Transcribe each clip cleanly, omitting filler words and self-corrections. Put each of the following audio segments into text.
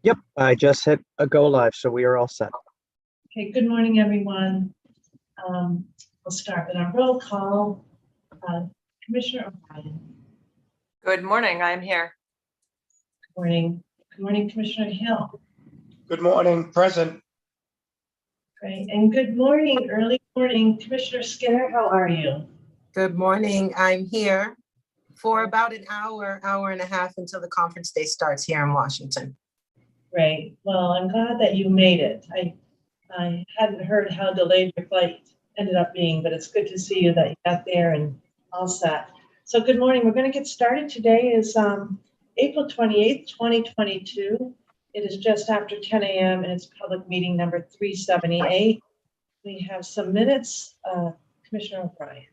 Yep, I just hit a go live, so we are all set. Okay, good morning, everyone. We'll start with our roll call. Commissioner O'Brien. Good morning, I'm here. Good morning. Good morning, Commissioner Hill. Good morning, present. Great, and good morning, early morning, Commissioner Skinner. How are you? Good morning. I'm here for about an hour and a half until the conference day starts here in Washington. Great. Well, I'm glad that you made it. I hadn't heard how delayed your flight ended up being, but it's good to see you that you got there and all set. So good morning. We're going to get started. Today is April 28th, 2022. It is just after 10 a.m. and it's public meeting number 378. We have some minutes. Commissioner O'Brien.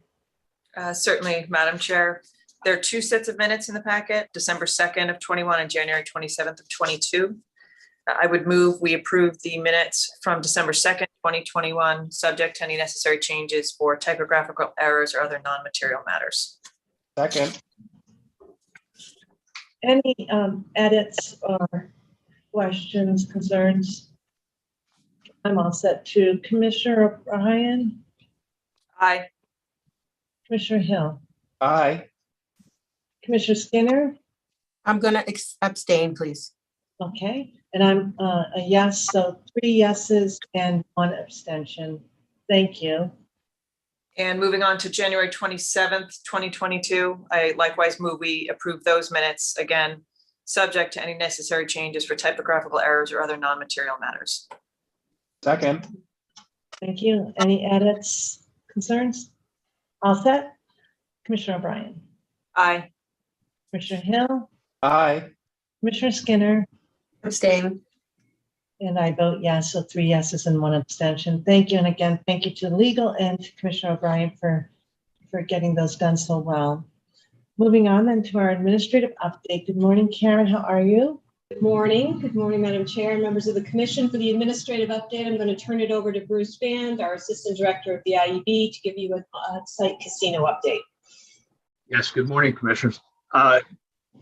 Certainly, Madam Chair. There are two sets of minutes in the packet, December 2nd of 21 and January 27th of 22. I would move we approve the minutes from December 2nd, 2021, subject to any necessary changes for typographical errors or other non-material matters. Second. Any edits or questions, concerns? I'm all set too. Commissioner O'Brien, Aye. Commissioner Hill, Aye. Commissioner Skinner. I'm going to abstain, please. Okay, and I'm a yes, so 3 yeses and 1 abstention. Thank you. And moving on to January 27th, 2022, I likewise move we approve those minutes, again, subject to any necessary changes for typographical errors or other non-material matters. Second. Thank you. Any edits, concerns? All set? Commissioner O'Brien. Aye. Commissioner Hill. Aye. Commissioner Skinner. Abstain. And I vote yes, so 3 yeses and 1 abstention. Thank you. And again, thank you to legal and to Commissioner O'Brien for getting those done so well. Moving on then to our administrative update. Good morning, Karen. How are you? Good morning. Good morning, Madam Chair and members of the Commission. For the administrative update, I'm going to turn it over to Bruce Band, our Assistant Director of the IEB, to give you a site casino update. Yes, good morning, Commissioners.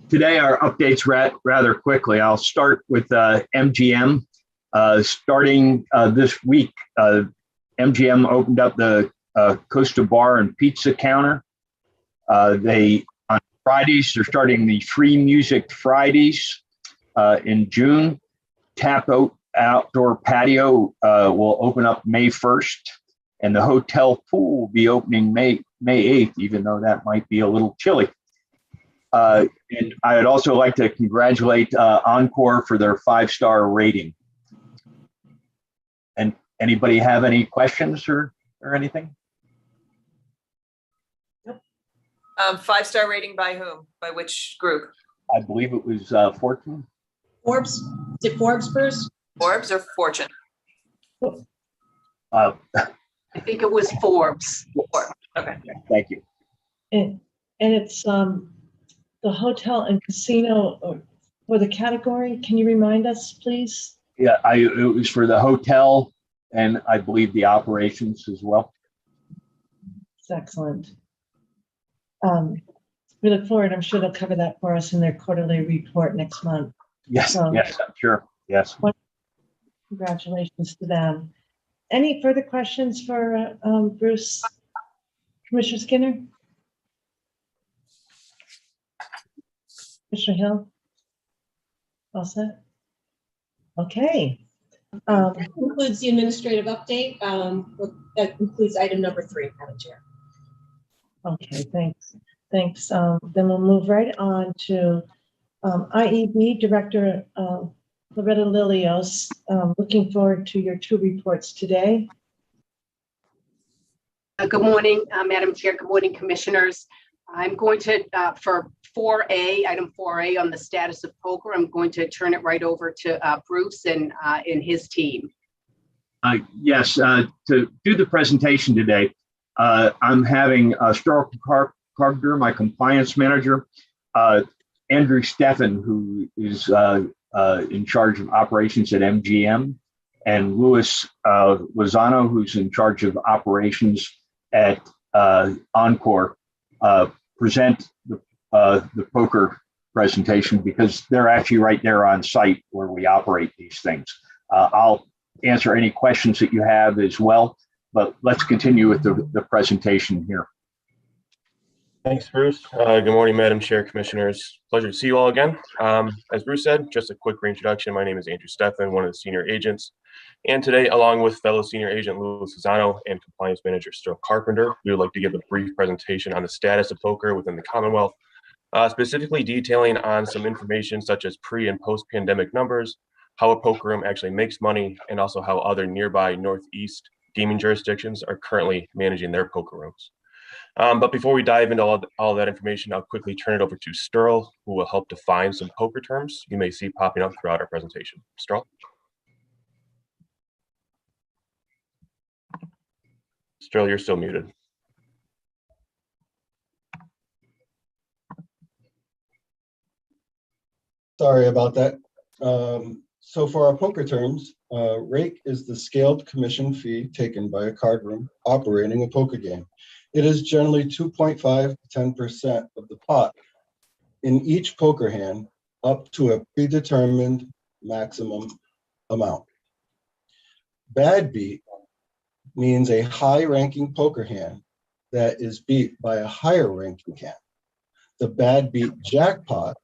Today, our updates rather quickly. I'll start with MGM. Starting this week, MGM opened up the Costa Bar and Pizza counter. On Fridays, they're starting the free music Fridays in June. Tap outdoor patio will open up May 1st, and the hotel pool will be opening May 8th, even though that might be a little chilly. And I would also like to congratulate Encore for their 5-star rating. And anybody have any questions or anything? 5-star rating by whom? By which group? I believe it was Fortune. Forbes, is it Forbes, Bruce? Forbes or Fortune? I think it was Forbes. Forbes. Okay. Thank you. And it's the hotel and casino for the category. Can you remind us, please? Yeah, it was for the hotel and I believe the operations as well. It's excellent. We look forward. I'm sure they'll cover that for us in their quarterly report next month. Yes, yes, I'm sure. Yes. Congratulations to them. Any further questions for Bruce? Commissioner Skinner? Commissioner Hill? All set? Okay. That concludes the administrative update. That concludes item number 3, Madam Chair. Okay, thanks. Thanks. Then we'll move right on to IEB Director Loretta Lilios. Looking forward to your 2 reports today. Good morning, Madam Chair. Good morning, Commissioners. I'm going to, for 4A, item 4A on the status of poker, I'm going to turn it right over to Bruce and his team. Yes, to do the presentation today, I'm having Starl Carpenter, my compliance manager, Andrew Steffen, who is in charge of operations at MGM, and Louis Lozano, who's in charge of operations at Encore, present the poker presentation because they're actually right there on site where we operate these things. I'll answer any questions that you have as well, but let's continue with the presentation here. Thanks, Bruce. Good morning, Madam Chair, Commissioners. Pleasure to see you all again. As Bruce said, just a quick reintroduction. My name is Andrew Stephan, one of the senior agents. And today, along with fellow senior agent Louis Susano and compliance manager Sterl Carpenter, we would like to give a brief presentation on the status of poker within the Commonwealth, specifically detailing on some information such as pre and post-pandemic numbers, how a poker room actually makes money, and also how other nearby Northeast gaming jurisdictions are currently managing their poker rooms. But before we dive into all that information, I'll quickly turn it over to Sterl, who will help define some poker terms you may see popping up throughout our presentation. Sterl? Sterl, you're still muted. Sorry about that. So for our poker terms, rake is the scaled commission fee taken by a card room operating a poker game. It is generally 2.5 to 10% of the pot in each poker hand up to a predetermined maximum amount. Bad beat means a high-ranking poker hand that is beat by a higher-ranking hand. The bad beat jackpot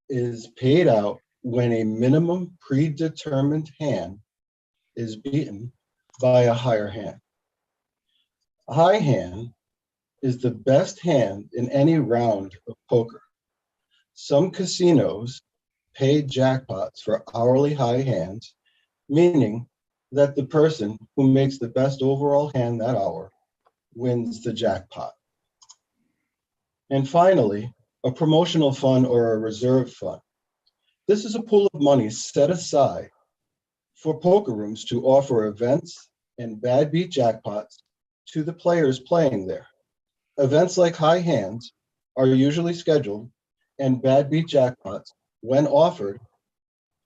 is paid out when a minimum predetermined hand is beaten by a higher hand. A high hand is the best hand in any round of poker. Some casinos pay jackpots for hourly high hands, meaning that the person who makes the best overall hand that hour wins the jackpot. And finally, a promotional fund or a reserve fund. This is a pool of money set aside for poker rooms to offer events and bad beat jackpots to the players playing there. Events like high hands are usually scheduled, and bad beat jackpots, when offered,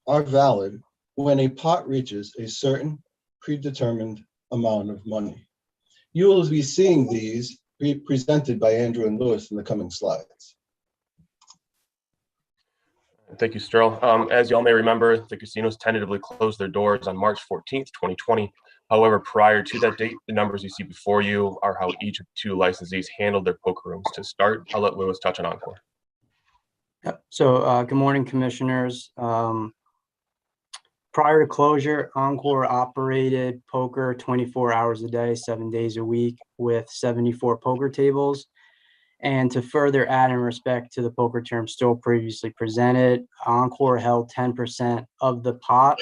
are valid when a pot reaches a certain predetermined amount of money. You will be seeing these presented by Andrew and Louis in the coming slides. Thank you, Sterl. As you all may remember, the casinos tentatively closed their doors on March 14th, 2020. However, prior to that date, the numbers you see before you are how each of the two licensees handled their poker rooms. To start, I'll let Louis touch on Encore. Yep. So good morning, commissioners. Prior to closure, Encore operated poker 24 hours a day, 7 days a week with 74 poker tables. And to further add in respect to the poker term still previously presented, Encore held 10% of the pot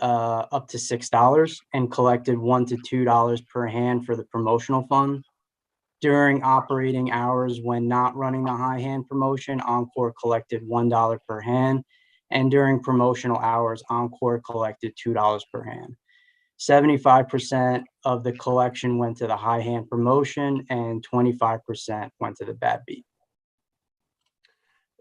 up to $6 and collected $1 to $2 per hand for the promotional fund. During operating hours when not running the high hand promotion, Encore collected $1 per hand. And during promotional hours, Encore collected $2 per hand. 75% of the collection went to the high hand promotion and 25% went to the bad beat.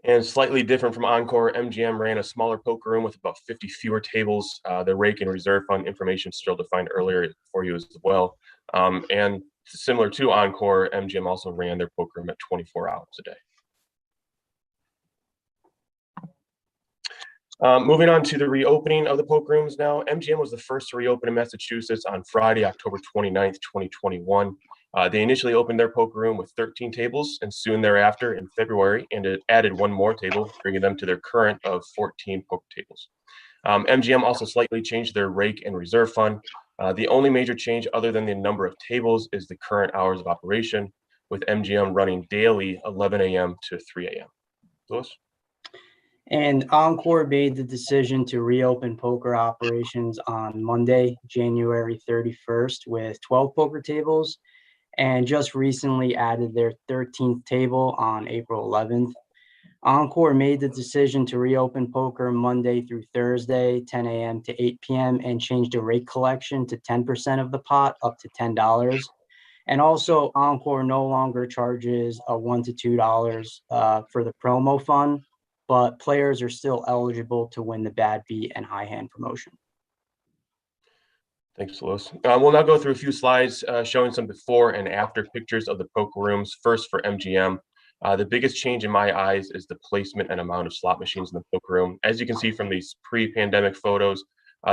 And slightly different from Encore, MGM ran a smaller poker room with about 50 fewer tables. The rake and reserve fund information still defined earlier for you as well. And similar to Encore, MGM also ran their poker room at 24 hours a day. Moving on to the reopening of the poker rooms now, MGM was the first to reopen in Massachusetts on Friday, October 29th, 2021. They initially opened their poker room with 13 tables, and soon thereafter in February, and it added one more table, bringing them to their current of 14 poker tables. MGM also slightly changed their rake and reserve fund. The only major change other than the number of tables is the current hours of operation, with MGM running daily 11 a.m. to 3 a.m. Louis? And Encore made the decision to reopen poker operations on Monday, January 31st with 12 poker tables, and just recently added their 13th table on April 11th. Encore made the decision to reopen poker Monday through Thursday, 10 a.m. to 8 p.m. and changed the rate collection to 10% of the pot up to $10. And also Encore no longer charges a $1 to $2 for the promo fund, but players are still eligible to win the bad beat and high hand promotion. Thanks, Louis. We'll now go through a few slides showing some before and after pictures of the poker rooms. First for MGM. The biggest change in my eyes is the placement and amount of slot machines in the poker room. As you can see from these pre-pandemic photos,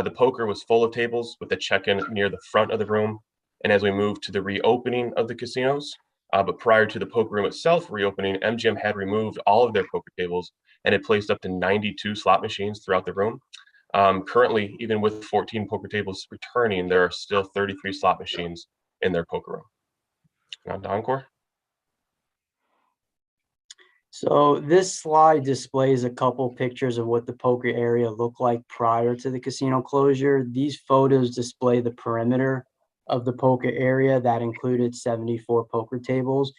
the poker was full of tables with a check-in near the front of the room. And as we moved to the reopening of the casinos, but prior to the poker room itself reopening, MGM had removed all of their poker tables and had placed up to 92 slot machines throughout the room. Currently, even with 14 poker tables returning, there are still 33 slot machines in their poker room. On to Encore. So this slide displays a couple pictures of what the poker area looked like prior to the casino closure. These photos display the perimeter of the poker area that included 74 poker tables.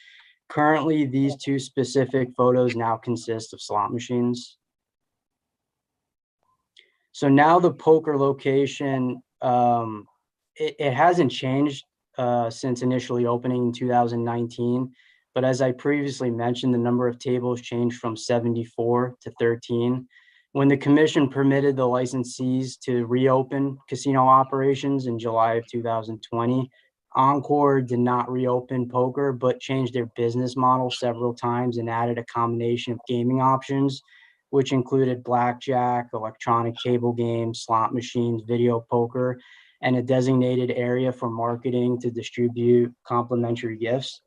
Currently, these two specific photos now consist of slot machines. So now the poker location, it hasn't changed since initially opening in 2019. But as I previously mentioned, the number of tables changed from 74 to 13. When the commission permitted the licensees to reopen casino operations in July of 2020, Encore did not reopen poker, but changed their business model several times and added a combination of gaming options, which included blackjack, electronic table games, slot machines, video poker, and a designated area for marketing to distribute complimentary gifts.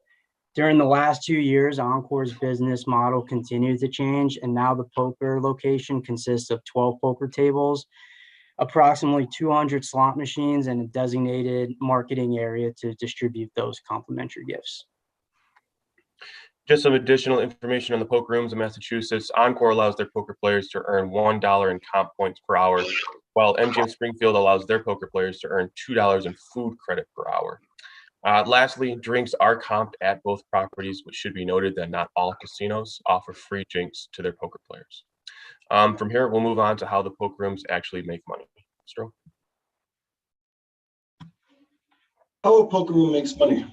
During the last 2 years, Encore's business model continued to change, and now the poker location consists of 12 poker tables, approximately 200 slot machines, and a designated marketing area to distribute those complimentary gifts. Just some additional information on the poker rooms in Massachusetts. Encore allows their poker players to earn $1 in comp points per hour, while MGM Springfield allows their poker players to earn $2 in food credit per hour. Lastly, drinks are comped at both properties, which should be noted that not all casinos offer free drinks to their poker players. From here, we'll move on to how the poker rooms actually make money. Stro? How a poker room makes money.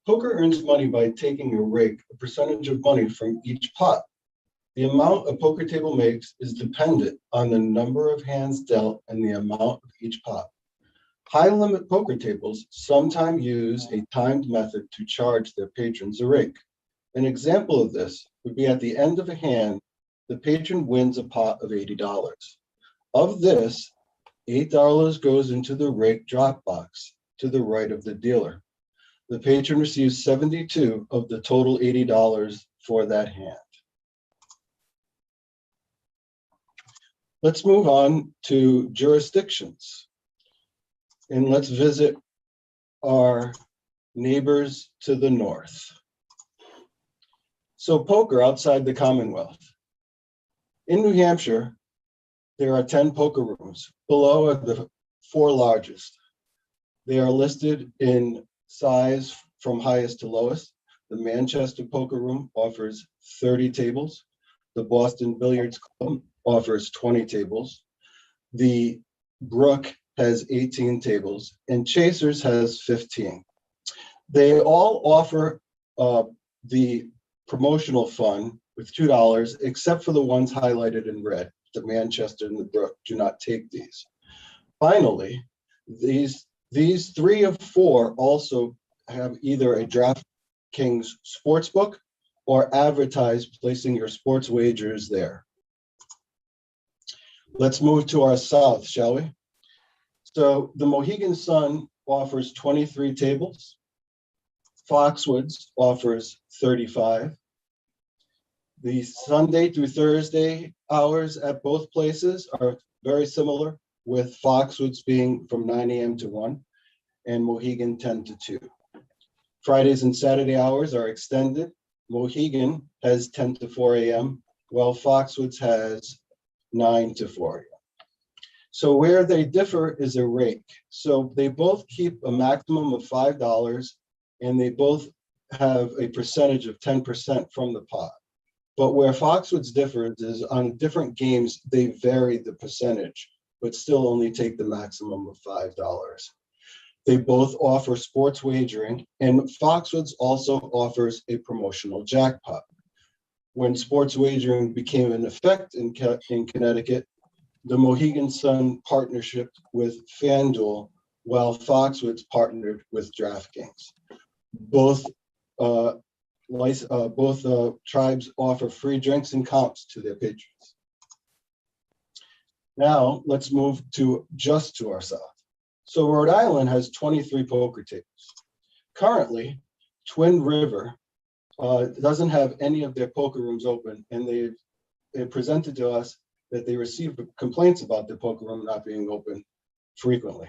Poker earns money by taking a rake, a percentage of money from each pot. The amount a poker table makes is dependent on the number of hands dealt and the amount of each pot. High-limit poker tables sometimes use a timed method to charge their patrons a rake. An example of this would be at the end of a hand, the patron wins a pot of $80. Of this, $8 goes into the rake drop box to the right of the dealer. The patron receives 72 of the total $80 for that hand. Let's move on to jurisdictions. And let's visit our neighbors to the north. So poker outside the Commonwealth. In New Hampshire, there are 10 poker rooms. Below are the 4 largest. They are listed in size from highest to lowest. The Manchester Poker Room offers 30 tables. The Boston Billiards Club offers 20 tables. The Brook has 18 tables, and Chasers has 15. They all offer the promotional fund with $2, except for the ones highlighted in red. The Manchester and the Brook do not take these. Finally, these 3 of 4 also have either a DraftKings sportsbook or advertise placing your sports wagers there. Let's move to our south, shall we? So the Mohegan Sun offers 23 tables. Foxwoods offers 35. The Sunday through Thursday hours at both places are very similar, with Foxwoods being from 9 a.m. to 1 and Mohegan 10 to 2. Fridays and Saturday hours are extended. Mohegan has 10 to 4 a.m., while Foxwoods has 9 to 4 a.m. So where they differ is a rake. So they both keep a maximum of $5, and they both have a percentage of 10% from the pot. But where Foxwoods differs is on different games, they vary the percentage, but still only take the maximum of $5. They both offer sports wagering, and Foxwoods also offers a promotional jackpot. When sports wagering became in effect in Connecticut, the Mohegan Sun partnership with FanDuel, while Foxwoods partnered with DraftKings. Both both tribes offer free drinks and comps to their patrons. Now let's move to our south. So Rhode Island has 23 poker tables. Currently, Twin River doesn't have any of their poker rooms open, and they presented to us that they received complaints about their poker room not being open frequently.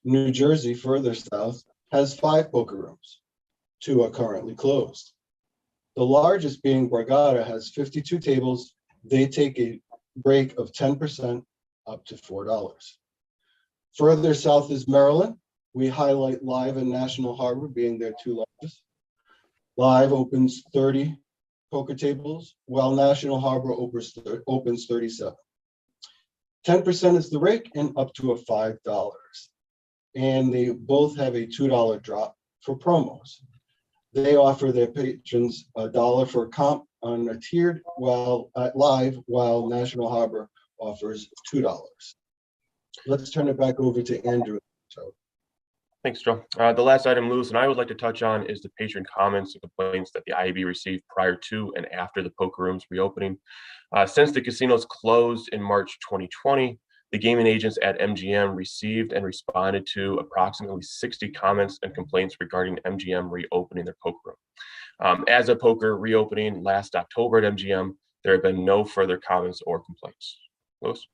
New Jersey, further south, has 5 poker rooms. 2 are currently closed. The largest being Borgata has 52 tables. They take a break of 10% up to $4. Further south is Maryland. We highlight Live and National Harbor being their 2 largest. Live opens 30 poker tables, while National Harbor opens 37. 10% is the rake and up to a $5. And they both have a $2 drop for promos. They offer their patrons $1 for a comp on a tiered, while at Live, while National Harbor offers $2. Let's turn it back over to Andrew. Thanks, Joe. The last item Lewis and I would like to touch on is the patron comments and complaints that the IEB received prior to and after the poker rooms reopening. Since the casinos closed in March 2020, the gaming agents at MGM received and responded to approximately 60 comments and complaints regarding MGM reopening their poker room. As of poker reopening last October at MGM, there have been no further comments or complaints. Lewis?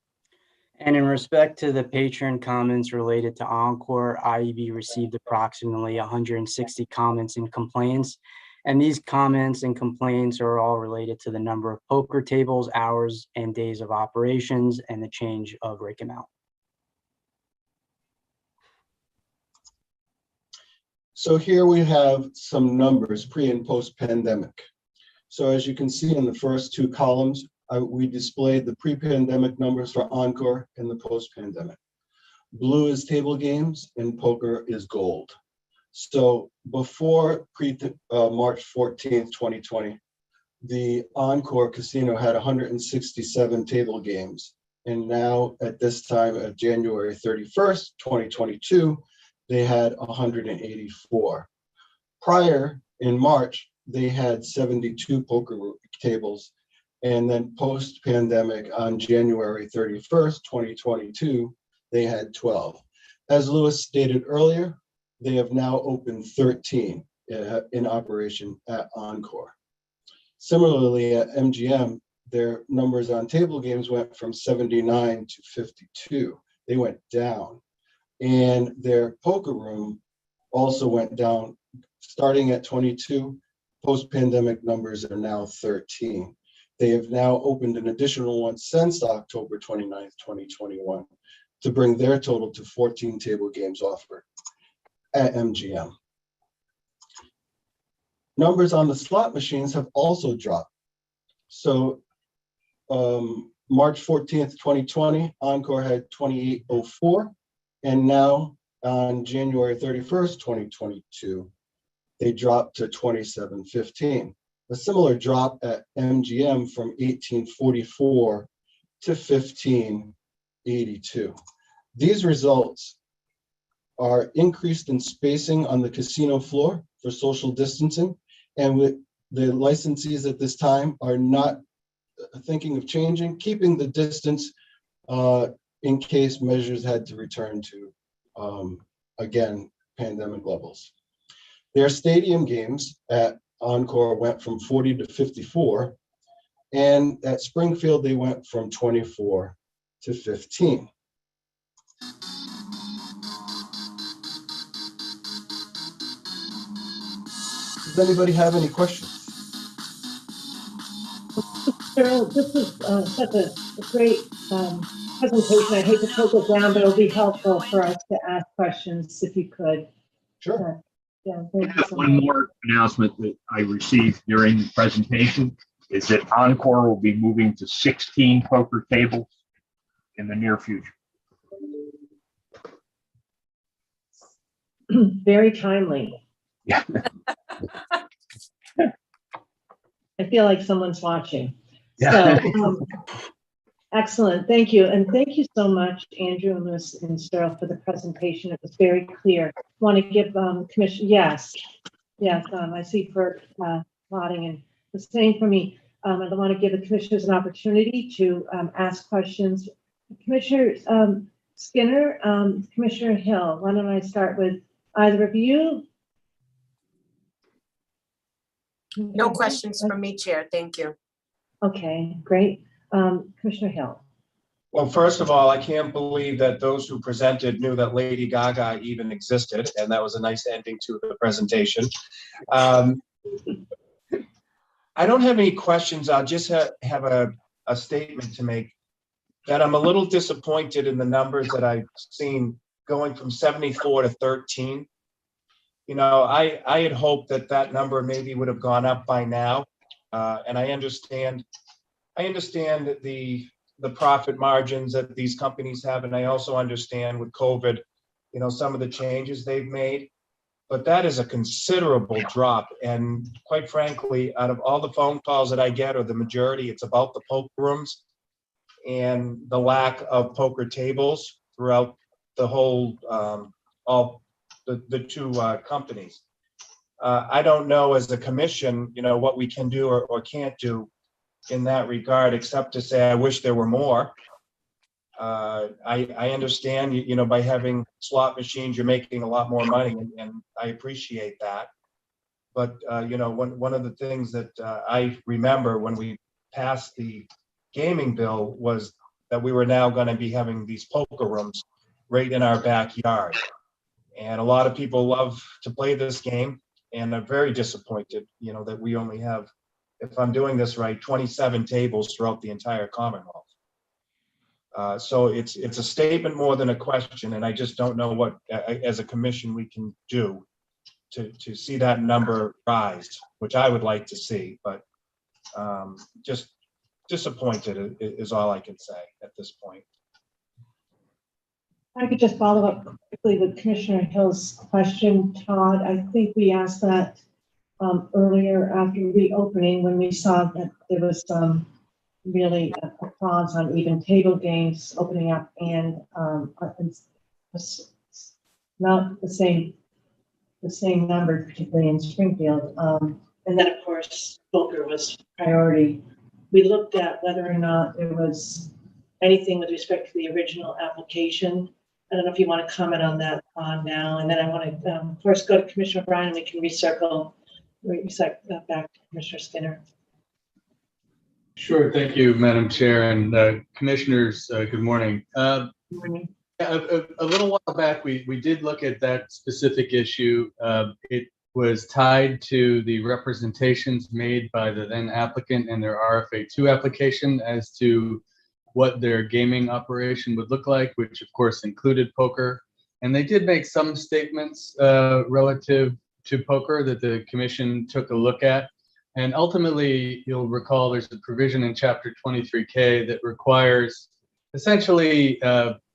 And in respect to the patron comments related to Encore, IEB received approximately 160 comments and complaints. And these comments and complaints are all related to the number of poker tables, hours, and days of operations, and the change of rake amount. So here we have some numbers pre and post pandemic. So as you can see in the first 2 columns, we displayed the pre-pandemic numbers for Encore and the post-pandemic. Blue is table games and poker is gold. So before March 14th, 2020, the Encore Casino had 167 table games. And now at this time of January 31st, 2022, they had 184. Prior in March, they had 72 poker tables. And then post-pandemic on January 31st, 2022, they had 12. As Lewis stated earlier, they have now opened 13 in operation at Encore. Similarly, at MGM, their numbers on table games went from 79 to 52. They went down. And their poker room also went down, starting at 22. Post-pandemic numbers are now 13. They have now opened an additional one since October 29th, 2021, to bring their total to 14 table games offered at MGM. Numbers on the slot machines have also dropped. So March 14th, 2020, Encore had 2804, and now on January 31st, 2022, they dropped to 2715. A similar drop at MGM from 1844 to 1582. These results are increased in spacing on the casino floor for social distancing, and with the licensees at this time are not thinking of changing, keeping the distance in case measures had to return to, again, pandemic levels. Their stadium games at Encore went from 40 to 54, and at Springfield, they went from 24 to 15. Does anybody have any questions? Cheryl, this is such a great presentation. I hate to poke it down, but it'll be helpful for us to ask questions if you could. Sure. Yeah, thank you so One much. more announcement that I received during the presentation is that Encore will be moving to 16 poker tables in the near future. Very timely. Yeah. I feel like someone's watching. Yeah. So, excellent. Thank you. And thank you so much, Andrew and Lewis and Cheryl, for the presentation. It was very clear. Want to give Commission, yes. Yes, I see for plotting and the same for me. I want to give the commissioners an opportunity to ask questions. Commissioner Skinner, Commissioner Hill, why don't I start with either of you? No questions from me, Chair. Thank you. Okay, great. Commissioner Hill. Well, first of all, I can't believe that those who presented knew that Lady Gaga even existed, and that was a nice ending to the presentation. I don't have any questions. I'll just have a statement to make that I'm a little disappointed in the numbers that I've seen going from 74 to 13. You know, I had hoped that that number maybe would have gone up by now. And I understand the profit margins that these companies have. And I also understand with COVID, you know, some of the changes they've made. But that is a considerable drop. And quite frankly, out of all the phone calls that I get, or the majority, it's about the poker rooms and the lack of poker tables throughout the whole, all the two companies. I don't know as a commission, you know, what we can do or can't do in that regard, except to say, I wish there were more. I understand, you know, by having slot machines, you're making a lot more money, and I appreciate that. But, you know, one of the things that I remember when we passed the gaming bill was that we were now going to be having these poker rooms right in our backyard. And a lot of people love to play this game, and I'm very disappointed, you know, that we only have, if I'm doing this right, 27 tables throughout the entire Commonwealth. So it's a statement more than a question, and I just don't know what, as a commission, we can do to see that number rise, which I would like to see, but just disappointed is all I can say at this point. I could just follow up quickly with Commissioner Hill's question, Todd. I think we asked that earlier after reopening when we saw that there was really applause on even table games opening up, and not the same number, particularly in Springfield. And then, of course, poker was priority. We looked at whether or not there was anything with respect to the original application. I don't know if you want to comment on that now, and then I want to first go to Commissioner O'Brien, and we can recycle back to Commissioner Skinner. Sure, thank you, Madam Chair, and commissioners, good morning. Good morning. A little while back, we did look at that specific issue. It was tied to the representations made by the then applicant and their RFA2 application as to what their gaming operation would look like, which of course included poker. And they did make some statements relative to poker that the commission took a look at. And ultimately, you'll recall there's a provision in Chapter 23K that requires essentially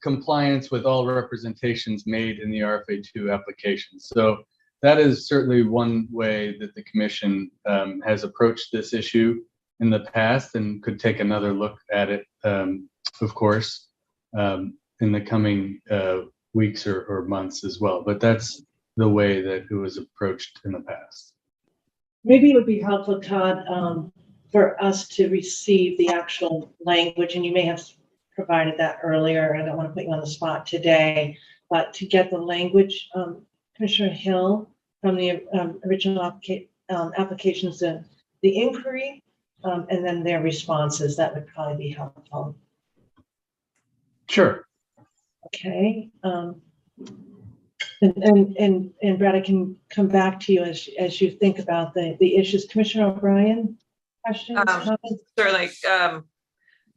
compliance with all representations made in the RFA2 application. So that is certainly one way that the commission has approached this issue in the past, and could take another look at it, of course, in the coming weeks or months as well. But that's the way that it was approached in the past. Maybe it would be helpful, Todd, for us to receive the actual language, and you may have provided that earlier. I don't want to put you on the spot today, but to get the language, Commissioner Hill, from the original applications, the inquiry, and then their responses, that would probably be helpful. Sure. Okay. And Brad, I can come back to you as you think about the issues. Commissioner O'Brien, questions? Comments? Certainly.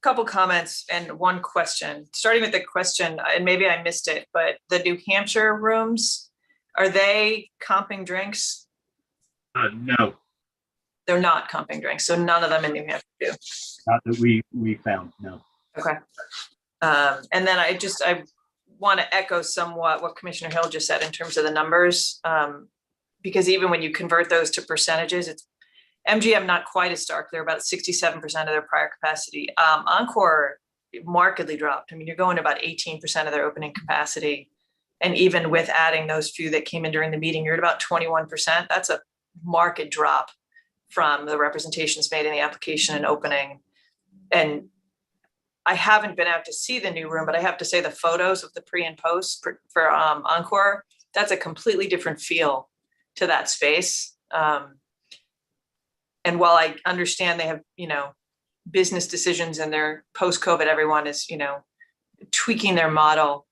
Couple comments and one question. Starting with the question, and maybe I missed it, but the New Hampshire rooms, are they comping drinks? No, They're not comping drinks, so none of them in New Hampshire do. not that we found, no. Okay. And then I want to echo somewhat what Commissioner Hill just said in terms of the numbers, because even when you convert those to percentages, it's MGM not quite as stark. They're about 67% of their prior capacity. Encore markedly dropped. I mean, you're going to about 18% of their opening capacity. And even with adding those few that came in during the meeting, you're at about 21%. That's a market drop from the representations made in the application and opening. And I haven't been out to see the new room, but I have to say the photos of the pre and post for Encore, that's a completely different feel to that space. And while I understand they have, business decisions and their post-COVID, everyone is, tweaking their model.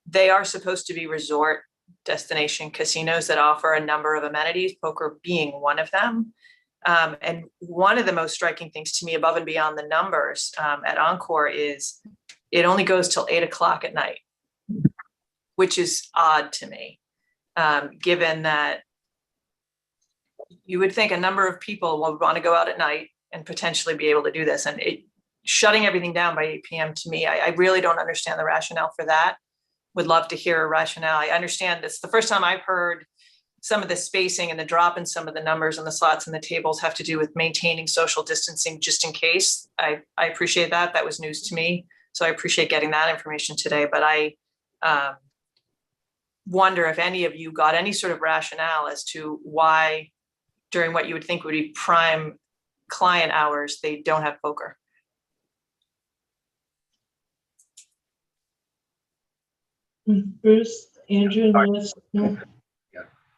They are supposed to be resort destination casinos that offer a number of amenities, poker being one of them. And one of the most striking things to me above and beyond the numbers at Encore is it only goes till 8 o'clock at night, which is odd to me, given that you would think a number of people would want to go out at night and potentially be able to do this. And shutting everything down by 8 p.m. to me, I really don't understand the rationale for that. Would love to hear a rationale. I understand this. The first time I've heard some of the spacing and the drop in some of the numbers and the slots and the tables have to do with maintaining social distancing just in case. I appreciate that. That was news to me. So I appreciate getting that information today. But I wonder if any of you got any sort of rationale as to why during what you would think would be prime client hours, they don't have poker. Bruce, Andrew, Lewis? No?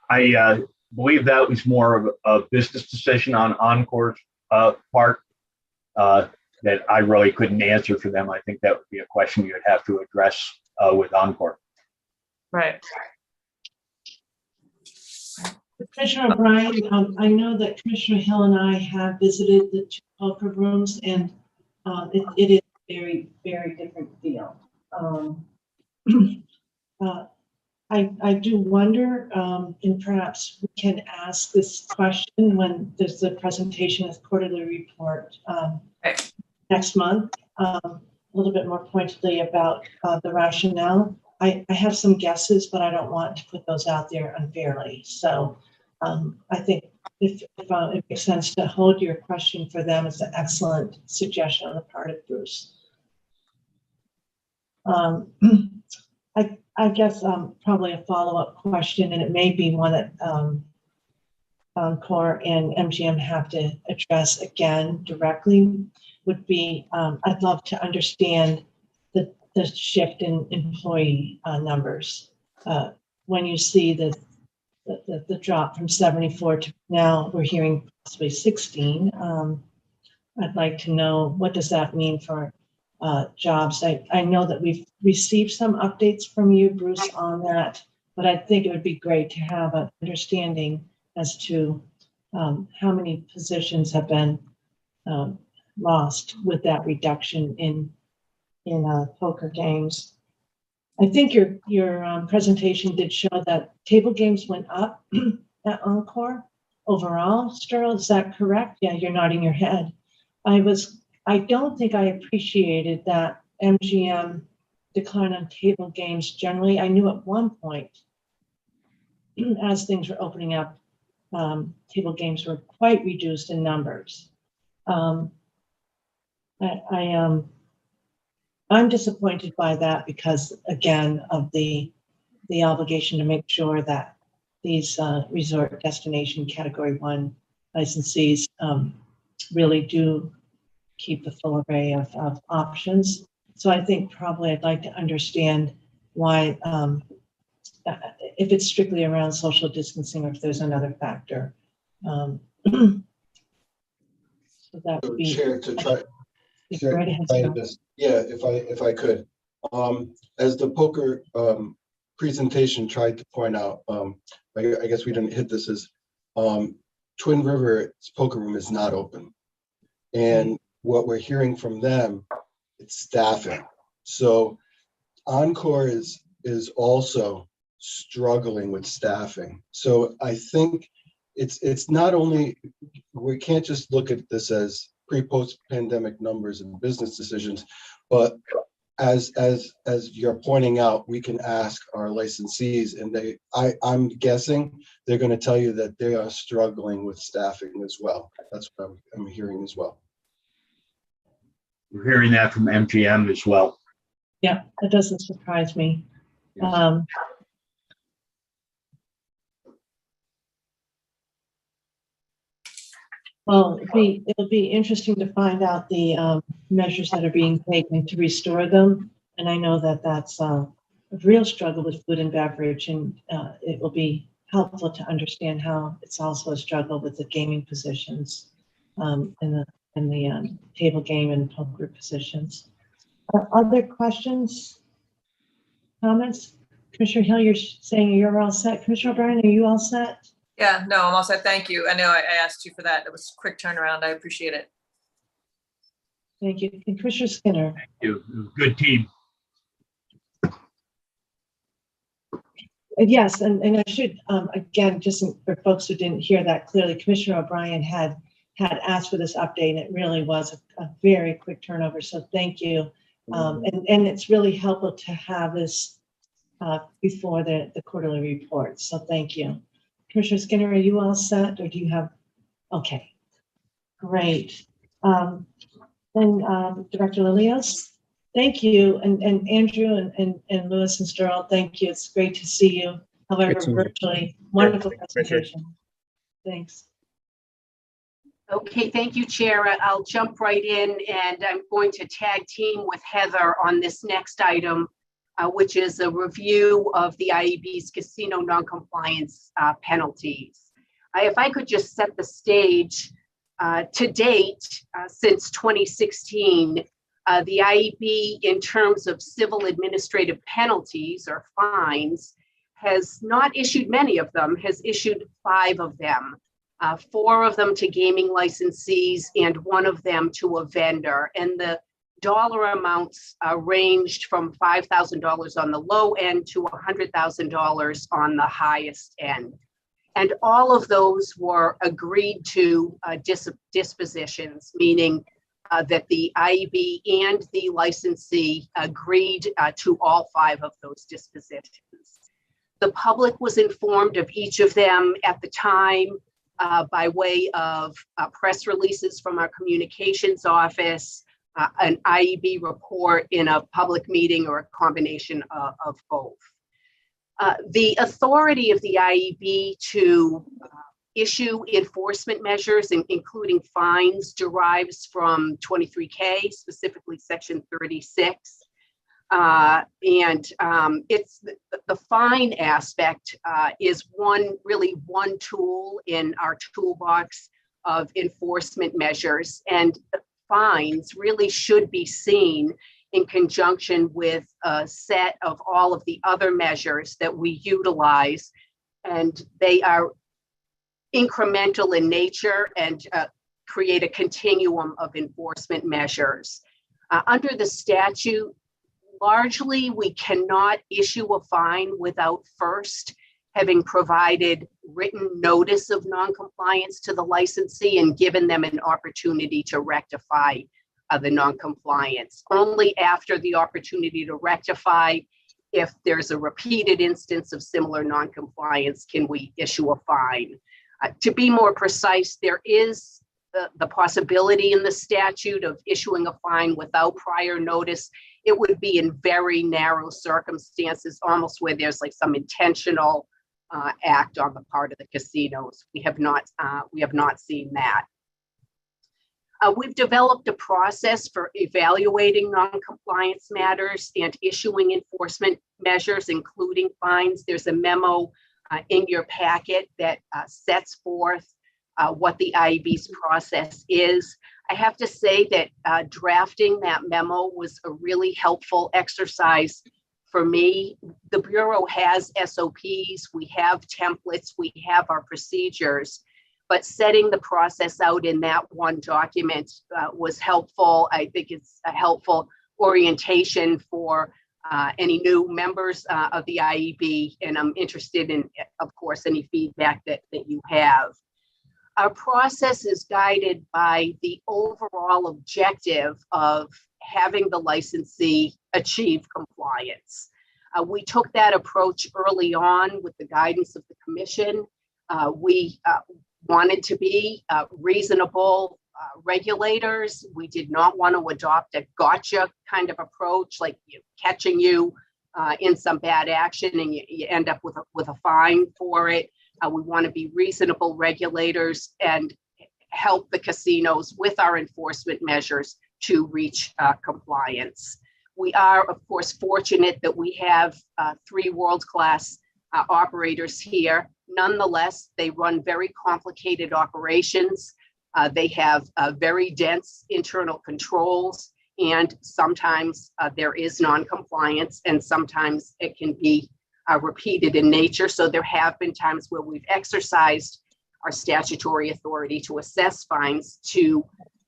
I believe that was more of a business decision on Encore's part that I really couldn't answer for them. I think that would be a question you'd have to address with Encore. Right. Commissioner O'Brien, I know that Commissioner Hill and I have visited the two poker rooms, and it is very, very different feel. I do wonder, and perhaps we can ask this question when there's the presentation of the quarterly report next month, a little bit more pointedly about the rationale. I have some guesses, but I don't want to put those out there unfairly. So I think if it makes sense to hold your question for them, it's an excellent suggestion on the part of Bruce. I guess probably a follow-up question, and it may be one that Encore and MGM have to address again directly, would be I'd love to understand the shift in employee numbers. When you see the drop from 74 to now we're hearing possibly 16, I'd like to know what does that mean for jobs. I know that we've received some updates from you, Bruce, on that, but I think it would be great to have an understanding as to how many positions have been lost with that reduction in poker games. I think your presentation did show that table games went up at Encore overall. Sterl, is that correct? Yeah, you're nodding your head. I don't think I appreciated that MGM decline on table games generally. I knew at one point, as things were opening up, table games were quite reduced in numbers. I'm disappointed by that because, again, of the obligation to make sure that these resort destination Category 1 licensees really do keep the full array of options. So I think probably I'd like to understand why, if it's strictly around social distancing or if there's another factor. So that would be. Chair, to try. Right ahead, yeah, if I could. As the poker presentation tried to point out, I guess we didn't hit this, is Twin River's poker room is not open. And what we're hearing from them, it's staffing. So Encore is also struggling with staffing. So I think it's not only, we can't just look at this as pre-post pandemic numbers and business decisions, but as you're pointing out, we can ask our licensees, and I'm guessing they're going to tell you that they are struggling with staffing as well. That's what I'm hearing as well. We're hearing that from MGM as well. Yeah, that doesn't surprise me. Yes. Well, it'll be interesting to find out the measures that are being taken to restore them. And I know that that's a real struggle with food and beverage, and it will be helpful to understand how it's also a struggle with the gaming positions in the table game and poker positions. Other questions, comments? Commissioner Hill, you're saying you're all set. Commissioner O'Brien, are you all set? Yeah, no, I'm all set. Thank you. I know I asked you for that. It was a quick turnaround. I appreciate it. Thank you. And Commissioner Skinner. Thank you. Good team. Yes, and I should, again, just for folks who didn't hear that clearly, Commissioner O'Brien had asked for this update, and it really was a very quick turnover, so thank you. And it's really helpful to have this before the quarterly report, so thank you. Commissioner Skinner, are you all set, or do you have, okay, great. Then Director Lilios, thank you, and Andrew and Lewis and Sterl, thank you. It's great to see you, however, virtually. Wonderful presentation. Thanks. Okay, thank you, Chair. I'll jump right in, and I'm going to tag team with Heather on this next item, which is a review of the IEB's casino noncompliance penalties. If I could just set the stage, to date, since 2016, the IEB, in terms of civil administrative penalties or fines, has not issued many of them, has issued 5 of them. 4 of them to gaming licensees and 1 of them to a vendor. And the dollar amounts ranged from $5,000 on the low end to $100,000 on the highest end. And all of those were agreed to dispositions, meaning that the IEB and the licensee agreed to all 5 of those dispositions. The public was informed of each of them at the time by way of press releases from our communications office, an IEB report in a public meeting, or a combination of both. The authority of the IEB to issue enforcement measures, including fines, derives from 23K, specifically Section 36. It's the fine aspect is really one tool in our toolbox of enforcement measures, and fines really should be seen in conjunction with a set of all of the other measures that we utilize, and they are incremental in nature and create a continuum of enforcement measures. Under the statute, largely, we cannot issue a fine without first having provided written notice of noncompliance to the licensee and given them an opportunity to rectify the noncompliance. Only after the opportunity to rectify, if there's a repeated instance of similar noncompliance, can we issue a fine. To be more precise, there is the possibility in the statute of issuing a fine without prior notice. It would be in very narrow circumstances, almost where there's like some intentional act on the part of the casinos. We have not seen that. We've developed a process for evaluating noncompliance matters and issuing enforcement measures, including fines. There's a memo in your packet that sets forth what the IEB's process is. I have to say that drafting that memo was a really helpful exercise for me. The Bureau has SOPs, we have templates, we have our procedures, but setting the process out in that one document was helpful. I think it's a helpful orientation for any new members of the IEB, and I'm interested in, of course, any feedback that you have. Our process is guided by the overall objective of having the licensee achieve compliance. We took that approach early on with the guidance of the Commission. We wanted to be reasonable regulators. We did not want to adopt a gotcha kind of approach, like catching you in some bad action and you end up with a fine for it. We want to be reasonable regulators and help the casinos with our enforcement measures to reach compliance. We are, of course, fortunate that we have 3 world-class operators here. Nonetheless, they run very complicated operations. They have very dense internal controls, and sometimes there is non-compliance, and sometimes it can be repeated in nature. So there have been times where we've exercised our statutory authority to assess fines to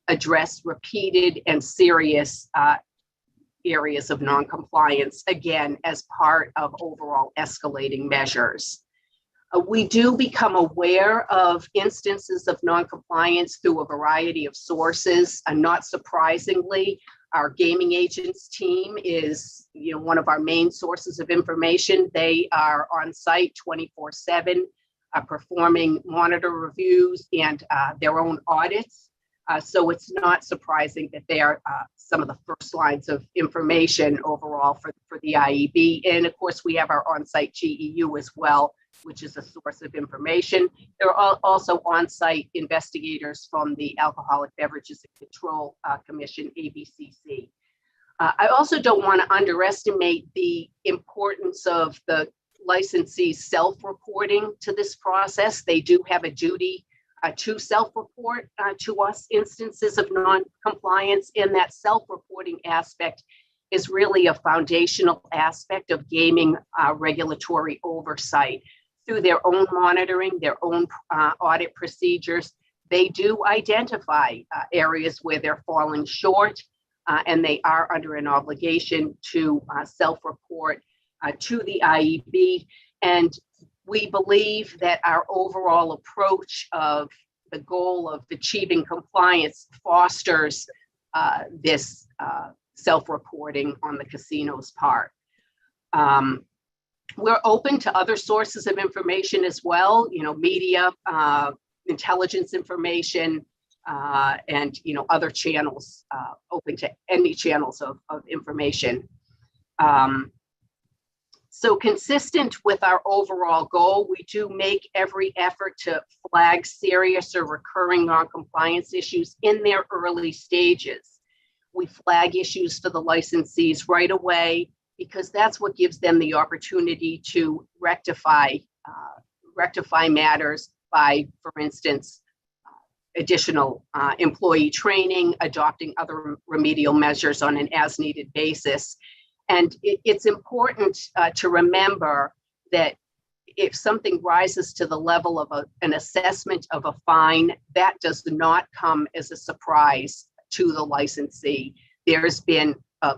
address repeated and serious areas of non-compliance, again, as part of overall escalating measures. We do become aware of instances of non-compliance through a variety of sources, and not surprisingly, our gaming agents team is, one of our main sources of information. They are on site 24/7, performing monitor reviews and their own audits. So it's not surprising that they are some of the first lines of information overall for the IEB. And of course, we have our on-site GEU as well, which is a source of information. There are also on-site investigators from the Alcoholic Beverages and Control Commission, ABCC. I also don't want to underestimate the importance of the licensee's self-reporting to this process. They do have a duty to self-report to us instances of non-compliance, and that self-reporting aspect is really a foundational aspect of gaming regulatory oversight. Through their own monitoring, their own audit procedures, they do identify areas where they're falling short, and they are under an obligation to self-report to the IEB. And we believe that our overall approach of the goal of achieving compliance fosters this self-reporting on the casino's part. We're open to other sources of information as well, media, intelligence information, and other channels, open to any channels of information. So consistent with our overall goal, we do make every effort to flag serious or recurring non-compliance issues in their early stages. We flag issues to the licensees right away, because that's what gives them the opportunity to rectify matters by, for instance, additional employee training, adopting other remedial measures on an as-needed basis. And it's important to remember that if something rises to the level of an assessment of a fine, that does not come as a surprise to the licensee. There's been a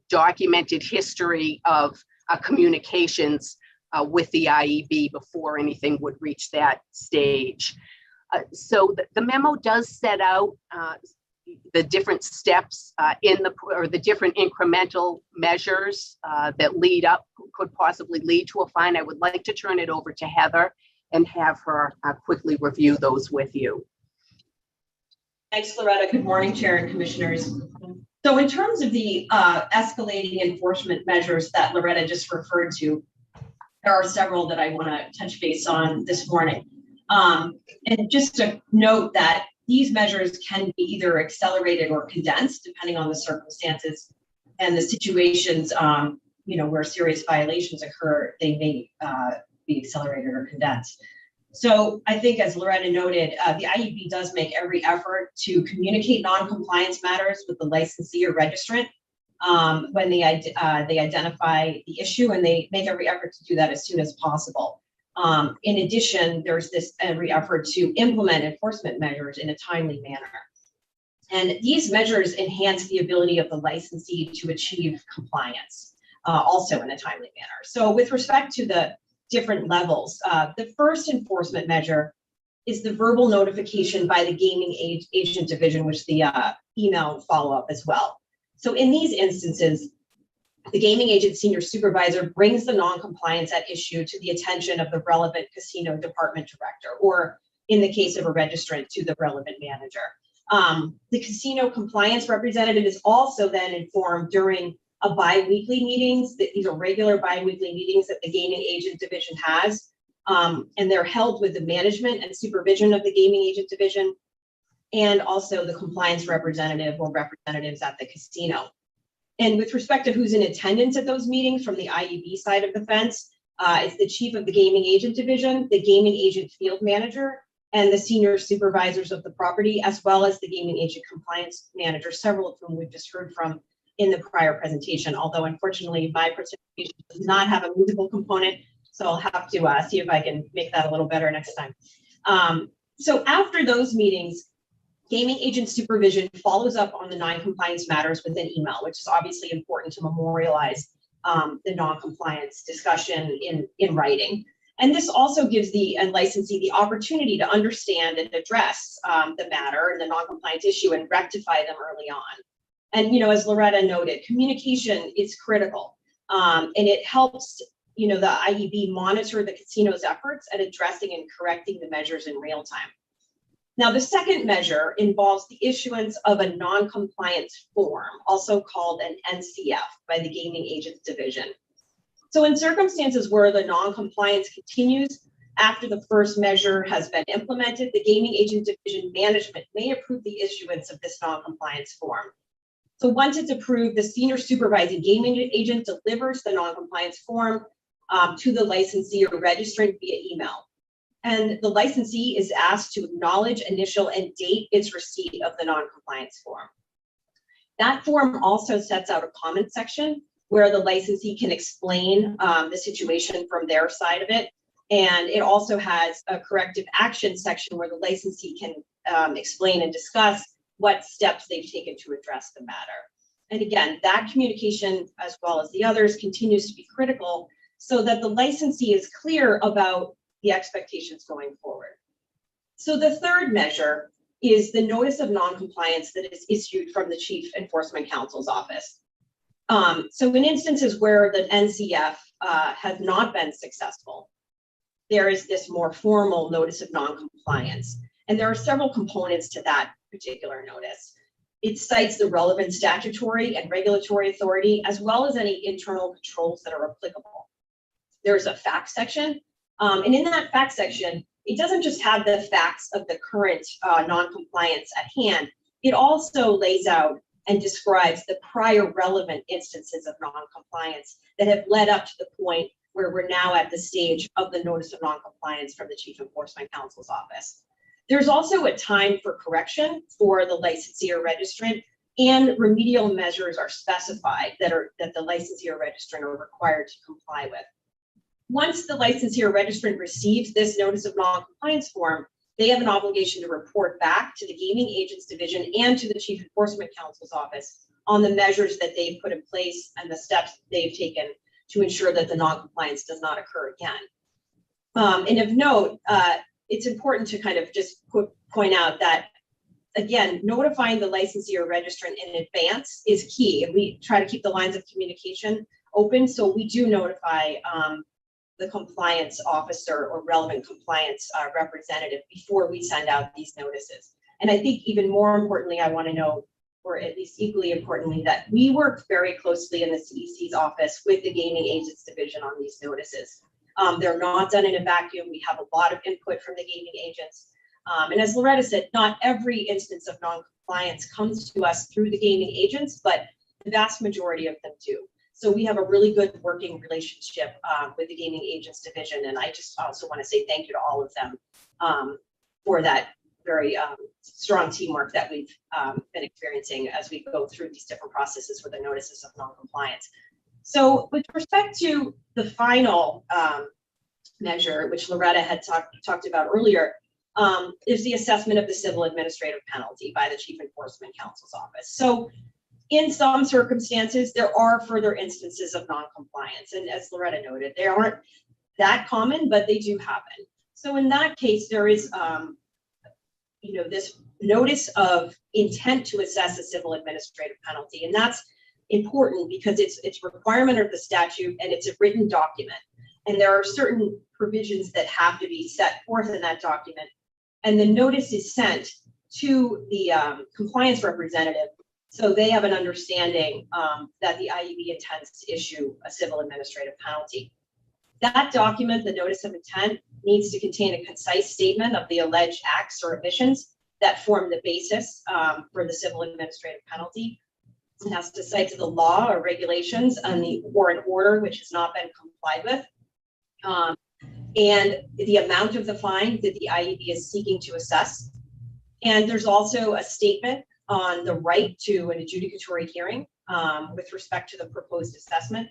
documented history of communications with the IEB before anything would reach that stage. So the memo does set out the different steps the different incremental measures that lead up, could possibly lead to a fine. I would like to turn it over to Heather and have her quickly review those with you. Thanks, Loretta. Good morning, Chair and Commissioners. So in terms of the escalating enforcement measures that Loretta just referred to, there are several that I want to touch base on this morning. And just to note that these measures can be either accelerated or condensed, depending on the circumstances and the situations, where serious violations occur. They may be accelerated or condensed. So I think, as Loretta noted, the IEB does make every effort to communicate non-compliance matters with the licensee or registrant when they identify the issue, and they make every effort to do that as soon as possible. In addition, there's this every effort to implement enforcement measures in a timely manner. And these measures enhance the ability of the licensee to achieve compliance also in a timely manner. So with respect to the different levels, the first enforcement measure is the verbal notification by the gaming agent division, which the email follow-up as well. So in these instances, the gaming agent senior supervisor brings the non-compliance at issue to the attention of the relevant casino department director, or in the case of a registrant, to the relevant manager. The casino compliance representative is also then informed during a bi-weekly meetings. These are regular bi-weekly meetings that the gaming agent division has, and they're held with the management and supervision of the gaming agent division. and also the compliance representative or representatives at the casino. And with respect to who's in attendance at those meetings from the IUB side of the fence, it's the chief of the gaming agent division, the gaming agent field manager, and the senior supervisors of the property, as well as the gaming agent compliance manager, several of whom we've just heard from in the prior presentation, although unfortunately my presentation does not have a musical component, so I'll have to see if I can make that a little better next time. So after those meetings, gaming agent supervision follows up on the non-compliance matters with an email, which is obviously important to memorialize the non-compliance discussion in writing. And this also gives the licensee the opportunity to understand and address the matter and the non-compliance issue and rectify them early on. And, you know, as Loretta noted, communication is critical, and it helps, you know, the IEB monitor the casino's efforts at addressing and correcting the measures in real time. Now, the second measure involves the issuance of a non-compliance form, also called an NCF by the Gaming Agents Division. So in circumstances where the non-compliance continues after the first measure has been implemented, the Gaming Agent Division management may approve the issuance of this non-compliance form. So once it's approved, the senior supervising gaming agent delivers the non-compliance form to the licensee or registrant via email. And the licensee is asked to acknowledge, initial, and date its receipt of the non-compliance form. That form also sets out a comment section where the licensee can explain the situation from their side of it. And it also has a corrective action section where the licensee can explain and discuss what steps they've taken to address the matter. And again, that communication, as well as the others, continues to be critical so that the licensee is clear about the expectations going forward. So the third measure is the notice of non-compliance that is issued from the Chief Enforcement Counsel's office. So in instances where the NCF has not been successful, there is this more formal notice of non-compliance. And there are several components to that particular notice. It cites the relevant statutory and regulatory authority, as well as any internal controls that are applicable. There's a fact section, and in that fact section, it doesn't just have the facts of the current non-compliance at hand, it also lays out and describes the prior relevant instances of non-compliance that have led up to the point where we're now at the stage of the notice of non-compliance from the Chief Enforcement Counsel's office. There's also a time for correction for the licensee or registrant, and remedial measures are specified that the licensee or registrant are required to comply with. Once the licensee or registrant receives this notice of non-compliance form, they have an obligation to report back to the Gaming Agents Division and to the Chief Enforcement Counsel's office on the measures that they've put in place and the steps they've taken to ensure that the non-compliance does not occur again. And of note, it's important to kind of just point out that, again, notifying the licensee or registrant in advance is key. And we try to keep the lines of communication open. So we do notify the compliance officer or relevant compliance representative before we send out these notices. And I think even more importantly, I want to know, or at least equally importantly, that we work very closely in the CEC's office with the Gaming Agents Division on these notices. They're not done in a vacuum. We have a lot of input from the gaming agents. And as Loretta said, not every instance of non-compliance comes to us through the gaming agents, but the vast majority of them do. So we have a really good working relationship with the Gaming Agents Division. And I just also want to say thank you to all of them for that very strong teamwork that we've been experiencing as we go through these different processes for the notices of non-compliance. So with respect to the final measure, which Loretta had talked about earlier, is the assessment of the civil administrative penalty by the Chief Enforcement Counsel's office. So in some circumstances, there are further instances of non-compliance. And as Loretta noted, they aren't that common, but they do happen. So in that case, there is this notice of intent to assess a civil administrative penalty. And that's important because it's a requirement of the statute and it's a written document. And there are certain provisions that have to be set forth in that document. And the notice is sent to the compliance representative so they have an understanding that the IEB intends to issue a civil administrative penalty. That document, the notice of intent, needs to contain a concise statement of the alleged acts or omissions that form the basis for the civil administrative penalty. It has to cite to the law or regulations or an order which has not been complied with. And the amount of the fine that the IEB is seeking to assess. And there's also a statement on the right to an adjudicatory hearing with respect to the proposed assessment.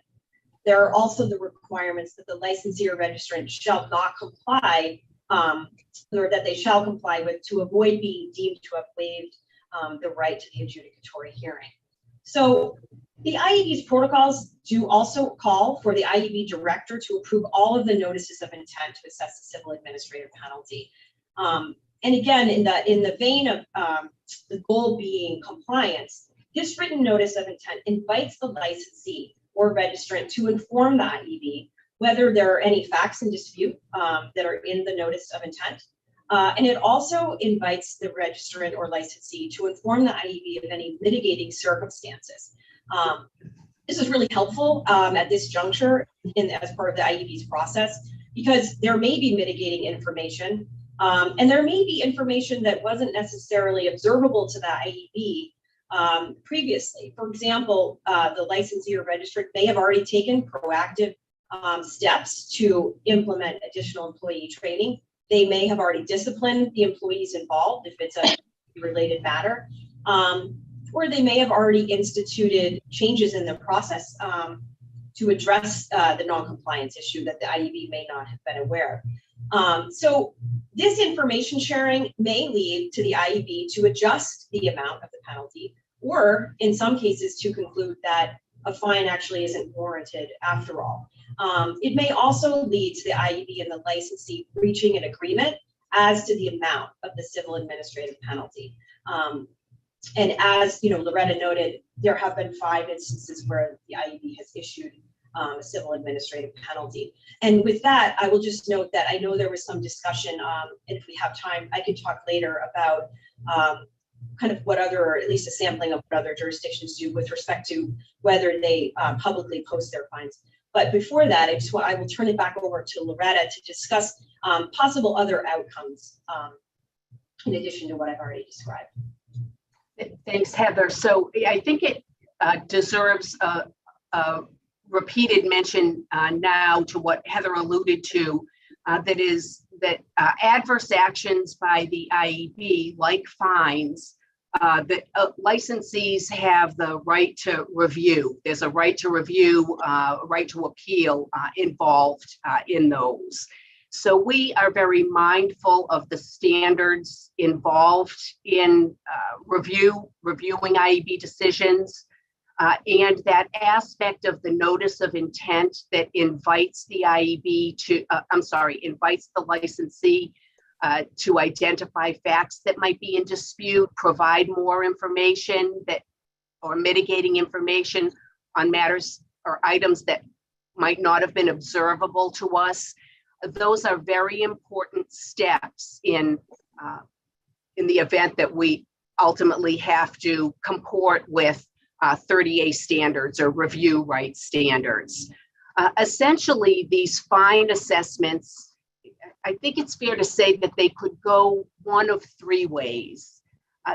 There are also the requirements that the licensee or registrant shall not comply, or that they shall comply with, to avoid being deemed to have waived the right to the adjudicatory hearing. So the IEB's protocols do also call for the IEB director to approve all of the notices of intent to assess the civil administrative penalty. And again, in the vein of the goal being compliance, this written notice of intent invites the licensee or registrant to inform the IEB whether there are any facts in dispute that are in the notice of intent. And it also invites the registrant or licensee to inform the IEB of any mitigating circumstances. This is really helpful at this juncture as part of the IEB's process, because there may be mitigating information, and there may be information that wasn't necessarily observable to the IEB previously. For example, the licensee or registrant may have already taken proactive steps to implement additional employee training. They may have already disciplined the employees involved if it's a related matter, or they may have already instituted changes in the process to address the non-compliance issue that the IEB may not have been aware of. So this information sharing may lead to the IEB to adjust the amount of the penalty, or in some cases to conclude that a fine actually isn't warranted after all. It may also lead to the IEB and the licensee reaching an agreement as to the amount of the civil administrative penalty. And as Loretta noted, there have been 5 instances where the IEB has issued a civil administrative penalty. And with that, I will just note that I know there was some discussion, and if we have time, I can talk later about kind of what other, or at least a sampling of what other jurisdictions do with respect to whether they publicly post their fines. But before that, I will turn it back over to Loretta to discuss possible other outcomes in addition to what I've already described. Thanks, Heather. So I think it deserves a repeated mention now to what Heather alluded to, that adverse actions by the IEB, like fines, that licensees have the right to review. There's a right to review, a right to appeal involved in those. So we are very mindful of the standards involved in reviewing IEB decisions, and that aspect of the notice of intent that invites the IEB to, invites the licensee to identify facts that might be in dispute, provide more information or mitigating information on matters or items that might not have been observable to us. Those are very important steps in the event that we ultimately have to comport with 30A standards or review rights standards. Essentially, these fine assessments, I think it's fair to say that they could go one of 3 ways.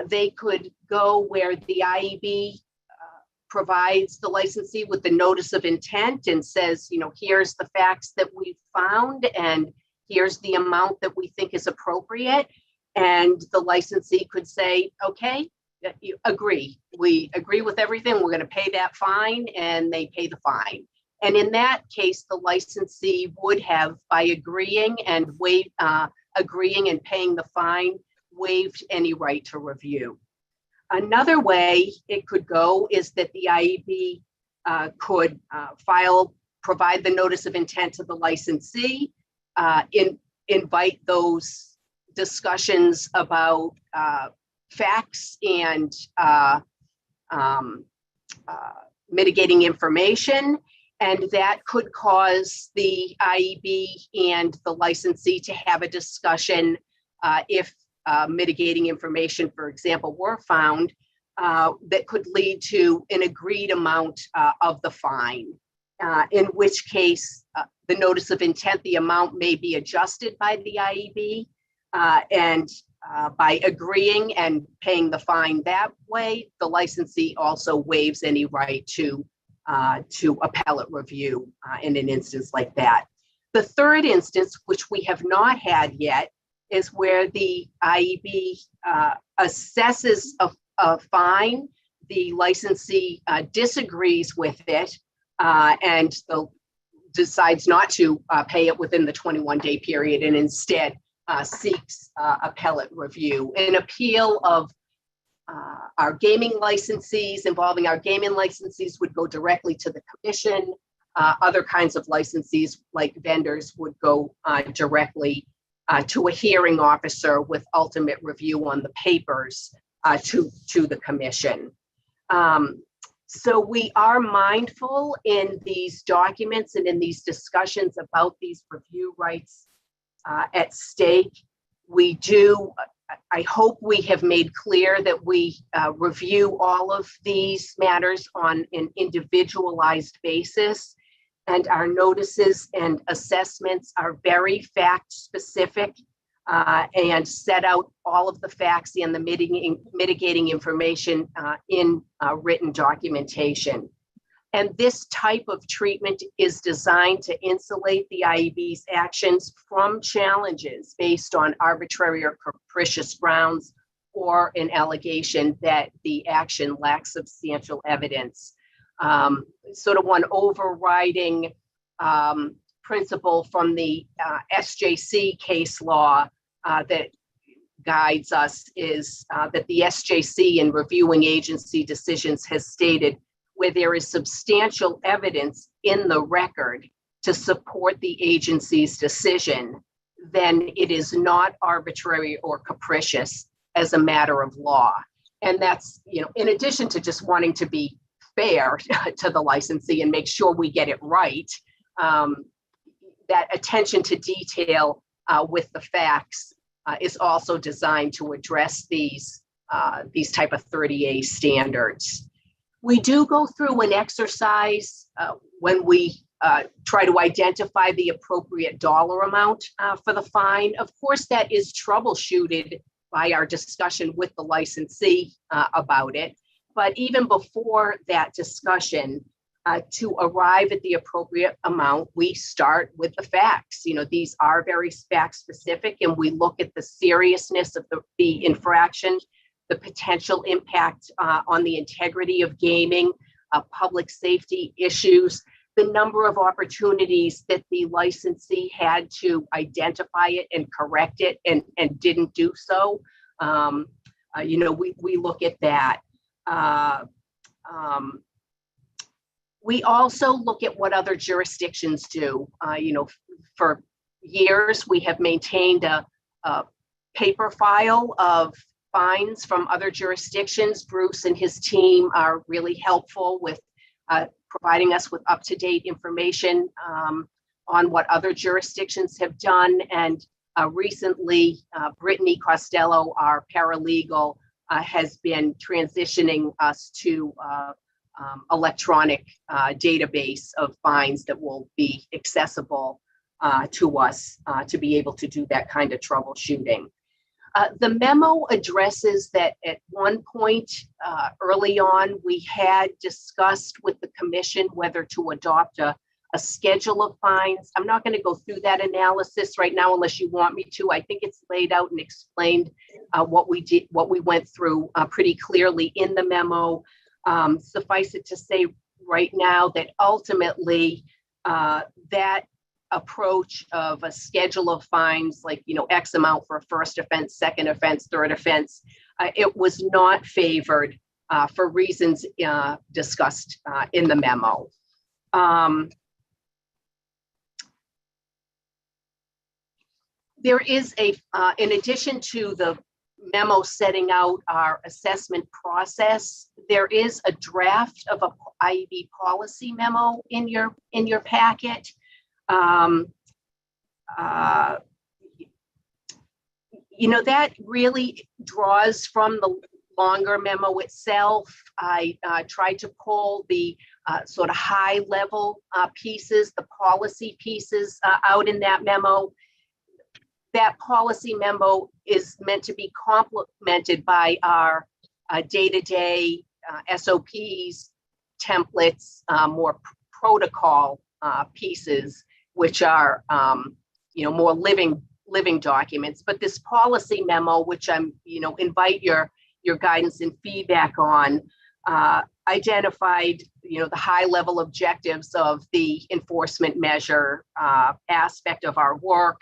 They could go where the IEB provides the licensee with the notice of intent and says, here's the facts that we've found and here's the amount that we think is appropriate. And the licensee could say, okay, you agree. We agree with everything. We're going to pay that fine, and they pay the fine. And in that case, the licensee would have, by agreeing and paying the fine, waived any right to review. Another way it could go is that the IEB could provide the notice of intent to the licensee, invite those discussions about facts and mitigating information, and that could cause the IEB and the licensee to have a discussion if mitigating information, for example, were found that could lead to an agreed amount of the fine, in which case the notice of intent, the amount may be adjusted by the IEB, and by agreeing and paying the fine that way, the licensee also waives any right to appellate review in an instance like that. The third instance, which we have not had yet, is where the IEB assesses a fine, the licensee disagrees with it, and decides not to pay it within the 21-day period, and instead seeks appellate review. An appeal of our gaming licensees, involving our gaming licensees, would go directly to the commission. Other kinds of licensees, like vendors, would go directly to a hearing officer with ultimate review on the papers to the commission. So we are mindful in these documents and in these discussions about these review rights at stake. We do, I hope we have made clear that we review all of these matters on an individualized basis, and our notices and assessments are very fact specific and set out all of the facts and the mitigating information in written documentation. And this type of treatment is designed to insulate the IEB's actions from challenges based on arbitrary or capricious grounds or an allegation that the action lacks substantial evidence. Sort of one overriding principle from the SJC case law that guides us is that the SJC in reviewing agency decisions has stated, where there is substantial evidence in the record to support the agency's decision, then it is not arbitrary or capricious as a matter of law. And that's, in addition to just wanting to be fair to the licensee and make sure we get it right, that attention to detail with the facts is also designed to address these type of 30A standards. We do go through an exercise when we try to identify the appropriate dollar amount for the fine. Of course, that is troubleshooted by our discussion with the licensee about it. But even before that discussion, to arrive at the appropriate amount, we start with the facts. These are very fact specific, and we look at the seriousness of the infraction, the potential impact on the integrity of gaming, public safety issues, the number of opportunities that the licensee had to identify it and correct it and didn't do so. We look at that. We also look at what other jurisdictions do. For years, we have maintained a paper file of fines from other jurisdictions. Bruce and his team are really helpful with providing us with up-to-date information on what other jurisdictions have done. And recently, Brittany Costello, our paralegal, has been transitioning us to electronic database of fines that will be accessible to us to be able to do that kind of troubleshooting. The memo addresses that at one point early on, we had discussed with the commission whether to adopt a schedule of fines. I'm not going to go through that analysis right now unless you want me to. I think it's laid out and explained what we went through pretty clearly in the memo. Suffice it to say right now that ultimately that approach of a schedule of fines, like, X amount for a first offense, second offense, third offense, it was not favored for reasons discussed in the memo. There is in addition to the memo setting out our assessment process, there is a draft of a IEB policy memo in your packet. That really draws from the longer memo itself. I tried to pull the sort of high level pieces, the policy pieces out in that memo. that policy memo is meant to be complemented by our day-to-day SOPs, templates, more protocol pieces, which are more living documents. But this policy memo, which I'm invite your guidance and feedback on, identified the high level objectives of the enforcement measure aspect of our work,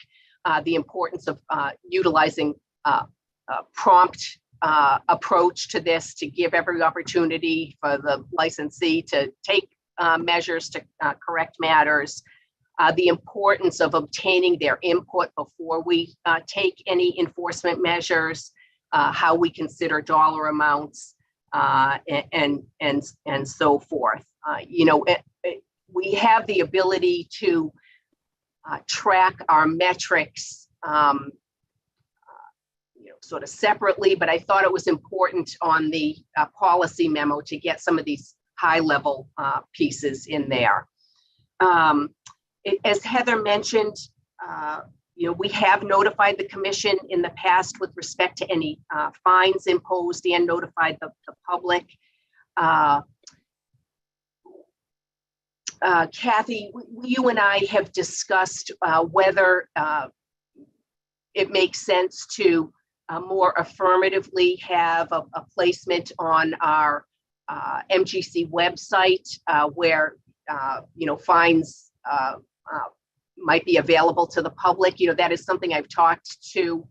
the importance of utilizing prompt approach to this to give every opportunity for the licensee to take measures to correct matters, the importance of obtaining their input before we take any enforcement measures, how we consider dollar amounts, and so forth. We have the ability to track our metrics sort of separately, but I thought it was important on the policy memo to get some of these high level pieces in there. As Heather mentioned, we have notified the commission in the past with respect to any fines imposed and notified the public. Kathy, you and I have discussed whether it makes sense to more affirmatively have a placement on our MGC website where fines might be available to the public. That is something I've talked to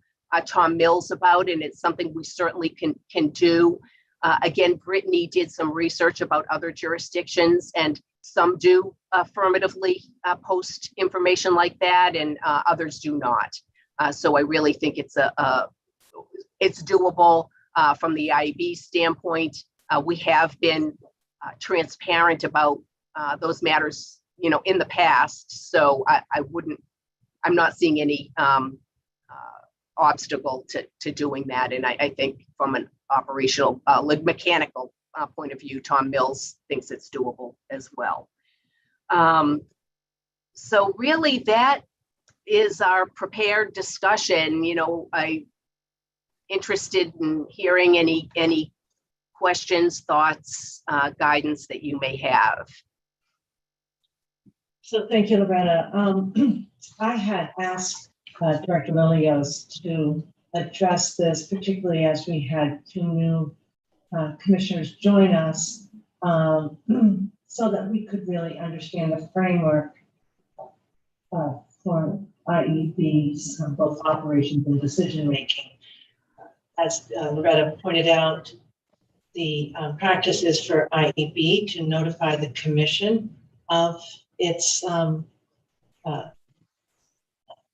Tom Mills about, and it's something we certainly can do. Again, Brittany did some research about other jurisdictions, and some do affirmatively post information like that, and others do not. So I really think it's doable from the IEB standpoint. We have been transparent about those matters, in the past. So I'm not seeing any obstacle to doing that. And I think from an operational, mechanical point of view, Tom Mills thinks it's doable as well. So really that is our prepared discussion. I'm interested in hearing any questions, thoughts, guidance that you may have. So thank you, Loretta. I had asked Director Lilios to address this, particularly as we had two new commissioners join us, so that we could really understand the framework for IEB's both operations and decision-making. As Loretta pointed out, the practice is for IEB to notify the commission of its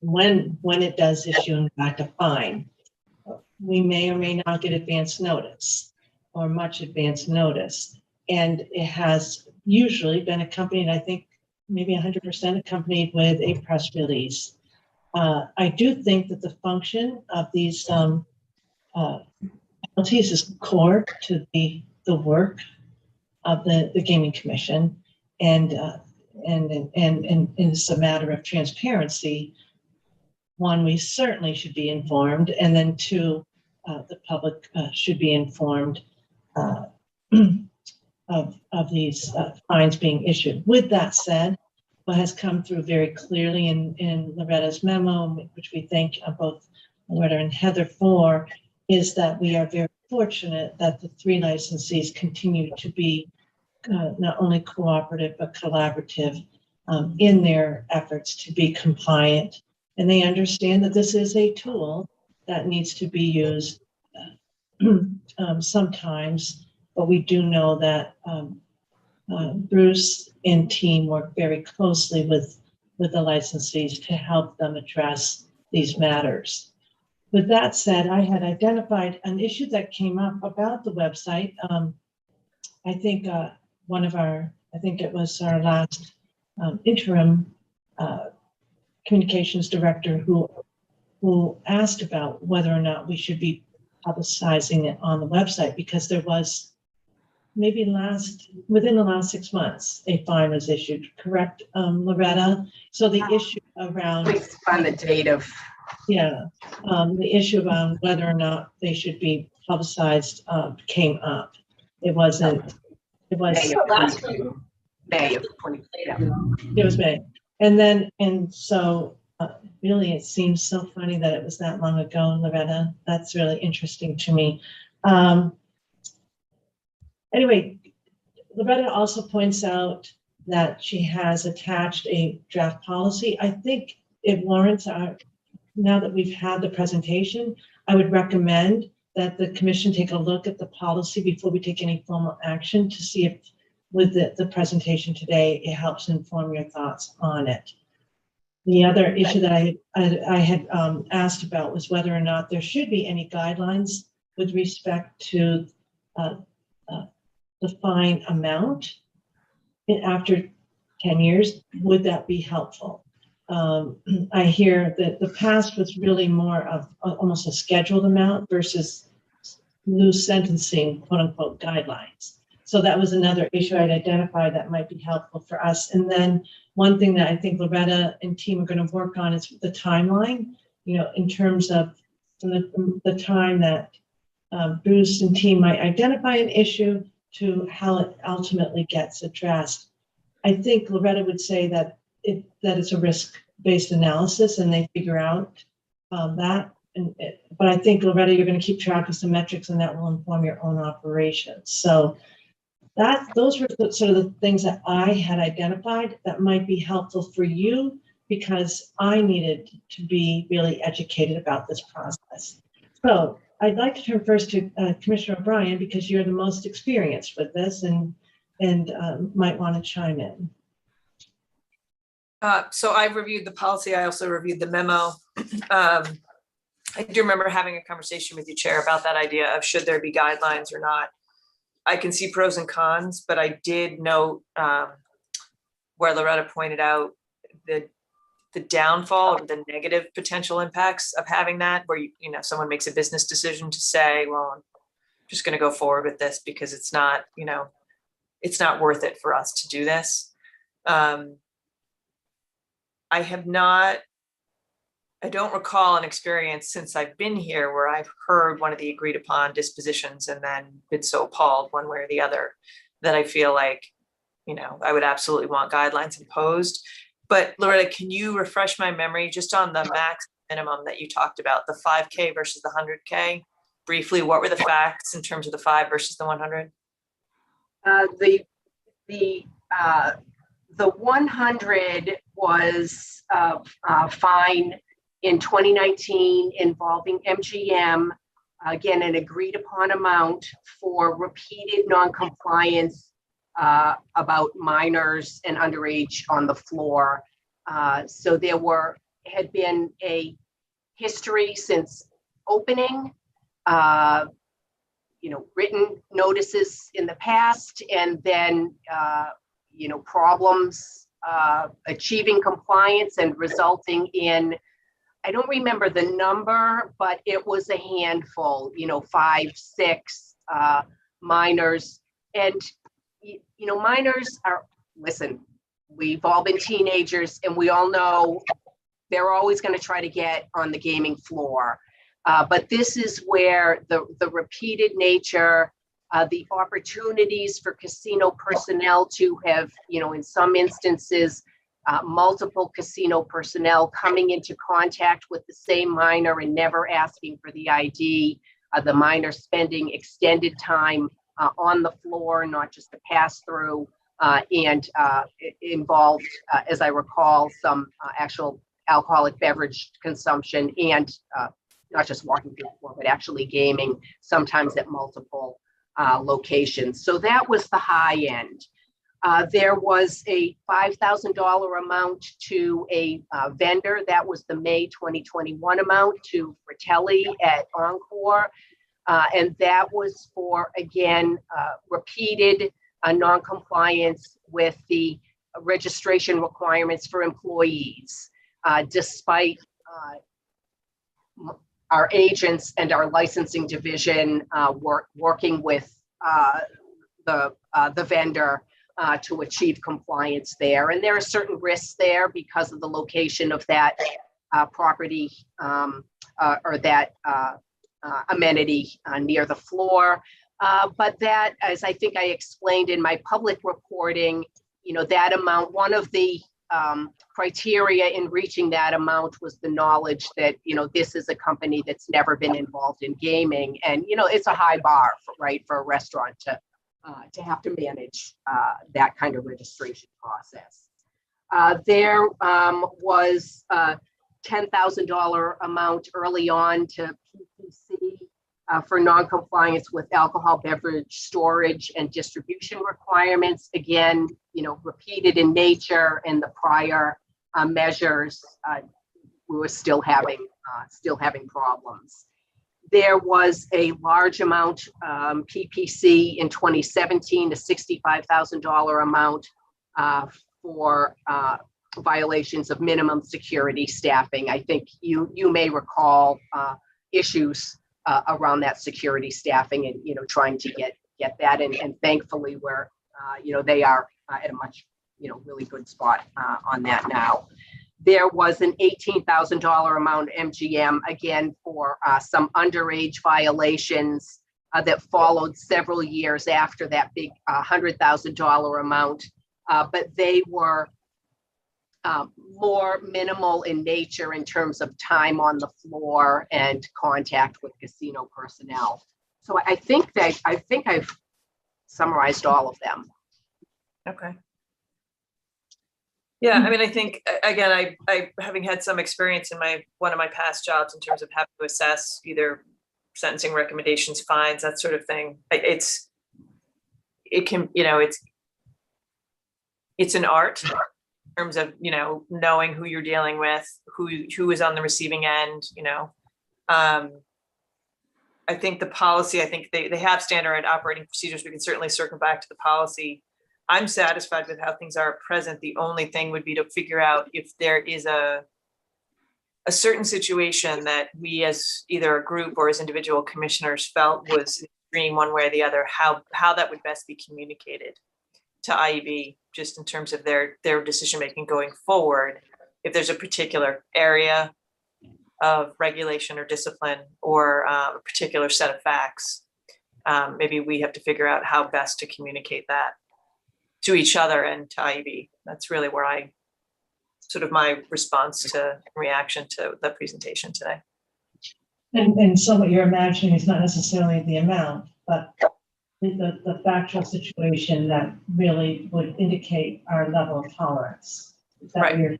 when it does issue in fact a fine. We may or may not get advance notice or much advance notice, and it has usually been accompanied, I think maybe 100% accompanied with a press release. I do think that the function of these penalties is core to the work of the Gaming Commission, and it's a matter of transparency. One, we certainly should be informed, and then two, the public should be informed of these fines being issued. With that said, what has come through very clearly in Loretta's memo, which we thank both Loretta and Heather for, is that we are very fortunate that the three licensees continue to be not only cooperative but collaborative in their efforts to be compliant. And they understand that this is a tool that needs to be used sometimes, but we do know that Bruce and team work very closely with the licensees to help them address these matters. With that said, I had identified an issue that came up about the website. I think it was our last interim communications director who asked about whether or not we should be publicizing it on the website, because there was maybe within the last 6 months, a fine was issued, correct, Loretta? So the issue around on the date of Yeah, the issue about whether or not they should be publicized came up. It wasn't, it was. May of 20, yeah. It was May. And then, and so really, it seems so funny that it was that long ago, Loretta. That's really interesting to me. Anyway, Loretta also points out that she has attached a draft policy. I think it warrants now that we've had the presentation, I would recommend that the commission take a look at the policy before we take any formal action to see if with the presentation today, it helps inform your thoughts on it. The other issue that I had asked about was whether or not there should be any guidelines with respect to the fine amount after 10 years. Would that be helpful? I hear that the past was really more of almost a scheduled amount versus loose sentencing, quote unquote, guidelines. So that was another issue I'd identified that might be helpful for us. And then one thing that I think Loretta and team are going to work on is the timeline, you know, in terms of the time that Bruce and team might identify an issue to how it ultimately gets addressed. I think Loretta would say that it's a risk-based analysis and they figure out that. But I think, Loretta, you're going to keep track of some metrics and that will inform your own operations. So those were sort of the things that I had identified that might be helpful for you because I needed to be really educated about this process. So I'd like to turn first to Commissioner O'Brien because you're the most experienced with this and might want to chime in. So I've reviewed the policy. I also reviewed the memo. I do remember having a conversation with you, Chair, about that idea of should there be guidelines or not. I can see pros and cons, but I did note where Loretta pointed out the downfall or the negative potential impacts of having that, where you know someone makes a business decision to say, well, I'm just going to go forward with this because it's not, you know, it's not worth it for us to do this. I don't recall an experience since I've been here where I've heard one of the agreed upon dispositions and then been so appalled one way or the other that I feel like, you know, I would absolutely want guidelines imposed. But Loretta, can you refresh my memory just on the max minimum that you talked about, the 5K versus the 100K? Briefly, what were the facts in terms of the 5 versus the 100? The 100 was fine in 2019 involving MGM, again, an agreed upon amount for repeated non-compliance about minors and underage on the floor. So there had been a history since opening, you know, written notices in the past, and then, you know, problems achieving compliance and resulting in, I don't remember the number, but it was a handful, you know, 5, 6 minors. And, you know, minors are, listen, we've all been teenagers and we all know they're always going to try to get on the gaming floor. But this is where the repeated nature, the opportunities for casino personnel to have, you know, in some instances, multiple casino personnel coming into contact with the same minor and never asking for the ID, the minor spending extended time on the floor, not just a pass through, and it involved, as I recall, some actual alcoholic beverage consumption and not just walking through the floor, but actually gaming, sometimes at multiple locations. So that was the high end. There was a $5,000 amount to a vendor. That was the May 2021 amount to Fratelli at Encore. And that was for, again, repeated non-compliance with the registration requirements for employees, despite our agents and our licensing division working with the vendor to achieve compliance there. And there are certain risks there because of the location of that property or that amenity near the floor. But that, as I think I explained in my public reporting, that amount, one of the criteria in reaching that amount was the knowledge that, this is a company that's never been involved in gaming. And, it's a high bar, for a restaurant to have to manage that kind of registration process. There was a $10,000 amount early on to PPC for non-compliance with alcohol beverage storage and distribution requirements. Again, repeated in nature, and the prior measures, we were still having problems. There was a large amount PPC in 2017, a $65,000 amount for violations of minimum security staffing. I think you may recall issues around that security staffing and trying to get that, and thankfully we're they are at a much really good spot on that now. There was an $18,000 amount MGM, again for some underage violations that followed several years after that big $100,000 amount, but they were more minimal in nature in terms of time on the floor and contact with casino personnel. So I think I've summarized all of them. Okay. Yeah, I mean, I think, again, I having had some experience in one of my past jobs in terms of having to assess either sentencing recommendations, fines, that sort of thing. It's an art in terms of, knowing who you're dealing with, who is on the receiving end, I think the policy, they have standard operating procedures. We can certainly circle back to the policy. I'm satisfied with how things are at present. The only thing would be to figure out if there is a certain situation that we as either a group or as individual commissioners felt was extreme one way or the other, how that would best be communicated to IEB, just in terms of their decision-making going forward. If there's a particular area of regulation or discipline or a particular set of facts, maybe we have to figure out how best to communicate that to each other and to IEB. That's really where my response to reaction to the presentation today. And so what you're imagining is not necessarily the amount, but the factual situation that really would indicate our level of tolerance. Is that what you're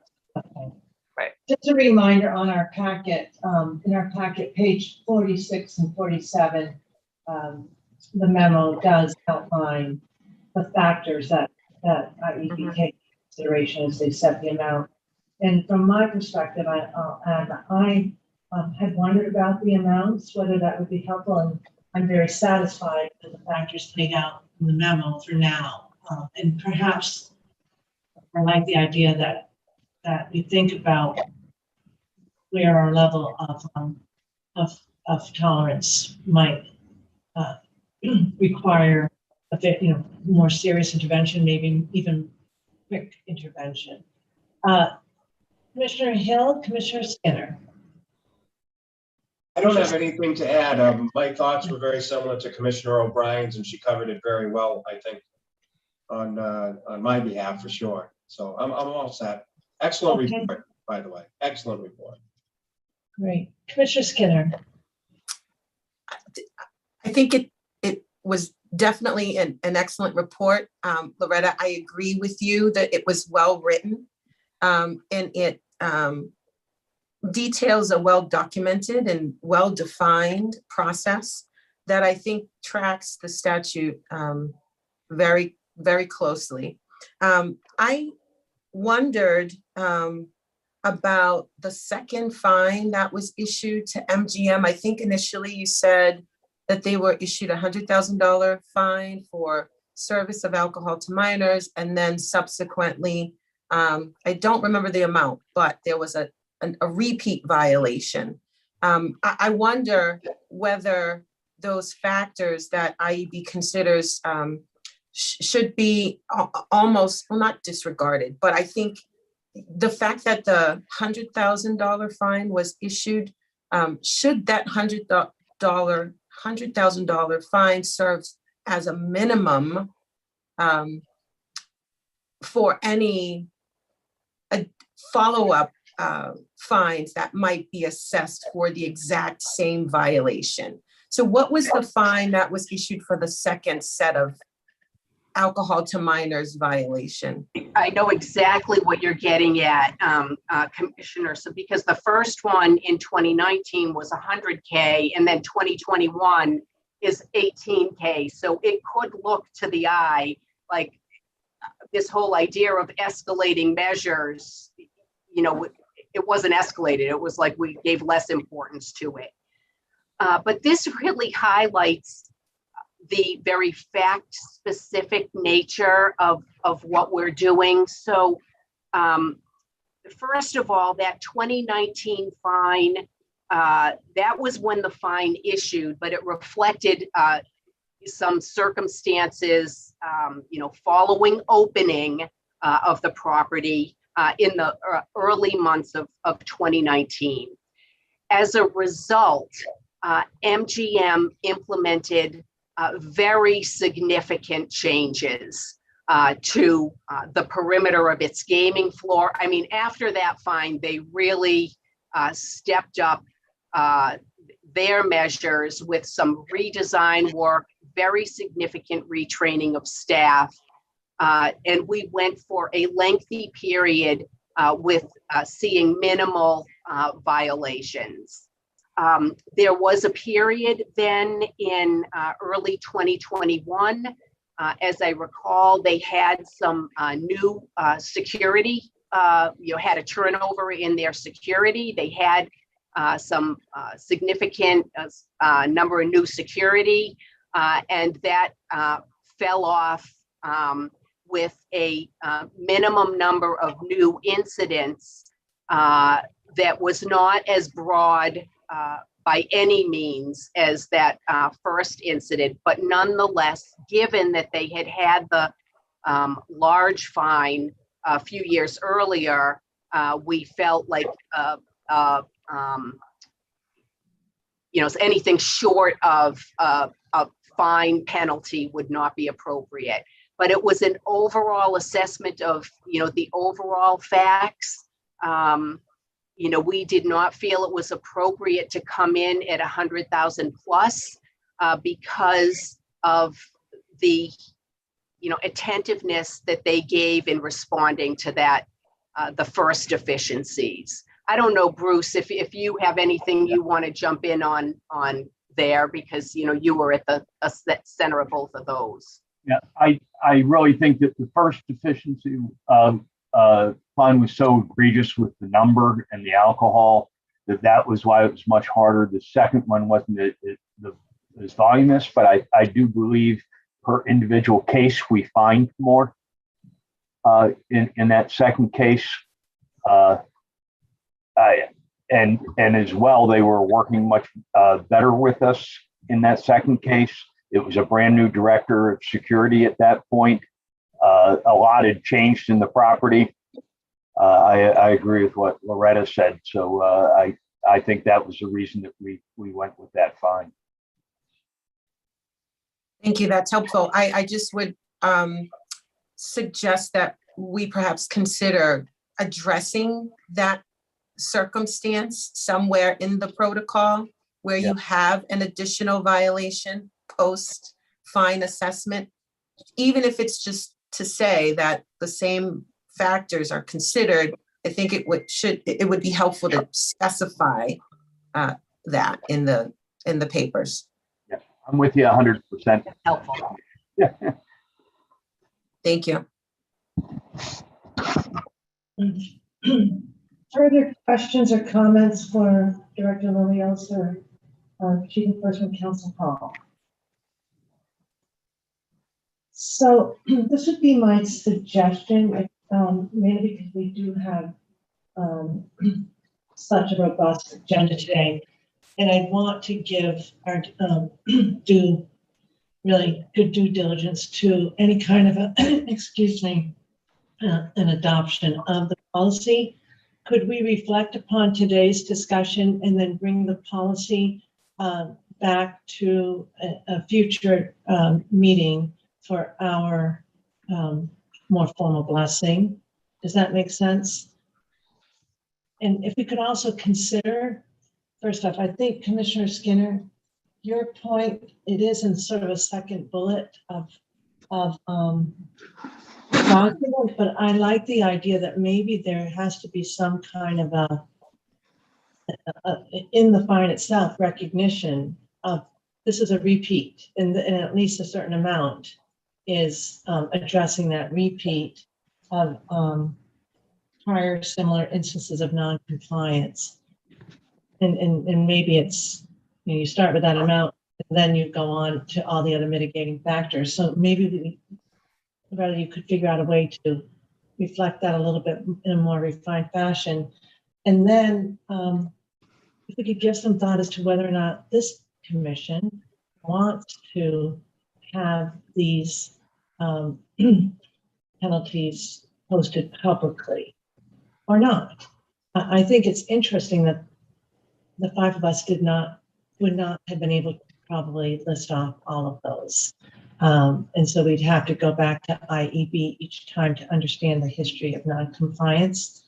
saying? Right. Just a reminder on our packet, in our packet, page 46 and 47, the memo does outline the factors that IEB take into consideration as they set the amount. And from my perspective, I'll add that I had wondered about the amounts, whether that would be helpful, and I'm very satisfied with the factors laid out in the memo for now. And perhaps I like the idea that we think about where our level of tolerance might require a bit, more serious intervention, maybe even quick intervention. Commissioner Hill, Commissioner Skinner. I don't have anything to add. My thoughts were very similar to Commissioner O'Brien's, and she covered it very well, I think, on my behalf for sure. So I'm all set. Excellent report, by the way. Excellent report. Great. Commissioner Skinner. I think it was definitely an excellent report. Loretta, I agree with you that it was well written, and it details a well documented and well defined process that I think tracks the statute very, very closely. I wondered about the second fine that was issued to MGM. I think initially you said that they were issued a $100,000 fine for service of alcohol to minors, and then subsequently, I don't remember the amount, but there was a repeat violation. I wonder whether those factors that IEB considers should be almost, well, not disregarded, but I think the fact that the $100,000 fine was issued, should that $100,000 fine serve as a minimum for any follow-up fines that might be assessed for the exact same violation? So what was the fine that was issued for the second set of alcohol to minors violation? I know exactly what you're getting at, Commissioner. So because the first one in 2019 was 100K and then 2021 is 18K. So it could look to the eye like this whole idea of escalating measures, you know, it wasn't escalated. It was like we gave less importance to it. But this really highlights the very fact-specific nature of what we're doing. So first of all, that 2019 fine, that was when the fine issued, but it reflected some circumstances, you know, following opening of the property in the early months of 2019. As a result, MGM implemented very significant changes to the perimeter of its gaming floor. I mean, after that fine, they really stepped up their measures with some redesign work, very significant retraining of staff. And we went for a lengthy period with seeing minimal violations. There was a period then in early 2021, as I recall, they had some new security, had a turnover in their security. They had some significant number of new security, and that fell off with a minimum number of new incidents that was not as broad by any means as that first incident, but nonetheless, given that they had had the large fine a few years earlier, we felt like anything short of a fine penalty would not be appropriate. But it was an overall assessment of the overall facts. We did not feel it was appropriate to come in at 100,000 plus because of the attentiveness that they gave in responding to that, the first deficiencies. I don't know, Bruce, if you have anything you want to jump in on there, because you were at the center of both of those. Yeah, I really think that the first deficiency fine was so egregious with the number and the alcohol that was why it was much harder. The second one wasn't as voluminous, but I do believe per individual case we fined more in that second case. And as well, they were working much better with us in that second case. It was a brand new director of security at that point. A lot had changed in the property. I agree with what Loretta said. So I think that was the reason that we went with that fine. Thank you. That's helpful. I just would suggest that we perhaps consider addressing that circumstance somewhere in the protocol where you have an additional violation post fine assessment, even if it's just to say that the same factors are considered. I think it would be helpful to specify that in the papers. Yeah, I'm with you 100%. Helpful. Thank you. Further questions or comments for Director Lilios or Chief Enforcement Counsel Paul? So this would be my suggestion, mainly because we do have such a robust agenda today, and I want to give our really good due diligence to any kind of an adoption of the policy. Could we reflect upon today's discussion and then bring the policy back to a future meeting for our more formal blessing? Does that make sense? And if we could also consider, first off, I think Commissioner Skinner, your point, it is in sort of a second bullet of document, but I like the idea that maybe there has to be some kind of in the fine itself, recognition of this is a repeat, and at least a certain amount is addressing that repeat of prior similar instances of non-compliance. And maybe it's, you start with that amount, and then you go on to all the other mitigating factors. So maybe rather you could figure out a way to reflect that a little bit in a more refined fashion. And then if we could give some thought as to whether or not this commission wants to have these penalties posted publicly or not. I think it's interesting that the five of us would not have been able to probably list off all of those. And so we'd have to go back to IEB each time to understand the history of non-compliance.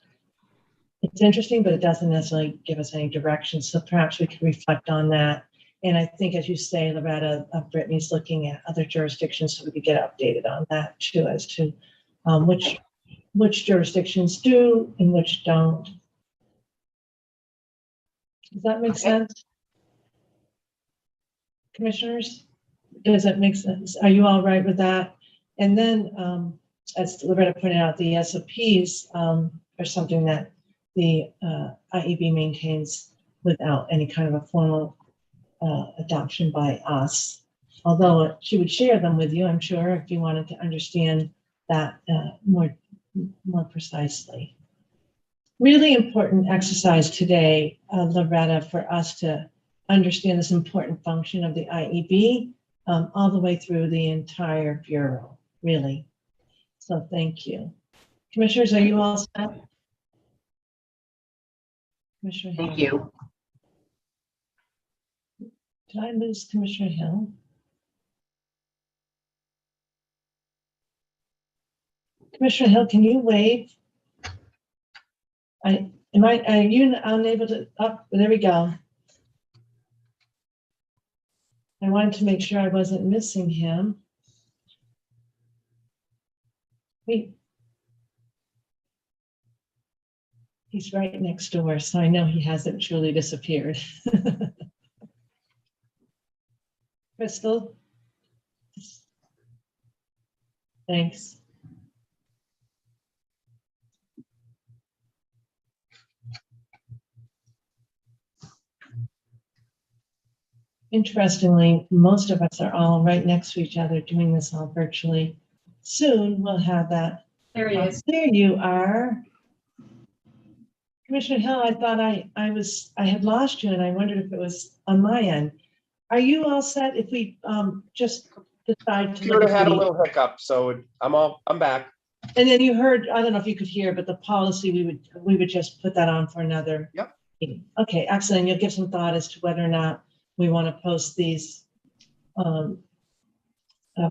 It's interesting, but it doesn't necessarily give us any direction. So perhaps we could reflect on that. And I think, as you say, Loretta, Brittany's looking at other jurisdictions, so we could get updated on that too, as to which jurisdictions do and which don't. Does that make sense? Commissioners, does that make sense? Are you all right with that? And then, as Loretta pointed out, the SOPs are something that the IEB maintains without any kind of a formal adoption by us. Although she would share them with you, I'm sure, if you wanted to understand that more precisely. Really important exercise today, Loretta, for us to understand this important function of the IEB all the way through the entire Bureau, really. So thank you. Commissioners, are you all set? Commissioner Hill. Thank you. Did I lose Commissioner Hill? Commissioner Hill, can you wave? Are you unable to, there we go. I wanted to make sure I wasn't missing him. He's right next door, so I know he hasn't truly disappeared. Crystal? Thanks. Interestingly, most of us are all right next to each other doing this all virtually. Soon we'll have that. There he is. There you are. Commissioner Hill, I thought I had lost you and I wondered if it was on my end. Are you all set if we just decide to look Computer at had a the, little hiccup, so I'm back. and then you heard, I don't know if you could hear, but the policy, we would just put that on for another meeting. Okay, excellent. You'll give some thought as to whether or not we want to post these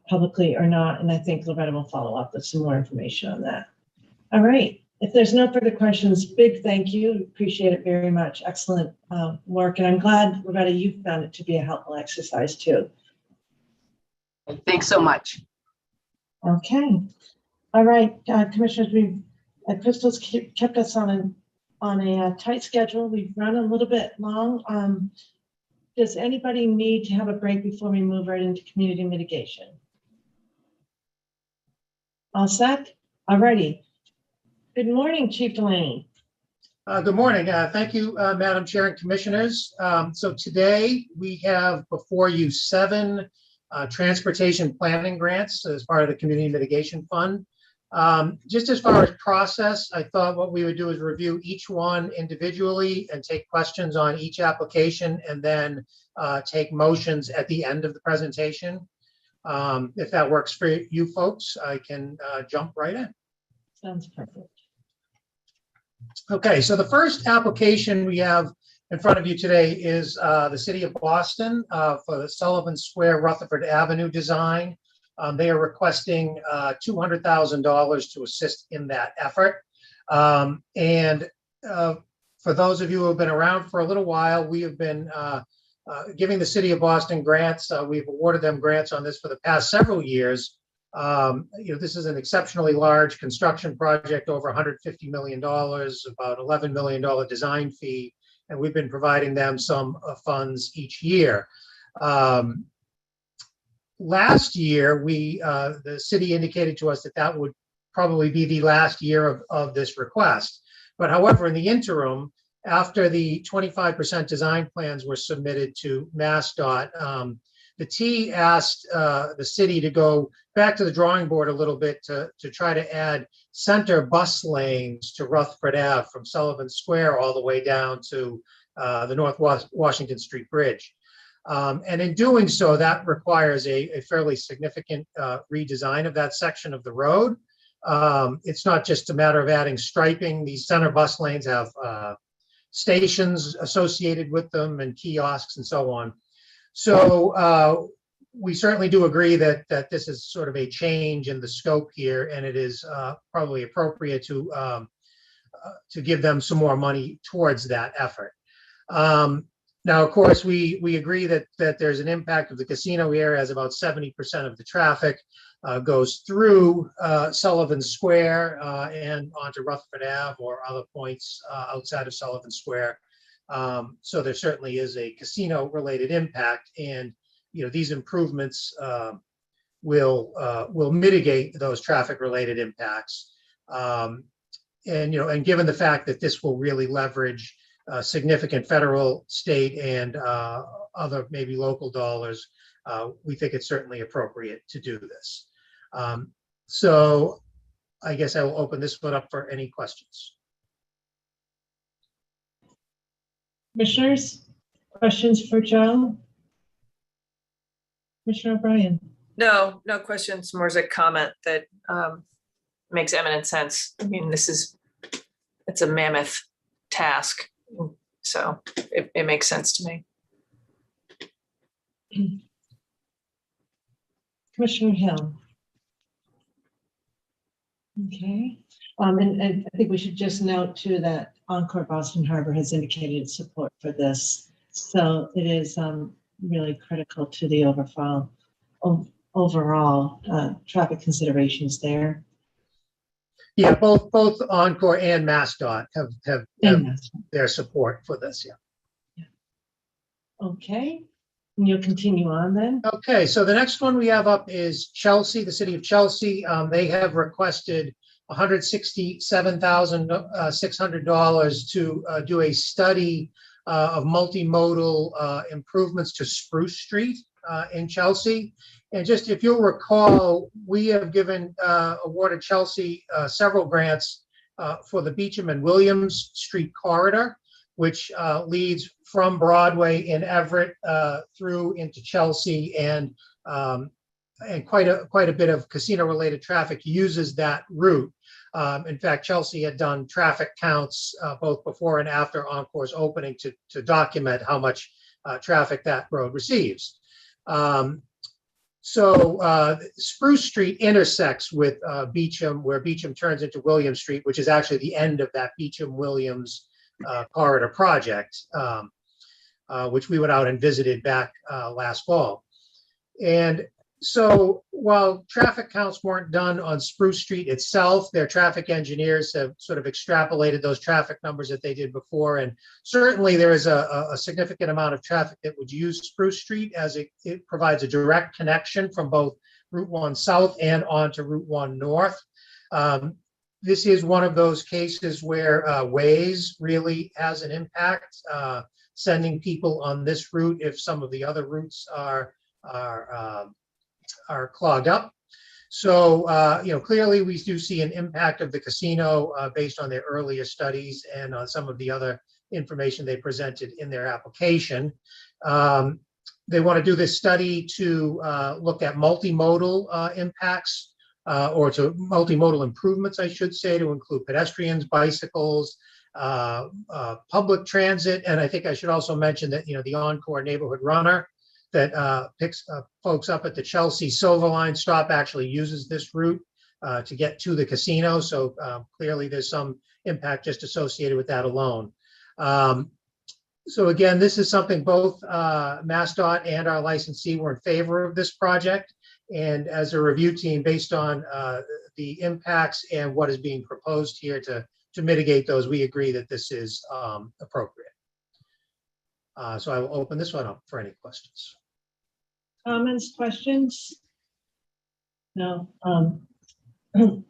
publicly or not. And I think Loretta will follow up with some more information on that. All right. If there's no further questions, big thank you. Appreciate it very much. Excellent work. And I'm glad, Loretta, you found it to be a helpful exercise too. Thanks so much. Okay. All right, Commissioners, Crystal's kept us on a tight schedule. We've run a little bit long. Does anybody need to have a break before we move right into community mitigation? All set? All righty. Good morning, Chief Delaney. Good morning. Thank you, Madam Chair and Commissioners. So today we have before you 7 transportation planning grants as part of the Community Mitigation Fund. Just as far as process, I thought what we would do is review each one individually and take questions on each application and then take motions at the end of the presentation. If that works for you folks, I can jump right in. Sounds perfect. Okay, so the first application we have in front of you today is the City of Boston for the Sullivan Square Rutherford Avenue design. They are requesting $200,000 to assist in that effort. And for those of you who have been around for a little while, we have been giving the City of Boston grants. We've awarded them grants on this for the past several years. This is an exceptionally large construction project, over $150 million, about $11 million design fee, and we've been providing them some funds each year. Last year, the city indicated to us that that would probably be the last year of this request. But however, in the interim, after the 25% design plans were submitted to MassDOT, the T asked the city to go back to the drawing board a little bit to try to add center bus lanes to Rutherford Ave from Sullivan Square all the way down to the North Washington Street Bridge. And in doing so, that requires a fairly significant redesign of that section of the road. It's not just a matter of adding striping. These center bus lanes have stations associated with them and kiosks and so on. So we certainly do agree that this is sort of a change in the scope here, and it is probably appropriate to give them some more money towards that effort. Now, of course, we agree that there's an impact of the casino area, as about 70% of the traffic goes through Sullivan Square and onto Rutherford Ave or other points outside of Sullivan Square. So there certainly is a casino-related impact, and these improvements will mitigate those traffic-related impacts. And given the fact that this will really leverage significant federal, state, and other maybe local dollars, we think it's certainly appropriate to do this. So I guess I will open this one up for any questions. Commissioners, questions for Joe? Commissioner O'Brien? No questions, more as a comment that makes eminent sense. I mean, it's a mammoth task, so it makes sense to me. Commissioner Hill? Okay, and I think we should just note too that Encore Boston Harbor has indicated support for this. So it is really critical to the overall traffic considerations there. Yeah, both Encore and MassDOT have their support for this. Yeah. Okay, and you'll continue on then. Okay, so the next one we have up is Chelsea, the City of Chelsea. They have requested $167,600 to do a study of multimodal improvements to Spruce Street in Chelsea. And just if you'll recall, we have awarded Chelsea several grants for the Beecham and Williams Street corridor, which leads from Broadway in Everett through into Chelsea, and quite a bit of casino-related traffic uses that route. In fact, Chelsea had done traffic counts both before and after Encore's opening to document how much traffic that road receives. So Spruce Street intersects with Beecham, where Beecham turns into Williams Street, which is actually the end of that Beecham-Williams corridor project, which we went out and visited back last fall. And so while traffic counts weren't done on Spruce Street itself, their traffic engineers have sort of extrapolated those traffic numbers that they did before. And certainly there is a significant amount of traffic that would use Spruce Street, as it provides a direct connection from both Route 1 South and onto Route 1 North. This is one of those cases where Waze really has an impact, sending people on this route if some of the other routes are clogged up. So, clearly we do see an impact of the casino based on their earlier studies and on some of the other information they presented in their application. They want to do this study to look at multimodal impacts or to multimodal improvements, I should say, to include pedestrians, bicycles, public transit. And I think I should also mention that, the Encore Neighborhood Runner that picks folks up at the Chelsea Silver Line stop actually uses this route to get to the casino. So clearly there's some impact just associated with that alone. So again, this is something both MassDOT and our licensee were in favor of this project. And as a review team, based on the impacts and what is being proposed here to mitigate those, we agree that this is appropriate. So I will open this one up for any questions. Comments, questions? No. It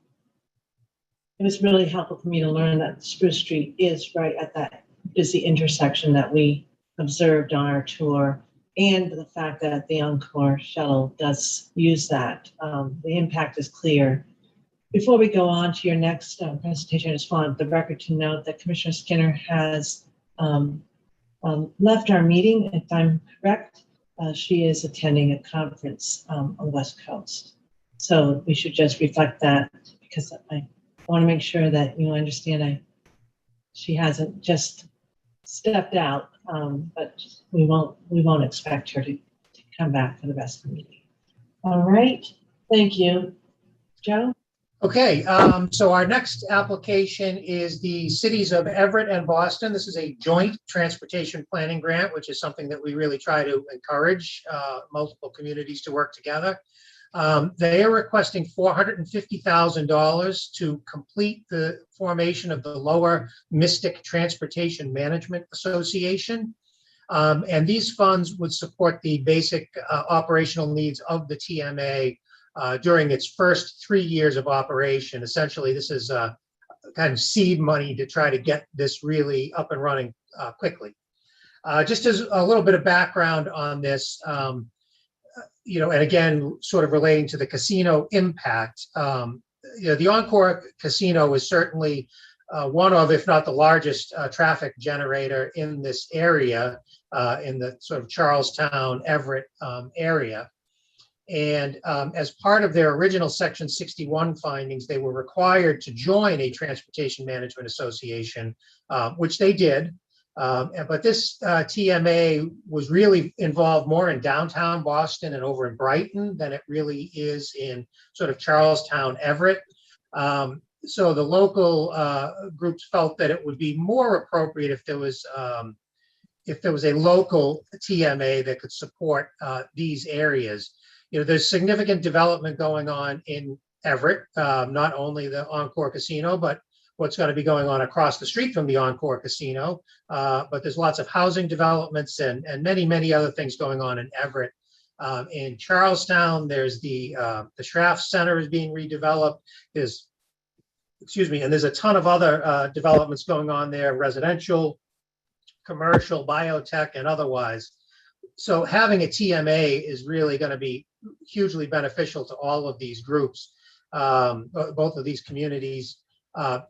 was really helpful for me to learn that Spruce Street is right at that busy intersection that we observed on our tour, and the fact that the Encore shuttle does use that. The impact is clear. Before we go on to your next presentation, I just want the record to note that Commissioner Skinner has left our meeting, if I'm correct. She is attending a conference on the West Coast. So we should just reflect that, because I want to make sure that you understand she hasn't just stepped out, but we won't expect her to come back for the rest of the meeting. All right, thank you. Joe? Okay, so our next application is the cities of Everett and Boston. This is a joint transportation planning grant, which is something that we really try to encourage multiple communities to work together. They are requesting $450,000 to complete the formation of the Lower Mystic Transportation Management Association. And these funds would support the basic operational needs of the TMA during its first 3 years of operation. Essentially, this is kind of seed money to try to get this really up and running quickly. Just as a little bit of background on this, and again, sort of relating to the casino impact, the Encore Casino is certainly one of, if not the largest traffic generator in this area, in the sort of Charlestown, Everett area. And as part of their original Section 61 findings, they were required to join a transportation management association, which they did. But this TMA was really involved more in downtown Boston and over in Brighton than it really is in sort of Charlestown, Everett. So the local groups felt that it would be more appropriate if there was a local TMA that could support these areas. There's significant development going on in Everett, not only the Encore Casino, but what's going to be going on across the street from the Encore Casino. But there's lots of housing developments and many, many other things going on in Everett. In Charlestown, there's the Schraff Center is being redeveloped. And there's a ton of other developments going on there, residential, commercial, biotech, and otherwise. So having a TMA is really going to be hugely beneficial to all of these groups, both of these communities.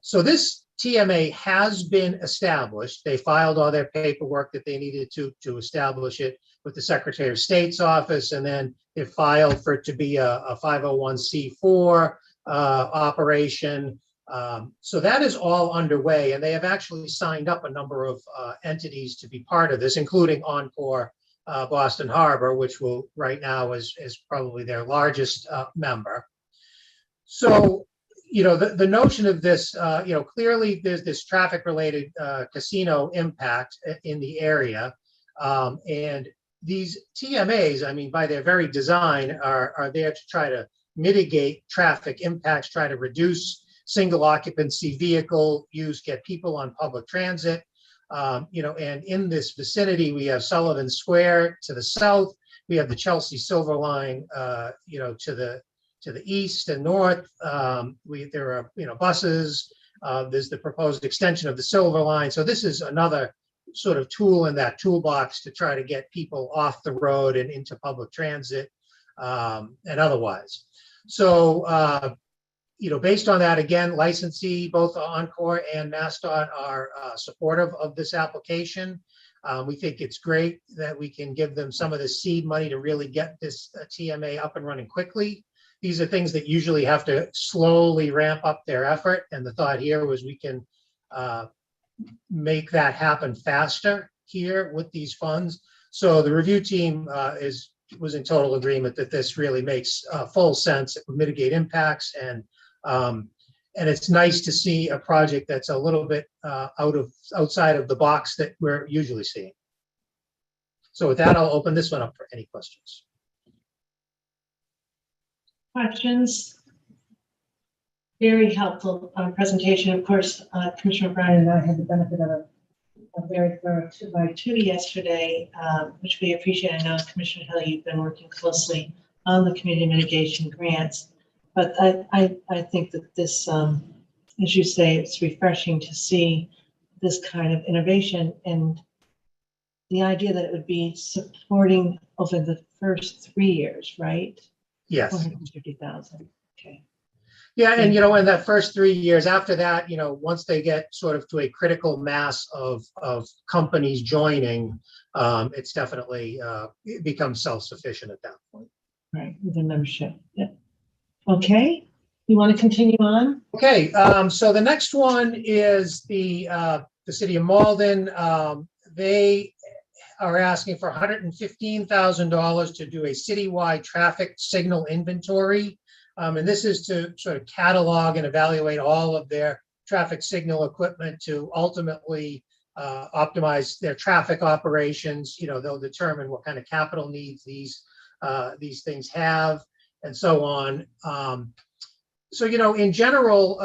So this TMA has been established. They filed all their paperwork that they needed to establish it with the Secretary of State's office, and then they filed for it to be a 501c4 operation. So that is all underway, and they have actually signed up a number of entities to be part of this, including Encore Boston Harbor, which will right now is probably their largest member. So, the notion of this, clearly there's this traffic-related casino impact in the area, and these TMAs, by their very design, are there to try to mitigate traffic impacts, try to reduce single occupancy vehicle use, get people on public transit. And in this vicinity, we have Sullivan Square to the south. We have the Chelsea Silver Line, to the east and north. There are buses. There's the proposed extension of the Silver Line. So this is another sort of tool in that toolbox to try to get people off the road and into public transit and otherwise. So based on that, again, licensee, both Encore and MassDOT are supportive of this application. We think it's great that we can give them some of the seed money to really get this TMA up and running quickly. these are things that usually have to slowly ramp up their effort. And the thought here was we can make that happen faster here with these funds. So the review team was in total agreement that this really makes full sense. It would mitigate impacts, and it's nice to see a project that's a little bit outside of the box that we're usually seeing. So with that, I'll open this one up for any questions. Questions? Very helpful presentation. Of course, Commissioner Bryan and I had the benefit of a very thorough 2x2 yesterday, which we appreciate. I know, Commissioner Hill, you've been working closely on the community mitigation grants, but I think that this, as you say, it's refreshing to see this kind of innovation, and the idea that it would be supporting over the first 3 years, right? Yes. 450,000. Okay. Yeah, and in that first 3 years, after that, once they get sort of to a critical mass of companies joining, it's definitely it becomes self-sufficient at that point. Right, with the membership. Yeah. Okay. You want to continue on? Okay. So the next one is the city of Malden. They are asking for $115,000 to do a citywide traffic signal inventory. And this is to sort of catalog and evaluate all of their traffic signal equipment to ultimately optimize their traffic operations. They'll determine what kind of capital needs these things have, and so on. So, in general,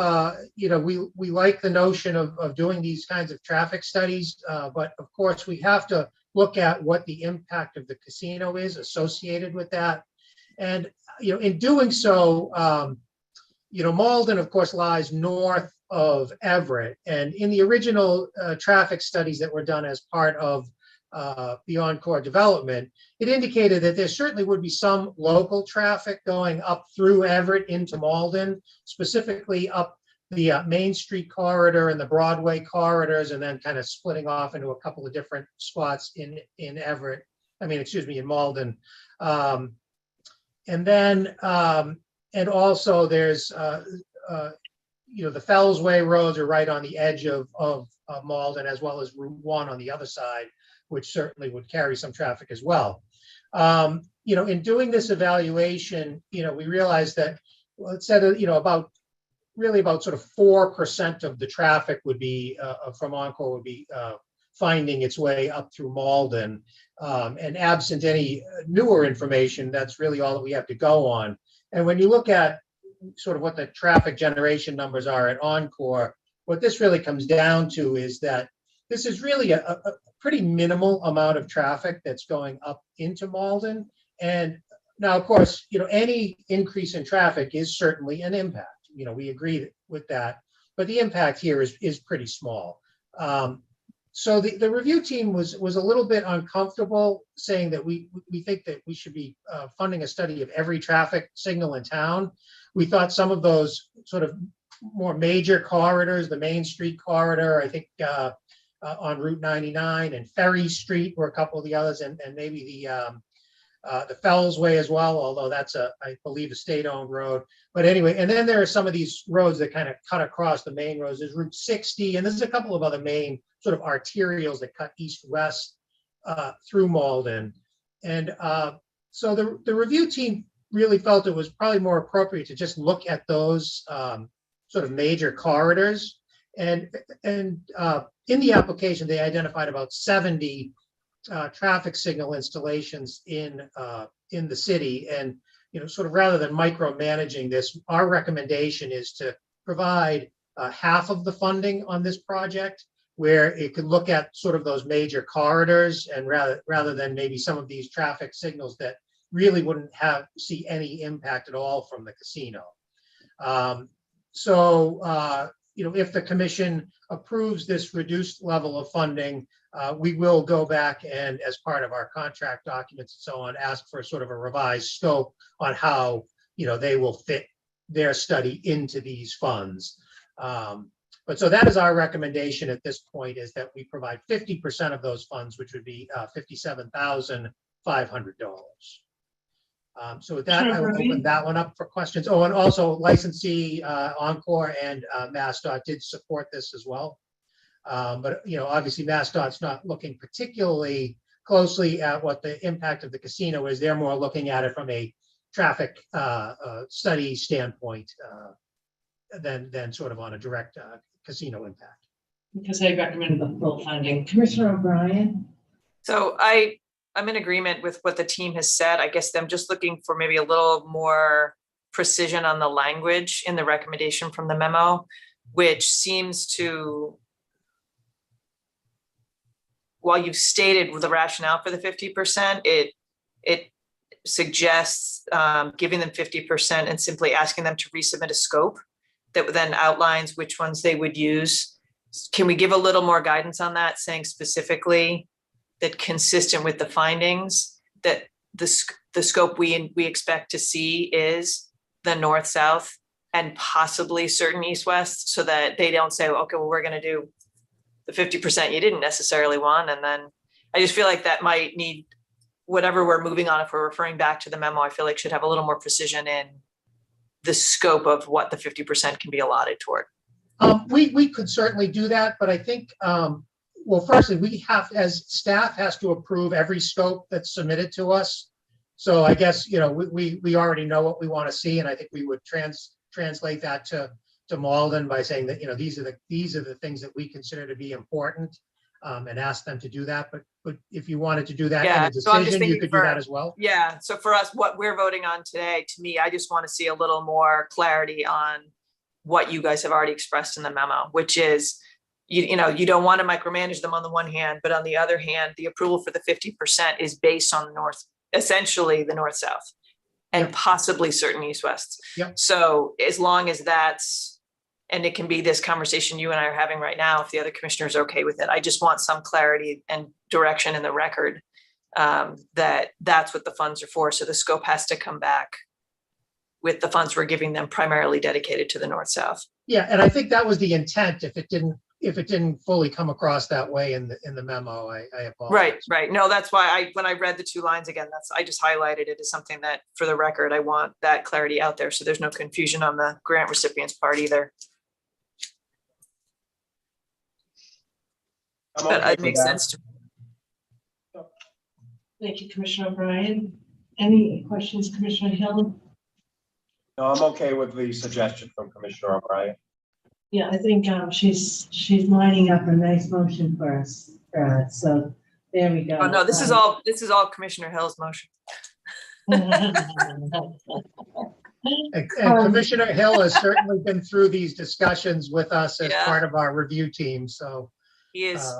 we like the notion of doing these kinds of traffic studies, but of course we have to look at what the impact of the casino is associated with that. And, in doing so, Malden, of course, lies north of Everett. And in the original traffic studies that were done as part of the Encore development, it indicated that there certainly would be some local traffic going up through Everett into Malden, specifically up the Main Street corridor and the Broadway corridors, and then kind of splitting off into a couple of different spots in Everett. In Malden. And then, and also there's, the Fellsway roads are right on the edge of Malden, as well as Route 1 on the other side, which certainly would carry some traffic as well. In doing this evaluation, we realized that, well, it said, about sort of 4% of the traffic would be from Encore would be finding its way up through Malden. And absent any newer information, that's really all that we have to go on. And when you look at sort of what the traffic generation numbers are at Encore, what this really comes down to is that this is really a pretty minimal amount of traffic that's going up into Malden. And now, of course, any increase in traffic is certainly an impact. We agree with that, but the impact here is pretty small. So the review team was a little bit uncomfortable saying that we think that we should be funding a study of every traffic signal in town. We thought some of those sort of more major corridors, the Main Street corridor, I think on Route 99 and Ferry Street were a couple of the others, and maybe the Fellsway as well, although that's I believe a state-owned road. But anyway, and then there are some of these roads that kind of cut across the main roads. There's Route 60, and there's a couple of other main sort of arterials that cut east-west through Malden. And so the review team really felt it was probably more appropriate to just look at those sort of major corridors. And in the application, they identified about 70 traffic signal installations in the city. And sort of rather than micromanaging this, our recommendation is to provide half of the funding on this project, where it could look at sort of those major corridors, and rather than maybe some of these traffic signals that really wouldn't see any impact at all from the casino. If the commission approves this reduced level of funding, we will go back and, as part of our contract documents and so on, ask for sort of a revised scope on how they will fit their study into these funds. But so that is our recommendation at this point, is that we provide 50% of those funds, which would be $57,500. So with that, I will open that one up for questions. Oh, and also licensee, Encore and MassDOT did support this as well. But, obviously MassDOT's not looking particularly closely at what the impact of the casino is. They're more looking at it from a traffic study standpoint than sort of on a direct casino impact. Because I recommend the full funding. Commissioner O'Brien? So I'm in agreement with what the team has said. I guess I'm just looking for maybe a little more precision on the language in the recommendation from the memo, which seems to, while you've stated the rationale for the 50%, it suggests giving them 50% and simply asking them to resubmit a scope that then outlines which ones they would use. Can we give a little more guidance on that, saying specifically that consistent with the findings, that the scope we expect to see is the north-south and possibly certain east-west, so that they don't say, okay, well, we're going to do the 50% you didn't necessarily want. And then I just feel like that might need, whatever we're moving on, if we're referring back to the memo, I feel like should have a little more precision in the scope of what the 50% can be allotted toward. We could certainly do that, but I think, well, firstly, we have, as staff, has to approve every scope that's submitted to us. So I guess, we already know what we want to see, and I think we would translate that to Malden by saying that, these are the things that we consider to be important, and ask them to do that. But if you wanted to do that in a decision, you could do that as well. Yeah. So for us, what we're voting on today, to me, I just want to see a little more clarity on what you guys have already expressed in the memo, which is, you don't want to micromanage them on the one hand, but on the other hand, the approval for the 50% is based on essentially the north-south and possibly certain east-wests. Yep. So as long as that's, and it can be this conversation you and I are having right now, if the other commissioners are okay with it, I just want some clarity and direction in the record that that's what the funds are for. So the scope has to come back with the funds we're giving them primarily dedicated to the north-south. Yeah, and I think that was the intent. If it didn't fully come across that way in the memo, I apologize. Right. No, that's why when I read the two lines again, I just highlighted it as something that, for the record, I want that clarity out there, so there's no confusion on the grant recipients part either. But it makes sense to me. Thank you, Commissioner O'Brien. Any questions, Commissioner Hill? No, I'm okay with the suggestion from Commissioner O'Brien. Yeah, I think she's lining up a nice motion for us. So there we go. Oh no, this is all Commissioner Hill's motion. And Commissioner Hill has certainly been through these discussions with us as part of our review team. So he is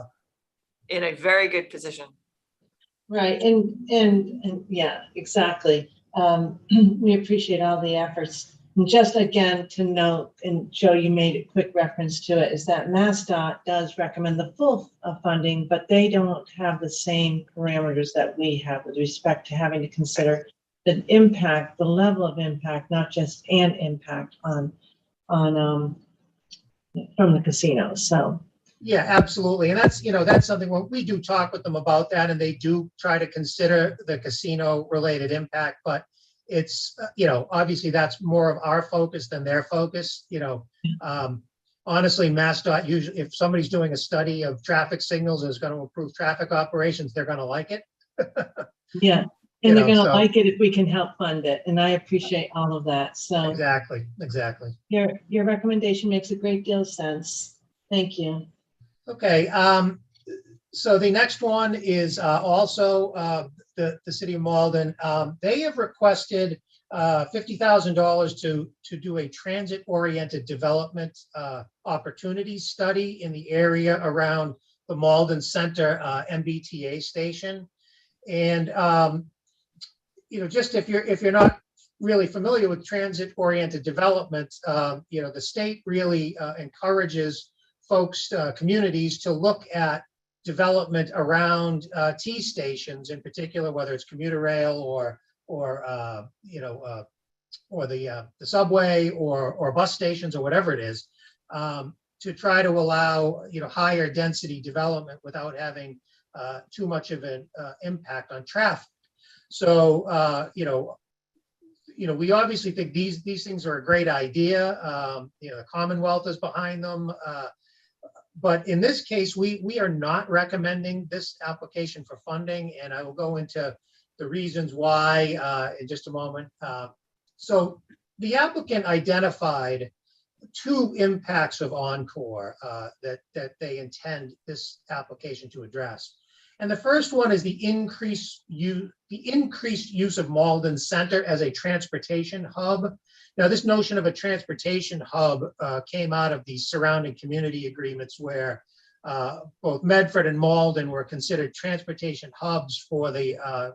in a very good position. Right, and yeah, exactly. We appreciate all the efforts. And just again to note, and Joe, you made a quick reference to it, is that MassDOT does recommend the full funding, but they don't have the same parameters that we have with respect to having to consider the impact, the level of impact, not just an impact on from the casino. So. Yeah, absolutely. And that's something when we do talk with them about that, and they do try to consider the casino related impact, but it's, obviously that's more of our focus than their focus. Honestly, MassDOT usually, if somebody's doing a study of traffic signals and is going to improve traffic operations, they're going to like it. Yeah. And they're going to like it if we can help fund it. And I appreciate all of that. So exactly. Your recommendation makes a great deal of sense. Thank you. Okay. So the next one is also the city of Malden. They have requested $50,000 to do a transit-oriented development opportunities study in the area around the Malden Center MBTA station. And just if you're not really familiar with transit-oriented development, the state really encourages folks, communities, to look at development around T stations in particular, whether it's commuter rail or the subway or bus stations or whatever it is, to try to allow higher density development without having too much of an impact on traffic. So we obviously think these things are a great idea. The Commonwealth is behind them. But in this case, we are not recommending this application for funding, and I will go into the reasons why in just a moment. So the applicant identified two impacts of Encore that they intend this application to address. And the first one is the increased use of Malden Center as a transportation hub. Now, this notion of a transportation hub came out of the surrounding community agreements where both Medford and Malden were considered transportation hubs for the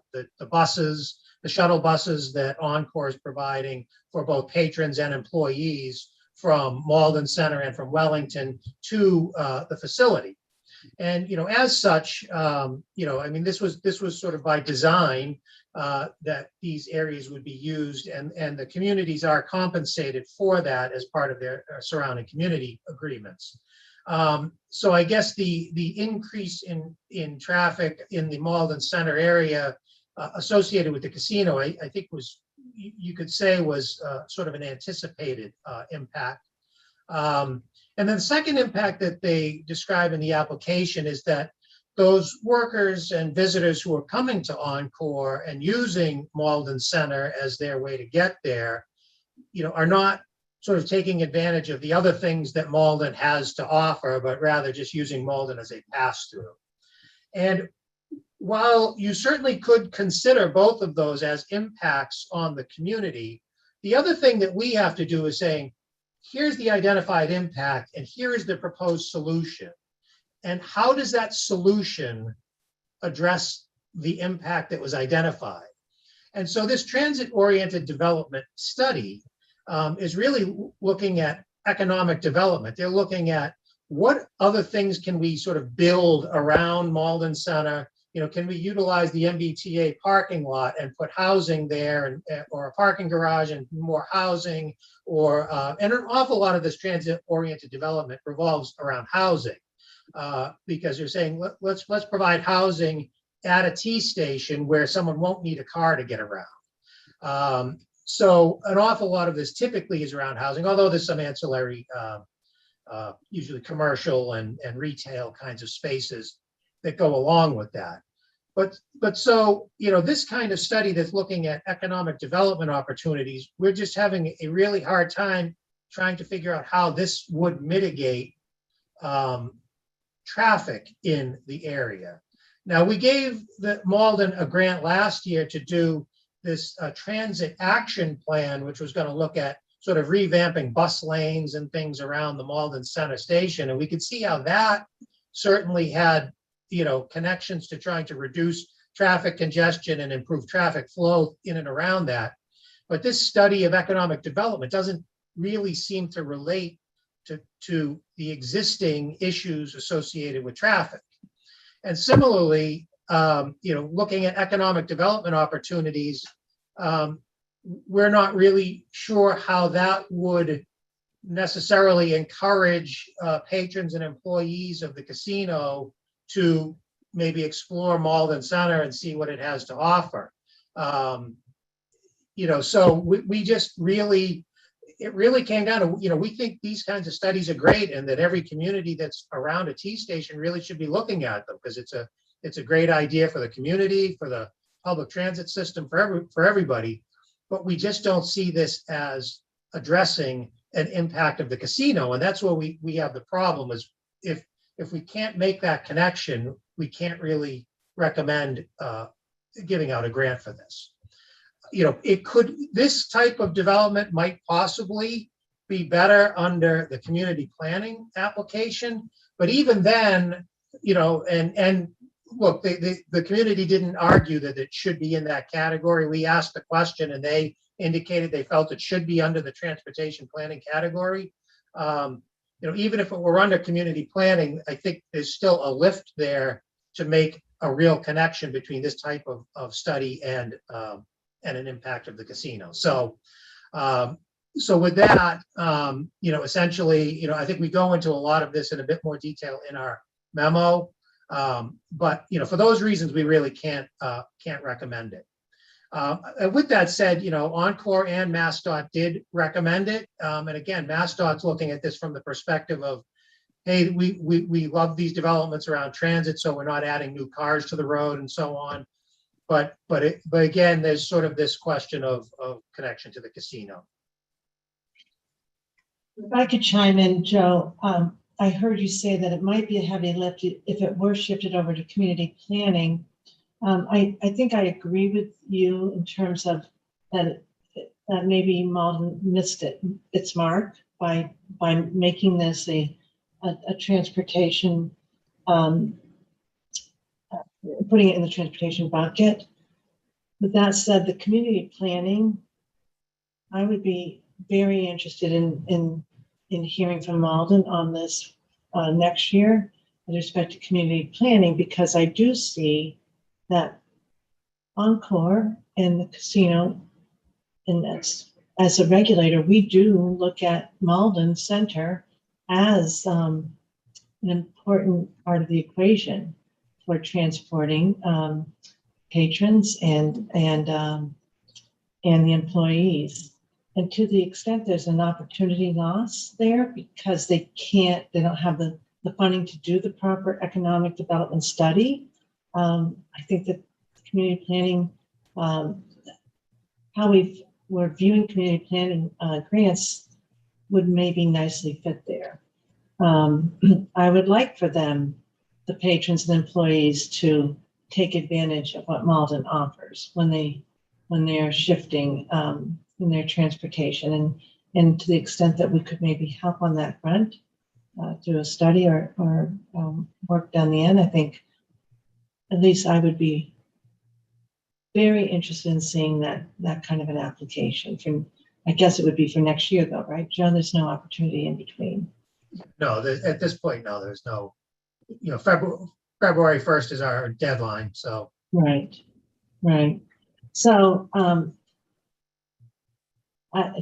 buses, the shuttle buses that Encore is providing for both patrons and employees from Malden Center and from Wellington to the facility. And as such, this was sort of by design that these areas would be used, and the communities are compensated for that as part of their surrounding community agreements. So I guess the increase in traffic in the Malden Center area associated with the casino, I think you could say was sort of an anticipated impact. And then the second impact that they describe in the application is that those workers and visitors who are coming to Encore and using Malden Center as their way to get there, are not sort of taking advantage of the other things that Malden has to offer, but rather just using Malden as a pass-through. And while you certainly could consider both of those as impacts on the community, the other thing that we have to do is saying, here's the identified impact and here is the proposed solution. And how does that solution address the impact that was identified? And so this transit-oriented development study is really looking at economic development. They're looking at what other things can we sort of build around Malden Center. Can we utilize the MBTA parking lot and put housing there, or a parking garage and more housing, and an awful lot of this transit-oriented development revolves around housing, because you're saying let's provide housing at a T station where someone won't need a car to get around. So an awful lot of this typically is around housing, although there's some ancillary, usually commercial and retail kinds of spaces that go along with that. But so, this kind of study that's looking at economic development opportunities, we're just having a really hard time trying to figure out how this would mitigate traffic in the area. Now, we gave the Malden a grant last year to do this transit action plan, which was going to look at sort of revamping bus lanes and things around the Malden Center Station. And we could see how that certainly had connections to trying to reduce traffic congestion and improve traffic flow in and around that. But this study of economic development doesn't really seem to relate to the existing issues associated with traffic. And similarly, looking at economic development opportunities, we're not really sure how that would necessarily encourage patrons and employees of the casino to maybe explore Malden Center and see what it has to offer. So we just really, it really came down to, we think these kinds of studies are great and that every community that's around a T station really should be looking at them, because it's a great idea for the community, for the public transit system, for everybody. But we just don't see this as addressing an impact of the casino. And that's where we have the problem, is if we can't make that connection, we can't really recommend giving out a grant for this. This type of development might possibly be better under the community planning application, but even then, and look, the community didn't argue that it should be in that category. We asked the question and they indicated they felt it should be under the transportation planning category. Even if it were under community planning, I think there's still a lift there to make a real connection between this type of study and an impact of the casino. So with that, essentially, I think we go into a lot of this in a bit more detail in our memo. But for those reasons, we really can't recommend it. And with that said, Encore and MassDOT did recommend it. And again, MassDOT's looking at this from the perspective of, hey, we love these developments around transit, so we're not adding new cars to the road and so on. But again, there's sort of this question of connection to the casino. If I could chime in, Joe, I heard you say that it might be a heavy lift if it were shifted over to community planning. I think I agree with you in terms of that maybe Malden missed its mark by making this a transportation, putting it in the transportation bucket. With that said, the community planning, I would be very interested in hearing from Malden on this next year with respect to community planning, because I do see that Encore and the casino, and as a regulator, we do look at Malden Center as an important part of the equation for transporting patrons and the employees. And to the extent there's an opportunity loss there because they don't have the funding to do the proper economic development study. I think that community planning, how we're viewing community planning grants would maybe nicely fit there. I would like for them, the patrons and employees, to take advantage of what Malden offers when they're shifting in their transportation, and to the extent that we could maybe help on that front, do a study or work down the end. I think at least I would be very interested in seeing that kind of an application. I guess it would be for next year though, right, Joe? There's no opportunity in between. No, at this point, no, there's no, February 1st is our deadline, so. Right. So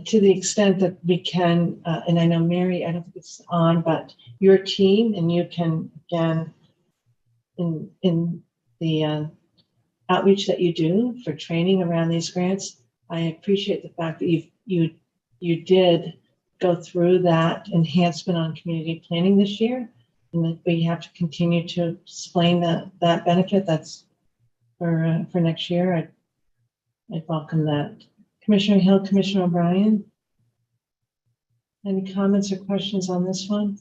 to the extent that we can, and I know Mary, I don't think it's on, but your team, and you can, again, in the outreach that you do for training around these grants, I appreciate the fact that you did go through that enhancement on community planning this year, and that we have to continue to explain that benefit. That's for next year. I'd welcome that. Commissioner Hill, Commissioner O'Brien, any comments or questions on this one?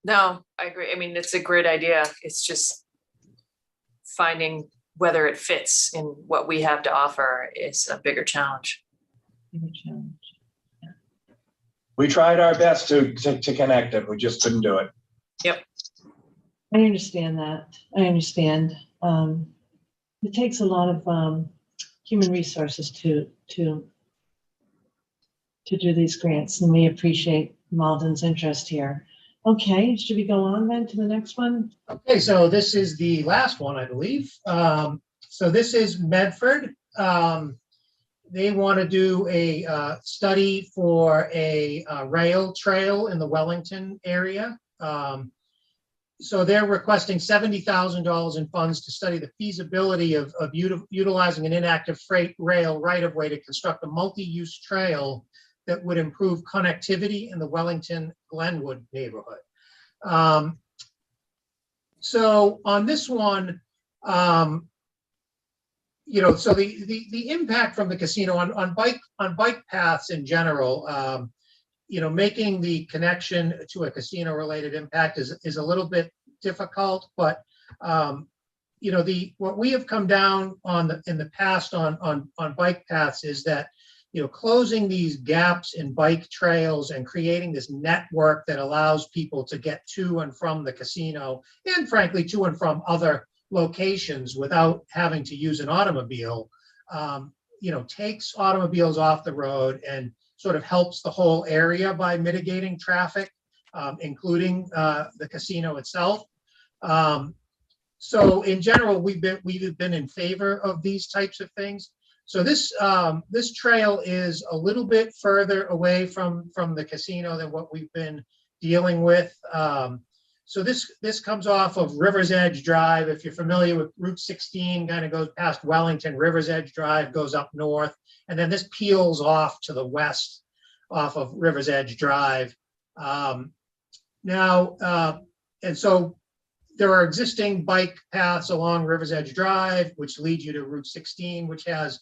No, I agree. I mean, it's a great idea. It's just finding whether it fits in what we have to offer is a bigger challenge. We tried our best to connect it. We just couldn't do it. Yep. I understand that. I understand. It takes a lot of human resources to do these grants, and we appreciate Malden's interest here. Okay, should we go on then to the next one? Okay, so this is the last one, I believe. So this is Medford. They want to do a study for a rail trail in the Wellington area. So they're requesting $70,000 in funds to study the feasibility of utilizing an inactive freight rail right-of-way to construct a multi-use trail that would improve connectivity in the Wellington-Glenwood neighborhood. So on this one, so the impact from the casino on bike paths in general, making the connection to a casino related impact is a little bit difficult, but what we have come down on in the past on bike paths is that closing these gaps in bike trails and creating this network that allows people to get to and from the casino, and frankly to and from other locations without having to use an automobile, takes automobiles off the road and sort of helps the whole area by mitigating traffic, including the casino itself. So in general, we've been in favor of these types of things. So this trail is a little bit further away from the casino than what we've been dealing with. So this comes off of River's Edge Drive. If you're familiar with Route 16, kind of goes past Wellington. River's Edge Drive goes up north, and then this peels off to the west off of River's Edge Drive. And so there are existing bike paths along River's Edge Drive, which lead you to Route 16, which has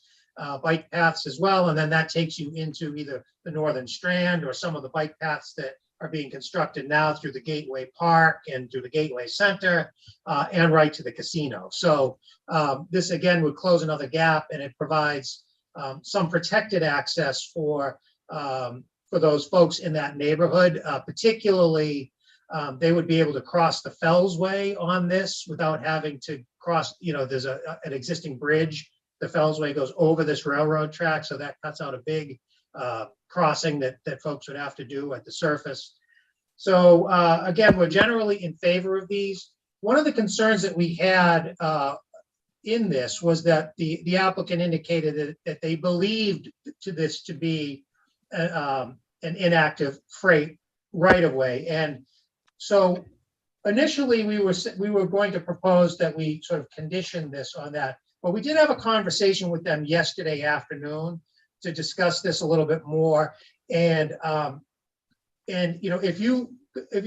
bike paths as well. And then that takes you into either the Northern Strand or some of the bike paths that are being constructed now through the Gateway Park and through the Gateway Center and right to the casino. So this again would close another gap, and it provides some protected access for those folks in that neighborhood. Particularly, they would be able to cross the Fellsway on this without having to cross, there's an existing bridge. The Fellsway goes over this railroad track, so that cuts out a big crossing that folks would have to do at the surface. So again, we're generally in favor of these. One of the concerns that we had in this was that the applicant indicated that they believed this to be an inactive freight right of way. And so initially we were going to propose that we sort of condition this on that, but we did have a conversation with them yesterday afternoon to discuss this a little bit more. And if you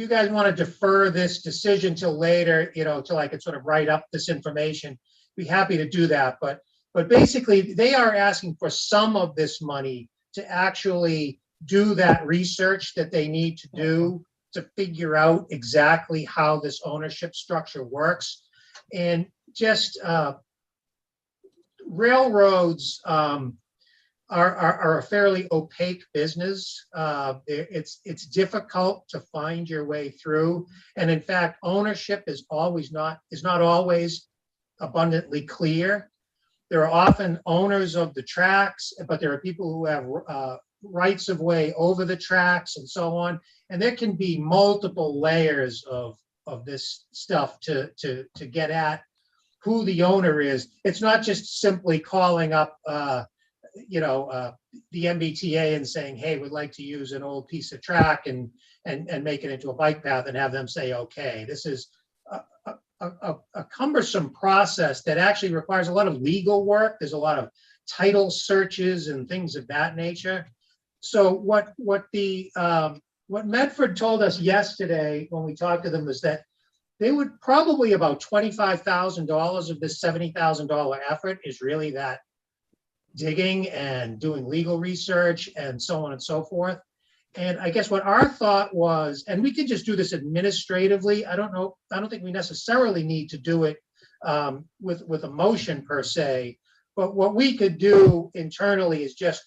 guys want to defer this decision till later, till I could sort of write up this information, be happy to do that. But basically they are asking for some of this money to actually do that research that they need to do to figure out exactly how this ownership structure works. And just railroads are a fairly opaque business. It's difficult to find your way through. And in fact, ownership is not always abundantly clear. There are often owners of the tracks, but there are people who have rights of way over the tracks and so on. And there can be multiple layers of this stuff to get at who the owner is. It's not just simply calling up the MBTA and saying, hey, we'd like to use an old piece of track and make it into a bike path and have them say, okay. This is a cumbersome process that actually requires a lot of legal work. There's a lot of title searches and things of that nature. So what Medford told us yesterday when we talked to them was that they would probably about $25,000 of this $70,000 effort is really that digging and doing legal research and so on and so forth. And I guess what our thought was, and we could just do this administratively. I don't think we necessarily need to do it with a motion per se, but what we could do internally is just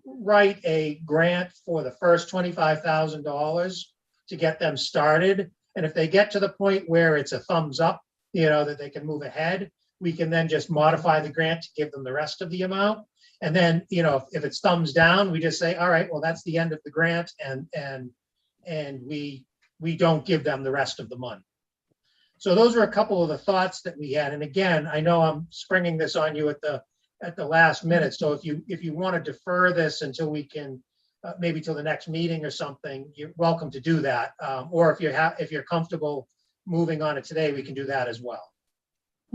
write a grant for the first $25,000 to get them started. And if they get to the point where it's a thumbs up, that they can move ahead, we can then just modify the grant to give them the rest of the amount. And then, if it's thumbs down, we just say, all right, well, that's the end of the grant, and we don't give them the rest of the money. So those are a couple of the thoughts that we had. And again, I know I'm springing this on you at the last minute. So if you want to defer this until we can, maybe till the next meeting or something, you're welcome to do that. Or if you're comfortable moving on it today, we can do that as well.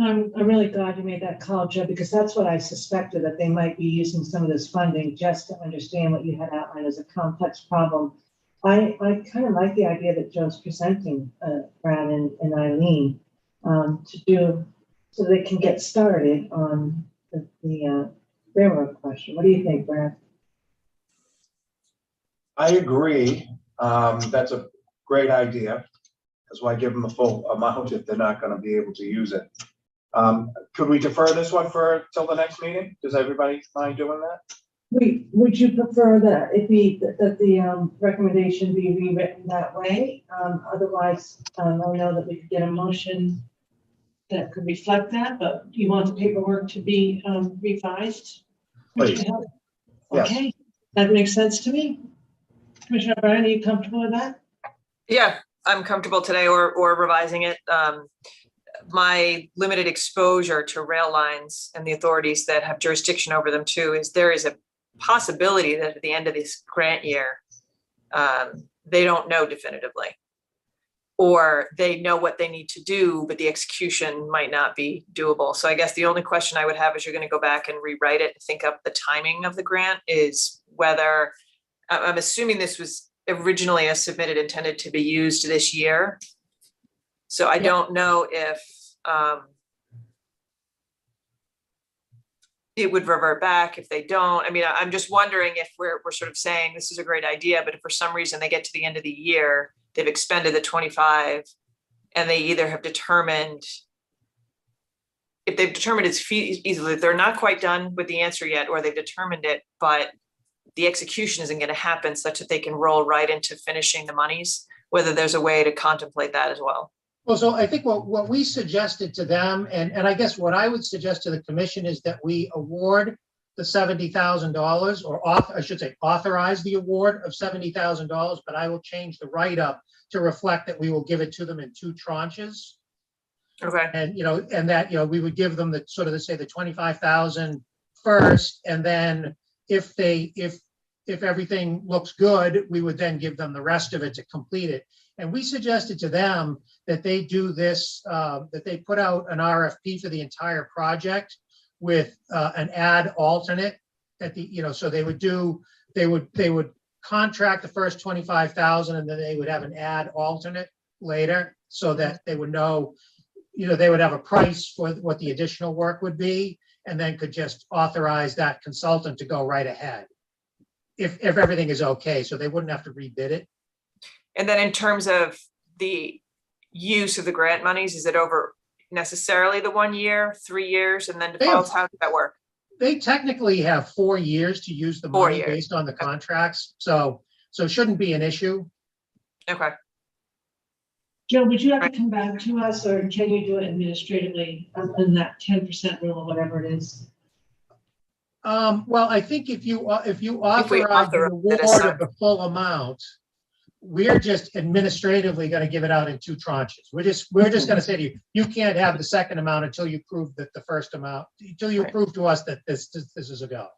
I'm really glad you made that call, Joe, because that's what I suspected, that they might be using some of this funding just to understand what you had outlined as a complex problem. I kind of like the idea that Joe's presenting, Brad and Eileen, to do so they can get started on the railroad question. What do you think, Brad? I agree. That's a great idea. That's why I give them the full amount if they're not going to be able to use it. Could we defer this one till the next meeting? Does everybody mind doing that? Would you prefer that the recommendation be rewritten that way? Otherwise, I know that we could get a motion that could reflect that, but you want the paperwork to be revised? Please. Yes. Okay, that makes sense to me. Commissioner Bryan, are you comfortable with that? Yeah, I'm comfortable today or revising it. My limited exposure to rail lines and the authorities that have jurisdiction over them too is there is a possibility that at the end of this grant year, they don't know definitively. or they know what they need to do, but the execution might not be doable. So I guess the only question I would have is you're going to go back and rewrite it and think up the timing of the grant is whether, I'm assuming this was originally as submitted intended to be used this year. So I don't know if it would revert back if they don't. I mean, I'm just wondering if we're sort of saying this is a great idea, but if for some reason they get to the end of the year, they've expended the 25 and they either have determined, if they've determined it's easily, they're not quite done with the answer yet, or they've determined it, but the execution isn't going to happen such that they can roll right into finishing the monies, whether there's a way to contemplate that as well. Well, so I think what we suggested to them, and I guess what I would suggest to the commission is that we award the $70,000, or I should say authorize the award of $70,000, but I will change the write-up to reflect that we will give it to them in 2 tranches. Okay. And, and that, we would give them the sort of, say, the 25,000 first, and then if everything looks good, we would then give them the rest of it to complete it. And we suggested to them that they do this, that they put out an RFP for the entire project with an ad alternate at the, so they would contract the first 25,000 and then they would have an ad alternate later so that they would know, they would have a price for what the additional work would be, and then could just authorize that consultant to go right ahead if everything is okay. So they wouldn't have to rebid it. And then in terms of the use of the grant monies, is it over necessarily the 1 year, 3 years, and then defaults? How does that work? They technically have 4 years to use the money based on the contracts. So it shouldn't be an issue. Okay. Joe, would you have to come back to us, or can you do it administratively in that 10% rule or whatever it is? Well, I think if you authorize the award of the full amount, we're just administratively going to give it out in 2 tranches. We're just going to say to you, you can't have the second amount until you prove that the first amount, until you prove to us that this is a go.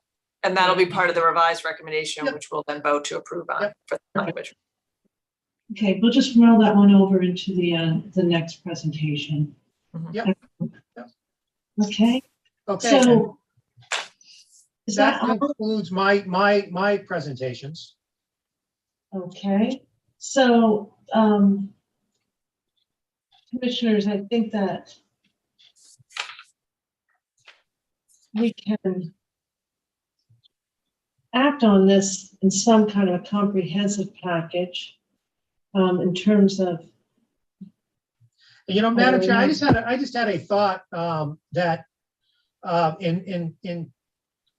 And that'll be part of the revised recommendation, which we'll then vote to approve on for the language. Okay, we'll just roll that one over into the next presentation. Yep. Okay. Okay. So that concludes my presentations. Okay. So commissioners, I think that we can act on this in some kind of a comprehensive package. In terms of, Madam Chair, I just had a thought that in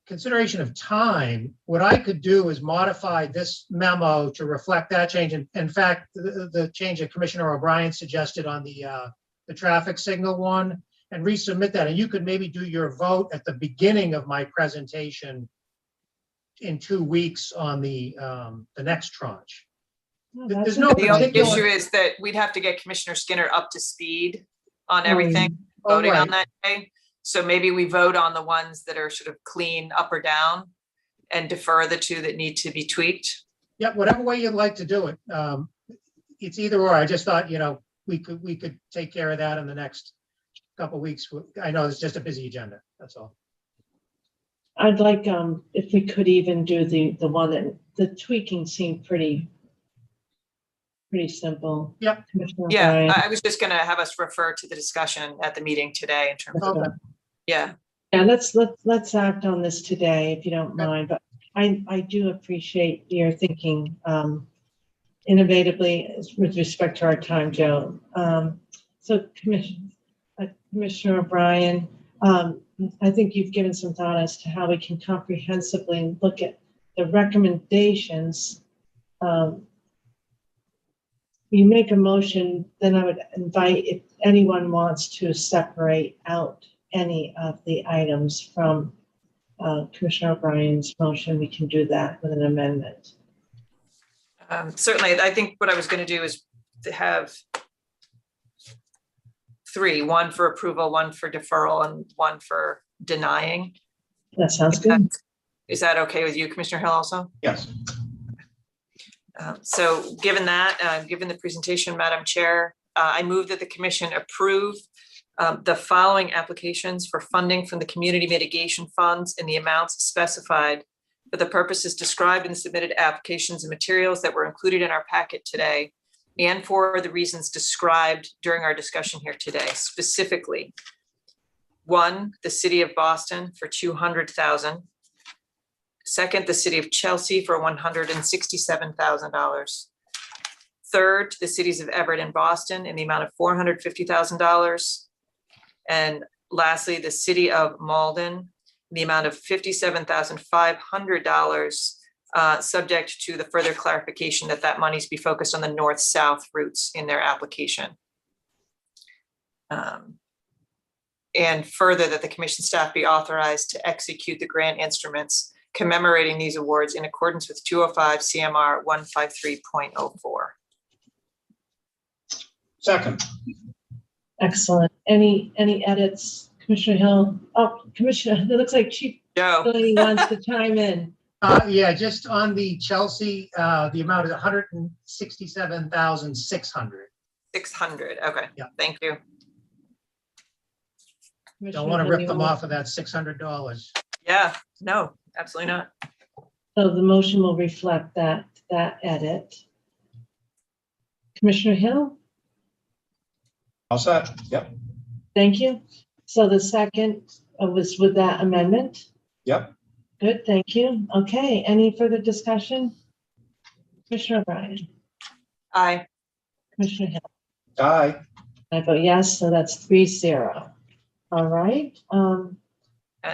consideration of time, what I could do is modify this memo to reflect that change. And in fact, the change that Commissioner O'Brien suggested on the traffic signal one, and resubmit that. And you could maybe do your vote at the beginning of my presentation in 2 weeks on the next tranche. There's no the only issue is that we'd have to get Commissioner Skinner up to speed on everything voting on that day. So maybe we vote on the ones that are sort of clean up or down and defer the 2 that need to be tweaked. Yeah, whatever way you'd like to do it. It's either or. I just thought, we could take care of that in the next couple of weeks. I know it's just a busy agenda. That's all. I'd like if we could even do the one that the tweaking seemed pretty simple. Yep. Yeah, I was just going to have us refer to the discussion at the meeting today in terms of yeah. Yeah, let's act on this today if you don't mind. But I do appreciate your thinking innovatively with respect to our time, Joe. So Commissioner O'Brien, I think you've given some thought as to how we can comprehensively look at the recommendations. You make a motion, then I would invite if anyone wants to separate out any of the items from Commissioner O'Brien's motion, we can do that with an amendment. Certainly, I think what I was going to do is to have 3, 1 for approval, 1 for deferral, and 1 for denying. That sounds good. Is that okay with you, Commissioner Hill, also? Yes. So given that, given the presentation, Madam Chair, I move that the commission approve the following applications for funding from the community mitigation funds in the amounts specified for the purposes described in the submitted applications and materials that were included in our packet today, and for the reasons described during our discussion here today. Specifically, 1, the City of Boston for $200,000. Second, the City of Chelsea for $167,000. Third, the cities of Everett and Boston in the amount of $450,000. And lastly, the City of Malden in the amount of $57,500, subject to the further clarification that that monies be focused on the north-south routes in their application. And further, that the commission staff be authorized to execute the grant instruments commemorating these awards in accordance with 205 CMR 153.04. Second. Excellent. Any edits, Commissioner Hill? Oh, Commissioner, it looks like Chief Joe. Delaney wants to chime in. Yeah, just on the Chelsea, the amount is 167,600. 600. Okay. Yeah. Thank you. Don't want to rip them off of that $600. Yeah. No, absolutely not. So the motion will reflect that edit. Commissioner Hill? All set. Yep. Thank you. So the second was with that amendment? Yep. Good, thank you. Okay, any further discussion? Commissioner O'Brien? Aye. Commissioner Hill? Aye. I vote yes, so that's 3-0. All right.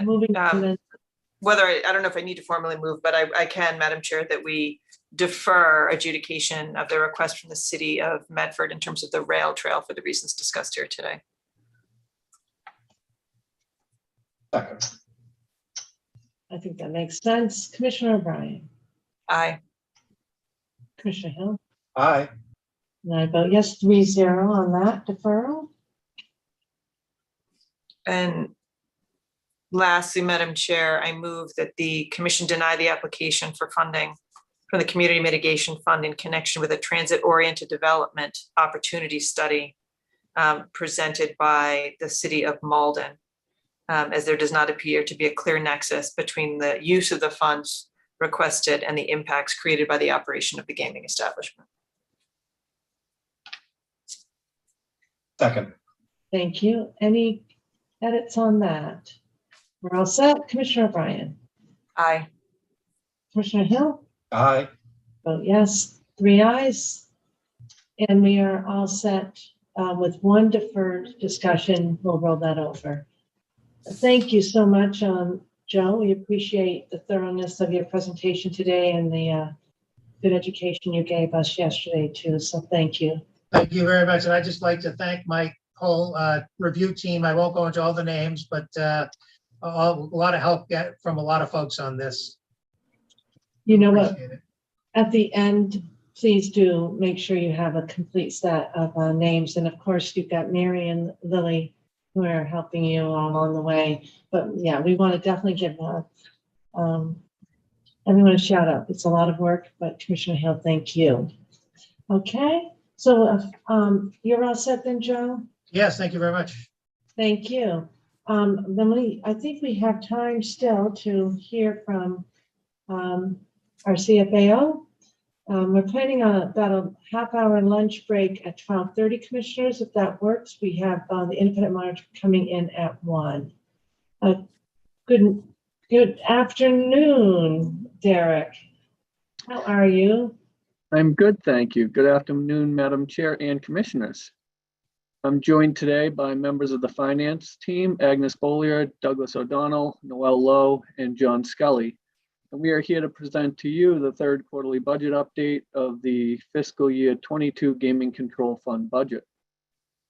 Moving to Whether I don't know if I need to formally move, but I can, Madam Chair, that we defer adjudication of the request from the City of Medford in terms of the rail trail for the reasons discussed here today. Second. I think that makes sense. Commissioner O'Brien? Aye. Commissioner Hill? Aye. And I vote yes, 3-0 on that deferral. And lastly, Madam Chair, I move that the commission deny the application for funding from the Community Mitigation Fund in connection with a transit-oriented development opportunity study presented by the City of Malden, as there does not appear to be a clear nexus between the use of the funds requested and the impacts created by the operation of the gaming establishment. Second. Thank you. Any edits on that? We're all set. Commissioner O'Brien? Aye. Commissioner Hill? Aye. Vote yes, 3 ayes. And we are all set with one deferred discussion. We'll roll that over. Thank you so much, Joe. We appreciate the thoroughness of your presentation today and the good education you gave us yesterday too. So thank you. Thank you very much. And I'd just like to thank my whole review team. I won't go into all the names, but a lot of help from a lot of folks on this. You know what? At the end, please do make sure you have a complete set of names. And of course, you've got Mary and Lily who are helping you along the way. But yeah, we want to definitely give everyone a shout out. It's a lot of work, but Commissioner Hill, thank you. Okay, so you're all set then, Joe? Yes, thank you very much. Thank you. Then I think we have time still to hear from our CFAO. We're planning on about a half-hour lunch break at 12:30, commissioners. If that works, we have the independent monitor coming in at 1. Good afternoon, Derek. How are you? I'm good, thank you. Good afternoon, Madam Chair and Commissioners. I'm joined today by members of the finance team, Agnes Bollier, Douglas O'Donnell, Noel Lowe, and John Scully. And we are here to present to you the third quarterly budget update of the fiscal year 22 Gaming Control Fund budget.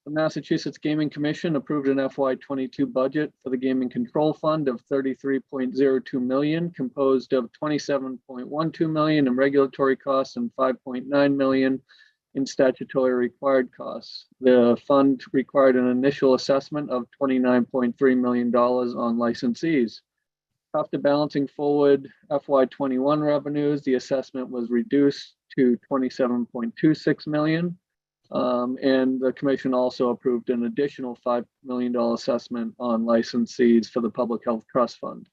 The Massachusetts Gaming Commission approved an FY22 budget for the Gaming Control Fund of $33.02 million, composed of $27.12 million in regulatory costs and $5.9 million in statutory required costs. The fund required an initial assessment of $29.3 million on licensees. After balancing forward FY21 revenues, the assessment was reduced to 27.26 million. And the commission also approved an additional $5 million assessment on licensees for the Public Health Trust Fund.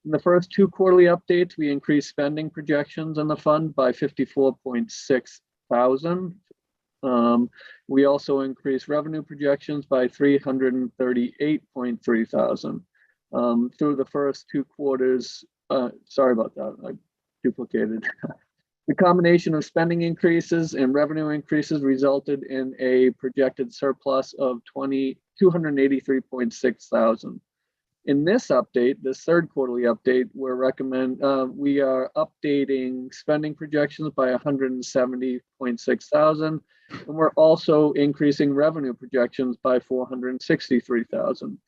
In the first two quarterly updates, we increased spending projections in the fund by 54.6 thousand. We also increased revenue projections by 338.3 thousand. Through the first two quarters, sorry about that, I duplicated. The combination of spending increases and revenue increases resulted in a projected surplus of 283.6 thousand. In this update, this third quarterly update, we are updating spending projections by 170.6 thousand, and we're also increasing revenue projections by 463,000.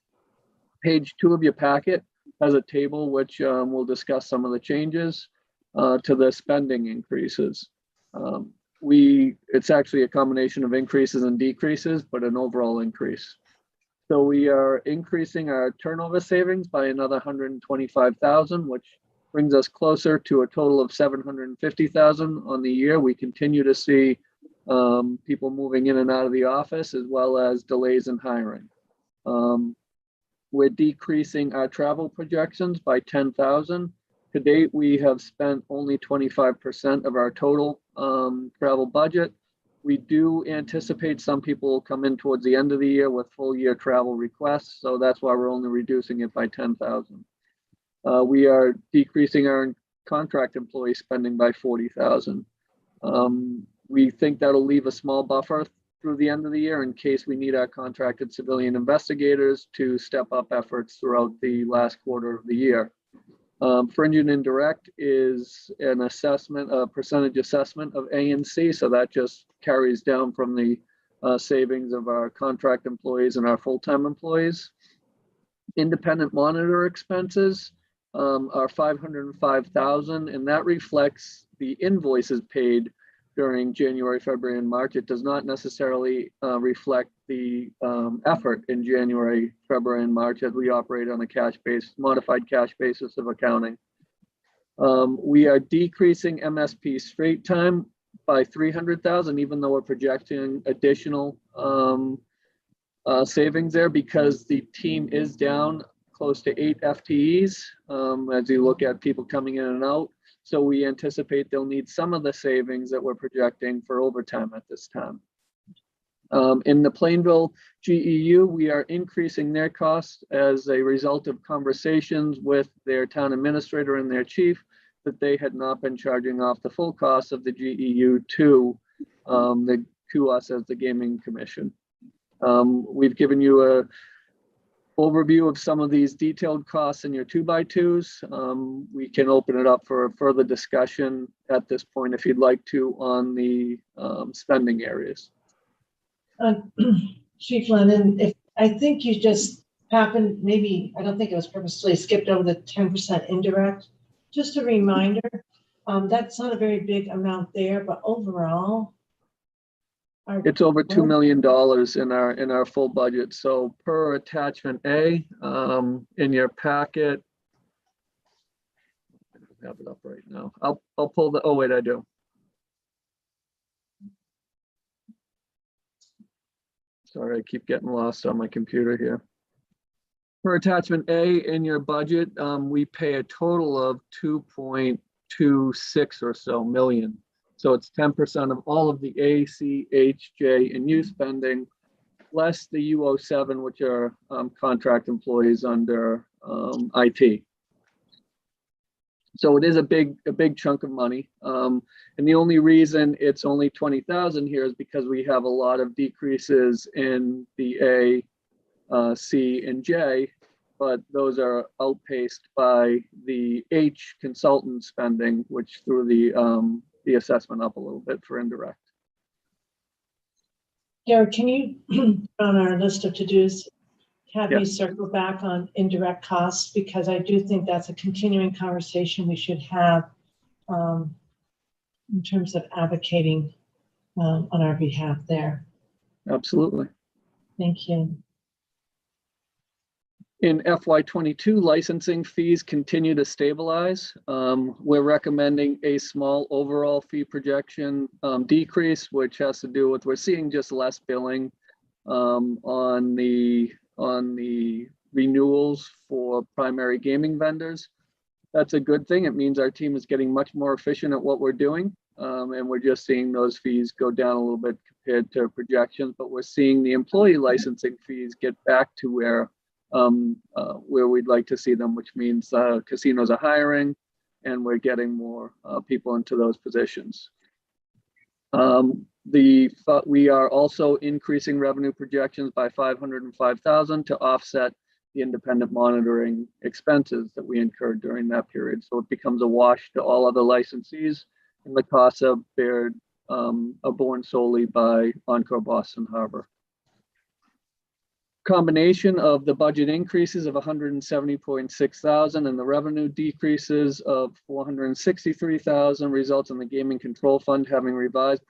Page 2 of your packet has a table which will discuss some of the changes to the spending increases. It's actually a combination of increases and decreases, but an overall increase. So we are increasing our turnover savings by another 125,000, which brings us closer to a total of 750,000 on the year. We continue to see people moving in and out of the office, as well as delays in hiring. We're decreasing our travel projections by 10,000. To date, we have spent only 25% of our total travel budget. We do anticipate some people will come in towards the end of the year with full year travel requests, so that's why we're only reducing it by 10,000. We are decreasing our contract employee spending by 40,000. We think that'll leave a small buffer through the end of the year in case we need our contracted civilian investigators to step up efforts throughout the last quarter of the year. Fringe and indirect is an assessment, a percentage assessment of A&C, so that just carries down from the savings of our contract employees and our full-time employees. Independent monitor expenses are 505,000, and that reflects the invoices paid during January, February, and March. It does not necessarily reflect the effort in January, February, and March, as we operate on a modified cash basis of accounting. We are decreasing MSP straight time by 300,000, even though we're projecting additional savings there, because the team is down close to 8 FTEs as you look at people coming in and out. So we anticipate they'll need some of the savings that we're projecting for overtime at this time. In the Plainville GEU, we are increasing their costs as a result of conversations with their town administrator and their chief that they had not been charging off the full cost of the GEU to us as the Gaming Commission. We've given you a overview of some of these detailed costs in your 2x2s. We can open it up for a further discussion at this point if you'd like to on the spending areas. Chief Lennon, if I think you just happened, maybe, I don't think it was purposely, skipped over the 10% indirect. Just a reminder, that's not a very big amount there, but overall, it's over $2 million in our full budget. So per attachment A in your packet, I don't have it up right now. I'll pull the, oh wait, I do. Sorry, I keep getting lost on my computer here. For attachment A in your budget, we pay a total of 2.26 or so million. So it's 10% of all of the A, C, H, J, and U spending, less the U07, which are contract employees under IT. So it is a big chunk of money. And the only reason it's only 20,000 here is because we have a lot of decreases in the A, C, and J, but those are outpaced by the H consultant spending, which threw the assessment up a little bit for indirect. Garrett, can you, on our list of to-dos, have Yeah. you circle back on indirect costs? Because I do think that's a continuing conversation we should have in terms of advocating on our behalf there. Absolutely. Thank you. In FY22, licensing fees continue to stabilize. We're recommending a small overall fee projection decrease, which has to do with we're seeing just less billing on the renewals for primary gaming vendors. That's a good thing. It means our team is getting much more efficient at what we're doing. And we're just seeing those fees go down a little bit compared to projections, but we're seeing the employee licensing fees get back to where we'd like to see them, which means casinos are hiring and we're getting more people into those positions. We are also increasing revenue projections by $505,000 to offset the independent monitoring expenses that we incurred during that period. So it becomes a wash to all other licensees, and the costs are borne solely by Encore Boston Harbor. Combination of the budget increases of $170,600 and the revenue decreases of $463,000 results in the Gaming Control Fund having revised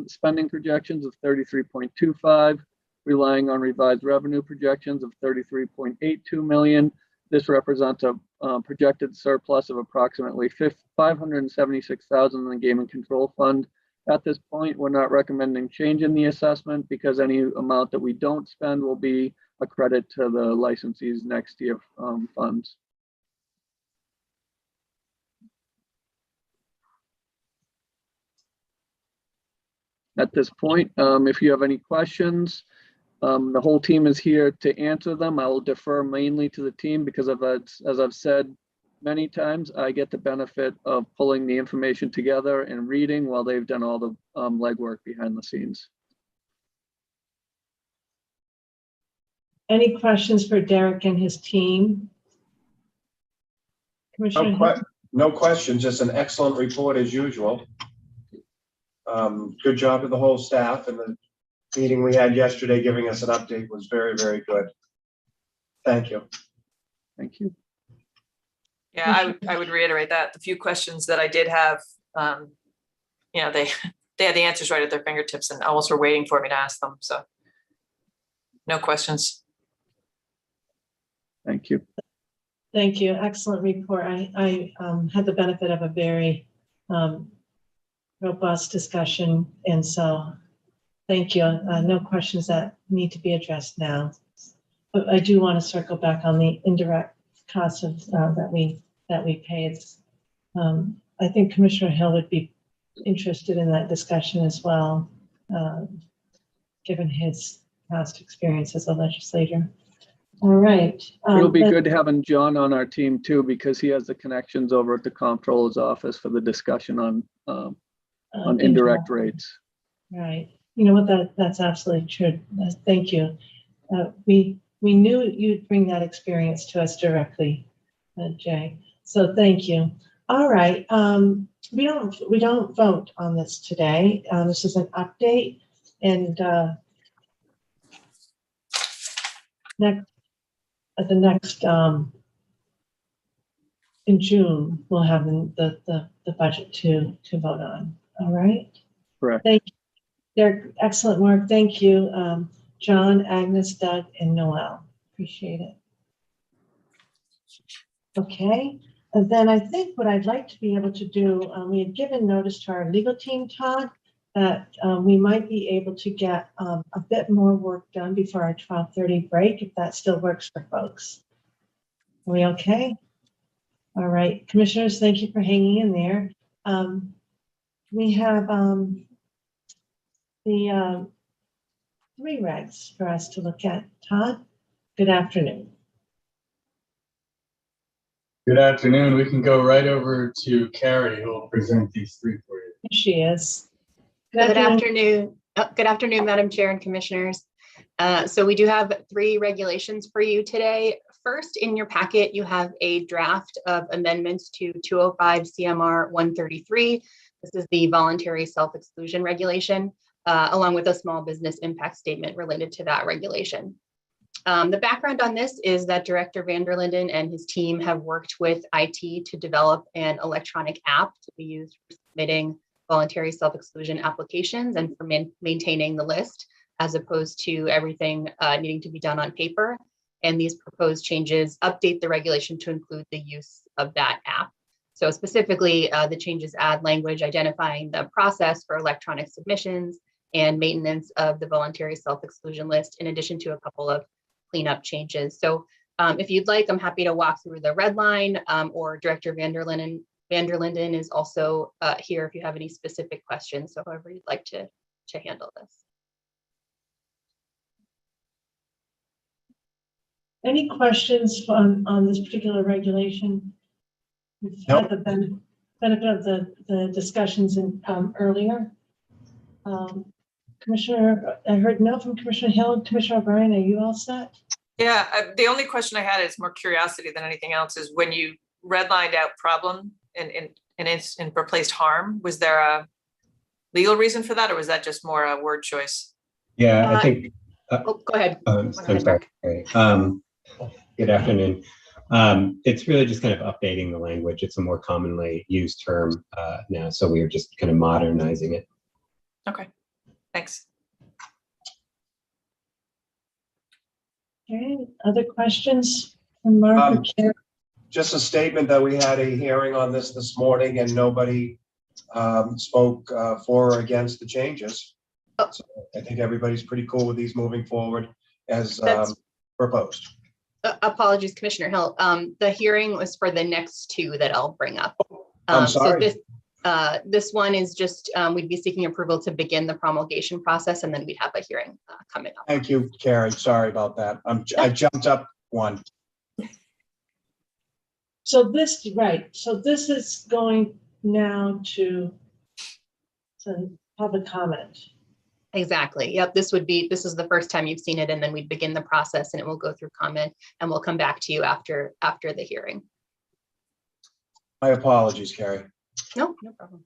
spending projections of $33.25, relying on revised revenue projections of $33.82 million. This represents a projected surplus of approximately $576,000 in the Gaming Control Fund. At this point, we're not recommending change in the assessment because any amount that we don't spend will be a credit to the licensees' next year funds. At this point, if you have any questions, the whole team is here to answer them. I will defer mainly to the team because as I've said many times, I get the benefit of pulling the information together and reading while they've done all the legwork behind the scenes. Any questions for Derek and his team? Commissioner? No question, just an excellent report as usual. Good job to the whole staff, and the meeting we had yesterday giving us an update was very, very good. Thank you. Thank you. Yeah, I would reiterate that. The few questions that I did have, they had the answers right at their fingertips and almost were waiting for me to ask them. So no questions. Thank you. Thank you. Excellent report. I had the benefit of a very robust discussion. And so thank you. No questions that need to be addressed now. But I do want to circle back on the indirect costs of that we pay. It's, I think Commissioner Hill would be interested in that discussion as well, given his past experience as a legislator. All right. It'll be good having John on our team too, because he has the connections over at the comptroller's office for the discussion on indirect rates. Right. You know what? That's absolutely true. Thank you. We knew you'd bring that experience to us directly, Jay. So thank you. All right. We don't vote on this today. This is an update, and next in June we'll have the budget to vote on. All right. Correct. Thank you. Derek, excellent work. Thank you, John, Agnes, Doug, and Noel. Appreciate it. Okay. And then I think what I'd like to be able to do, we had given notice to our legal team, Todd, that we might be able to get a bit more work done before our 12:30 break, if that still works for folks. Are we okay? All right, commissioners, thank you for hanging in there. We have the 3 regs for us to look at. Todd, good afternoon. Good afternoon. We can go right over to Carrie, who will present these 3 for you. Here she is. Good afternoon. Good afternoon, Madam Chair and Commissioners. So we do have 3 regulations for you today. First, in your packet, you have a draft of amendments to 205 CMR 133. This is the voluntary self-exclusion regulation, along with a small business impact statement related to that regulation. The background on this is that Director Vanderlinden and his team have worked with IT to develop an electronic app to be used for submitting voluntary self-exclusion applications and for maintaining the list, as opposed to everything needing to be done on paper. and these proposed changes update the regulation to include the use of that app. So specifically, the changes add language identifying the process for electronic submissions and maintenance of the voluntary self-exclusion list, in addition to a couple of cleanup changes. So if you'd like, I'm happy to walk through the red line, or Director Vanderlinden is also here if you have any specific questions. So however you'd like to handle this. Any questions on this particular regulation? We've had the benefit of the discussions earlier. Commissioner, I heard no from Commissioner Hill. Commissioner O'Brien, are you all set? Yeah, the only question I had is more curiosity than anything else, is when you redlined out problem and replaced harm, was there a legal reason for that, or was that just more a word choice? Yeah, I think. Go ahead. I'm sorry. Good afternoon. It's really just kind of updating the language. It's a more commonly used term now, so we are just kind of modernizing it. Okay, thanks. Okay, other questions from Mark or Chair? Just a statement that we had a hearing on this morning and nobody spoke for or against the changes. So I think everybody's pretty cool with these moving forward as proposed. Apologies, Commissioner Hill. The hearing was for the next two that I'll bring up. I'm sorry. So this one is just, we'd be seeking approval to begin the promulgation process, and then we'd have a hearing coming up. Thank you, Carrie. Sorry about that. I jumped up one. So this, right, so this is going now to public comment. Exactly. Yep. This is the first time you've seen it, and then we'd begin the process and it will go through comment, and we'll come back to you after the hearing. My apologies, Carrie. No problem.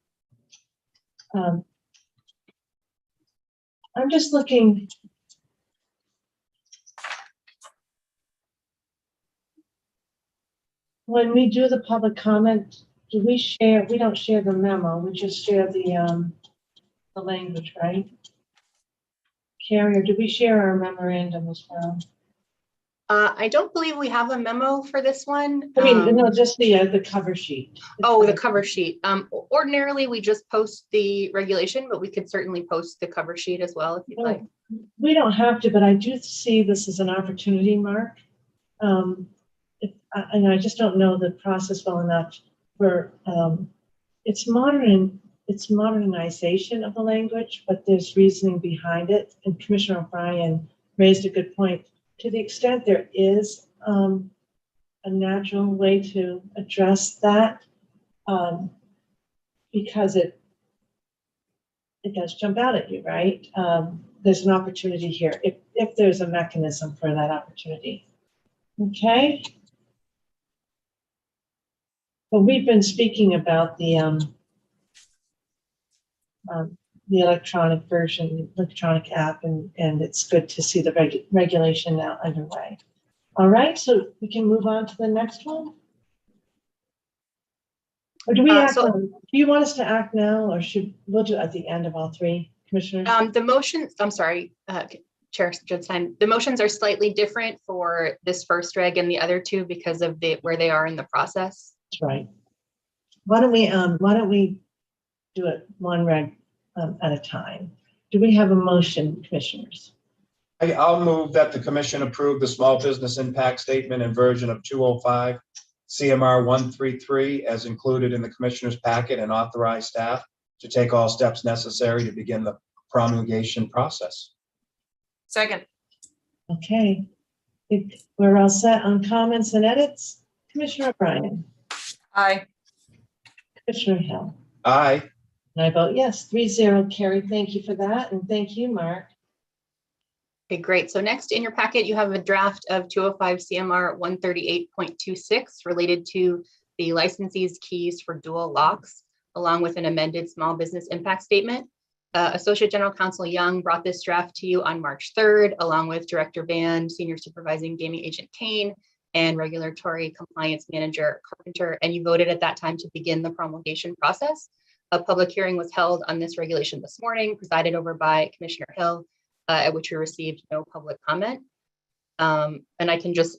I'm just looking. When we do the public comment, do we share? We don't share the memo. We just share the language, right? Carrie, or do we share our memorandum as well? I don't believe we have a memo for this one. I mean, no, just the cover sheet. The cover sheet. Ordinarily, we just post the regulation, but we could certainly post the cover sheet as well if you'd like. We don't have to, but I do see this as an opportunity, Mark. And I just don't know the process well enough where it's modernization of the language, but there's reasoning behind it. And Commissioner O'Brien raised a good point. To the extent there is a natural way to address that, because it does jump out at you, right? There's an opportunity here if there's a mechanism for that opportunity. Okay. Well, we've been speaking about the electronic version, electronic app, and it's good to see the regulation now underway. All right, so we can move on to the next one. Or do we act do you want us to act now, or we'll do it at the end of all three, Commissioners? The motions, I'm sorry, Chair Judstein, the motions are slightly different for this first reg and the other two because of where they are in the process. That's right. Why don't we do it one reg at a time? Do we have a motion, Commissioners? I'll move that the commission approve the small business impact statement in version of 205 CMR 133 as included in the commissioner's packet, and authorize staff to take all steps necessary to begin the promulgation process. Second. Okay, we're all set on comments and edits. Commissioner O'Brien. Aye. Commissioner Hill. Aye. And I vote yes, 3-0. Carrie, thank you for that. And thank you, Mark. Okay, great. So next in your packet, you have a draft of 205 CMR 138.26 related to the licensee's keys for dual locks, along with an amended small business impact statement. Associate General Counsel Young brought this draft to you on March 3rd, along with Director Band, Senior Supervising Gaming Agent Kane, and Regulatory Compliance Manager Carpenter, and you voted at that time to begin the promulgation process. A public hearing was held on this regulation this morning, presided over by Commissioner Hill, at which we received no public comment. And I can just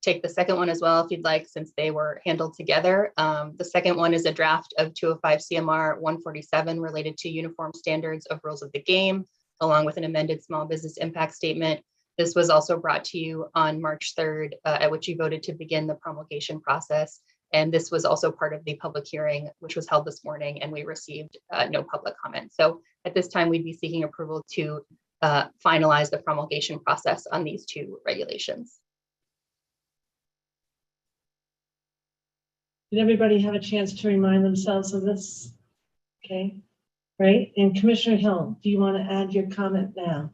take the second one as well if you'd like, since they were handled together. The second one is a draft of 205 CMR 147 related to uniform standards of rules of the game, along with an amended small business impact statement. This was also brought to you on March 3rd, at which you voted to begin the promulgation process. And this was also part of the public hearing, which was held this morning, and we received no public comment. So at this time, we'd be seeking approval to finalize the promulgation process on these two regulations. Did everybody have a chance to remind themselves of this? Okay, great. And Commissioner Hill, do you want to add your comment now?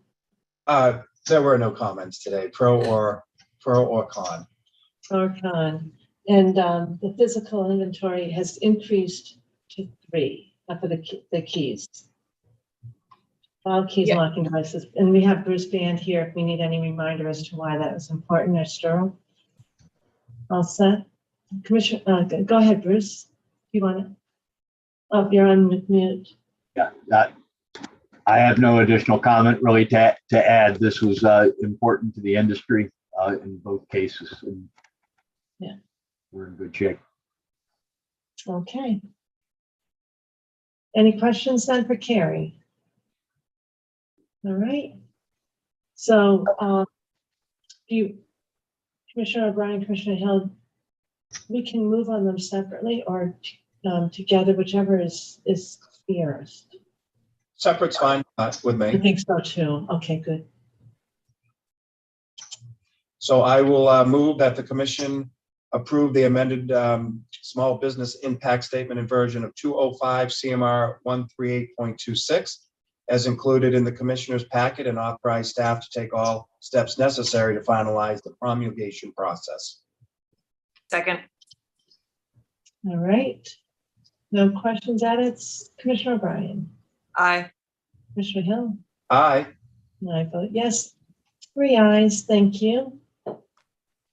There were no comments today, pro or con. Or con. And the physical inventory has increased to 3 for the keys. All keys, locking devices. And we have Bruce Band here if we need any reminder as to why that was important. Or Sterling. All set. Commissioner, go ahead, Bruce. You want to? Oh, you're on mute. Yeah, I have no additional comment really to add. This was important to the industry in both cases. And yeah, we're in good shape. Okay. Any questions then for Carrie? All right. So, Commissioner O'Brien, Commissioner Hill, we can move on them separately or together, whichever is clearest. Separate's fine with me. I think so too. Okay, good. So I will move that the commission approve the amended small business impact statement in version of 205 CMR 138.26 as included in the commissioner's packet and authorize staff to take all steps necessary to finalize the promulgation process. Second. All right. No questions added. Commissioner O'Brien. Aye. Commissioner Hill. Aye. And I vote yes. 3 ayes. Thank you.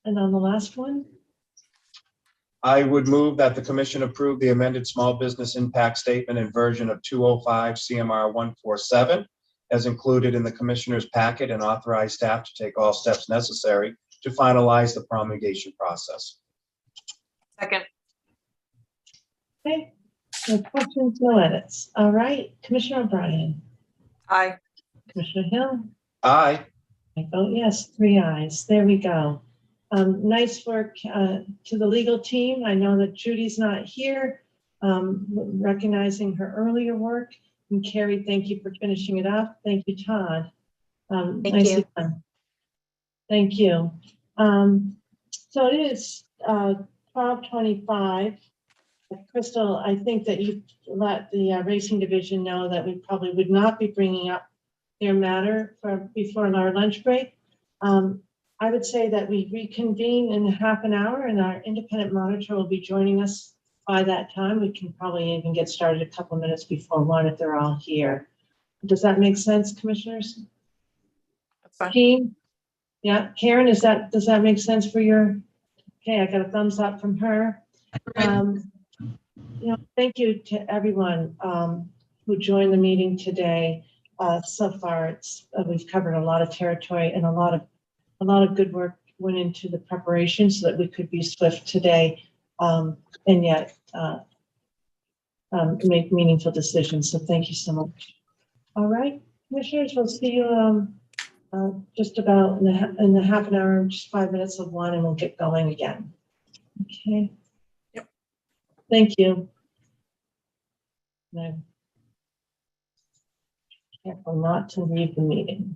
And on the last one? I would move that the commission approve the amended small business impact statement in version of 205 CMR 147 as included in the commissioner's packet and authorize staff to take all steps necessary to finalize the promulgation process. Second. Okay. No questions, no edits. All right. Commissioner O'Brien. Aye. Commissioner Hill. Aye. I vote yes. 3 ayes. There we go. Nice work to the legal team. I know that Judy's not here, recognizing her earlier work. And Carrie, thank you for finishing it up. Thank you, Todd. Nicely done. Thank you. So it is 12:25. Crystal, I think that you let the racing division know that we probably would not be bringing up their matter before our lunch break. I would say that we reconvene in half an hour and our independent monitor will be joining us by that time. We can probably even get started a couple minutes before 1 if they're all here. Does that make sense, commissioners? That's fine. Team? Yeah, Karen, does that make sense for your? Okay, I got a thumbs up from her. Thank you to everyone who joined the meeting today. So far, we've covered a lot of territory and a lot of good work went into the preparation so that we could be swift today and yet make meaningful decisions. So thank you so much. All right, commissioners, we'll see you just about in the half an hour, just 5 minutes of 1, and we'll get going again. Okay. Yep. Thank you. No. Careful not to leave the meeting.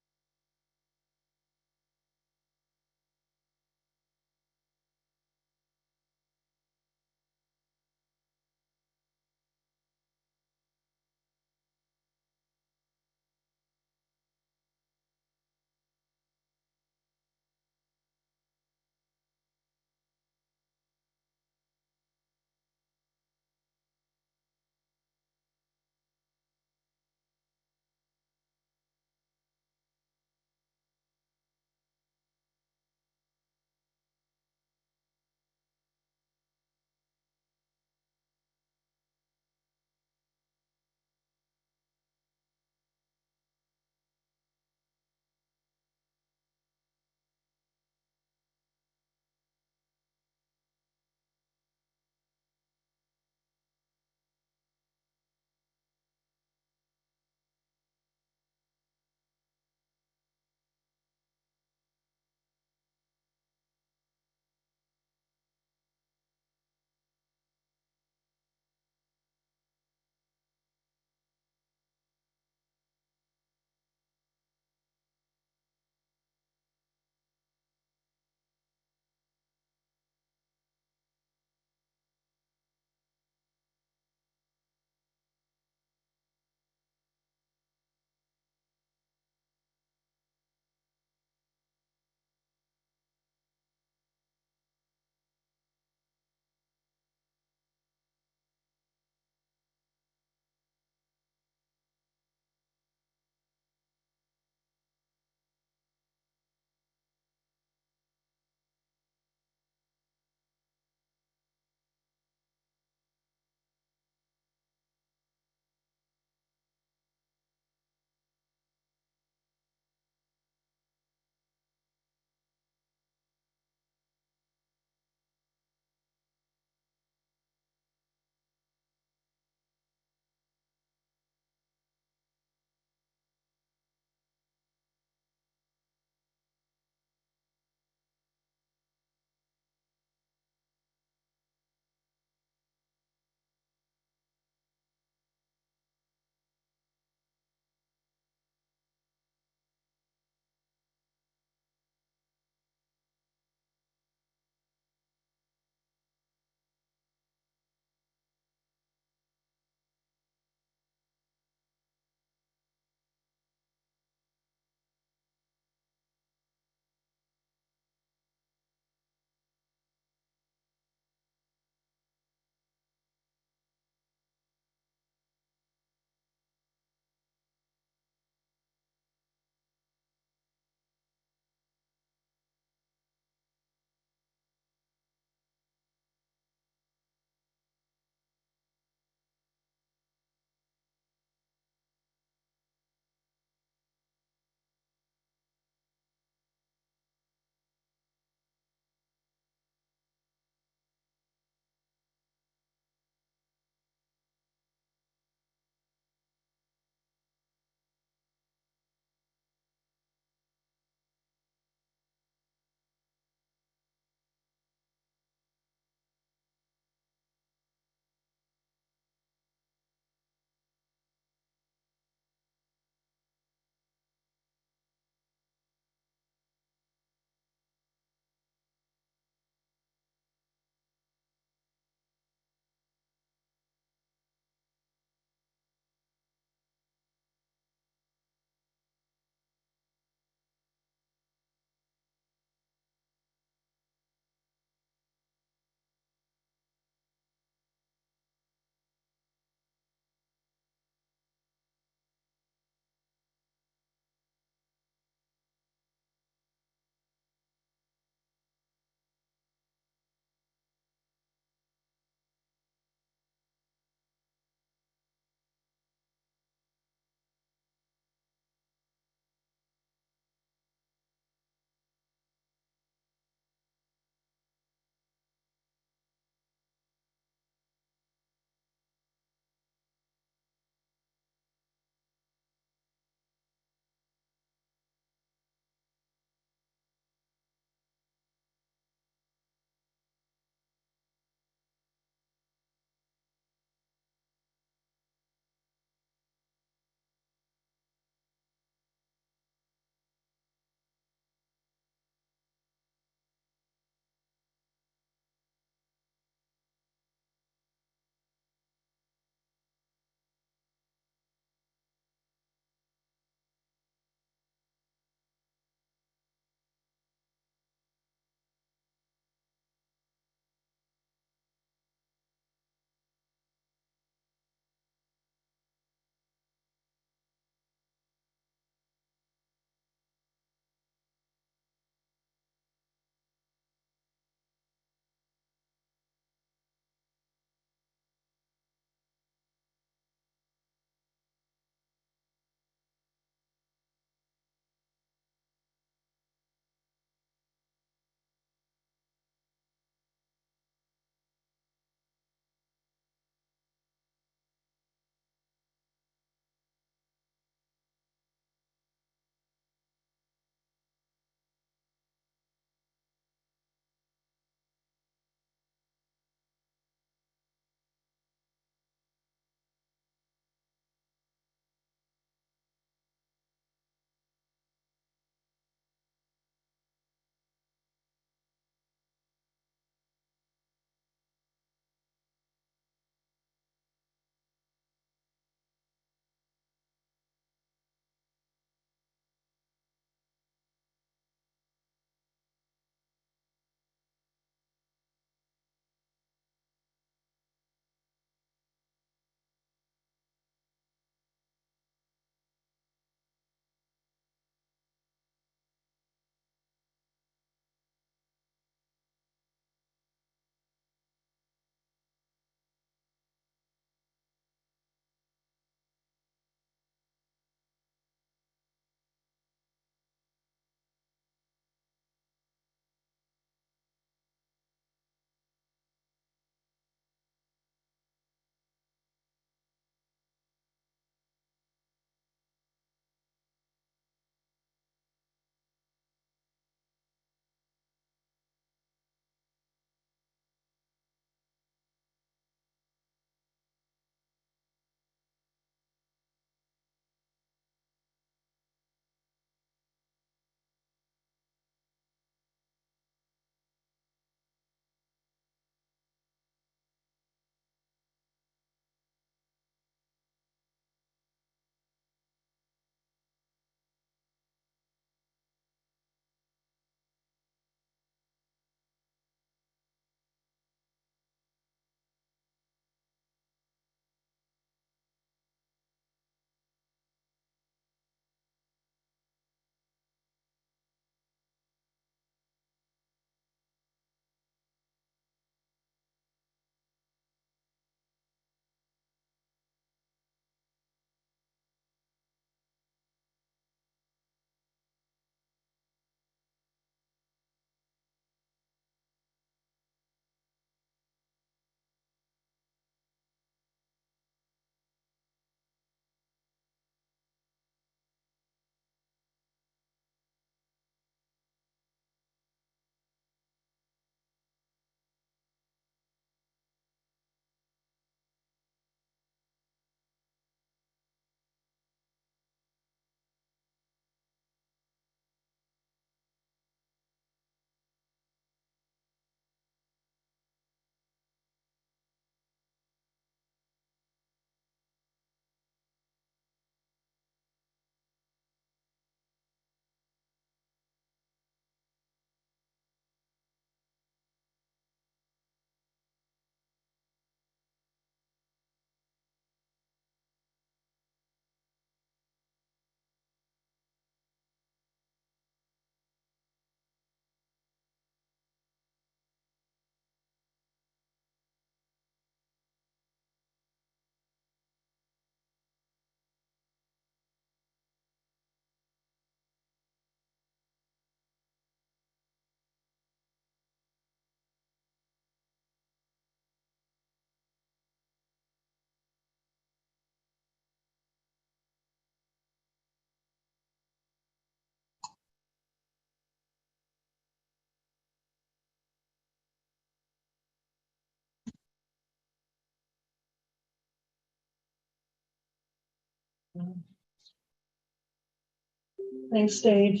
Thanks, Dave.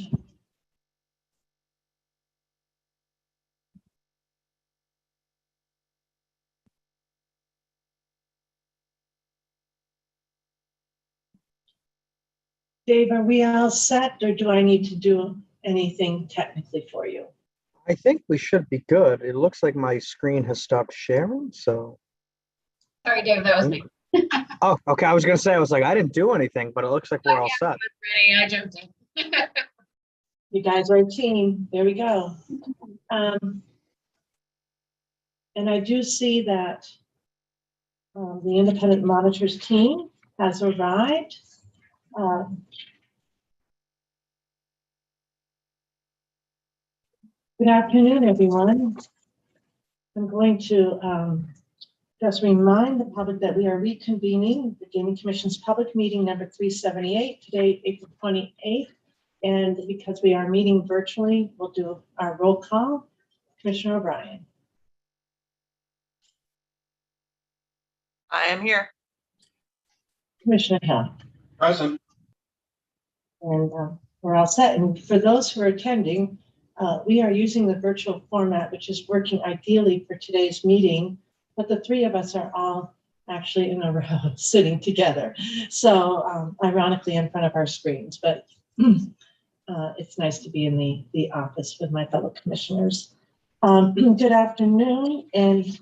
Dave, are we all set, or do I need to do anything technically for you? I think we should be good. It looks like my screen has stopped sharing, so. Sorry, Dave, that was me. Oh, okay. I was gonna say, I was like, I didn't do anything, but it looks like we're all set. Ready, I jumped in. You guys are a team. There we go. And I do see that the independent monitors team has arrived. Good afternoon, everyone. I'm going to just remind the public that we are reconvening the Gaming Commission's public meeting number 378 today, April 28th. And because we are meeting virtually, we'll do our roll call. Commissioner O'Brien. I am here. Commissioner Hill. Present. And we're all set. And for those who are attending, we are using the virtual format, which is working ideally for today's meeting, but the three of us are all actually in a row sitting together. So ironically in front of our screens, but it's nice to be in the office with my fellow commissioners. Good afternoon, and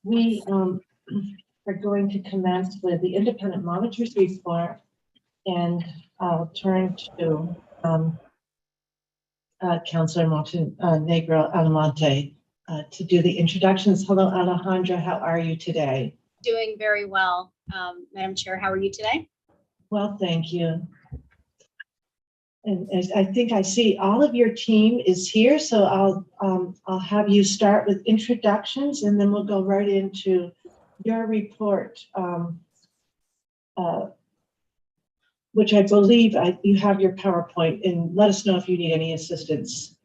we are going to commence with the independent monitors report, and I'll turn to Councilor Montenegro Alamonte to do the introductions. Hello, Alejandra, how are you today? Doing very well, Madam Chair. How are you today? Well, thank you. And I think I see all of your team is here, so I'll have you start with introductions, and then we'll go right into your report, which I believe you have your PowerPoint, and let us know if you need any assistance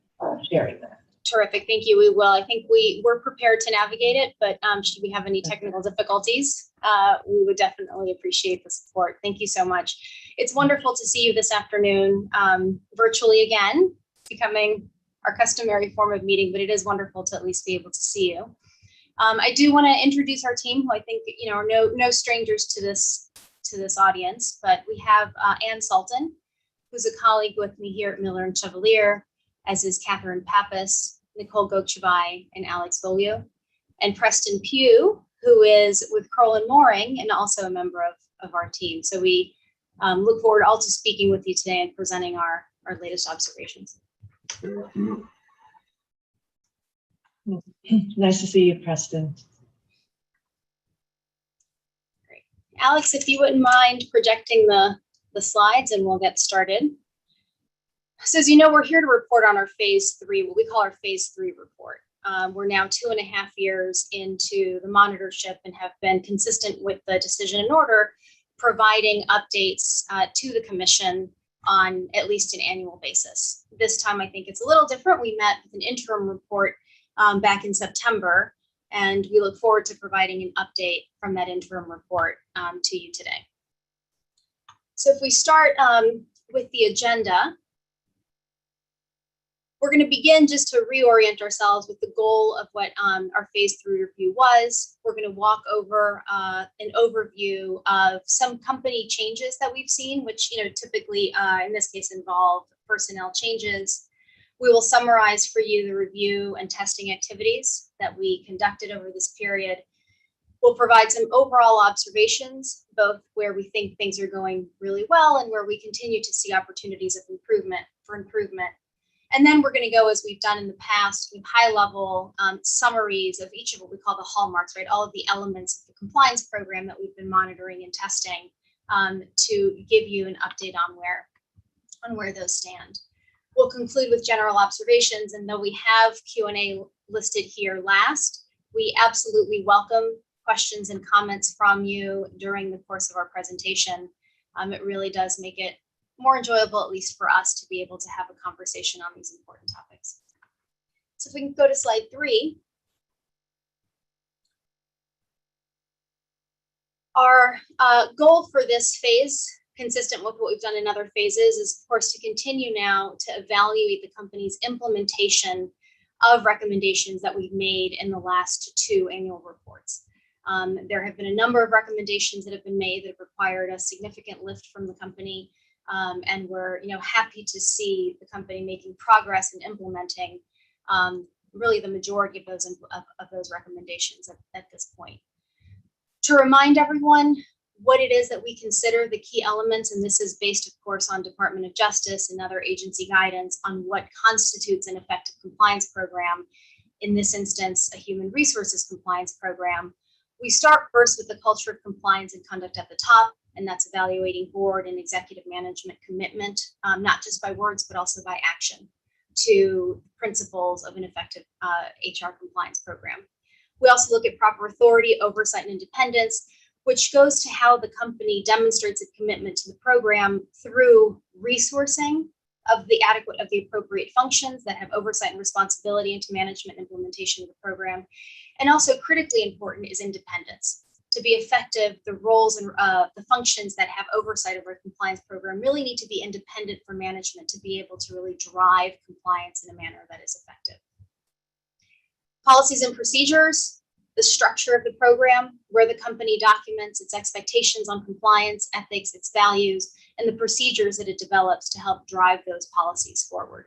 sharing that. Terrific, thank you. We will. I think we're prepared to navigate it, but should we have any technical difficulties, we would definitely appreciate the support. Thank you so much. It's wonderful to see you this afternoon, virtually again, becoming our customary form of meeting, but it is wonderful to at least be able to see you. I do want to introduce our team, who I think are no strangers to this audience, but we have Ann Sultan, who's a colleague with me here at Miller and Chevalier, as is Catherine Pappas, Nicole Gokchabai, and Alex Bolio, and Preston Pugh, who is with Crowell and Mooring and also a member of our team. So we look forward all to speaking with you today and presenting our latest observations. Nice to see you, Preston. Great. Alex, if you wouldn't mind projecting the slides, and we'll get started. So as you know, we're here to report on our phase 3, what we call our phase 3 report. We're now 2.5 years into the monitorship and have been consistent with the decision and order, providing updates to the commission on at least an annual basis. This time, I think it's a little different. We met with an interim report back in September, and we look forward to providing an update from that interim report to you today. So if we start with the agenda, we're going to begin just to reorient ourselves with the goal of what our phase 3 review was. We're going to walk over an overview of some company changes that we've seen, which typically in this case involve personnel changes. We will summarize for you the review and testing activities that we conducted over this period. We'll provide some overall observations, both where we think things are going really well and where we continue to see opportunities of improvement. And then we're going to go, as we've done in the past, with high-level summaries of each of what we call the hallmarks, right? All of the elements of the compliance program that we've been monitoring and testing to give you an update on where those stand. We'll conclude with general observations, and though we have Q&A listed here last, we absolutely welcome questions and comments from you during the course of our presentation. It really does make it more enjoyable, at least for us, to be able to have a conversation on these important topics. So if we can go to slide 3. Our goal for this phase consistent with what we've done in other phases, is of course to continue now to evaluate the company's implementation of recommendations that we've made in the last 2 annual reports. There have been a number of recommendations that have been made that have required a significant lift from the company, and we're happy to see the company making progress in implementing really the majority of those recommendations at this point. To remind everyone what it is that we consider the key elements, and this is based, of course, on Department of Justice and other agency guidance on what constitutes an effective compliance program, in this instance, a human resources compliance program. We start first with the culture of compliance and conduct at the top, and that's evaluating board and executive management commitment, not just by words, but also by action, to principles of an effective HR compliance program. We also look at proper authority, oversight, and independence, which goes to how the company demonstrates its commitment to the program through resourcing of the appropriate functions that have oversight and responsibility into management and implementation of the program. And also critically important is independence. To be effective, the roles and the functions that have oversight over a compliance program really need to be independent from management to be able to really drive compliance in a manner that is effective. Policies and procedures, the structure of the program, where the company documents its expectations on compliance, ethics, its values, and the procedures that it develops to help drive those policies forward.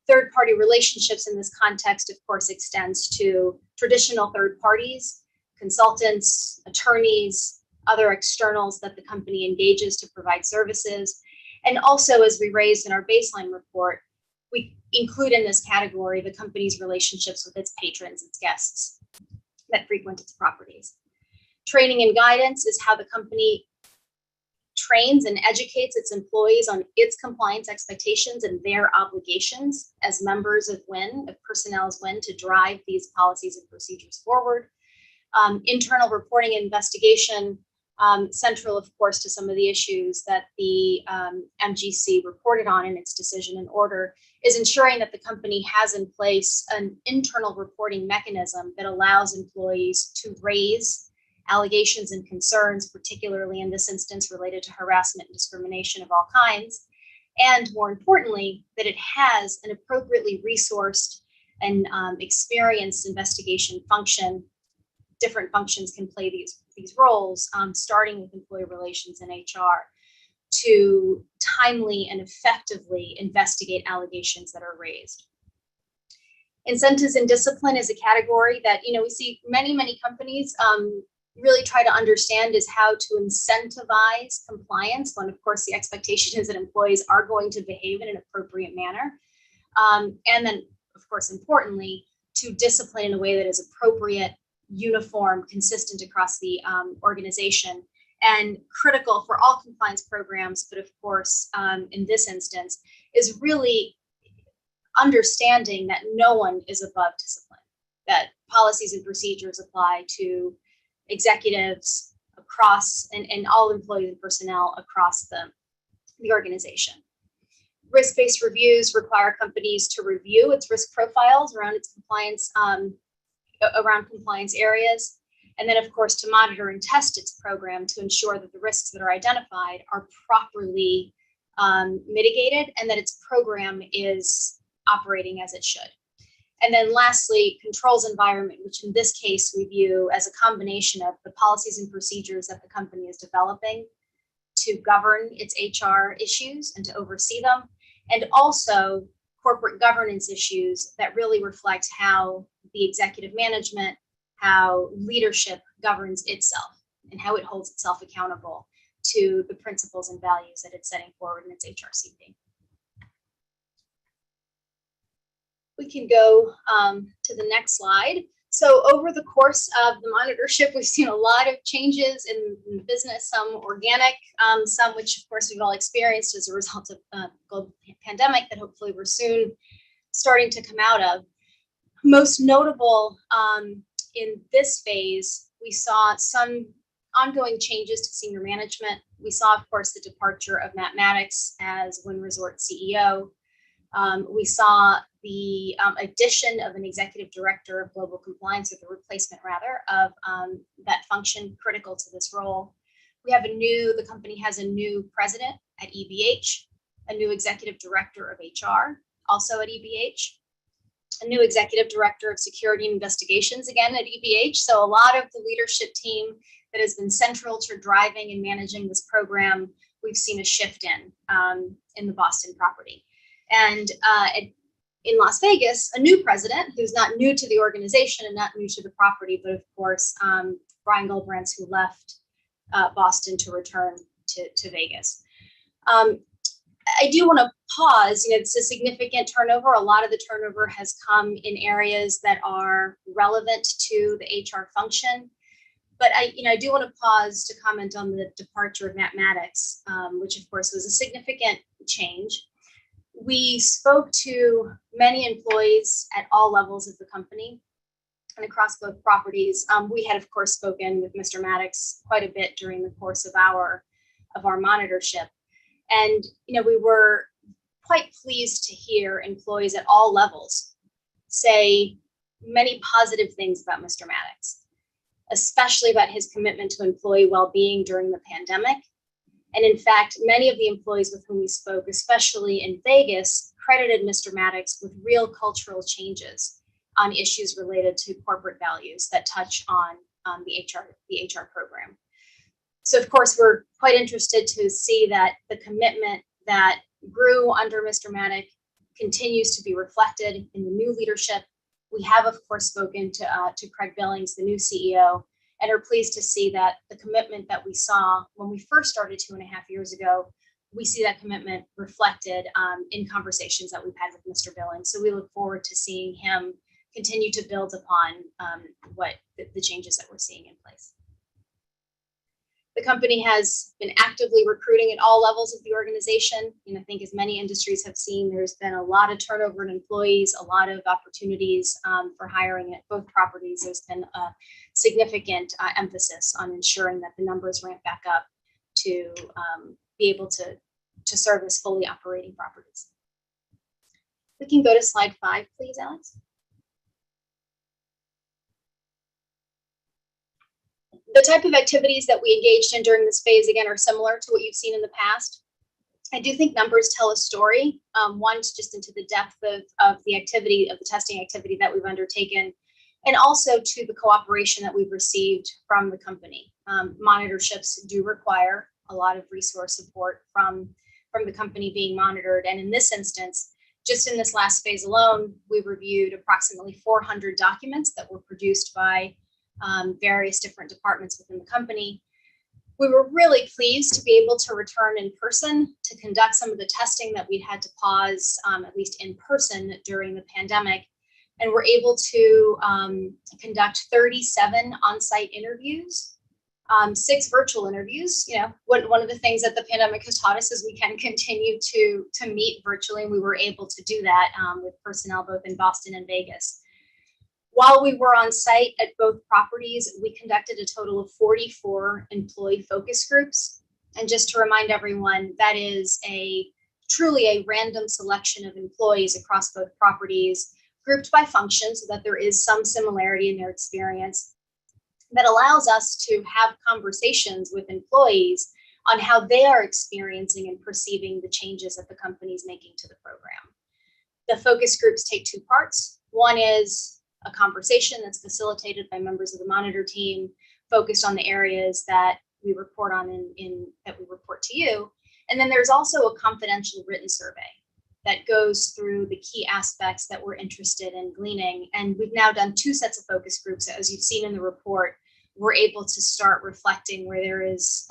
Third-party relationships in this context, of course, extends to traditional third parties, consultants, attorneys, other externals that the company engages to provide services. And also, as we raised in our baseline report, we include in this category the company's relationships with its patrons, its guests that frequent its properties. Training and guidance is how the company trains and educates its employees on its compliance expectations and their obligations as members of WIN, of personnel's WIN, to drive these policies and procedures forward. Internal reporting and investigation, central, of course, to some of the issues that the MGC reported on in its decision and order, is ensuring that the company has in place an internal reporting mechanism that allows employees to raise allegations and concerns, particularly in this instance related to harassment and discrimination of all kinds, and more importantly, that it has an appropriately resourced and experienced investigation function. Different functions can play these roles, starting with employee relations and HR, to timely and effectively investigate allegations that are raised. Incentives and discipline is a category that we see many companies really try to understand is how to incentivize compliance when, of course, the expectation is that employees are going to behave in an appropriate manner. And then, of course, importantly, to discipline in a way that is appropriate, uniform, consistent across the organization, and critical for all compliance programs, but of course, in this instance, is really understanding that no one is above discipline, that policies and procedures apply to executives across and all employees and personnel across the organization. Risk-based reviews require companies to review its risk profiles around its compliance, around compliance areas, and then, of course, to monitor and test its program to ensure that the risks that are identified are properly mitigated and that its program is operating as it should. And then lastly, controls environment, which in this case we view as a combination of the policies and procedures that the company is developing to govern its HR issues and to oversee them, and also corporate governance issues that really reflect how the executive management, how leadership governs itself, and how it holds itself accountable to the principles and values that it's setting forward in its HRCP. We can go to the next slide. So over the course of the monitorship, we've seen a lot of changes in the business, some organic, some which of course we've all experienced as a result of global pandemic that hopefully we're soon starting to come out of. Most notable in this phase, we saw some ongoing changes to senior management. We saw, of course, the departure of Matt Maddox as Wynn Resort CEO. We saw the addition of an executive director of global compliance, or the replacement rather, of that function critical to this role. the company has a new president at EBH, a new executive director of HR, also at EBH, a new executive director of security and investigations, again at EBH. So a lot of the leadership team that has been central to driving and managing this program, we've seen a shift in the Boston property. And in Las Vegas, a new president who's not new to the organization and not new to the property, but of course, Brian Goldbrandts, who left Boston to return to Vegas. I do want to pause, it's a significant turnover. A lot of the turnover has come in areas that are relevant to the HR function. But I do want to pause to comment on the departure of Matt Maddox, which of course was a significant change. We spoke to many employees at all levels of the company and across both properties. We had, of course, spoken with Mr. Maddox quite a bit during the course of our monitorship. And, we were quite pleased to hear employees at all levels say many positive things about Mr. Maddox, especially about his commitment to employee well-being during the pandemic. And in fact, many of the employees with whom we spoke, especially in Vegas, credited Mr. Maddox with real cultural changes on issues related to corporate values that touch on the HR program. So of course, we're quite interested to see that the commitment that grew under Mr. Maddox continues to be reflected in the new leadership. We have, of course, spoken to Craig Billings, the new CEO, and are pleased to see that the commitment that we saw when we first started 2.5 years ago, we see that commitment reflected in conversations that we've had with Mr. Billings. So we look forward to seeing him continue to build upon what the changes that we're seeing in place. The company has been actively recruiting at all levels of the organization. I think as many industries have seen, there's been a lot of turnover in employees, a lot of opportunities for hiring at both properties. There's been a significant emphasis on ensuring that the numbers ramp back up to be able to service fully operating properties. We can go to slide 5, please, Alex. The type of activities that we engaged in during this phase, again, are similar to what you've seen in the past. I do think numbers tell a story. One, just into the depth of the activity, of the testing activity that we've undertaken, and also to the cooperation that we've received from the company. Monitorships do require a lot of resource support from the company being monitored. And in this instance, just in this last phase alone, we reviewed approximately 400 documents that were produced by various different departments within the company. We were really pleased to be able to return in person to conduct some of the testing that we'd had to pause, at least in person during the pandemic. And we're able to conduct 37 on-site interviews, 6 virtual interviews. One of the things that the pandemic has taught us is we can continue to meet virtually, and we were able to do that with personnel both in Boston and Vegas. While we were on site at both properties, we conducted a total of 44 employee focus groups. And just to remind everyone, that is truly a random selection of employees across both properties, grouped by function so that there is some similarity in their experience, that allows us to have conversations with employees on how they are experiencing and perceiving the changes that the company is making to the program. The focus groups take 2 parts. One is a conversation that's facilitated by members of the monitor team, focused on the areas that we report on that we report to you. And then there's also a confidential written survey that goes through the key aspects that we're interested in gleaning. And we've now done 2 sets of focus groups. As you've seen in the report, we're able to start reflecting where there is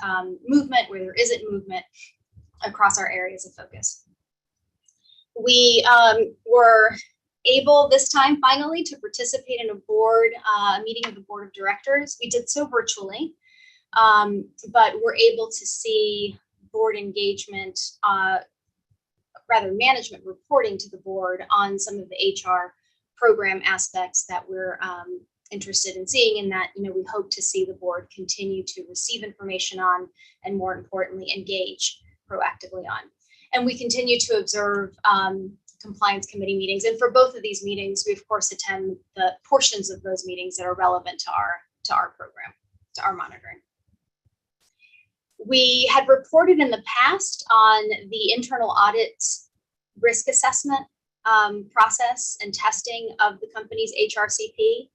movement, where there isn't movement across our areas of focus. We were able this time finally to participate in a meeting of the board of directors. We did so virtually, but we're able to see board engagement, management reporting to the board on some of the HR program aspects that we're interested in seeing, and that we hope to see the board continue to receive information on, and more importantly, engage proactively on. And we continue to observe compliance committee meetings. And for both of these meetings, we of course attend the portions of those meetings that are relevant to our program, to our monitoring. We had reported in the past on the internal audit's risk assessment process and testing of the company's HRCP.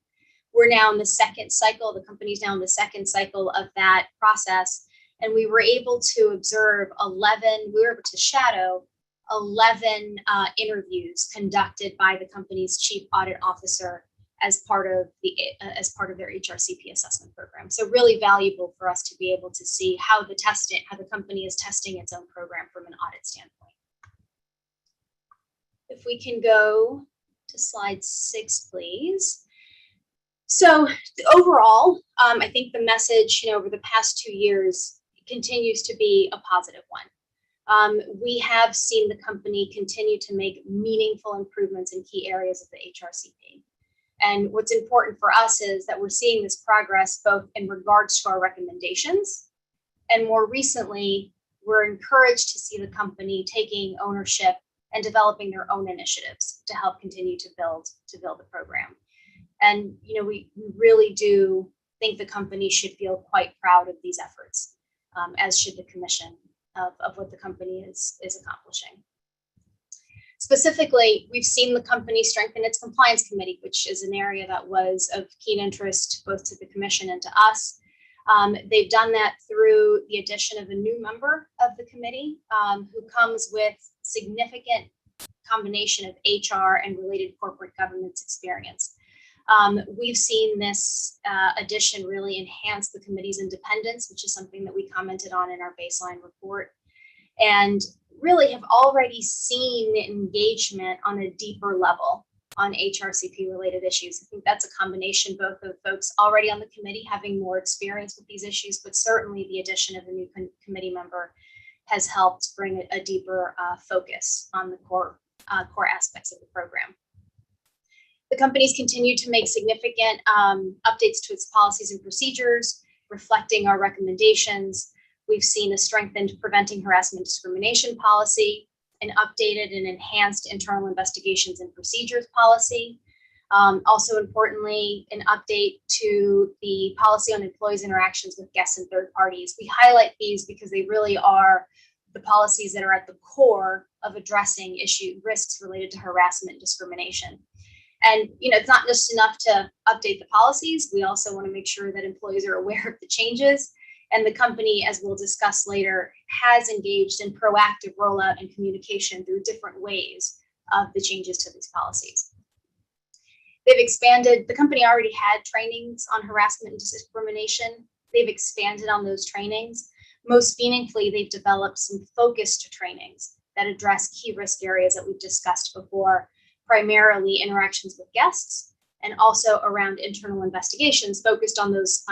We're now in the second cycle. The company's now in the second cycle of that process. And we were able to observe 11, we were able to shadow 11 interviews conducted by the company's chief audit officer as part of their HRCP assessment program. So really valuable for us to be able to see how the company is testing its own program from an audit standpoint. If we can go to slide 6, please. So overall, I think the message, over the past 2 years continues to be a positive one. We have seen the company continue to make meaningful improvements in key areas of the HRCP. And what's important for us is that we're seeing this progress both in regards to our recommendations, and more recently, we're encouraged to see the company taking ownership and developing their own initiatives to help continue to build the program. And we really do think the company should feel quite proud of these efforts, as should the commission of what the company is accomplishing. Specifically, we've seen the company strengthen its compliance committee, which is an area that was of keen interest both to the commission and to us. They've done that through the addition of a new member of the committee who comes with significant combination of HR and related corporate governance experience. We've seen this addition really enhance the committee's independence, which is something that we commented on in our baseline report, and really have already seen engagement on a deeper level on HRCP related issues. I think that's a combination both of folks already on the committee having more experience with these issues, but certainly the addition of a new committee member has helped bring a deeper focus on the core aspects of the program. The company's continued to make significant updates to its policies and procedures, reflecting our recommendations. We've seen a strengthened preventing harassment and discrimination policy, an updated and enhanced internal investigations and procedures policy. Also importantly, an update to the policy on employees' interactions with guests and third parties. We highlight these because they really are the policies that are at the core of addressing risks related to harassment and discrimination. And it's not just enough to update the policies. We also want to make sure that employees are aware of the changes. And the company, as we'll discuss later, has engaged in proactive rollout and communication through different ways of the changes to these policies. They've expanded, the company already had trainings on harassment and discrimination. They've expanded on those trainings. Most meaningfully, they've developed some focused trainings that address key risk areas that we've discussed before, primarily interactions with guests, and also around internal investigations focused on those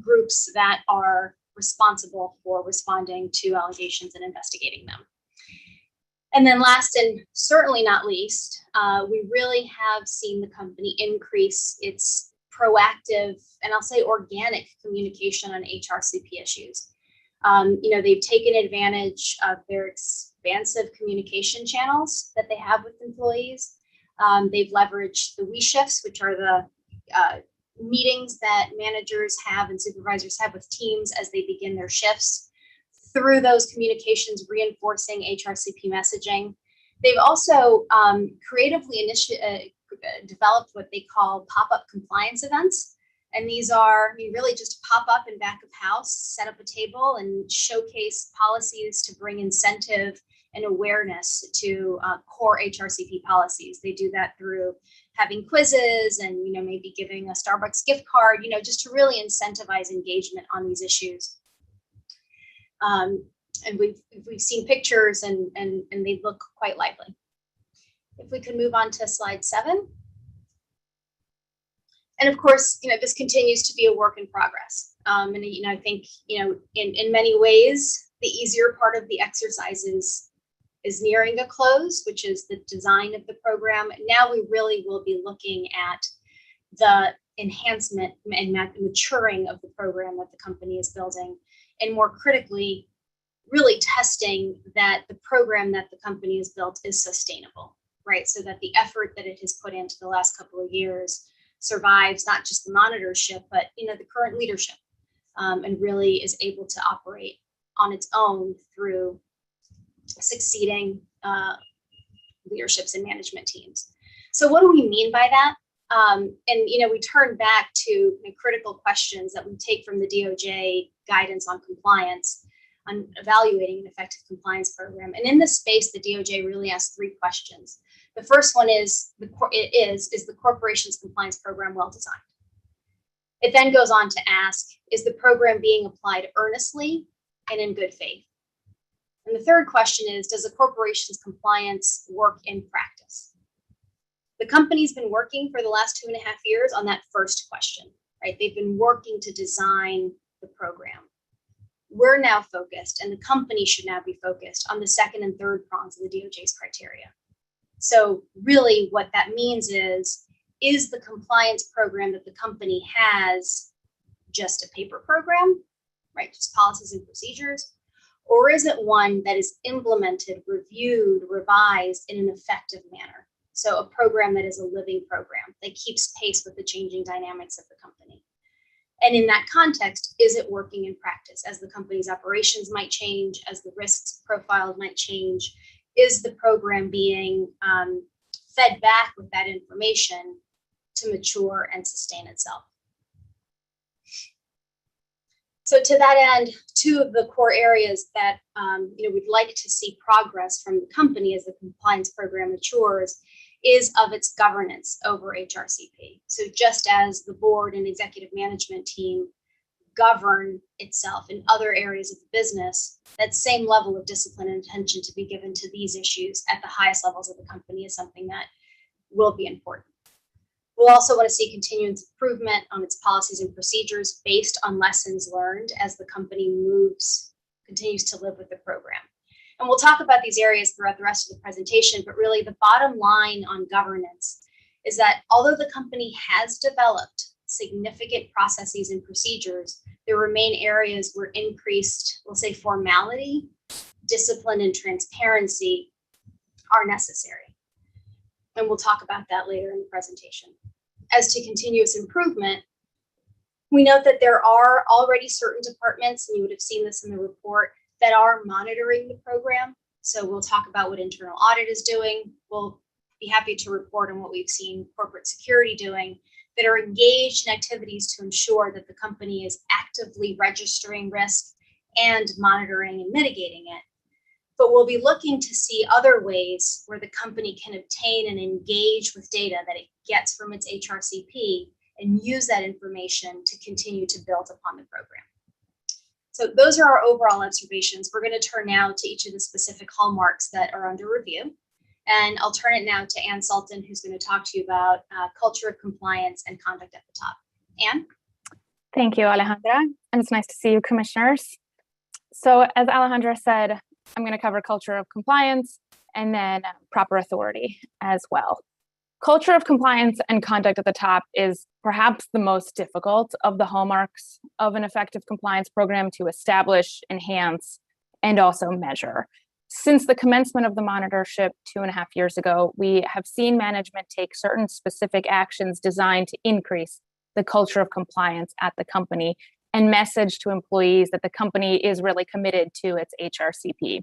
groups that are responsible for responding to allegations and investigating them. And then last and certainly not least, we really have seen the company increase its proactive and I'll say organic communication on HRCP issues. They've taken advantage of their expansive communication channels that they have with employees. They've leveraged the we shifts, which are the meetings that managers have and supervisors have with teams as they begin their shifts. Through those communications, reinforcing HRCP messaging. They've also creatively developed what they call pop-up compliance events. And these are really just pop up in back of house, set up a table and showcase policies to bring incentive and awareness to core HRCP policies. They do that through having quizzes and maybe giving a Starbucks gift card, just to really incentivize engagement on these issues. And we've seen pictures and they look quite lively. If we could move on to slide 7. And of course, this continues to be a work in progress. And I think, in many ways, the easier part of the exercise is nearing a close, which is the design of the program. Now we really will be looking at the enhancement and maturing of the program that the company is building, and more critically, really testing that the program that the company has built is sustainable, right? So that the effort that it has put into the last couple of years survives not just the monitorship, but the current leadership, and really is able to operate on its own through succeeding leaderships and management teams. So what do we mean by that? And we turn back to critical questions that we take from the DOJ guidance on compliance, on evaluating an effective compliance program. And in this space, the DOJ really asks three questions. The first one is the corporation's compliance program well designed? It then goes on to ask, is the program being applied earnestly and in good faith? And the third question is, does the corporation's compliance work in practice? The company's been working for the last 2.5 years on that first question, right? They've been working to design the program. We're now focused, and the company should now be focused on the second and third prongs of the DOJ's criteria. So really what that means is the compliance program that the company has just a paper program, right? Just policies and procedures? Or is it one that is implemented, reviewed, revised in an effective manner? So a program that is a living program that keeps pace with the changing dynamics of the company. And in that context, is it working in practice as the company's operations might change, as the risks profile might change? Is the program being fed back with that information to mature and sustain itself? So to that end, two of the core areas that we'd like to see progress from the company as the compliance program matures is of its governance over HRCP. So just as the board and executive management team govern itself in other areas of the business, that same level of discipline and attention to be given to these issues at the highest levels of the company is something that will be important. We'll also want to see continuous improvement on its policies and procedures based on lessons learned as the company continues to live with the program. And we'll talk about these areas throughout the rest of the presentation, but really the bottom line on governance is that although the company has developed significant processes and procedures, there remain areas where increased, we'll say, formality, discipline, and transparency are necessary. And we'll talk about that later in the presentation. As to continuous improvement, we note that there are already certain departments, and you would have seen this in the report, that are monitoring the program. So we'll talk about what internal audit is doing. We'll be happy to report on what we've seen corporate security doing, that are engaged in activities to ensure that the company is actively registering risk and monitoring and mitigating it. But we'll be looking to see other ways where the company can obtain and engage with data that it gets from its HRCP and use that information to continue to build upon the program. So those are our overall observations. We're going to turn now to each of the specific hallmarks that are under review. And I'll turn it now to Ann Sultan, who's going to talk to you about culture of compliance and conduct at the top. Ann? Thank you, Alejandra. And it's nice to see you, commissioners. So as Alejandra said, I'm going to cover culture of compliance and then proper authority as well. Culture of compliance and conduct at the top is perhaps the most difficult of the hallmarks of an effective compliance program to establish, enhance, and also measure. Since the commencement of the monitorship 2.5 years ago, we have seen management take certain specific actions designed to increase the culture of compliance at the company and message to employees that the company is really committed to its HRCP.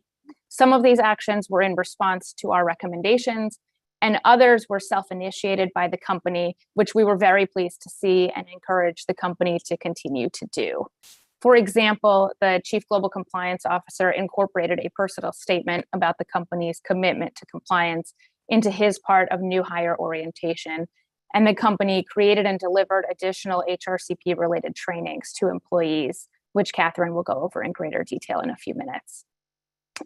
Some of these actions were in response to our recommendations, and others were self-initiated by the company, which we were very pleased to see and encourage the company to continue to do. For example, the Chief Global Compliance Officer incorporated a personal statement about the company's commitment to compliance into his part of new hire orientation, and the company created and delivered additional HRCP-related trainings to employees, which Catherine will go over in greater detail in a few minutes.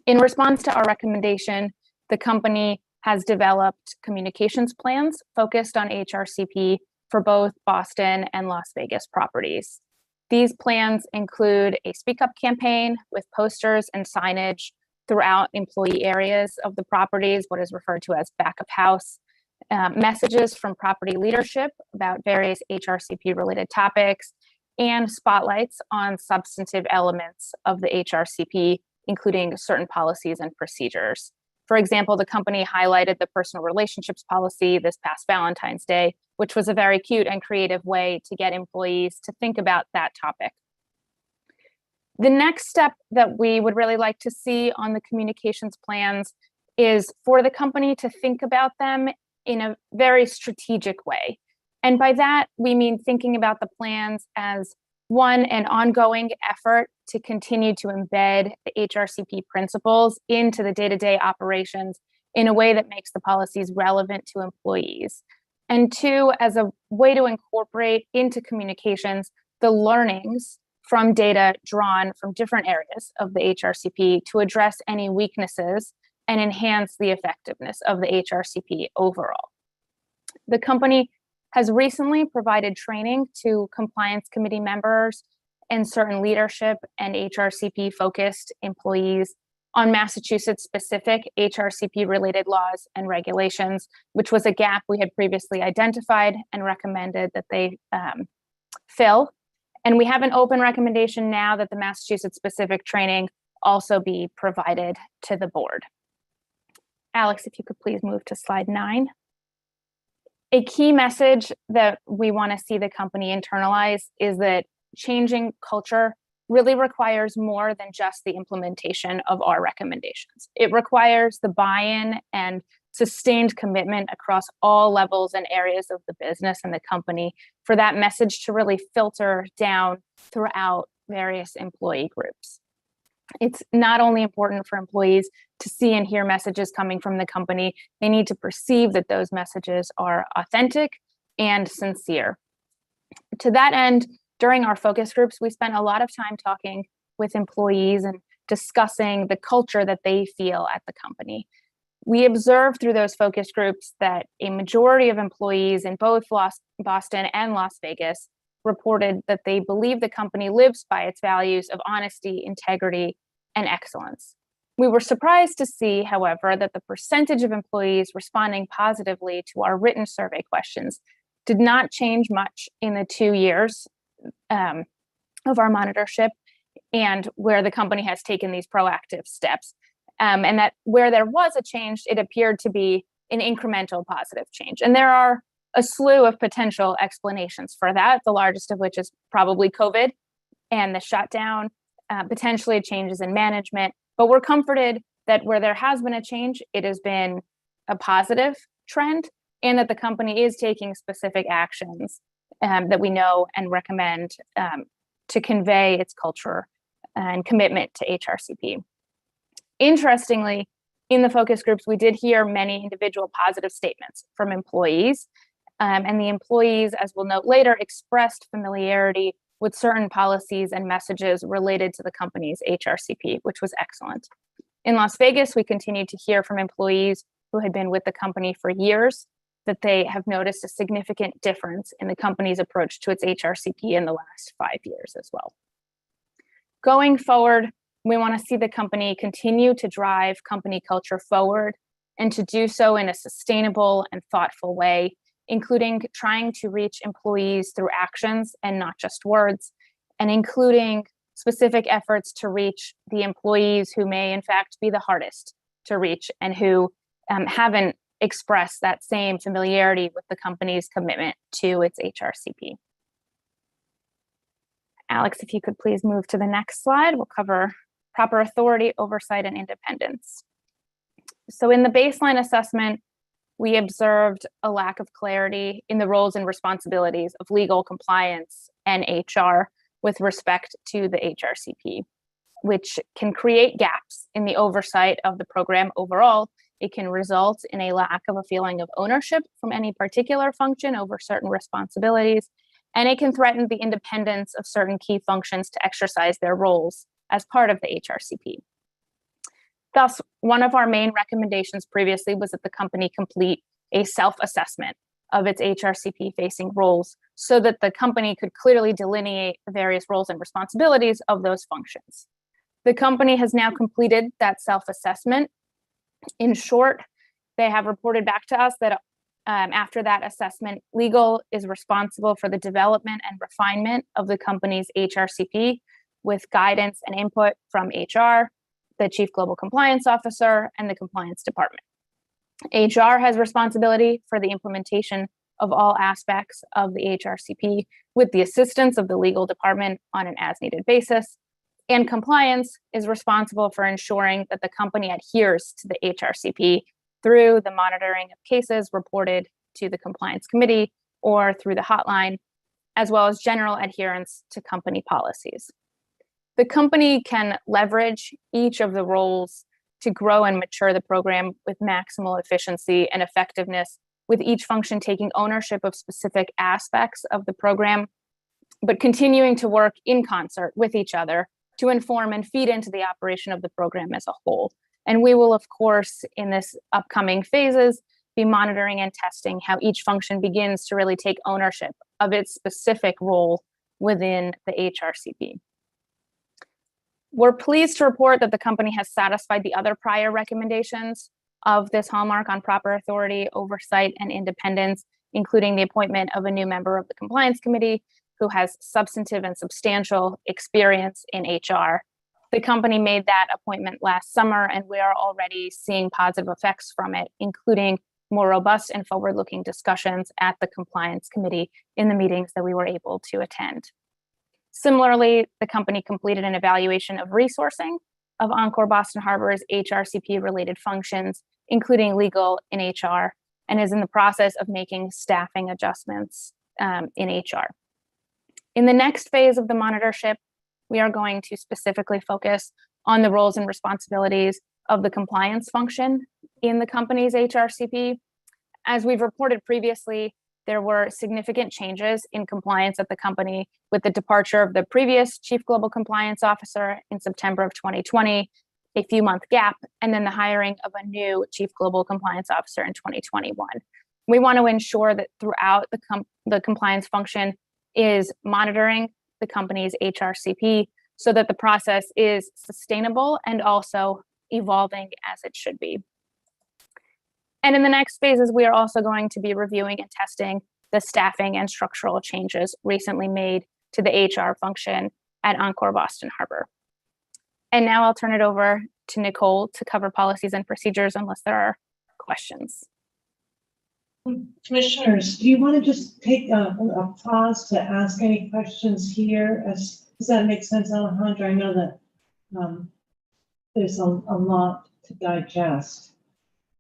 In response to our recommendation, the company has developed communications plans focused on HRCP for both Boston and Las Vegas properties. These plans include a Speak Up campaign with posters and signage throughout employee areas of the properties, what is referred to as back of house, messages from property leadership about various HRCP-related topics, and spotlights on substantive elements of the HRCP, including certain policies and procedures. For example, the company highlighted the personal relationships policy this past Valentine's Day, which was a very cute and creative way to get employees to think about that topic. The next step that we would really like to see on the communications plans is for the company to think about them in a very strategic way. And by that, we mean thinking about the plans as one, an ongoing effort to continue to embed the HRCP principles into the day-to-day operations in a way that makes the policies relevant to employees. And two, as a way to incorporate into communications the learnings from data drawn from different areas of the HRCP to address any weaknesses and enhance the effectiveness of the HRCP overall. The company has recently provided training to compliance committee members and certain leadership and HRCP focused employees on Massachusetts specific HRCP related laws and regulations, which was a gap we had previously identified and recommended that they fill. And we have an open recommendation now that the Massachusetts specific training also be provided to the board. Alex, if you could please move to slide 9. A key message that we want to see the company internalize is that changing culture really requires more than just the implementation of our recommendations. It requires the buy-in and sustained commitment across all levels and areas of the business and the company for that message to really filter down throughout various employee groups. It's not only important for employees to see and hear messages coming from the company, they need to perceive that those messages are authentic and sincere. To that end, during our focus groups, we spent a lot of time talking with employees and discussing the culture that they feel at the company. We observed through those focus groups that a majority of employees in both Boston and Las Vegas reported that they believe the company lives by its values of honesty, integrity, and excellence. We were surprised to see, however, that the percentage of employees responding positively to our written survey questions did not change much in the 2 years of our monitorship and where the company has taken these proactive steps. And that where there was a change, it appeared to be an incremental positive change. And there are a slew of potential explanations for that, the largest of which is probably COVID and the shutdown, potentially changes in management. But we're comforted that where there has been a change, it has been a positive trend and that the company is taking specific actions that we know and recommend to convey its culture and commitment to HRCP. Interestingly, in the focus groups, we did hear many individual positive statements from employees. And the employees, as we'll note later, expressed familiarity with certain policies and messages related to the company's HRCP, which was excellent. In Las Vegas, we continued to hear from employees who had been with the company for years that they have noticed a significant difference in the company's approach to its HRCP in the last 5 years as well. Going forward, we want to see the company continue to drive company culture forward and to do so in a sustainable and thoughtful way, including trying to reach employees through actions and not just words, and including specific efforts to reach the employees who may in fact be the hardest to reach and who haven't expressed that same familiarity with the company's commitment to its HRCP. Alex, if you could please move to the next slide, we'll cover proper authority, oversight, and independence. So in the baseline assessment, we observed a lack of clarity in the roles and responsibilities of legal, compliance, and HR with respect to the HRCP, which can create gaps in the oversight of the program overall. It can result in a lack of a feeling of ownership from any particular function over certain responsibilities, and it can threaten the independence of certain key functions to exercise their roles as part of the HRCP. Thus, one of our main recommendations previously was that the company complete a self-assessment of its HRCP-facing roles so that the company could clearly delineate the various roles and responsibilities of those functions. The company has now completed that self-assessment. In short, they have reported back to us that after that assessment, legal is responsible for the development and refinement of the company's HRCP with guidance and input from HR, the Chief Global Compliance Officer, and the Compliance Department. HR has responsibility for the implementation of all aspects of the HRCP with the assistance of the legal department on an as-needed basis. And compliance is responsible for ensuring that the company adheres to the HRCP through the monitoring of cases reported to the compliance committee or through the hotline, as well as general adherence to company policies. The company can leverage each of the roles to grow and mature the program with maximal efficiency and effectiveness, with each function taking ownership of specific aspects of the program, but continuing to work in concert with each other to inform and feed into the operation of the program as a whole. And we will, of course, in this upcoming phases, be monitoring and testing how each function begins to really take ownership of its specific role within the HRCP. We're pleased to report that the company has satisfied the other prior recommendations of this hallmark on proper authority, oversight, and independence, including the appointment of a new member of the compliance committee who has substantive and substantial experience in HR. The company made that appointment last summer, and we are already seeing positive effects from it, including more robust and forward-looking discussions at the compliance committee in the meetings that we were able to attend. Similarly, the company completed an evaluation of resourcing of Encore Boston Harbor's HRCP-related functions, including legal and HR, and is in the process of making staffing adjustments in HR. In the next phase of the monitorship, we are going to specifically focus on the roles and responsibilities of the compliance function in the company's HRCP. As we've reported previously, there were significant changes in compliance at the company with the departure of the previous Chief Global Compliance Officer in September of 2020, a few-month gap, and then the hiring of a new Chief Global Compliance Officer in 2021. We want to ensure that throughout the compliance function is monitoring the company's HRCP so that the process is sustainable and also evolving as it should be. And in the next phases, we are also going to be reviewing and testing the staffing and structural changes recently made to the HR function at Encore Boston Harbor. And now I'll turn it over to Nicole to cover policies and procedures unless there are questions. Commissioners, do you want to just take a pause to ask any questions here? Does that make sense, Alejandra? I know that there's a lot to digest.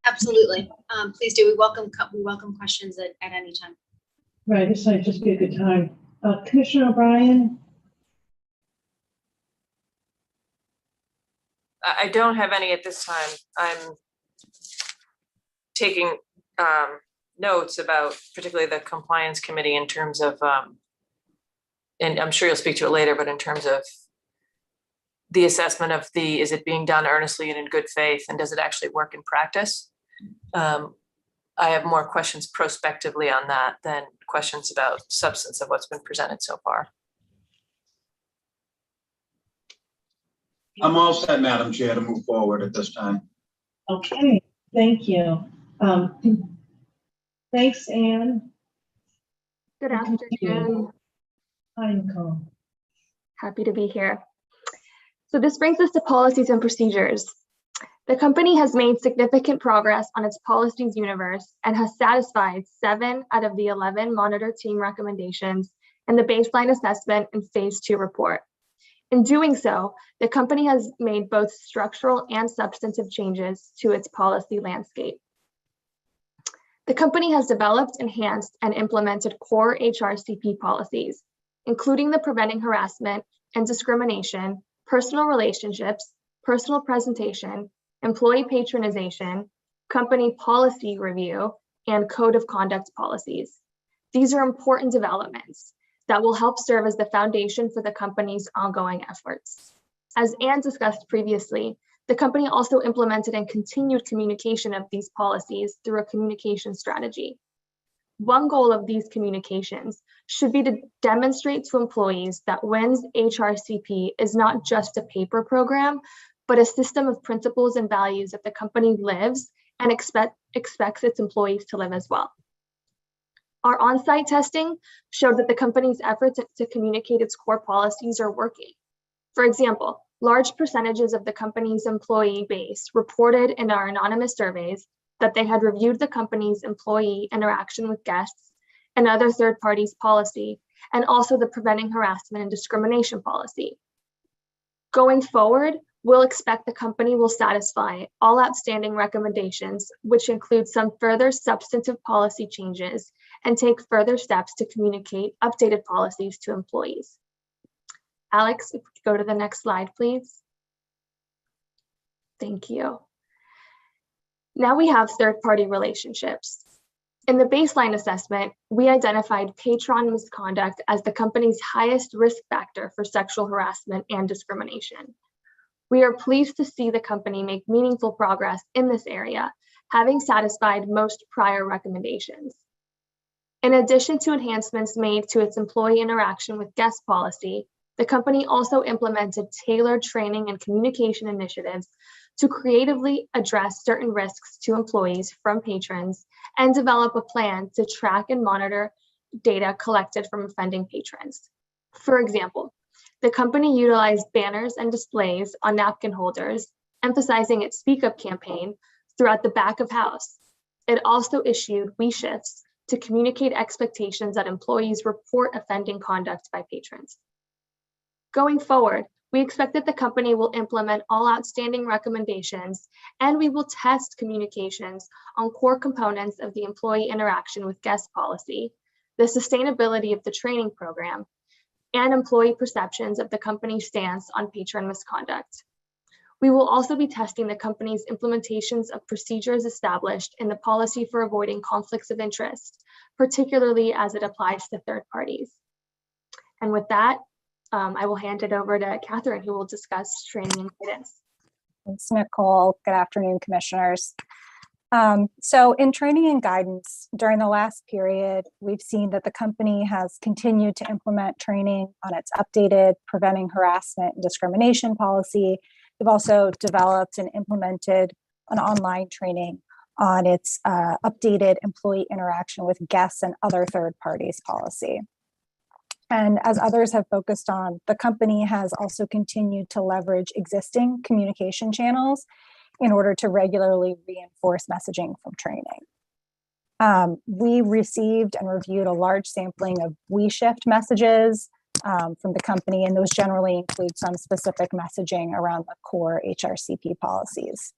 Absolutely. Please do. We welcome questions at any time. Right, this might just be a good time. Commissioner O'Brien? I don't have any at this time. I'm taking notes about particularly the compliance committee in terms of, and I'm sure you'll speak to it later, but in terms of the assessment of is it being done earnestly and in good faith, and does it actually work in practice? I have more questions prospectively on that than questions about substance of what's been presented so far. I'm all set, Madam Chair, to move forward at this time. Okay, thank you. Thanks, Anne. Good afternoon. Hi, Nicole. Happy to be here. So this brings us to policies and procedures. The company has made significant progress on its policies universe and has satisfied 7 out of the 11 monitor team recommendations in the baseline assessment and phase 2 report. In doing so, the company has made both structural and substantive changes to its policy landscape. The company has developed, enhanced, and implemented core HRCP policies, including the preventing harassment and discrimination, personal relationships, personal presentation, employee patronization, company policy review, and code of conduct policies. These are important developments that will help serve as the foundation for the company's ongoing efforts. As Anne discussed previously, the company also implemented and continued communication of these policies through a communication strategy. One goal of these communications should be to demonstrate to employees that WIN's HRCP is not just a paper program, but a system of principles and values that the company lives and expects its employees to live as well. Our on-site testing showed that the company's efforts to communicate its core policies are working. For example, large percentages of the company's employee base reported in our anonymous surveys that they had reviewed the company's employee interaction with guests and other third parties policy, and also the preventing harassment and discrimination policy. Going forward, we'll expect the company will satisfy all outstanding recommendations, which include some further substantive policy changes, and take further steps to communicate updated policies to employees. Alex, if we could go to the next slide, please. Thank you. Now we have third-party relationships. In the baseline assessment, we identified patron misconduct as the company's highest risk factor for sexual harassment and discrimination. We are pleased to see the company make meaningful progress in this area, having satisfied most prior recommendations. In addition to enhancements made to its employee interaction with guest policy, the company also implemented tailored training and communication initiatives to creatively address certain risks to employees from patrons and develop a plan to track and monitor data collected from offending patrons. For example, the company utilized banners and displays on napkin holders, emphasizing its Speak Up campaign throughout the back of house. It also issued We Shifts to communicate expectations that employees report offending conduct by patrons. Going forward, we expect that the company will implement all outstanding recommendations, and we will test communications on core components of the employee interaction with guest policy, the sustainability of the training program, and employee perceptions of the company's stance on patron misconduct. We will also be testing the company's implementations of procedures established in the policy for avoiding conflicts of interest, particularly as it applies to third parties. And with that, I will hand it over to Catherine, who will discuss training and guidance. Thanks, Nicole. Good afternoon, commissioners. So in training and guidance, during the last period, we've seen that the company has continued to implement training on its updated preventing harassment and discrimination policy. They've also developed and implemented an online training on its updated employee interaction with guests and other third parties policy. And as others have focused on, the company has also continued to leverage existing communication channels in order to regularly reinforce messaging from training. We received and reviewed a large sampling of We Shift messages from the company, and those generally include some specific messaging around the core HRCP policies.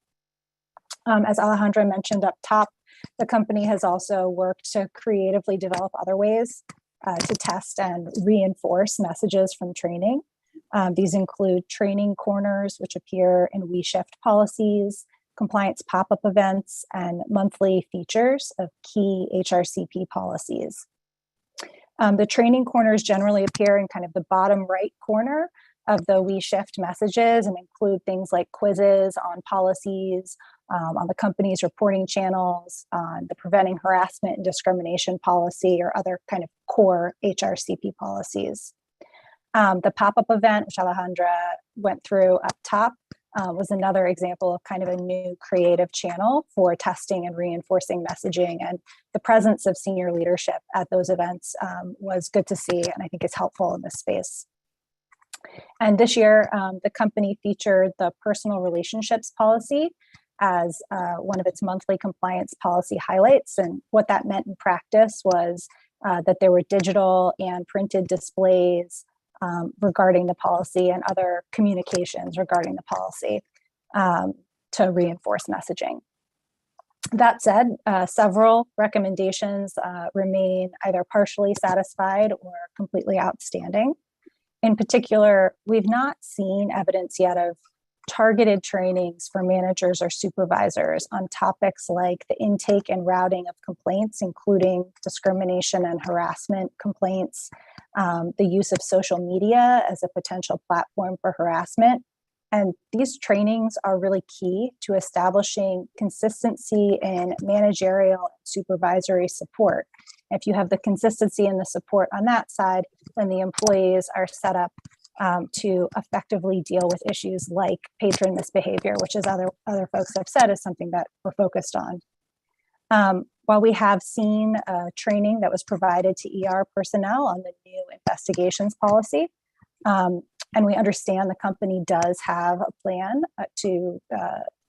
As Alejandra mentioned up top, the company has also worked to creatively develop other ways to test and reinforce messages from training. These include training corners, which appear in We Shift policies, compliance pop-up events, and monthly features of key HRCP policies. The training corners generally appear in kind of the bottom right corner of the We Shift messages and include things like quizzes on policies, on the company's reporting channels, on the preventing harassment and discrimination policy, or other kind of core HRCP policies. The pop-up event, which Alejandra went through up top, was another example of kind of a new creative channel for testing and reinforcing messaging. And the presence of senior leadership at those events was good to see, and I think is helpful in this space. And this year, the company featured the personal relationships policy as one of its monthly compliance policy highlights. And what that meant in practice was that there were digital and printed displays regarding the policy and other communications regarding the policy to reinforce messaging. That said, several recommendations remain either partially satisfied or completely outstanding. In particular, we've not seen evidence yet of targeted trainings for managers or supervisors on topics like the intake and routing of complaints, including discrimination and harassment complaints, the use of social media as a potential platform for harassment. And these trainings are really key to establishing consistency in managerial and supervisory support. If you have the consistency and the support on that side, then the employees are set up to effectively deal with issues like patron misbehavior, which, as other folks have said, is something that we're focused on. While we have seen training that was provided to ER personnel on the new investigations policy, and we understand the company does have a plan to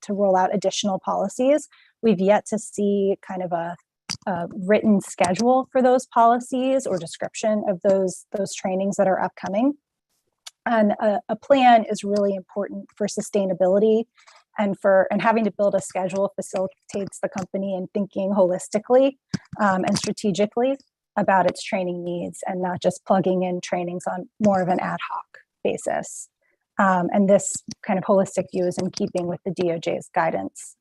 roll out additional policies, we've yet to see kind of a written schedule for those policies or description of those trainings that are upcoming. And a plan is really important for sustainability, and having to build a schedule facilitates the company in thinking holistically and strategically about its training needs, and not just plugging in trainings on more of an ad hoc basis. And this kind of holistic view is in keeping with the DOJ's guidance.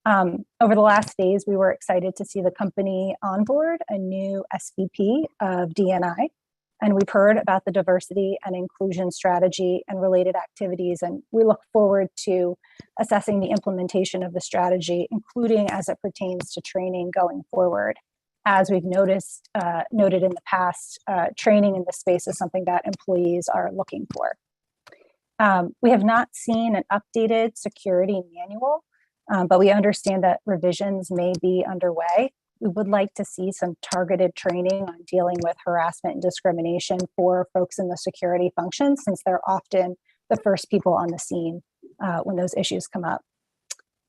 Over the last days, we were excited to see the company onboard a new SVP of D&I, and we've heard about the diversity and inclusion strategy and related activities, and we look forward to assessing the implementation of the strategy, including as it pertains to training going forward. As we've noted in the past, training in this space is something that employees are looking for. We have not seen an updated security manual, but we understand that revisions may be underway. We would like to see some targeted training on dealing with harassment and discrimination for folks in the security function, since they're often the first people on the scene when those issues come up.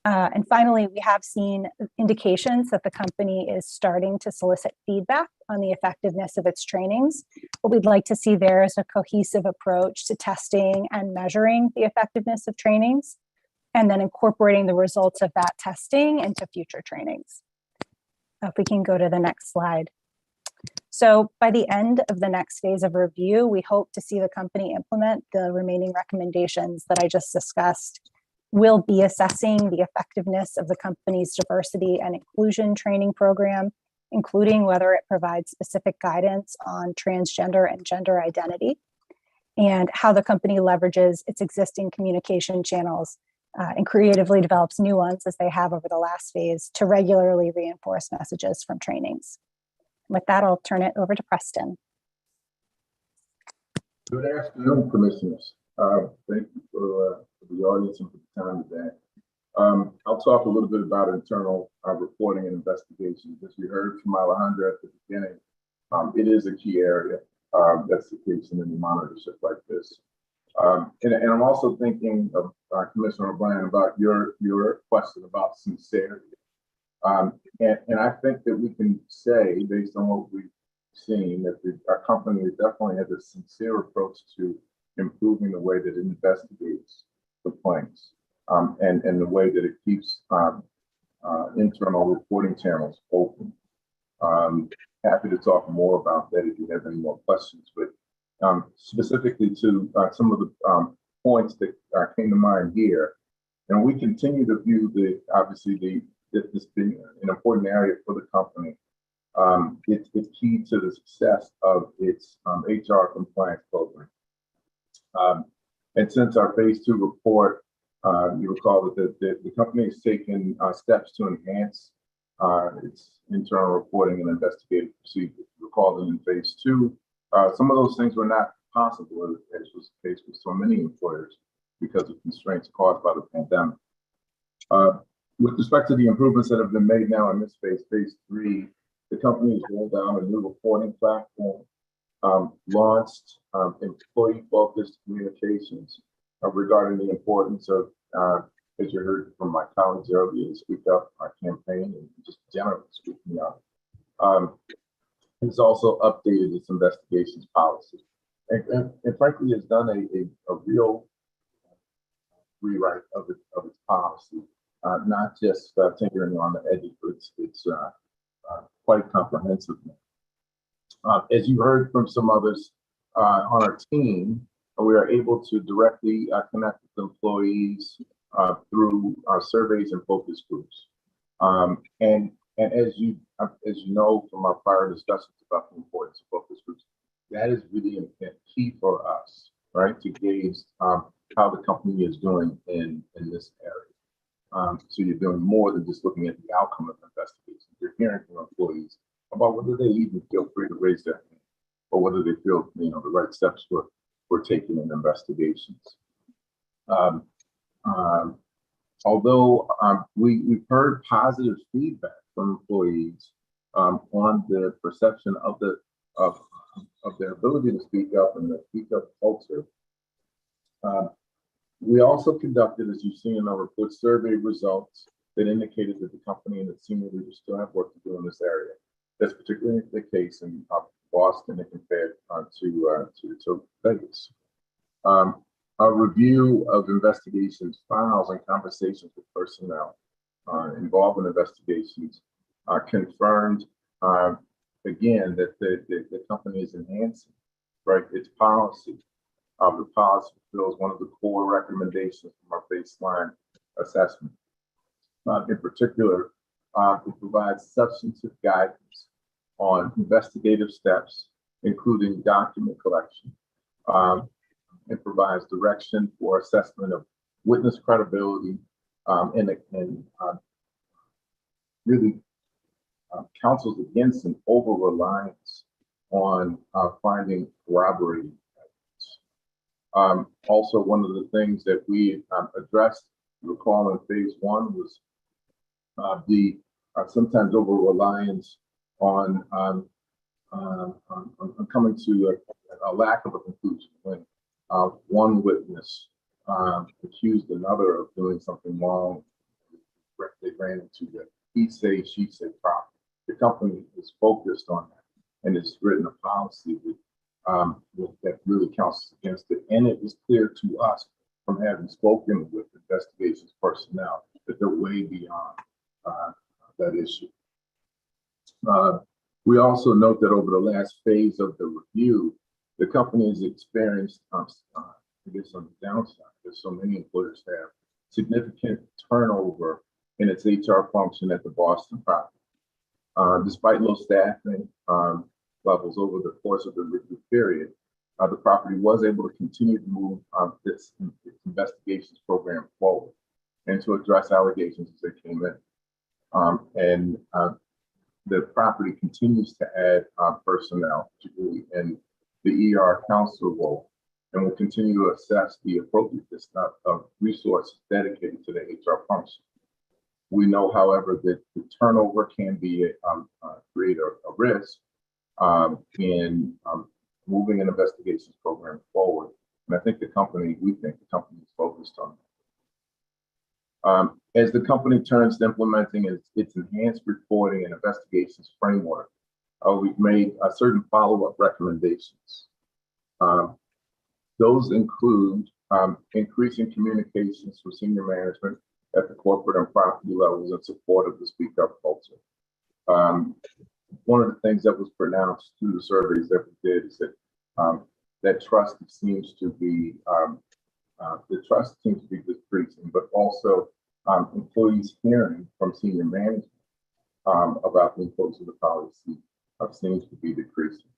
And finally, we have seen indications that the company is starting to solicit feedback on the effectiveness of its trainings. What we'd like to see there is a cohesive approach to testing and measuring the effectiveness of trainings, and then incorporating the results of that testing into future trainings. If we can go to the next slide. So by the end of the next phase of review, we hope to see the company implement the remaining recommendations that I just discussed. We'll be assessing the effectiveness of the company's diversity and inclusion training program, including whether it provides specific guidance on transgender and gender identity, and how the company leverages its existing communication channels and creatively develops new ones, as they have over the last phase, to regularly reinforce messages from trainings. With that, I'll turn it over to Preston. Good afternoon, Commissioners. Thank you for the audience and for the time today. I'll talk a little bit about internal reporting and investigations. As you heard from Alejandra at the beginning, it is a key area that's the case in any monitorship like this. And I'm also thinking of Commissioner O'Brien about your question about sincerity. And I think that we can say, based on what we've seen, that our company definitely has a sincere approach to improving the way that it investigates complaints and the way that it keeps internal reporting channels open. Happy to talk more about that if you have any more questions, but specifically to some of the points that came to mind here. And we continue to view this being an important area for the company. It's key to the success of its HR compliance program. And since our phase 2 report, you recall that the company has taken steps to enhance its internal reporting and investigative procedures. Recall that in phase 2, some of those things were not possible, as was the case with so many employers, because of constraints caused by the pandemic. With respect to the improvements that have been made now in this phase 3, the company has rolled out a new reporting platform, launched employee-focused communications regarding the importance of, as you heard from my colleagues earlier, Speak Up, our campaign, and just generally speaking up. It's also updated its investigations policy. And frankly, has done a real rewrite of its policy, not just tinkering on the edges, but it's quite comprehensive. As you heard from some others on our team, we are able to directly connect with employees through our surveys and focus groups. And as you know from our prior discussions about the importance of focus groups, that is really key for us, right, to gauge how the company is doing in this area. So you're doing more than just looking at the outcome of investigations. You're hearing from employees about whether they even feel free to raise their hand, or whether they feel the right steps were taken in investigations. Although we've heard positive feedback from employees on the perception of their ability to speak up and the speak up culture. We also conducted, as you've seen in our report, survey results that indicated that the company and its senior leaders still have work to do in this area. That's particularly the case in Boston and compared to Vegas. A review of investigations files and conversations with personnel involved in investigations confirmed again that the company is enhancing, right, its policy. The policy fulfills one of the core recommendations from our baseline assessment. In particular, it provides substantive guidance on investigative steps, including document collection. It provides direction for assessment of witness credibility and really counsels against an over-reliance on finding corroborating evidence. Also, one of the things that we addressed, recall in phase one, was the sometimes over-reliance on coming to a lack of a conclusion when one witness accused another of doing something wrong. They ran into the he say, she say problem. The company is focused on that and it's written a policy that really counts against it. And it was clear to us from having spoken with investigations personnel that they're way beyond that issue. We also note that over the last phase of the review, the company has experienced, I guess on the downside, because so many employers have significant turnover in its HR function at the Boston property. Despite low staffing levels over the course of the review period, the property was able to continue to move its investigations program forward and to address allegations as they came in. The property continues to add personnel, particularly in the ER counselor role, and will continue to assess the appropriateness of resources dedicated to the HR function. We know, however, that the turnover can be create a risk in moving an investigations program forward. And I think we think the company is focused on that. As the company turns to implementing its enhanced reporting and investigations framework, we've made certain follow-up recommendations. Those include increasing communications with senior management at the corporate and property levels in support of the speak up culture. One of the things that was pronounced through the surveys that we did is that that trust seems to be decreasing, but also employees hearing from senior management about the importance of the policy seems to be decreasing.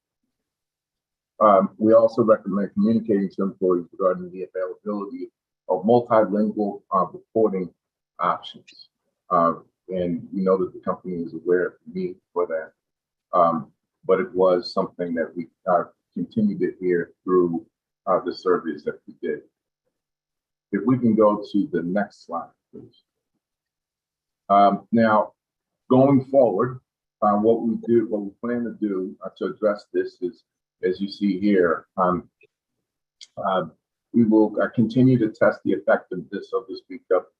We also recommend communicating to employees regarding the availability of multilingual reporting options. And we know that the company is aware of the need for that. But it was something that we continue to hear through the surveys that we did. If we can go to the next slide, please. Now, going forward, what we plan to do to address this is, as you see here, we will continue to test the effectiveness of the Speak Up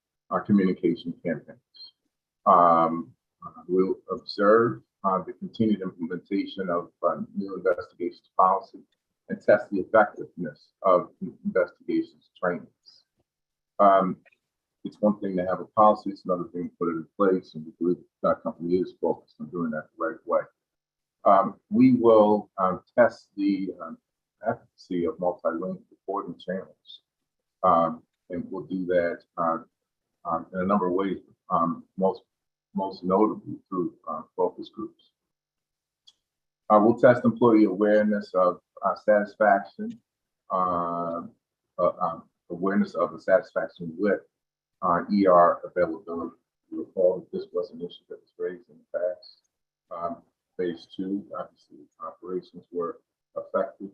communication campaigns. We'll observe the continued implementation of new investigations policy and test the effectiveness of investigations trainings. It's one thing to have a policy, it's another thing to put it in place, and we believe that company is focused on doing that the right way. We will test the efficacy of multilingual reporting channels, and we'll do that in a number of ways, most notably through focus groups. We'll test employee awareness of satisfaction, awareness of the satisfaction with ER availability. You recall that this was an issue that was raised in the past. Phase two, obviously, operations were affected.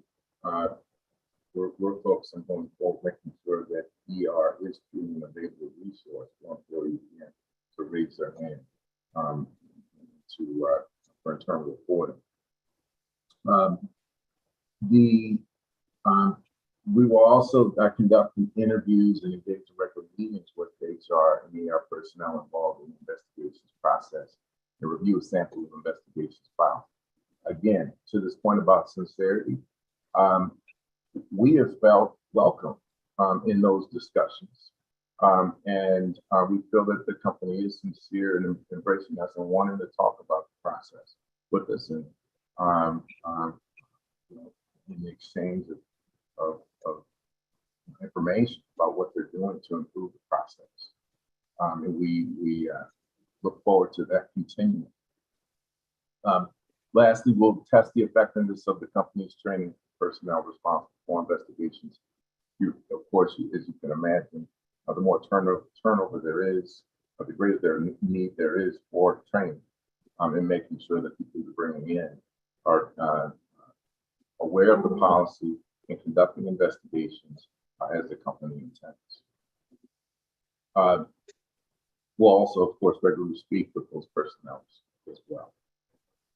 We're focused on going forward, making sure that ER is truly an available resource for employees to raise their hand for internal reporting. We will also conduct interviews and engage in regular meetings with HR and ER personnel involved in the investigations process and review a sample of investigations filed. Again, to this point about sincerity, we have felt welcome in those discussions. We feel that the company is sincere in embracing us and wanting to talk about the process with us and in the exchange of information about what they're doing to improve the process. And we look forward to that continuing. Lastly, we'll test the effectiveness of the company's training personnel responsible for investigations. Of course, as you can imagine, the more turnover there is, the greater their need there is for training and making sure that people we're bringing in are aware of the policy and conducting investigations as the company intends. We'll also, of course, regularly speak with those personnel as well.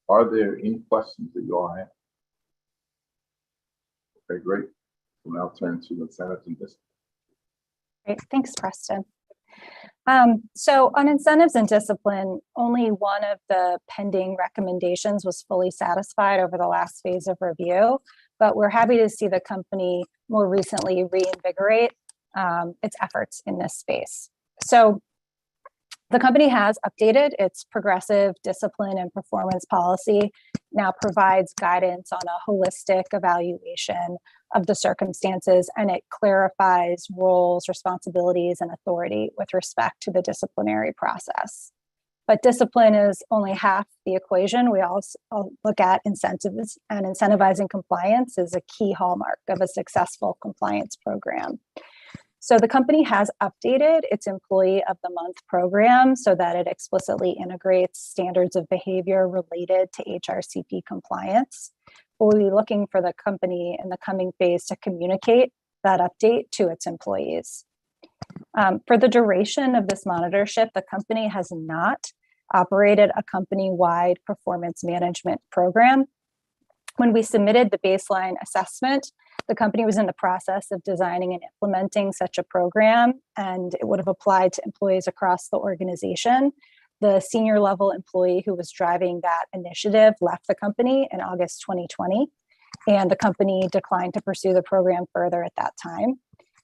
Are there any questions that you all have? Okay, great. We'll now turn to incentives and discipline. Great, thanks, Preston. So on incentives and discipline, only one of the pending recommendations was fully satisfied over the last phase of review, but we're happy to see the company more recently reinvigorate its efforts in this space. So the company has updated its progressive discipline and performance policy, now provides guidance on a holistic evaluation of the circumstances, and it clarifies roles, responsibilities, and authority with respect to the disciplinary process. But discipline is only half the equation. We also look at incentives, and incentivizing compliance is a key hallmark of a successful compliance program. So the company has updated its Employee of the Month program so that it explicitly integrates standards of behavior related to HRCP compliance. We'll be looking for the company in the coming phase to communicate that update to its employees. For the duration of this monitorship, the company has not operated a company-wide performance management program. When we submitted the baseline assessment, the company was in the process of designing and implementing such a program, and it would have applied to employees across the organization. The senior level employee who was driving that initiative left the company in August 2020, and the company declined to pursue the program further at that time.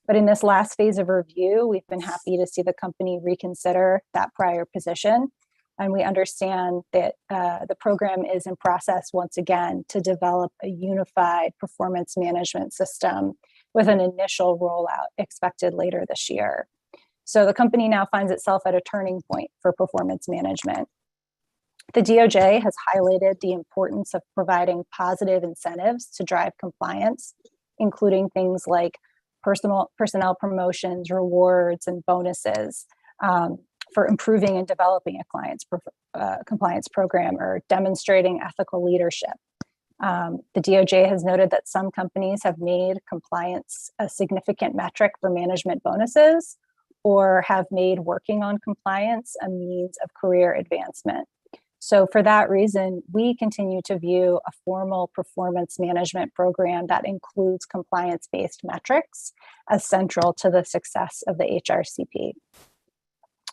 But in this last phase of review, we've been happy to see the company reconsider that prior position. And we understand that the program is in process once again to develop a unified performance management system with an initial rollout expected later this year. So the company now finds itself at a turning point for performance management. The DOJ has highlighted the importance of providing positive incentives to drive compliance, including things like personnel promotions, rewards, and bonuses, for improving and developing a client's compliance program or demonstrating ethical leadership. The DOJ has noted that some companies have made compliance a significant metric for management bonuses or have made working on compliance a means of career advancement. So for that reason, we continue to view a formal performance management program that includes compliance-based metrics as central to the success of the HRCP.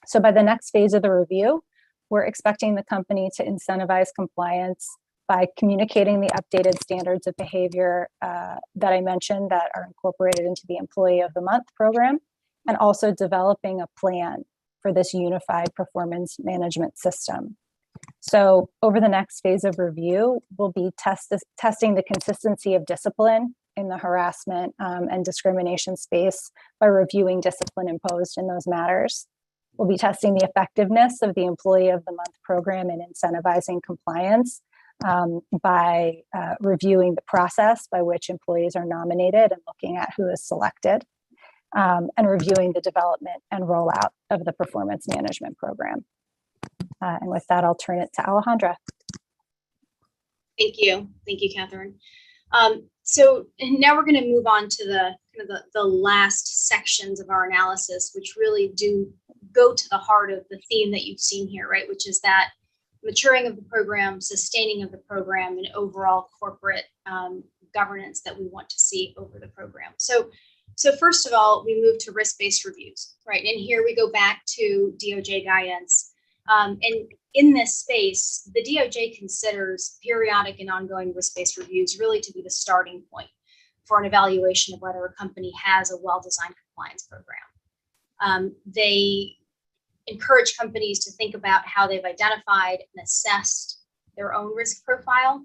So by the next phase of the review, we're expecting the company to incentivize compliance by communicating the updated standards of behavior that I mentioned that are incorporated into the Employee of the Month program, and also developing a plan for this unified performance management system. So over the next phase of review, we'll be testing the consistency of discipline in the harassment and discrimination space by reviewing discipline imposed in those matters. We'll be testing the effectiveness of the Employee of the Month program and incentivizing compliance by reviewing the process by which employees are nominated and looking at who is selected, and reviewing the development and rollout of the performance management program. And with that, I'll turn it to Alejandra. Thank you, Catherine. So now we're going to move on to the last sections of our analysis, which really do go to the heart of the theme that you've seen here, right? Which is that maturing of the program, sustaining of the program, and overall corporate governance that we want to see over the program. So first of all, we move to risk-based reviews, right? And here we go back to DOJ guidance. And in this space, the DOJ considers periodic and ongoing risk-based reviews really to be the starting point. for an evaluation of whether a company has a well-designed compliance program. They encourage companies to think about how they've identified and assessed their own risk profile,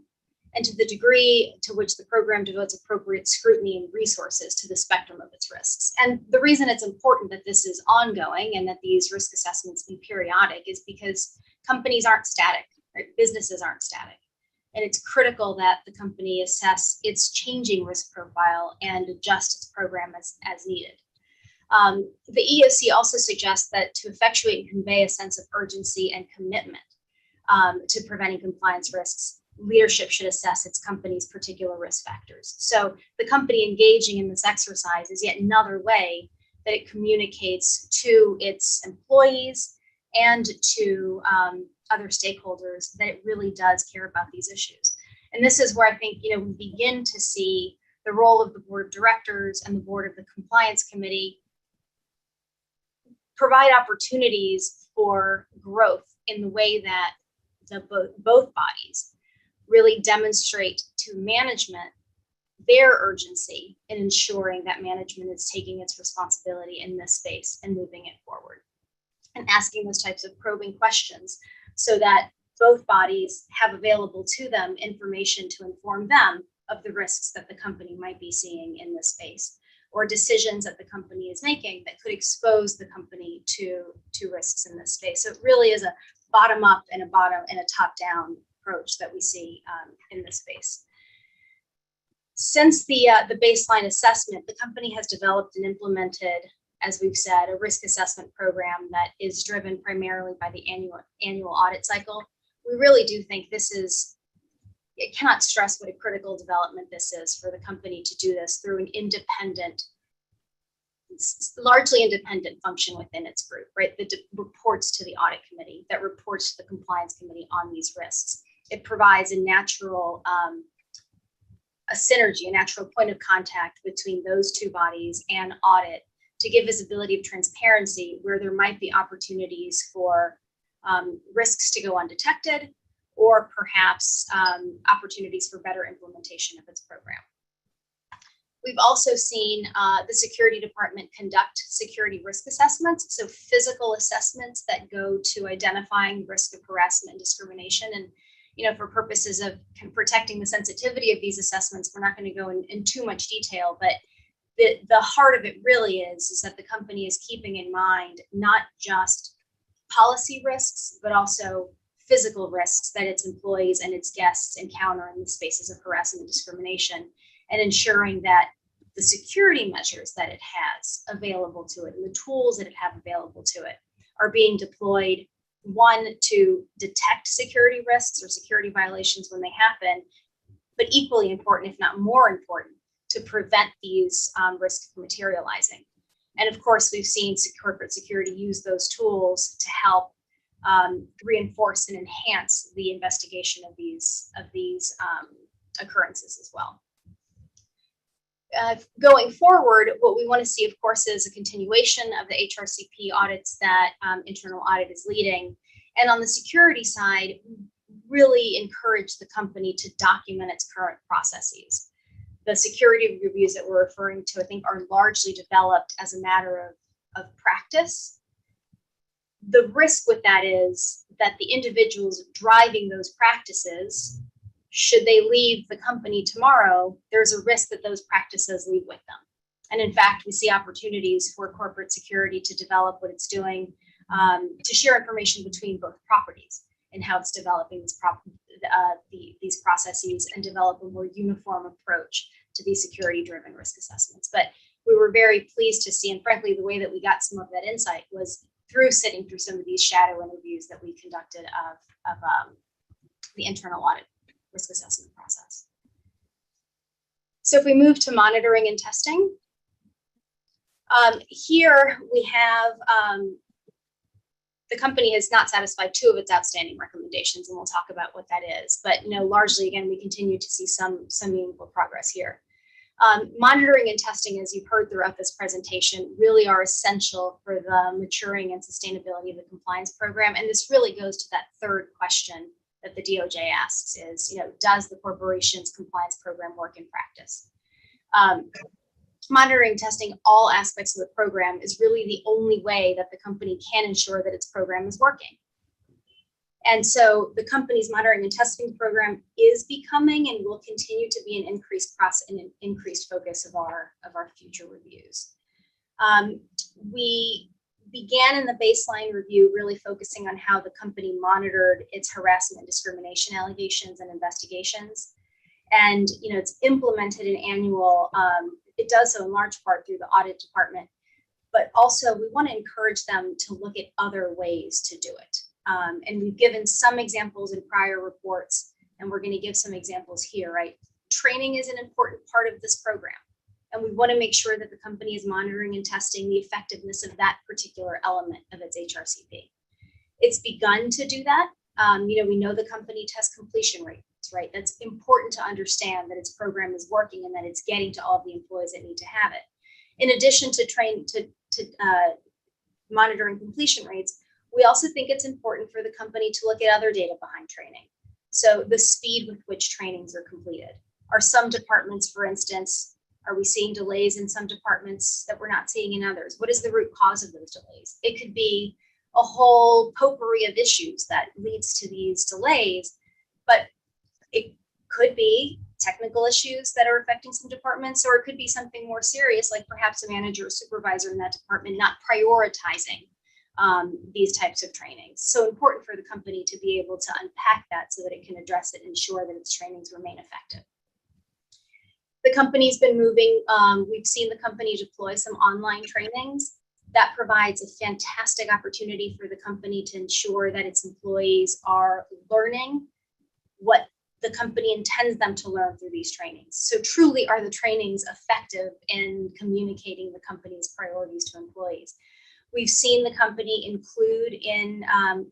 and to the degree to which the program devotes appropriate scrutiny and resources to the spectrum of its risks. And the reason it's important that this is ongoing and that these risk assessments be periodic is because companies aren't static, right? Businesses aren't static. And it's critical that the company assess its changing risk profile and adjust its program as needed. The EOC also suggests that to effectuate and convey a sense of urgency and commitment to preventing compliance risks, leadership should assess its company's particular risk factors. So the company engaging in this exercise is yet another way that it communicates to its employees and to other stakeholders that it really does care about these issues. And this is where I think, we begin to see the role of the board of directors and the board of the compliance committee provide opportunities for growth in the way that both bodies really demonstrate to management their urgency in ensuring that management is taking its responsibility in this space and moving it forward, and asking those types of probing questions so that both bodies have available to them information to inform them of the risks that the company might be seeing in this space, or decisions that the company is making that could expose the company to risks in this space. So it really is a bottom up and a top down approach that we see in this space. Since the baseline assessment, the company has developed and implemented, as we've said, a risk assessment program that is driven primarily by the annual audit cycle. We really do think it cannot stress what a critical development this is for the company to do this through an largely independent function within its group, right? That reports to the audit committee, that reports to the compliance committee on these risks. It provides a natural, a synergy, a natural point of contact between those two bodies and audit to give visibility of transparency where there might be opportunities for risks to go undetected, or perhaps opportunities for better implementation of its program. We've also seen the security department conduct security risk assessments, so physical assessments that go to identifying risk of harassment and discrimination. And for purposes of protecting the sensitivity of these assessments, we're not going to go in too much detail, but the heart of it really is that the company is keeping in mind not just policy risks, but also physical risks that its employees and its guests encounter in the spaces of harassment and discrimination, and ensuring that the security measures that it has available to it and the tools that it have available to it are being deployed, one, to detect security risks or security violations when they happen, but equally important, if not more important, to prevent these risks from materializing. And of course, we've seen corporate security use those tools to help reinforce and enhance the investigation of these occurrences as well. Going forward, what we want to see, of course, is a continuation of the HRCP audits that internal audit is leading. And on the security side, really encourage the company to document its current processes. The security reviews that we're referring to, I think, are largely developed as a matter of practice. The risk with that is that the individuals driving those practices, should they leave the company tomorrow, there's a risk that those practices leave with them. And in fact, we see opportunities for corporate security to develop what it's doing, to share information between both properties and how it's developing these processes and develop a more uniform approach to these security-driven risk assessments. But we were very pleased to see, and frankly, the way that we got some of that insight was through sitting through some of these shadow interviews that we conducted of the internal audit risk assessment process. So if we move to monitoring and testing, here we have the company has not satisfied two of its outstanding recommendations, and we'll talk about what that is. But largely, again, we continue to see some meaningful progress here. Monitoring and testing, as you've heard throughout this presentation, really are essential for the maturing and sustainability of the compliance program. And this really goes to that third question that the DOJ asks is, does the corporation's compliance program work in practice? Monitoring, testing all aspects of the program is really the only way that the company can ensure that its program is working. And so the company's monitoring and testing program is becoming and will continue to be an increased process and an increased focus of our future reviews. We began in the baseline review really focusing on how the company monitored its harassment and discrimination allegations and investigations. And it's implemented an annual, it does so in large part through the audit department, but also we want to encourage them to look at other ways to do it. And we've given some examples in prior reports, and we're going to give some examples here, right? Training is an important part of this program, and we want to make sure that the company is monitoring and testing the effectiveness of that particular element of its HRCP. It's begun to do that. We know the company tests completion rates, right? That's important to understand that its program is working and that it's getting to all of the employees that need to have it. In addition to monitoring completion rates, we also think it's important for the company to look at other data behind training. So the speed with which trainings are completed. Are some departments, for instance, are we seeing delays in some departments that we're not seeing in others? What is the root cause of those delays? It could be a whole potpourri of issues that leads to these delays, but it could be technical issues that are affecting some departments, or it could be something more serious, like perhaps a manager or supervisor in that department not prioritizing these types of trainings. So important for the company to be able to unpack that so that it can address it and ensure that its trainings remain effective. The company's been moving, we've seen the company deploy some online trainings. That provides a fantastic opportunity for the company to ensure that its employees are learning what the company intends them to learn through these trainings. So truly, are the trainings effective in communicating the company's priorities to employees? We've seen the company include in,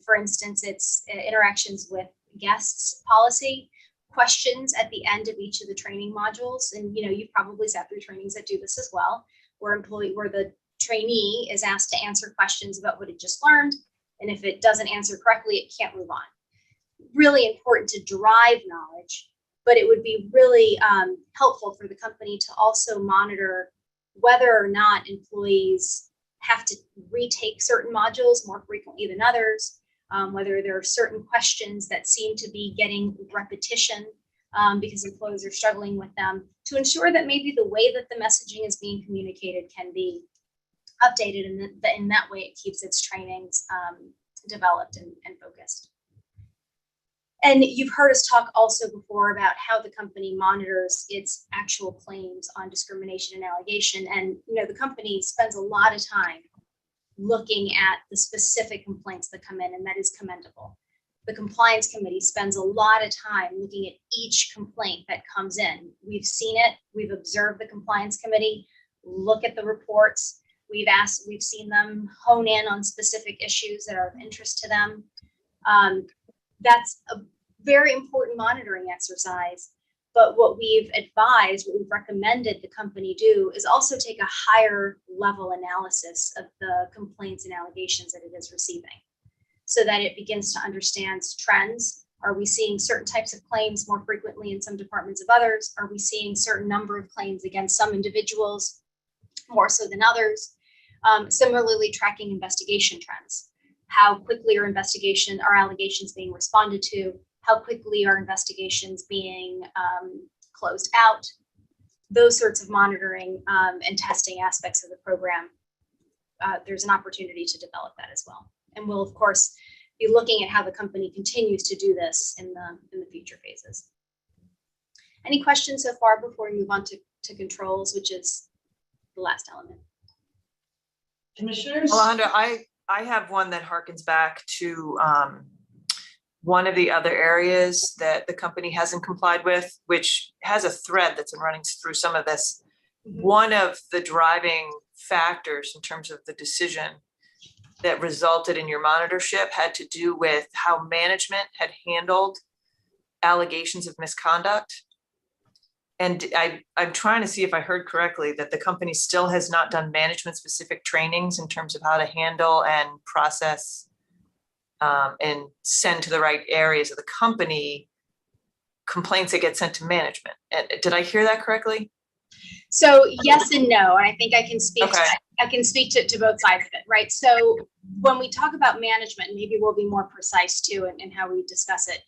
for instance, its interactions with guests policy, questions at the end of each of the training modules. And you've probably sat through trainings that do this as well, where the trainee is asked to answer questions about what it just learned. And if it doesn't answer correctly, it can't move on. Really important to drive knowledge, but it would be really helpful for the company to also monitor whether or not employees have to retake certain modules more frequently than others, whether there are certain questions that seem to be getting repetition because employees are struggling with them, to ensure that maybe the way that the messaging is being communicated can be updated, and in that way it keeps its trainings developed and focused. And you've heard us talk also before about how the company monitors its actual claims on discrimination and allegation. And the company spends a lot of time looking at the specific complaints that come in, and that is commendable. The compliance committee spends a lot of time looking at each complaint that comes in. We've seen it, we've observed the compliance committee look at the reports. We've seen them hone in on specific issues that are of interest to them. That's a very important monitoring exercise. But what we've advised, what we've recommended the company do, is also take a higher level analysis of the complaints and allegations that it is receiving, so that it begins to understand trends. Are we seeing certain types of claims more frequently in some departments of others? Are we seeing certain number of claims against some individuals more so than others? Similarly, tracking investigation trends. How quickly are allegations being responded to? How quickly are investigations being closed out? Those sorts of monitoring and testing aspects of the program, there's an opportunity to develop that as well. And we'll, of course, be looking at how the company continues to do this in the future phases. Any questions so far before we move on to controls, which is the last element? Commissioners? Alejandra, I have one that harkens back to one of the other areas that the company hasn't complied with, which has a thread that's been running through some of this. One of the driving factors in terms of the decision that resulted in your monitorship had to do with how management had handled allegations of misconduct. And I'm trying to see if I heard correctly that the company still has not done management-specific trainings in terms of how to handle and process and send to the right areas of the company complaints that get sent to management. And did I hear that correctly? So yes and no, and I think I can speak to both sides of it, right? So when we talk about management, maybe we'll be more precise too in how we discuss it.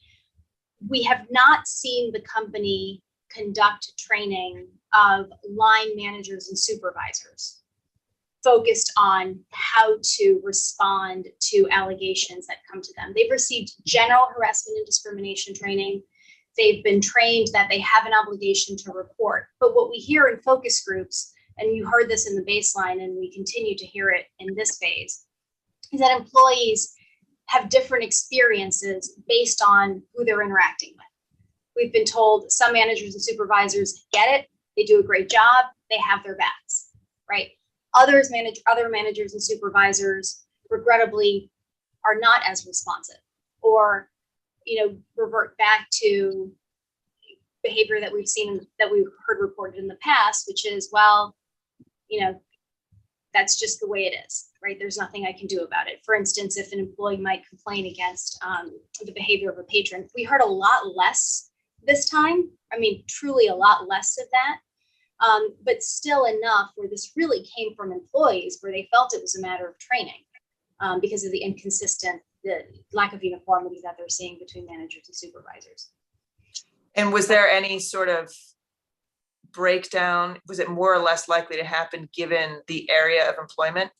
We have not seen the company conduct training of line managers and supervisors focused on how to respond to allegations that come to them. They've received general harassment and discrimination training. They've been trained that they have an obligation to report. But what we hear in focus groups, and you heard this in the baseline, and we continue to hear it in this phase, is that employees have different experiences based on who they're interacting with. We've been told some managers and supervisors get it, they do a great job, they have their backs, right? Other managers and supervisors, regrettably, are not as responsive, or revert back to behavior that we've seen, that we've heard reported in the past, which is, well, that's just the way it is, right? There's nothing I can do about it. For instance, if an employee might complain against the behavior of a patron, we heard a lot less this time. I mean, truly a lot less of that, but still enough where this really came from employees where they felt it was a matter of training because of the lack of uniformity that they're seeing between managers and supervisors. And was there any sort of breakdown? Was it more or less likely to happen given the area of employment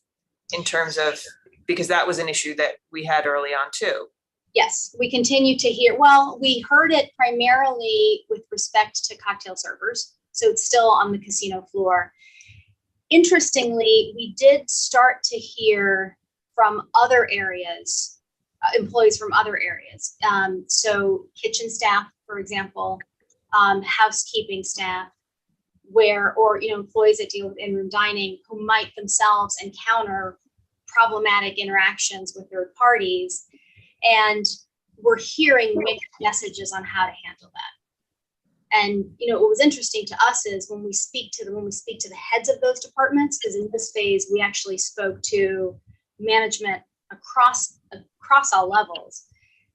in terms of, because that was an issue that we had early on too? Yes, we continue to hear, well, we heard it primarily with respect to cocktail servers. So it's still on the casino floor. Interestingly, we did start to hear from other areas, employees from other areas. So kitchen staff, for example, housekeeping staff, or employees that deal with in-room dining who might themselves encounter problematic interactions with third parties. And we're hearing mixed messages on how to handle that. And what was interesting to us is when we speak to the heads of those departments, because in this phase we actually spoke to management across all levels,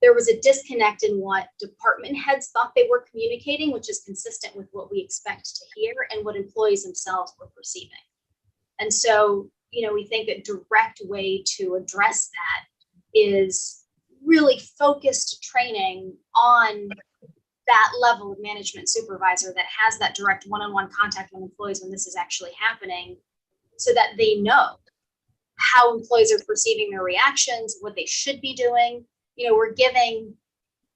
there was a disconnect in what department heads thought they were communicating, which is consistent with what we expect to hear and what employees themselves were perceiving. And so, we think a direct way to address that is really focused training on that level of management supervisor that has that direct one-on-one contact with employees when this is actually happening, so that they know how employees are perceiving their reactions, what they should be doing. We're giving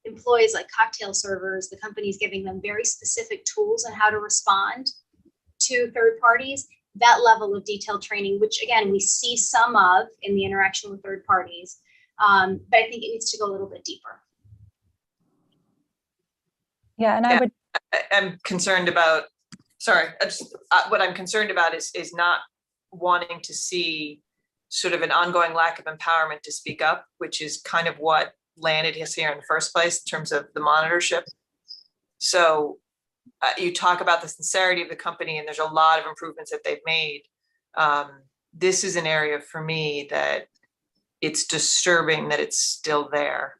employees like cocktail servers, the company's giving them very specific tools on how to respond to third parties. That level of detailed training, which again, we see some of in the interaction with third parties, but I think it needs to go a little bit deeper. Yeah, and I'm concerned about, what I'm concerned about is not wanting to see sort of an ongoing lack of empowerment to speak up, which is kind of what landed us here in the first place in terms of the monitorship. So you talk about the sincerity of the company, and there's a lot of improvements that they've made. This is an area for me that it's disturbing that it's still there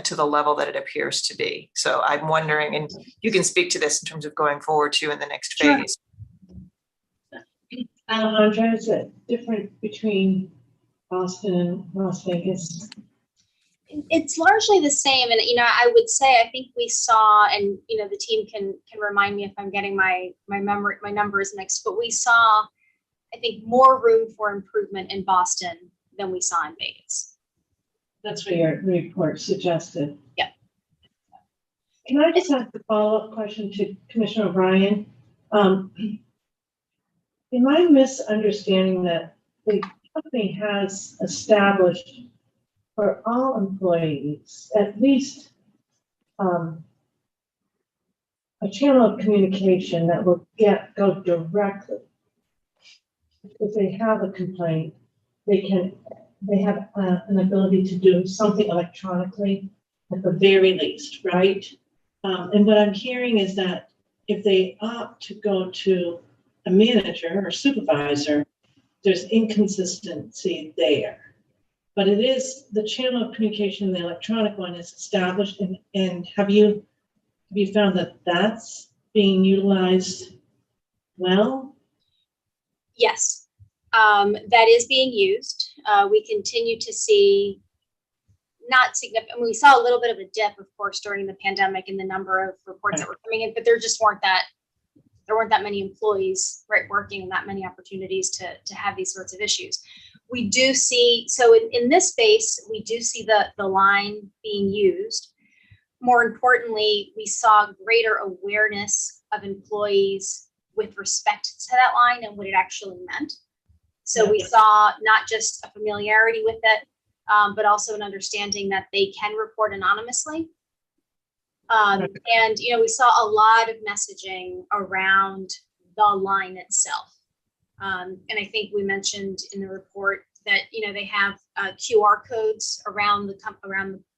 to the level that it appears to be. So I'm wondering, and you can speak to this in terms of going forward too in the next phase. Alejandra, is it different between Boston and Las Vegas? It's largely the same. And, I would say, I think we saw, and, the team can remind me if I'm getting my numbers mixed, but we saw, I think, more room for improvement in Boston than we saw in Vegas. That's what your report suggested. Yeah. Can I just ask a follow-up question to Commissioner O'Brien? Am I misunderstanding that the company has established for all employees at least a channel of communication that will go directly? If they have a complaint, they have an ability to do something electronically at the very least, right? And what I'm hearing is that if they opt to go to a manager or supervisor, there's inconsistency there. But it is the channel of communication, the electronic one is established, and have you found that that's being utilized well? Yes, that is being used. We continue to see not significant. We saw a little bit of a dip, of course, during the pandemic in the number of reports that were coming in, but there just weren't that many employees, right, working and that many opportunities to have these sorts of issues. We do see, so in this space, we do see the line being used. More importantly, we saw greater awareness of employees with respect to that line and what it actually meant. So we saw not just a familiarity with it, but also an understanding that they can report anonymously. And, we saw a lot of messaging around the line itself. And I think we mentioned in the report that, they have QR codes around the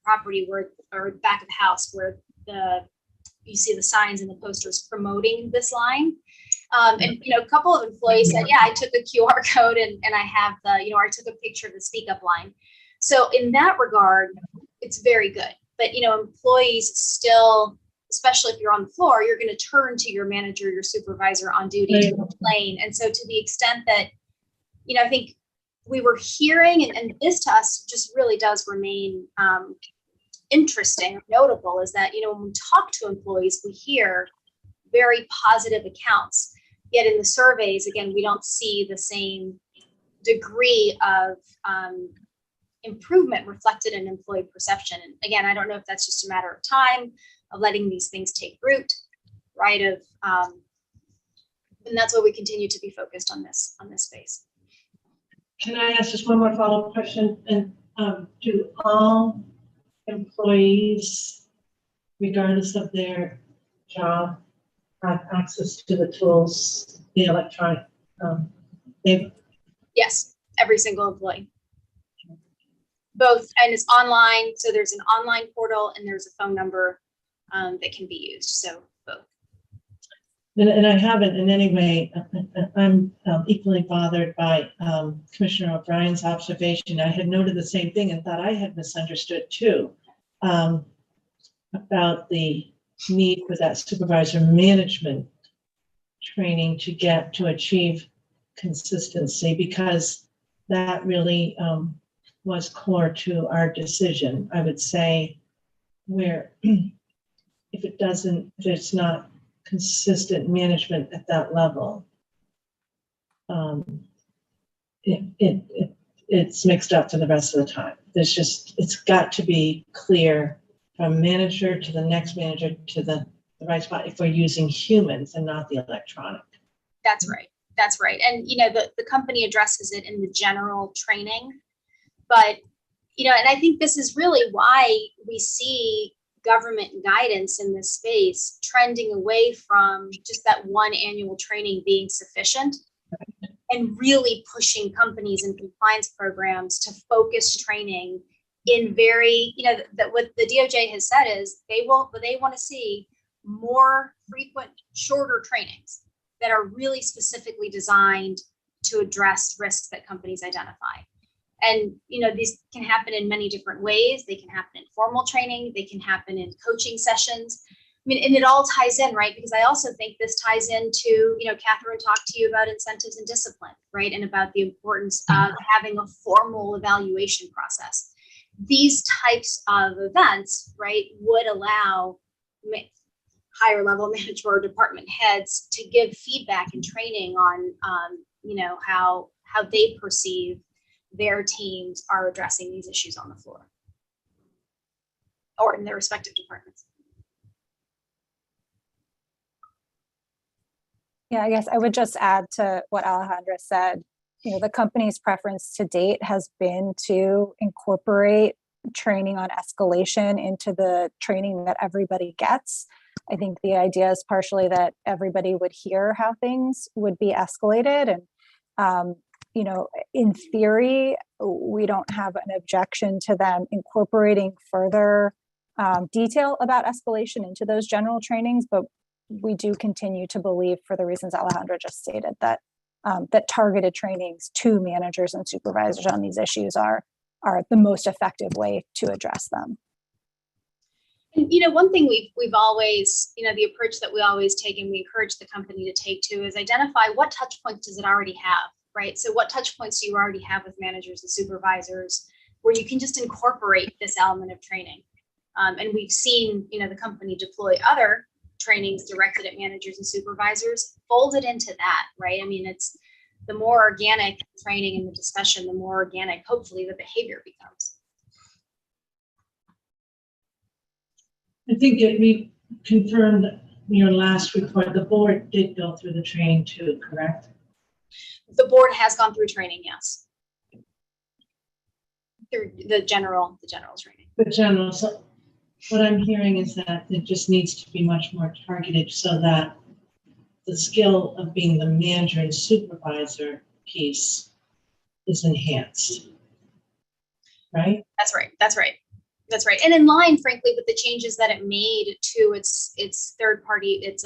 property or back of the house where you see the signs and the posters promoting this line. And, a couple of employees said, yeah, I took a QR code and I have I took a picture of the speak up line. So in that regard, it's very good. But, employees still, especially if you're on the floor, you're going to turn to your manager, your supervisor on duty to explain. And so to the extent that, I think we were hearing, and this to us just really does remain interesting, notable, is that, when we talk to employees, we hear very positive accounts. Yet in the surveys, again, we don't see the same degree of improvement reflected in employee perception. And again, I don't know if that's just a matter of time, of letting these things take root, right? And that's why we continue to be focused on this space. Can I ask just one more follow-up question? And do all employees, regardless of their job, have access to the tools, the electronic? Yes, every single employee. Both, and it's online. So there's an online portal and there's a phone number that can be used. So both. And I haven't in any way, I'm equally bothered by Commissioner O'Brien's observation. I had noted the same thing and thought I had misunderstood too, about the need for that supervisor management training to achieve consistency, because that really was core to our decision. I would say where if it's not consistent management at that level, it's mixed up for the rest of the time. It's got to be clear from manager to the next manager to the right spot if we're using humans and not the electronic. That's right. That's right. And, the company addresses it in the general training, but, and I think this is really why we see government guidance in this space trending away from just that one annual training being sufficient, and really pushing companies and compliance programs to focus training in very, that what the DOJ has said is they want to see more frequent, shorter trainings that are really specifically designed to address risks that companies identify. And, these can happen in many different ways. They can happen in formal training. They can happen in coaching sessions. And it all ties in, right? Because I also think this ties into, Catherine talked to you about incentives and discipline, right? And about the importance of having a formal evaluation process. These types of events, right, would allow higher level management or department heads to give feedback and training on, how they perceive their teams are addressing these issues on the floor or in their respective departments. Yeah, I guess I would just add to what Alejandra said. The company's preference to date has been to incorporate training on escalation into the training that everybody gets. I think the idea is partially that everybody would hear how things would be escalated. And, in theory, we don't have an objection to them incorporating further detail about escalation into those general trainings, but we do continue to believe, for the reasons Alejandra just stated, that that targeted trainings to managers and supervisors on these issues are the most effective way to address them. And, you know, one thing we've always, you know, the approach that we always take and we encourage the company to take too is identify what touch points does it already have, right? So what touch points do you already have with managers and supervisors where you can just incorporate this element of training? And we've seen, you know, the company deploy other trainings directed at managers and supervisors, folded into that, right? I mean, it's the more organic training and the discussion, the more organic, hopefully, the behavior becomes. I think we confirmed your last report, the board did go through the training too, correct? The board has gone through training, yes. Through the general training. The general, so what I'm hearing is that it just needs to be much more targeted so that the skill of being the manager and supervisor piece is enhanced, right? That's right, that's right. That's right. And in line, frankly, with the changes that it made to its third party, its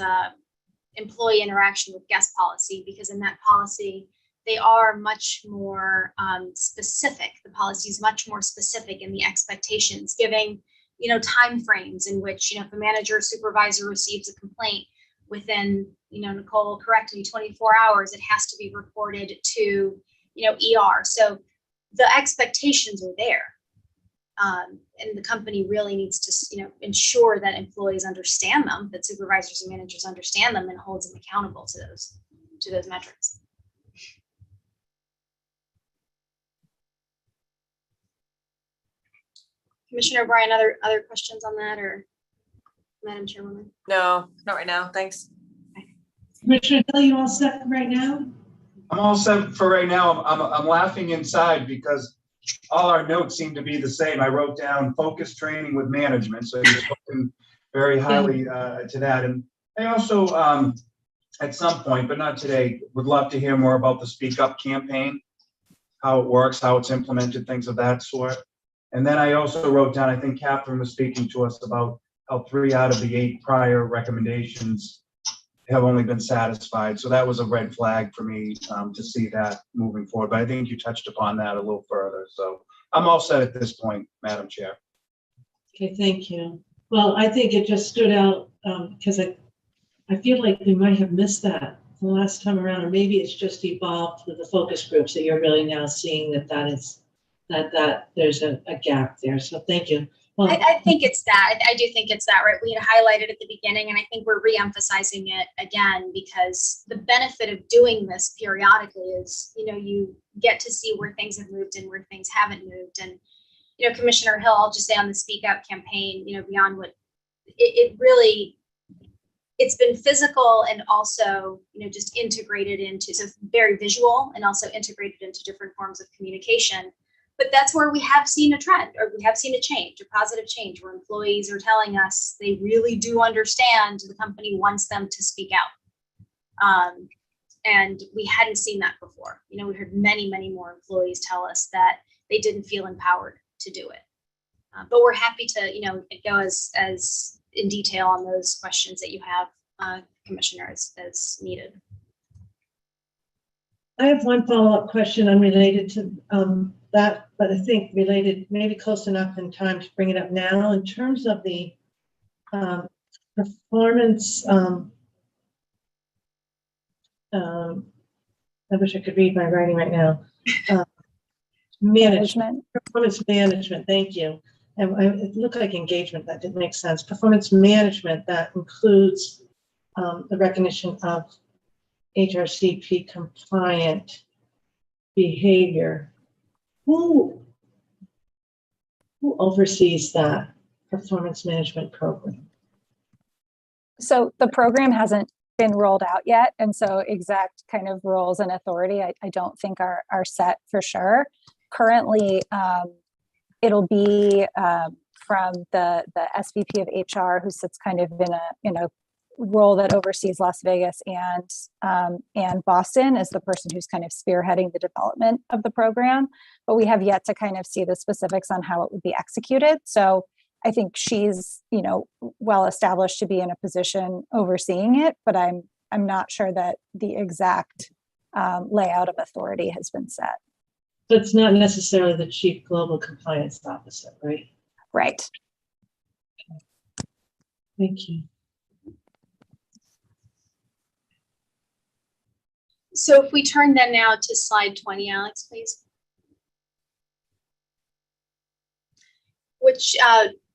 employee interaction with guest policy, because in that policy, they are much more specific. The policy is much more specific in the expectations, giving, you know, timeframes in which, you know, if a manager or supervisor receives a complaint within, you know, Nicole, correct me, 24 hours, it has to be reported to, you know, ER. So the expectations are there. And the company really needs to, you know, ensure that employees understand them, that supervisors and managers understand them, and holds them accountable to those metrics. Commissioner O'Brien, other questions on that, or Madam Chairwoman? No, not right now. Thanks. Commissioner Hill, you all set right now? I'm all set for right now. I'm laughing inside because all our notes seem to be the same. I wrote down focus training with management, so you're spoken very highly to that. And I also, at some point, but not today, would love to hear more about the Speak Up campaign, how it works, how it's implemented, things of that sort. And then I also wrote down, I think Catherine was speaking to us about how 3 out of the 8 prior recommendations have only been satisfied. So that was a red flag for me to see that moving forward. But I think you touched upon that a little further. So I'm all set at this point, Madam Chair. Okay, thank you. Well, I think it just stood out because I feel like we might have missed that the last time around, or maybe it's just evolved with the focus groups that you're really now seeing that there's a gap there. So thank you. Well, I think it's that. I do think it's that, right? We had highlighted at the beginning, and I think we're re-emphasizing it again because the benefit of doing this periodically is, you know, you get to see where things have moved and where things haven't moved. And, you know, Commissioner Hill, I'll just say on the Speak Up campaign, you know, beyond what it really, it's been physical and also, you know, just integrated into, so very visual and also integrated into different forms of communication. But that's where we have seen a trend, or we have seen a change, a positive change, where employees are telling us they really do understand the company wants them to speak out. And we hadn't seen that before. You know, we heard many, many more employees tell us that they didn't feel empowered to do it. But we're happy to, you know, go as in detail on those questions that you have, Commissioner, as needed. I have one follow-up question unrelated to that, but I think related, maybe close enough in time to bring it up now. In terms of the performance, I wish I could read my writing right now. Management, performance management, thank you. And it looked like engagement, that didn't make sense. Performance management, that includes the recognition of HRCP compliant behavior. Who oversees that performance management program? So the program hasn't been rolled out yet. And so exact kind of roles and authority, I don't think are set for sure. Currently, it'll be from the SVP of HR, who sits kind of in a role that oversees Las Vegas and Boston, as the person who's kind of spearheading the development of the program. But we have yet to kind of see the specifics on how it would be executed. So I think she's, you know, well established to be in a position overseeing it, but I'm not sure that the exact layout of authority has been set. So it's not necessarily the Chief Global Compliance Officer, right? Right. Thank you. So if we turn then now to slide 20, Alex, please. Which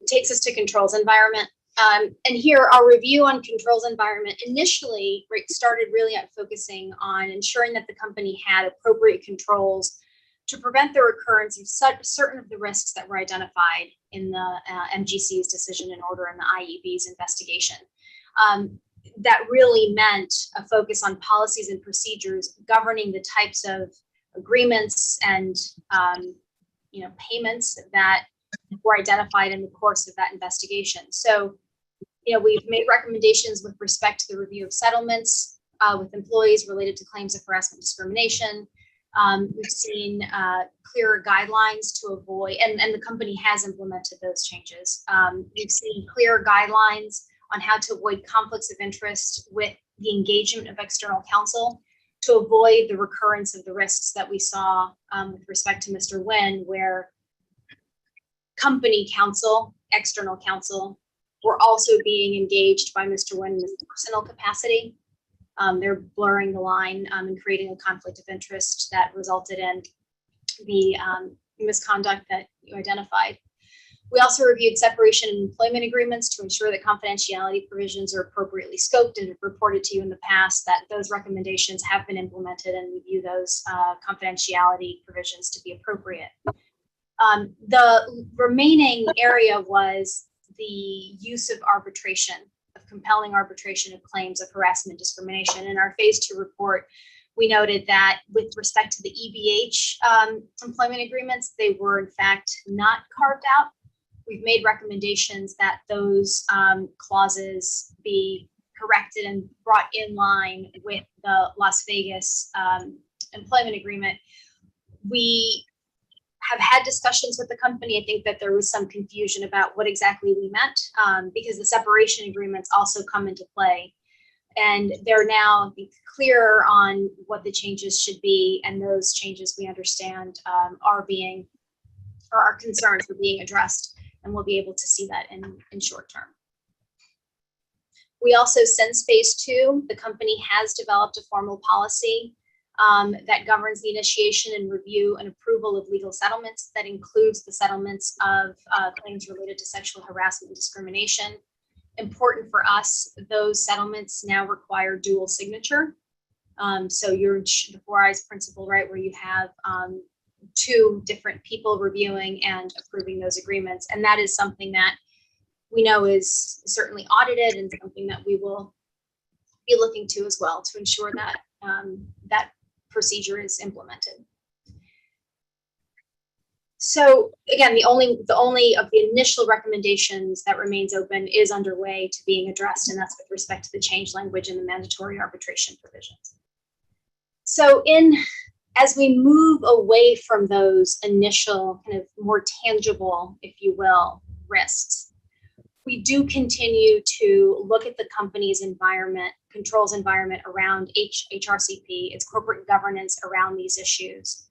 takes us to controls environment. And here our review on controls environment initially started really at focusing on ensuring that the company had appropriate controls to prevent the recurrence of certain of the risks that were identified in the MGC's decision in order and the IEB's investigation. That really meant a focus on policies and procedures governing the types of agreements and payments that were identified in the course of that investigation. So, we've made recommendations with respect to the review of settlements with employees related to claims of harassment and discrimination. We've seen clearer guidelines to avoid, and the company has implemented those changes. We've seen clearer guidelines on how to avoid conflicts of interest with the engagement of external counsel to avoid the recurrence of the risks that we saw with respect to Mr. Nguyen, where company counsel, external counsel, were also being engaged by Mr. Nguyen in his personal capacity. They're blurring the line and creating a conflict of interest that resulted in the misconduct that you identified. We also reviewed separation and employment agreements to ensure that confidentiality provisions are appropriately scoped and reported to you in the past, that those recommendations have been implemented, and we view those confidentiality provisions to be appropriate. The remaining area was the use of arbitration, of compelling arbitration of claims of harassment and discrimination. In our phase 2 report, we noted that with respect to the EBH employment agreements, they were in fact not carved out. We've made recommendations that those clauses be corrected and brought in line with the Las Vegas employment agreement. We have had discussions with the company. I think that there was some confusion about what exactly we meant because the separation agreements also come into play. And they're now clearer on what the changes should be. And those changes we understand our concerns are being addressed. And we'll be able to see that in short term. We also, since phase 2, the company has developed a formal policy that governs the initiation and review and approval of legal settlements. That includes the settlements of claims related to sexual harassment and discrimination. Important for us, those settlements now require dual signature. So you're the Four Eyes principle, right, where you have 2 different people reviewing and approving those agreements. And that is something that we know is certainly audited and something that we will be looking to as well to ensure that that procedure is implemented. So again, the only of the initial recommendations that remains open is underway to being addressed, and that's with respect to the change language in the mandatory arbitration provisions. So as we move away from those initial kind of more tangible, if you will, risks, we do continue to look at the company's environment, controls environment around HRCP, its corporate governance around these issues.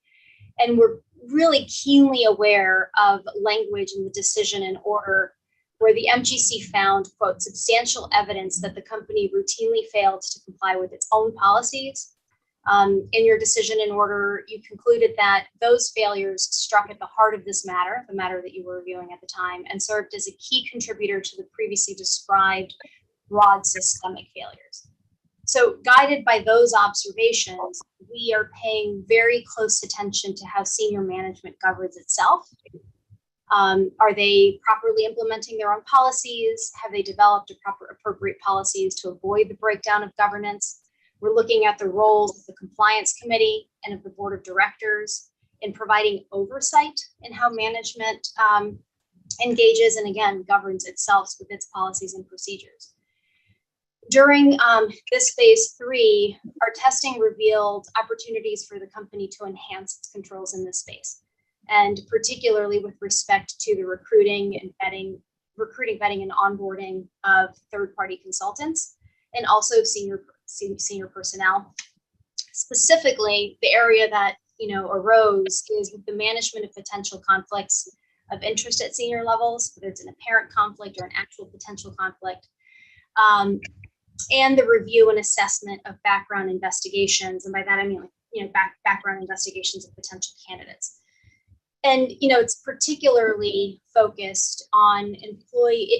And we're really keenly aware of language in the decision and order where the MGC found, quote, substantial evidence that the company routinely failed to comply with its own policies. In your decision and order, you concluded that those failures struck at the heart of this matter, the matter that you were reviewing at the time, and served as a key contributor to the previously described broad systemic failures. So guided by those observations, we are paying very close attention to how senior management governs itself. Are they properly implementing their own policies? Have they developed appropriate policies to avoid the breakdown of governance? We're looking at the roles of the compliance committee and of the board of directors in providing oversight in how management engages and again governs itself with its policies and procedures. During this phase 3, our testing revealed opportunities for the company to enhance its controls in this space, and particularly with respect to the recruiting, vetting, and onboarding of third-party consultants, and also senior personnel. Specifically, the area that arose is with the management of potential conflicts of interest at senior levels, whether it's an apparent conflict or an actual potential conflict. and the review and assessment of background investigations. And by that, I mean, background investigations of potential candidates. And, it's particularly focused on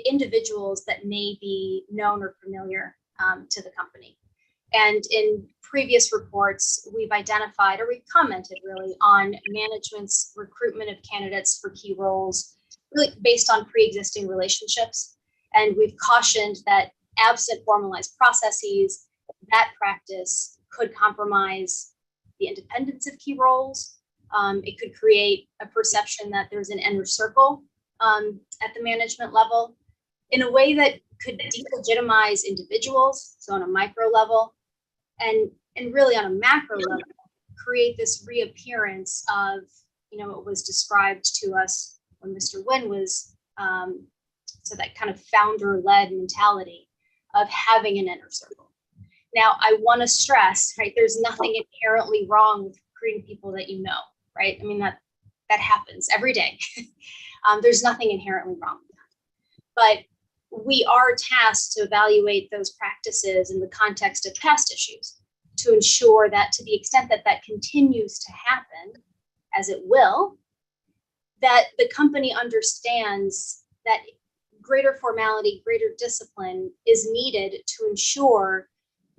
individuals that may be known or familiar to the company. And in previous reports, we've identified, or we've commented really, on management's recruitment of candidates for key roles, really based on pre-existing relationships. And we've cautioned that absent formalized processes, that practice could compromise the independence of key roles. It could create a perception that there's an inner circle at the management level in a way that could delegitimize individuals, so on a micro level, and really on a macro level, create this reappearance of, what was described to us when Mr. Nguyen was, so that kind of founder-led mentality of having an inner circle. Now, I want to stress, right, there's nothing inherently wrong with recruiting people that you know, right? I mean, that happens every day. There's nothing inherently wrong with that. But we are tasked to evaluate those practices in the context of past issues to ensure that, to the extent that that continues to happen, as it will, that the company understands that greater formality, greater discipline is needed to ensure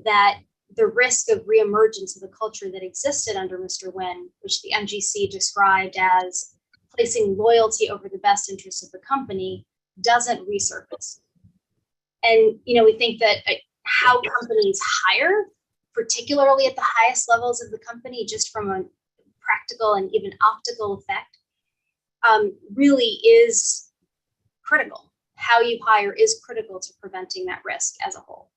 that the risk of reemergence of the culture that existed under Mr. Nguyen, which the MGC described as placing loyalty over the best interests of the company, doesn't resurface. And, we think that how companies hire, particularly at the highest levels of the company, just from a practical and even optical effect, really is critical. How you hire is critical to preventing that risk as a whole.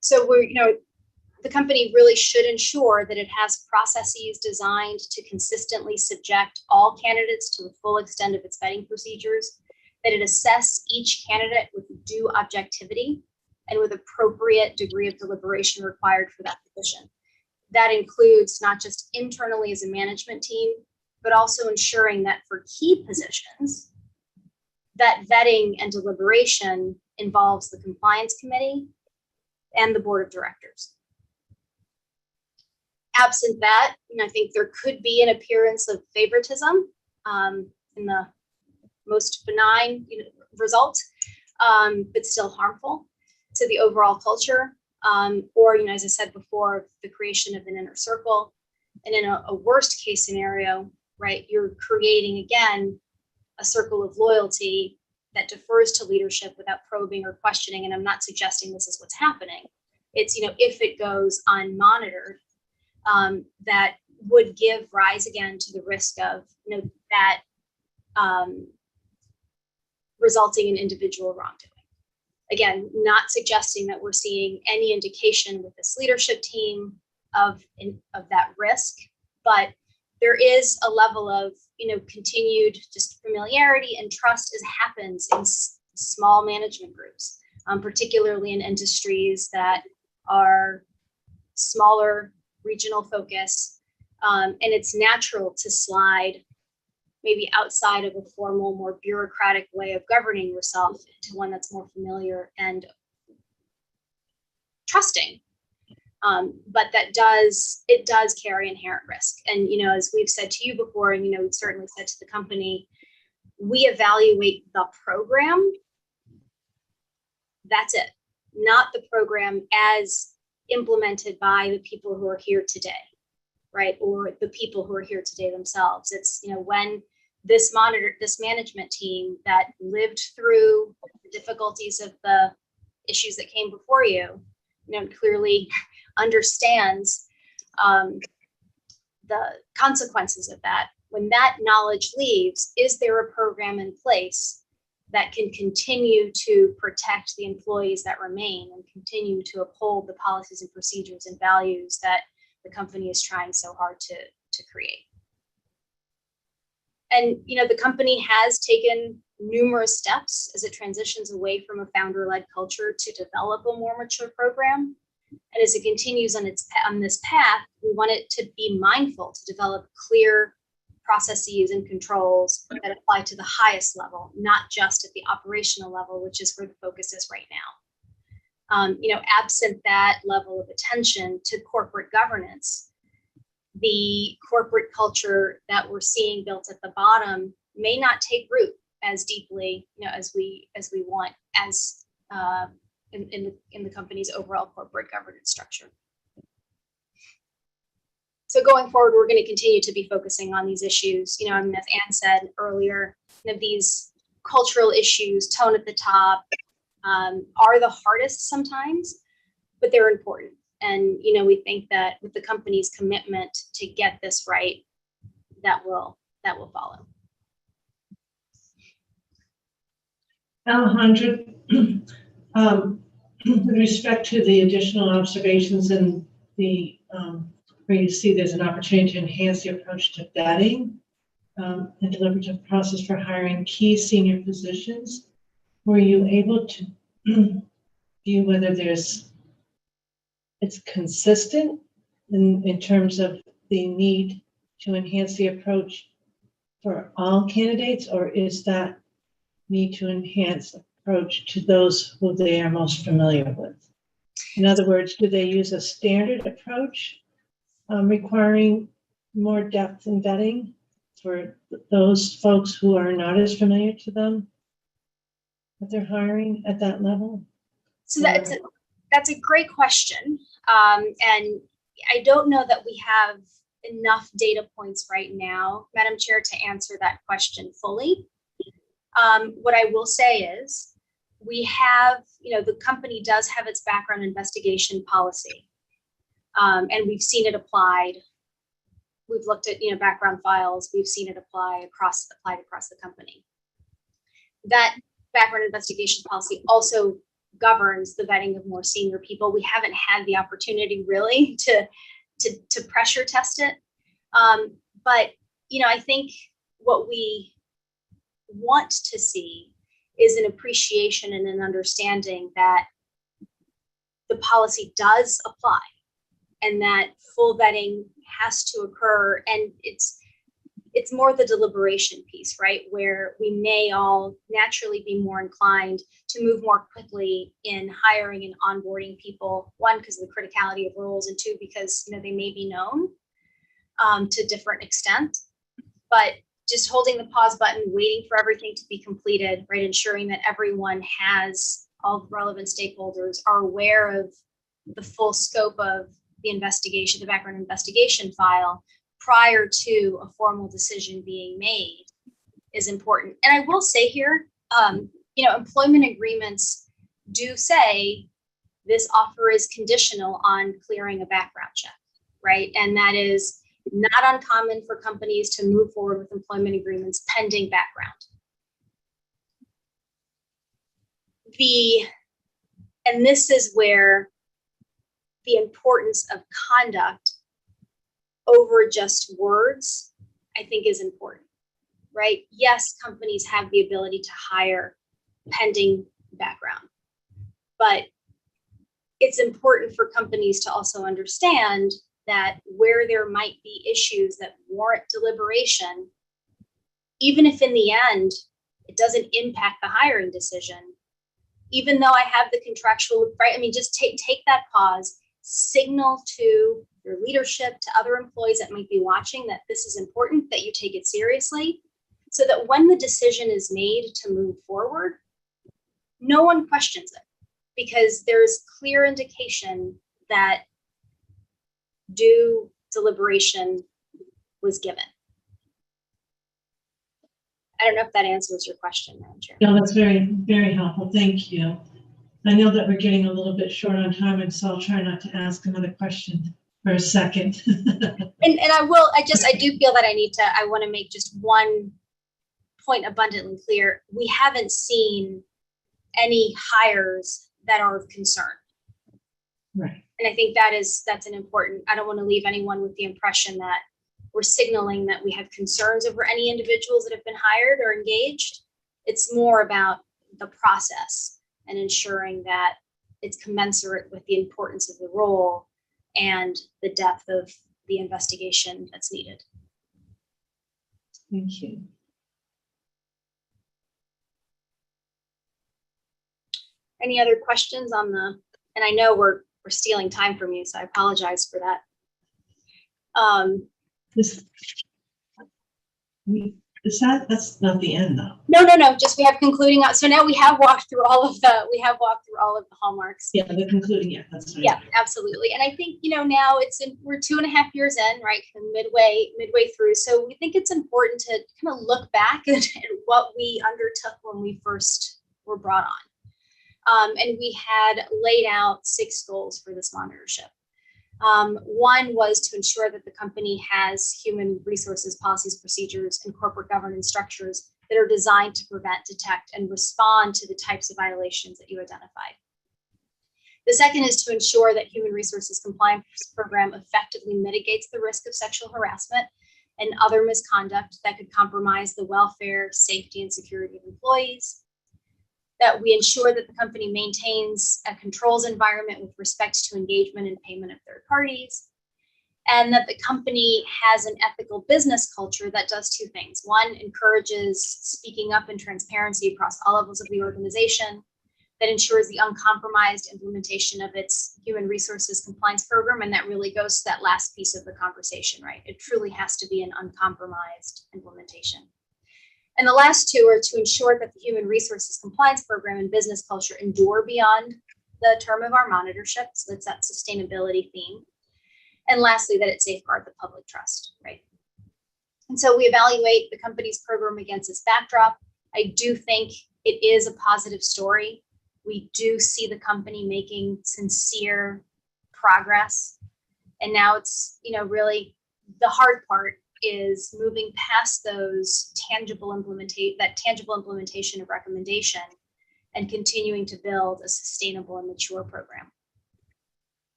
So the company really should ensure that it has processes designed to consistently subject all candidates to the full extent of its vetting procedures, that it assess each candidate with due objectivity and with appropriate degree of deliberation required for that position. That includes not just internally as a management team, but also ensuring that for key positions, that vetting and deliberation involves the compliance committee and the board of directors. Absent that, I think there could be an appearance of favoritism in the most benign result, but still harmful to the overall culture. Or, as I said before, the creation of an inner circle. And in a worst case scenario, right, you're creating, again, a circle of loyalty that defers to leadership without probing or questioning. And I'm not suggesting this is what's happening. It's, if it goes unmonitored, that would give rise again to the risk of, that resulting in individual wrongdoing. Again, not suggesting that we're seeing any indication with this leadership team of that risk, but there is a level of, continued just familiarity and trust as happens in small management groups, particularly in industries that are smaller, regional focus, and it's natural to slide maybe outside of a formal, more bureaucratic way of governing yourself into one that's more familiar and trusting. But it does carry inherent risk. And, as we've said to you before, and, we've certainly said to the company, we evaluate the program. That's it. Not the program as implemented by the people who are here today, right? Or the people who are here today themselves. It's, when this management team that lived through the difficulties of the issues that came before you, clearly understands the consequences of that. When that knowledge leaves, is there a program in place that can continue to protect the employees that remain and continue to uphold the policies and procedures and values that the company is trying so hard to create? And, the company has taken numerous steps as it transitions away from a founder-led culture to develop a more mature program. And as it continues on this path, we want it to be mindful to develop clear processes and controls that apply to the highest level, not just at the operational level, which is where the focus is right now. Absent that level of attention to corporate governance, the corporate culture that we're seeing built at the bottom may not take root as deeply, as we want in the company's overall corporate governance structure. So going forward, we're going to continue to be focusing on these issues. As Anne said earlier, these cultural issues, tone at the top, are the hardest sometimes, but they're important. And we think that with the company's commitment to get this right, that will follow. Alejandra, with respect to the additional observations and the where you see there's an opportunity to enhance the approach to vetting and deliberative process for hiring key senior positions, were you able to view whether it's consistent in terms of the need to enhance the approach for all candidates, or is that need to enhance approach to those who they are most familiar with? In other words, do they use a standard approach requiring more depth in vetting for those folks who are not as familiar to them that they're hiring at that level? So that's a great question. And I don't know that we have enough data points right now, Madam Chair, to answer that question fully. What I will say is we have, the company does have its background investigation policy, and we've seen it applied. We've looked at, background files. We've seen it applied across the company. That background investigation policy also governs the vetting of more senior people. We haven't had the opportunity really to pressure test it. But, I think what we want to see is an appreciation and an understanding that the policy does apply and that full vetting has to occur. And it's more the deliberation piece, right? Where we may all naturally be more inclined to move more quickly in hiring and onboarding people. One, because of the criticality of roles, and two, because they may be known to different extent. But just holding the pause button, waiting for everything to be completed, right? Ensuring that everyone has, all the relevant stakeholders are aware of the full scope of the investigation, the background investigation file, prior to a formal decision being made is important. And I will say here, employment agreements do say this offer is conditional on clearing a background check, right? And that is not uncommon for companies to move forward with employment agreements pending background. And this is where the importance of conduct over just words, I think, is important, right? Yes, companies have the ability to hire pending background, but it's important for companies to also understand that where there might be issues that warrant deliberation, even if in the end it doesn't impact the hiring decision, even though I have the contractual, right? I mean, just take that pause, signal to your leadership, to other employees that might be watching that this is important, that you take it seriously, so that when the decision is made to move forward, no one questions it, because there's clear indication that due deliberation was given. I don't know if that answers your question, Madam Chair. No, that's very, very helpful. Thank you. I know that we're getting a little bit short on time, and so I'll try not to ask another question for a second. and I do feel that I want to make just one point abundantly clear. We haven't seen any hires that are of concern. Right. And I think that's an important, I don't want to leave anyone with the impression that we're signaling that we have concerns over any individuals that have been hired or engaged. It's more about the process and ensuring that it's commensurate with the importance of the role and the depth of the investigation that's needed. Thank you. Any other questions on the And I know we're stealing time from you, so I apologize for that. That's not the end though. No, just we have concluding. So now we have walked through all of the hallmarks. Yeah, the concluding, yeah, that's right. Yeah, absolutely. And I think, now we're 2.5 years in, right? Midway through. So we think it's important to kind of look back at what we undertook when we first were brought on. And we had laid out 6 goals for this monitorship. One was to ensure that the company has human resources, policies, procedures, and corporate governance structures that are designed to prevent, detect, and respond to the types of violations that you identified. The second is to ensure that human resources compliance program effectively mitigates the risk of sexual harassment and other misconduct that could compromise the welfare, safety, and security of employees. That we ensure that the company maintains a controls environment with respect to engagement and payment of third parties, and that the company has an ethical business culture that does 2 things. One, encourages speaking up and transparency across all levels of the organization, that ensures the uncompromised implementation of its human resources compliance program, and that really goes to that last piece of the conversation, right? It truly has to be an uncompromised implementation. And the last 2 are to ensure that the human resources compliance program and business culture endure beyond the term of our monitorship. So that's that sustainability theme. And lastly, that it safeguard the public trust, right? And so we evaluate the company's program against this backdrop. I do think it is a positive story. We do see the company making sincere progress. And now it's, really the hard part is moving past those tangible implementation of recommendation and continuing to build a sustainable and mature program.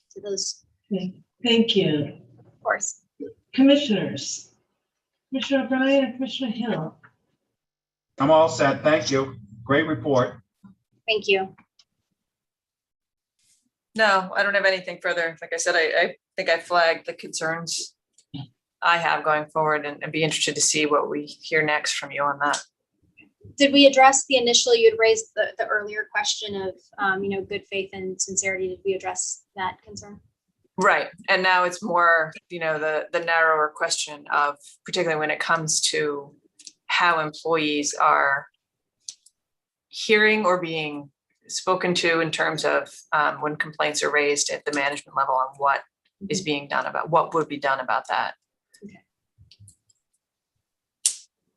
So those. Thank you. Of course. Commissioners, Commissioner O'Brien and Commissioner Hill. I'm all set. Thank you. Great report. Thank you. No, I don't have anything further. Like I said, I think I flagged the concerns I have going forward, and be interested to see what we hear next from you on that. Did we address the initial, you had raised the earlier question of, good faith and sincerity? Did we address that concern? Right. And now it's more, the narrower question of, particularly when it comes to how employees are hearing or being spoken to in terms of when complaints are raised at the management level on what is being done about, what would be done about that. Okay.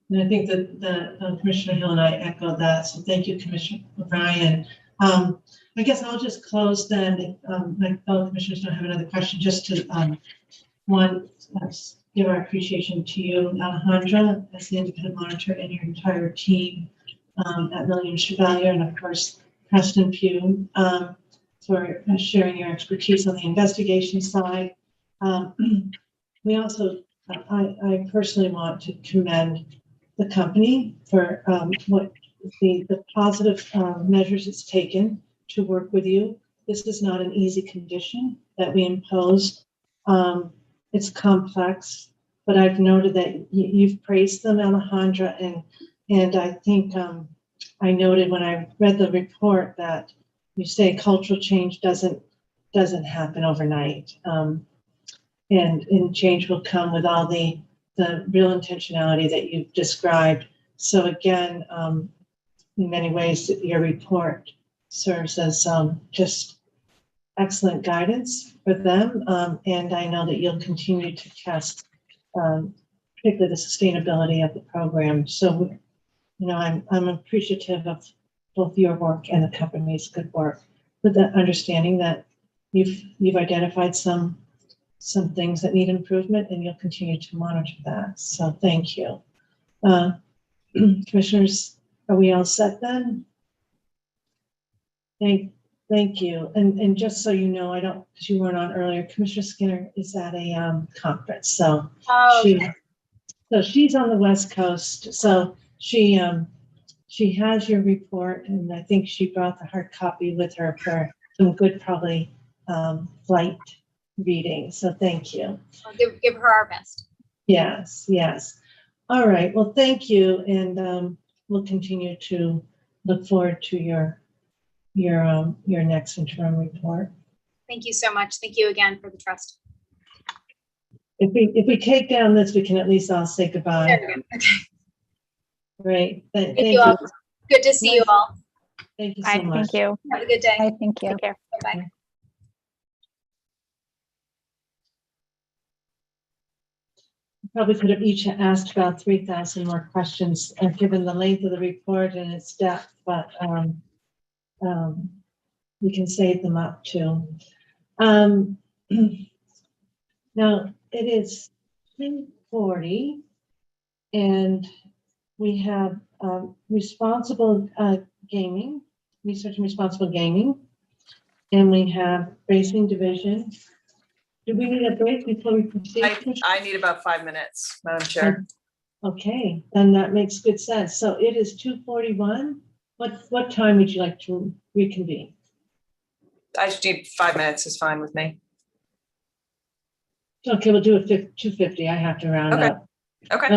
And I think that Commissioner Hill and I echoed that. So thank you, Commissioner O'Brien. I guess I'll just close then. If my fellow commissioners don't have another question, just to give our appreciation to you, Alejandra, as the independent monitor, and your entire team at Million Chevalier, and of course, Preston Pugh, for sharing your expertise on the investigation side. We also, I personally want to commend the company for what the positive measures it's taken to work with you. This is not an easy condition that we impose. It's complex, but I've noted that you've praised them, Alejandra, and I think I noted when I read the report that you say cultural change doesn't happen overnight, and change will come with all the real intentionality that you've described. So again, in many ways, your report serves as just excellent guidance for them, and I know that you'll continue to test, particularly the sustainability of the program. So, I'm appreciative of both your work and the company's good work, with the understanding that you've identified some things that need improvement, and you'll continue to monitor that. So thank you. Commissioners, are we all set then? Thank you. And just so you know, because you weren't on earlier, Commissioner Skinner is at a conference. So she's on the West Coast. So she has your report, and I think she brought the hard copy with her for some good, probably flight reading. So thank you. I'll give her our best. Yes. All right. Well, thank you, and we'll continue to look forward to your your next interim report. Thank you so much. Thank you again for the trust. If we take down this, we can at least all say goodbye. There we go. Okay. Great. Thank Thank you all. Good to see you all. Thank you Bye, so much. thank you. Have a good day. I thank you. Take care. Bye-bye. Probably could have each asked about 3,000 more questions, given the length of the report and its depth, but we can save them up too. Now it is 10:40, and we have responsible gaming, research and responsible gaming, and we have racing division. Do we need a break before we proceed? I need about 5 minutes, Madam Chair. Okay, then that makes good sense. So it is 2:41. What time would you like to reconvene? I just need 5 minutes is fine with me. Okay, we'll do it 2:50. I have to round Okay. up. Okay.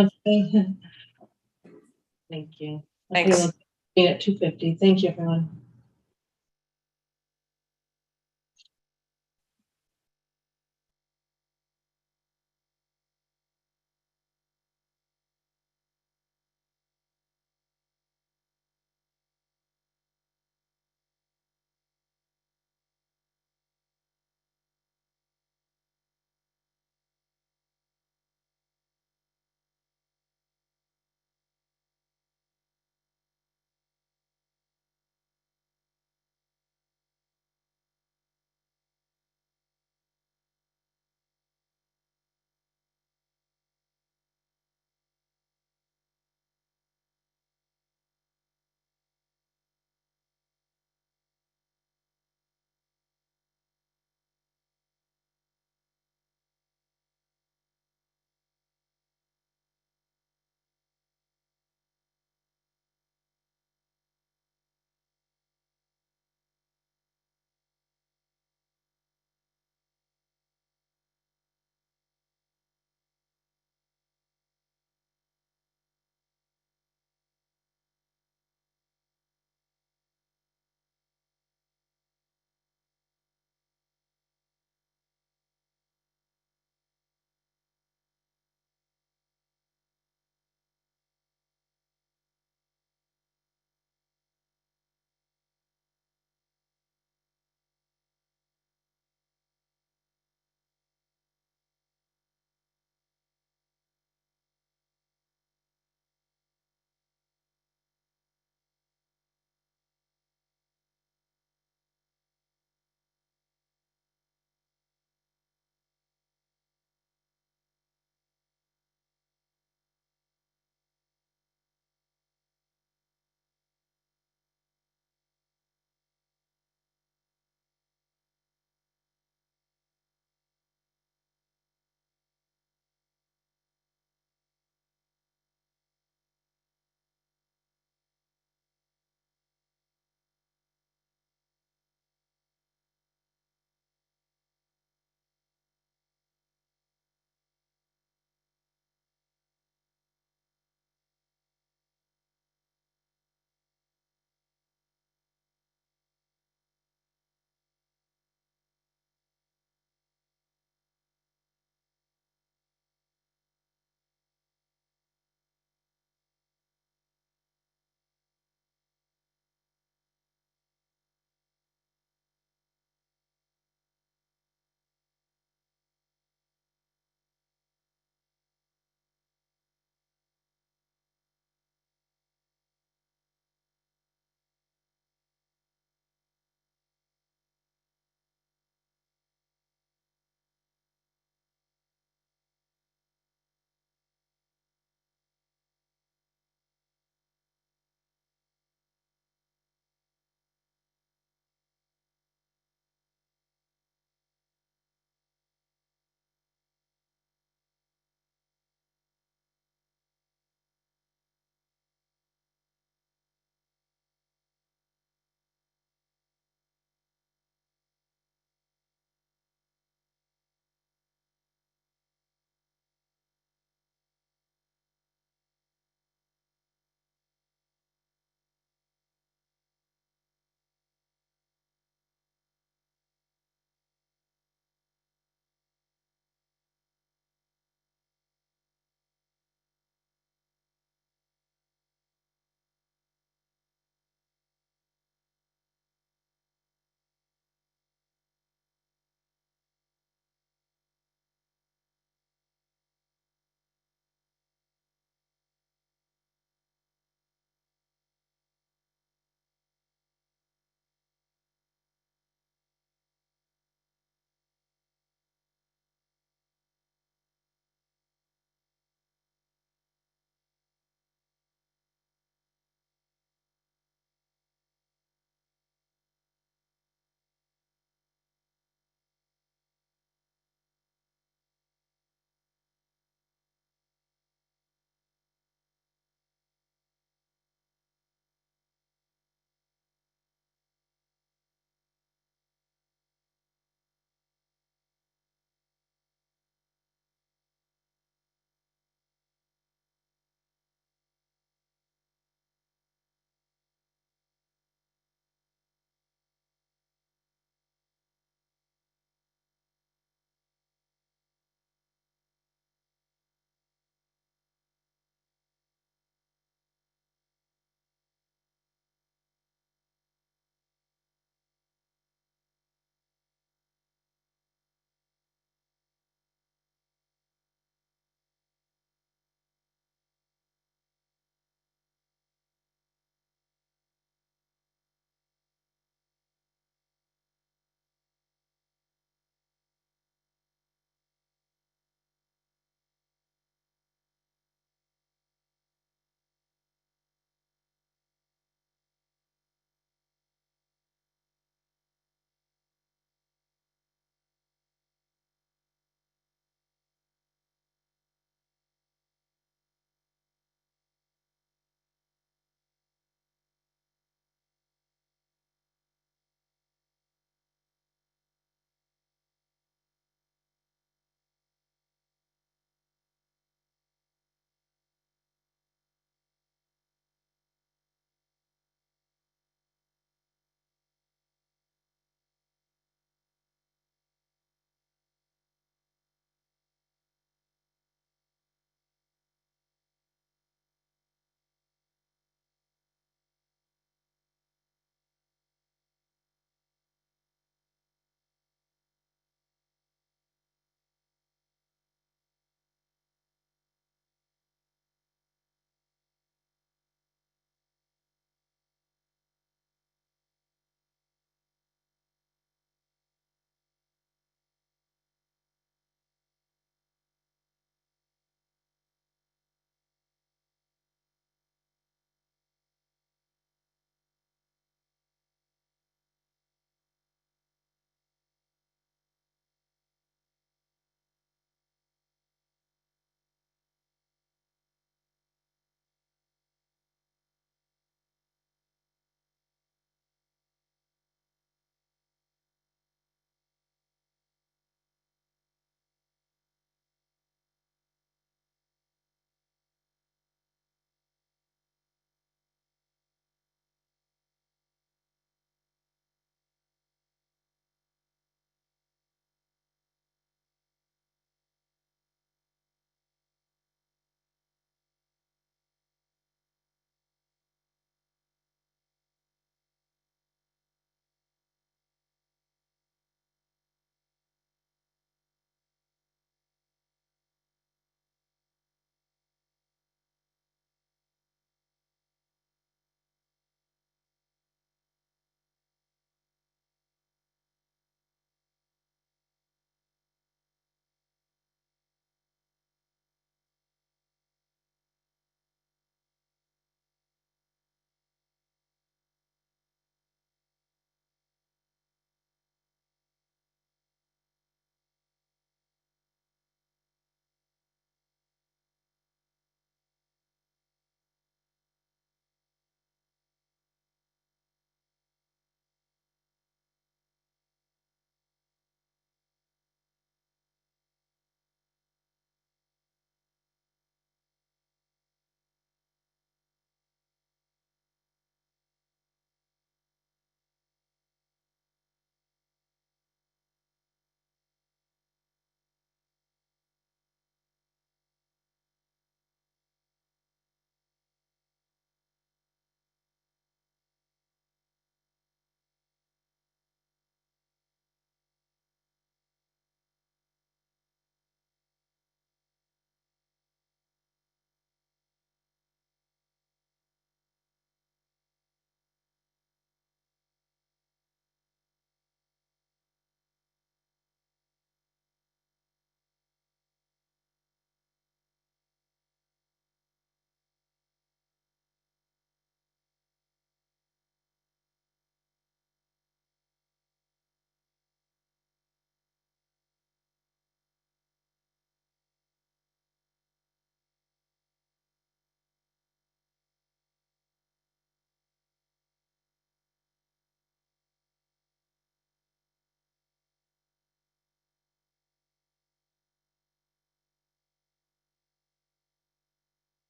Thank you. Thanks. Okay, we'll be at 2:50. Thank you, everyone.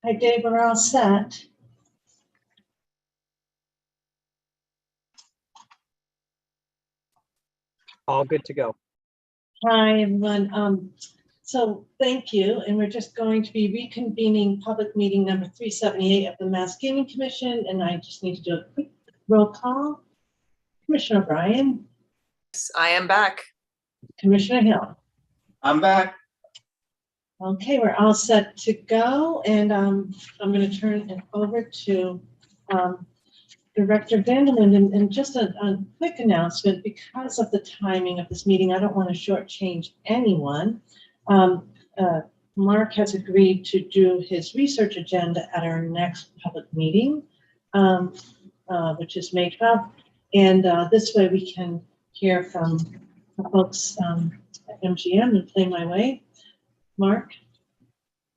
Hi, Dave, we're all set. All good to go. Hi, everyone. So thank you. And we're just going to be reconvening public meeting number 378 of the Mass Gaming Commission. And I just need to do a quick roll call. Commissioner O'Brien. I am back. Commissioner Hill. I'm back. Okay, we're all set to go. And I'm going to turn it over to Director Vanderland, and just a quick announcement, because of the timing of this meeting, I don't want to shortchange anyone. Mark has agreed to do his research agenda at our next public meeting, which is May 12th. And this way we can hear from the folks at MGM and Play My Way. Mark?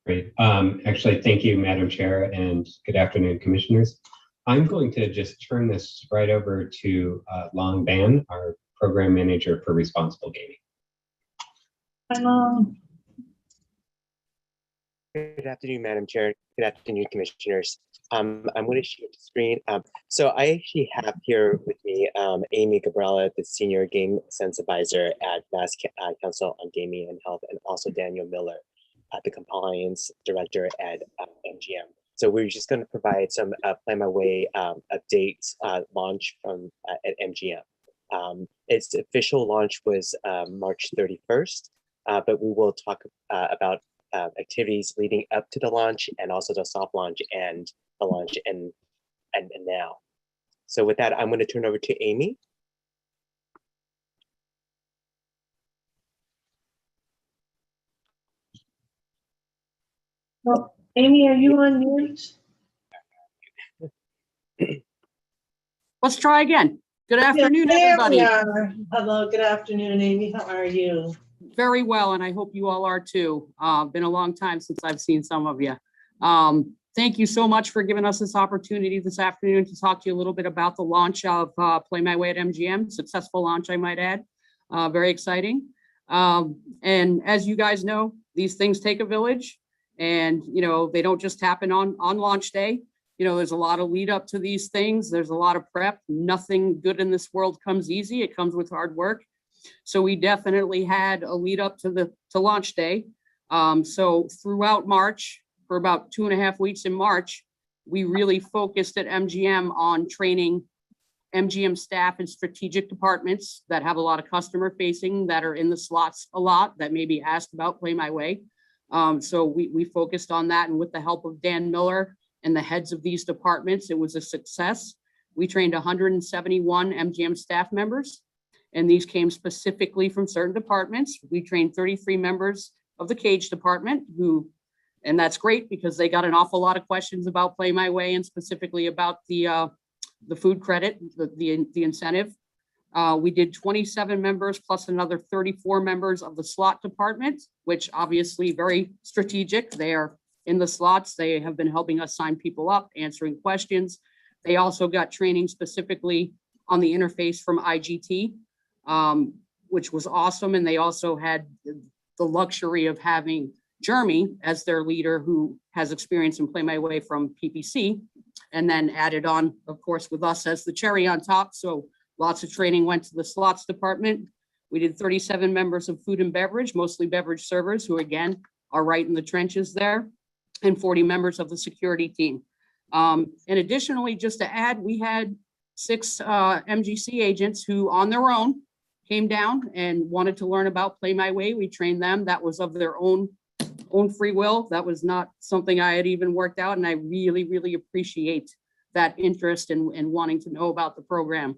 Great. Actually, thank you, Madam Chair, and good afternoon, Commissioners. I'm going to just turn this right over to Long Ban, our Program Manager for Responsible Gaming. Hi, Long. Good afternoon, Madam Chair. Good afternoon, Commissioners. I'm going to share the screen. So I actually have here with me Amy Gabriella, the Senior Game Sense Advisor at Mass Council on Gaming and Health, and also Daniel Miller, the Compliance Director at MGM. So we're just going to provide some Play My Way updates launch from at MGM. Its official launch was March 31st, but we will talk about activities leading up to the launch, and also the soft launch and the launch and now. So with that, I'm going to turn over to Amy. Well, Amy, are you on mute? Let's try again. Good afternoon, there everybody. We are. Hello, good afternoon, Amy. How are you? Very well, and I hope you all are too. Been a long time since I've seen some of you. Thank you so much for giving us this opportunity this afternoon to talk to you a little bit about the launch of Play My Way at MGM. Successful launch, I might add. Very exciting. And as you guys know, these things take a village, and they don't just happen on launch day. There's a lot of lead up to these things. There's a lot of prep. Nothing good in this world comes easy. It comes with hard work. So we definitely had a lead up to launch day. So throughout March, for about 2.5 weeks in March, we really focused at MGM on training MGM staff in strategic departments that have a lot of customer facing, that are in the slots a lot, that may be asked about Play My Way. So we focused on that, and with the help of Dan Miller and the heads of these departments, it was a success. We trained 171 MGM staff members, and these came specifically from certain departments. We trained 33 members of the cage department and that's great because they got an awful lot of questions about Play My Way, and specifically about the food credit, the incentive. We did 27 members plus another 34 members of the slot department, which obviously very strategic. They are in the slots. They have been helping us sign people up, answering questions. They also got training specifically on the interface from IGT, which was awesome. And they also had the luxury of having Jeremy as their leader, who has experience in Play My Way from PPC, and then added on, of course, with us as the cherry on top. So lots of training went to the slots department. We did 37 members of food and beverage, mostly beverage servers, who again are right in the trenches there, and 40 members of the security team. And additionally, just to add, we had 6 MGC agents who on their own came down and wanted to learn about Play My Way. We trained them. That was of their own free will. That was not something I had even worked out. And I really, really appreciate that interest and wanting to know about the program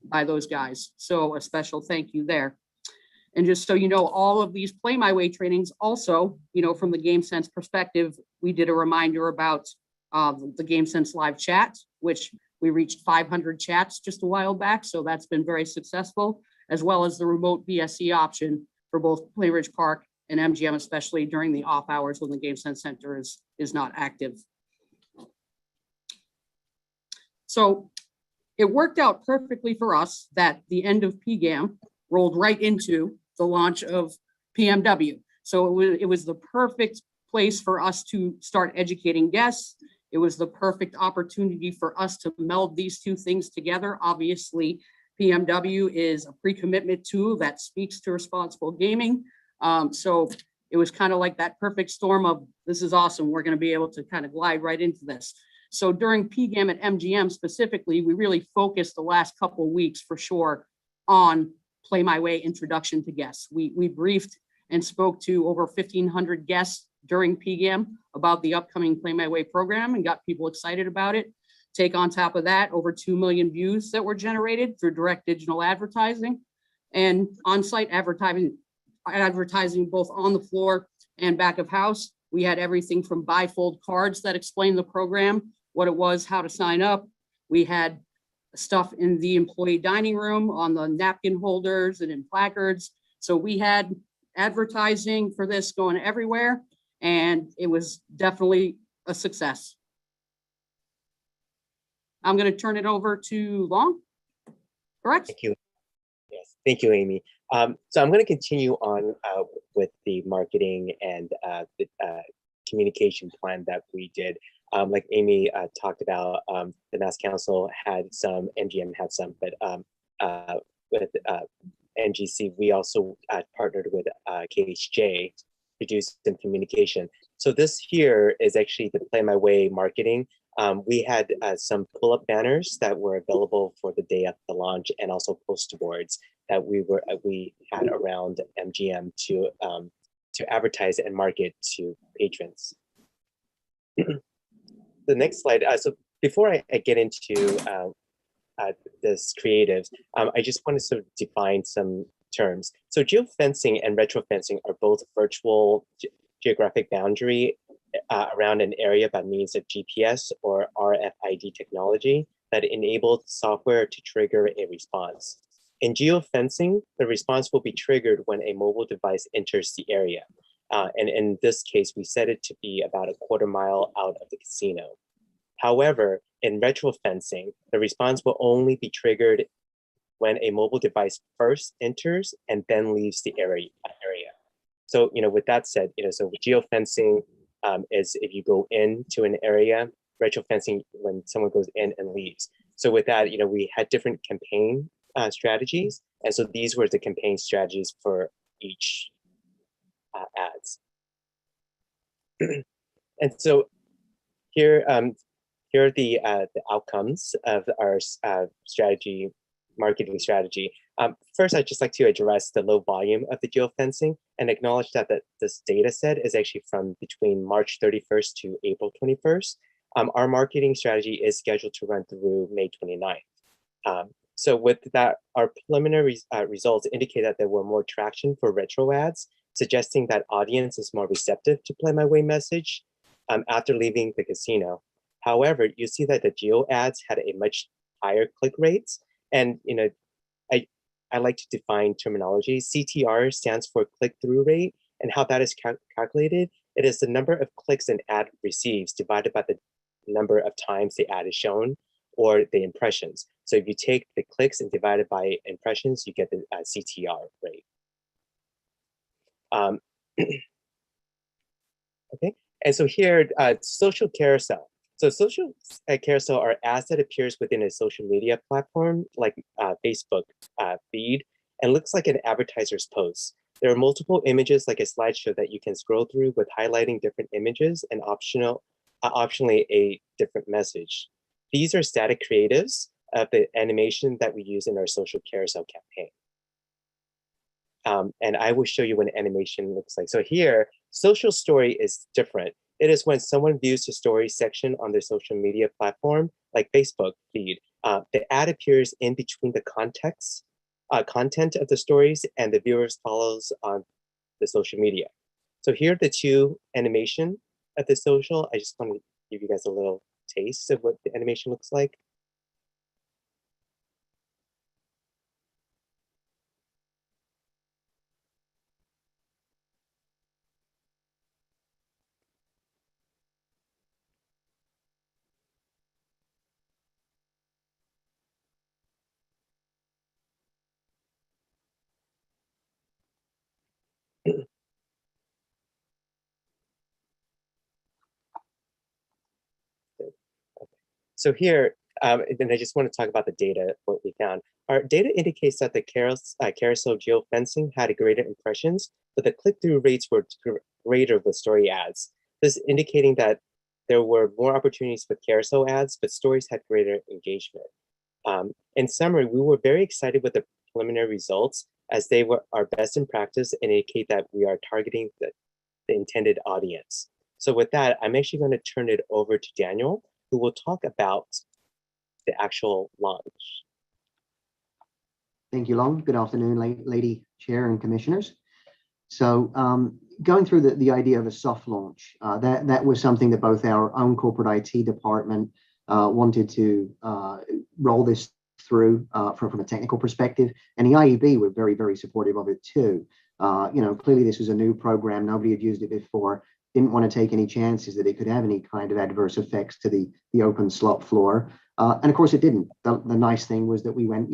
by those guys. So a special thank you there. And just so you know, all of these Play My Way trainings also, from the GameSense perspective, we did a reminder about the GameSense live chat, which we reached 500 chats just a while back. So that's been very successful, as well as the remote BSC option for both Playridge Park and MGM, especially during the off hours when the GameSense Center is not active. So it worked out perfectly for us that the end of PGAM rolled right into the launch of PMW. So it was the perfect place for us to start educating guests. It was the perfect opportunity for us to meld these two things together. Obviously, PMW is a pre-commitment tool that speaks to responsible gaming. So it was kind of like that perfect storm of, this is awesome. We're going to be able to kind of glide right into this. So during PGAM at MGM specifically, we really focused the last couple of weeks for sure on Play My Way introduction to guests. We briefed and spoke to over 1,500 guests during PGAM about the upcoming Play My Way program and got people excited about it. Take on top of that, over 2 million views that were generated through direct digital advertising and on-site advertising both on the floor and back of house. We had everything from bifold cards that explained the program, what it was, how to sign up. We had stuff in the employee dining room on the napkin holders and in placards. So we had advertising for this going everywhere, and it was definitely a success. I'm going to turn it over to Long. Correct? Thank you. Yes, thank you, Amy. So I'm going to continue on with the marketing and the communication plan that we did. Like Amy talked about, the Mass Council had some, MGM had some, but with MGC, we also partnered with KHJ to do some communication. So this here is actually the Play My Way marketing. We had some pull-up banners that were available for the day of the launch, and also poster boards that we had around MGM to advertise and market to patrons. The next slide. So before I get into this creatives, I just want to sort of define some terms. So geofencing and retrofencing are both virtual geographic boundary around an area by means of GPS or RFID technology that enables software to trigger a response. In geofencing, the response will be triggered when a mobile device enters the area. And in this case, we set it to be about a quarter mile out of the casino. However, in retrofencing, the response will only be triggered when a mobile device first enters and then leaves the area. So, with that said, so geofencing is if you go into an area, retrofencing when someone goes in and leaves. So with that, we had different campaign strategies. And so these were the campaign strategies for each ads. And so here are the outcomes of our marketing strategy. First, I'd just like to address the low volume of the geofencing and acknowledge that this data set is actually from between March 31st to April 21st. Our marketing strategy is scheduled to run through May 29th. So with that, our preliminary results indicate that there were more traction for retro ads, suggesting that audience is more receptive to Play My Way message after leaving the casino. However, you see that the geo ads had a much higher click rates. And I like to define terminology. CTR stands for click-through rate, and how that is calculated. It is the number of clicks an ad receives divided by the number of times the ad is shown, or the impressions. So if you take the clicks and divide it by impressions, you get the CTR rate. Okay, and so here, social carousel. So social carousel are ads that appears within a social media platform like Facebook feed and looks like an advertiser's post. There are multiple images like a slideshow that you can scroll through with highlighting different images and optionally a different message. These are static creatives of the animation that we use in our social carousel campaign. And I will show you what an animation looks like. So here, social story is different. It is when someone views the story section on their social media platform, like Facebook feed. The ad appears in between the content of the stories and the viewers follows on the social media. So here are the two animation of the social. I just want to give you guys a little taste of what the animation looks like. So here, and I just want to talk about the data, what we found. Our data indicates that the carousel geofencing had greater impressions, but the click-through rates were greater with story ads. This indicating that there were more opportunities with carousel ads, but stories had greater engagement. In summary, we were very excited with the preliminary results as they were our best in practice and indicate that we are targeting the intended audience. So with that, I'm actually going to turn it over to Daniel, who will talk about the actual launch. Thank you, Long. Good afternoon, Lady Chair and Commissioners. So going through the idea of a soft launch, that was something that both our own corporate IT department wanted to roll this through from a technical perspective, and the IEB were very, very supportive of it too. Clearly this was a new program, nobody had used it before, didn't want to take any chances that it could have any kind of adverse effects to the open slot floor. And of course it didn't. The nice thing was that we went,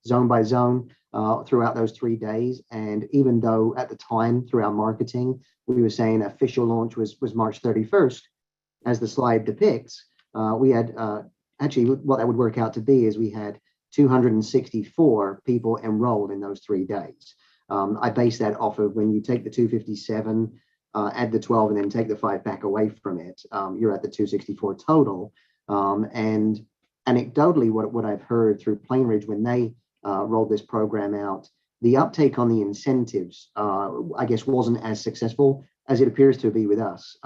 zone by zone throughout those 3 days. And even though at the time through our marketing, we were saying official launch was March 31st, as the slide depicts, we had actually what that would work out to be is we had 264 people enrolled in those 3 days. I base that off of when you take the 257, add the 12 and then take the 5 back away from it, you're at the 264 total. And anecdotally, what I've heard through Plainridge when they rolled this program out, the uptake on the incentives, I guess, wasn't as successful as it appears to be with us.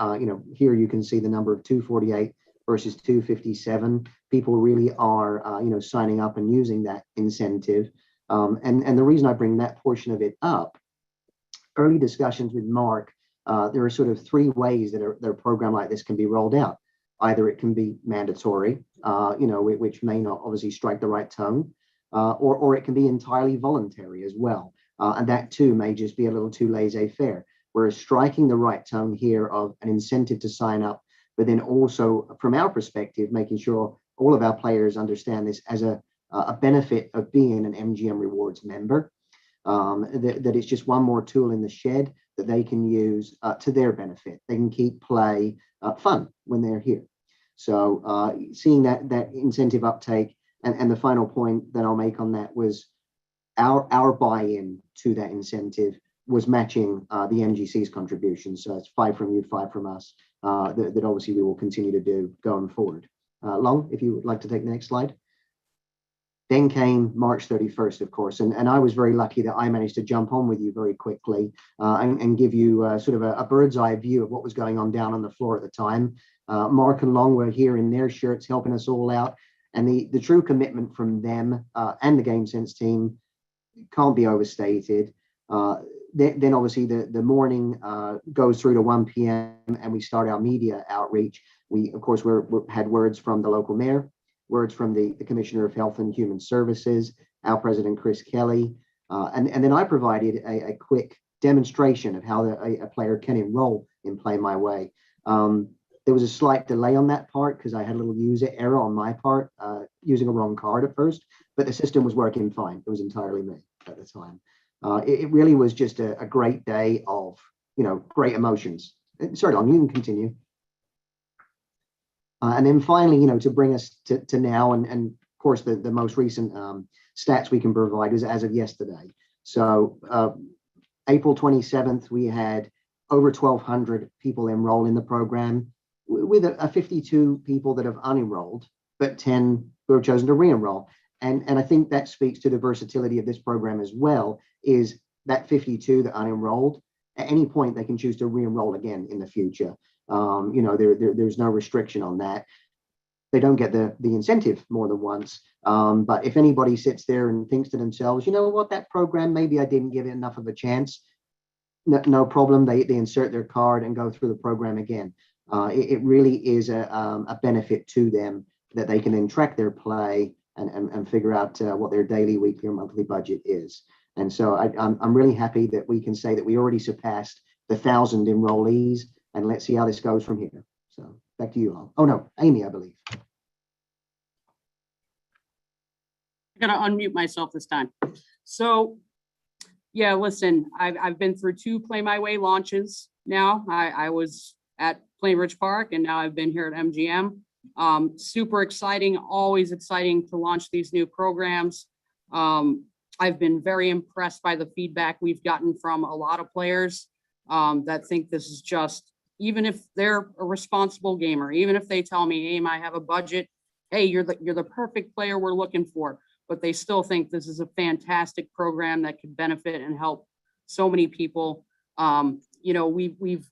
Here you can see the number of 248 versus 257. People really are, signing up and using that incentive. And the reason I bring that portion of it up, early discussions with Mark, there are sort of 3 ways that a program like this can be rolled out. Either it can be mandatory, which may not obviously strike the right tone, or it can be entirely voluntary as well. And that too may just be a little too laissez-faire. Whereas striking the right tone here of an incentive to sign up, but then also from our perspective, making sure all of our players understand this as a benefit of being an MGM Rewards member, that it's just one more tool in the shed that they can use to their benefit. They can keep play fun when they're here. So seeing that incentive uptake, and the final point that I'll make on that was our buy-in to that incentive was matching the MGC's contribution. So it's 5 from you, 5 from us, that obviously we will continue to do going forward. Long, if you would like to take the next slide. Then came March 31st, of course, and I was very lucky that I managed to jump on with you very quickly and give you sort of a bird's eye view of what was going on down on the floor at the time. Mark and Long were here in their shirts helping us all out, and the true commitment from them and the GameSense team can't be overstated. Then obviously the morning goes through to 1 p.m. and we start our media outreach. We, of course, had words from the local mayor, words from the Commissioner of Health and Human Services, our President Chris Kelly, and then I provided a quick demonstration of how a player can enroll in Play My Way. There was a slight delay on that part because I had a little user error on my part, using a wrong card at first, but the system was working fine. It was entirely me at the time. It really was just a great day of, great emotions. Sorry, Long, you can continue. And then finally, to bring us to now, and of course, the most recent stats we can provide is as of yesterday. So April 27th, we had over 1,200 people enroll in the program, with a 52 people that have unenrolled, but 10 who have chosen to re-enroll. And I think that speaks to the versatility of this program as well, is that 52 that unenrolled, at any point they can choose to re-enroll again in the future. There's no restriction on that. They don't get the incentive more than once. But if anybody sits there and thinks to themselves, you know what, that program, maybe I didn't give it enough of a chance, no problem. They insert their card and go through the program again. It really is a benefit to them that they can then track their play and figure out what their daily, weekly, or monthly budget is. And so I'm really happy that we can say that we already surpassed the 1,000 enrollees, and let's see how this goes from here. So back to you all. Oh no, Amy, I believe. I'm gonna unmute myself this time. So yeah, listen, I've been through 2 Play My Way launches now. I was at Plainridge Park and now I've been here at MGM. Super exciting, always exciting to launch these new programs. I've been very impressed by the feedback we've gotten from a lot of players that think this is just, even if they're a responsible gamer, even if they tell me, Aim, I have a budget, hey, you're the perfect player we're looking for, but they still think this is a fantastic program that could benefit and help so many people. You know, we've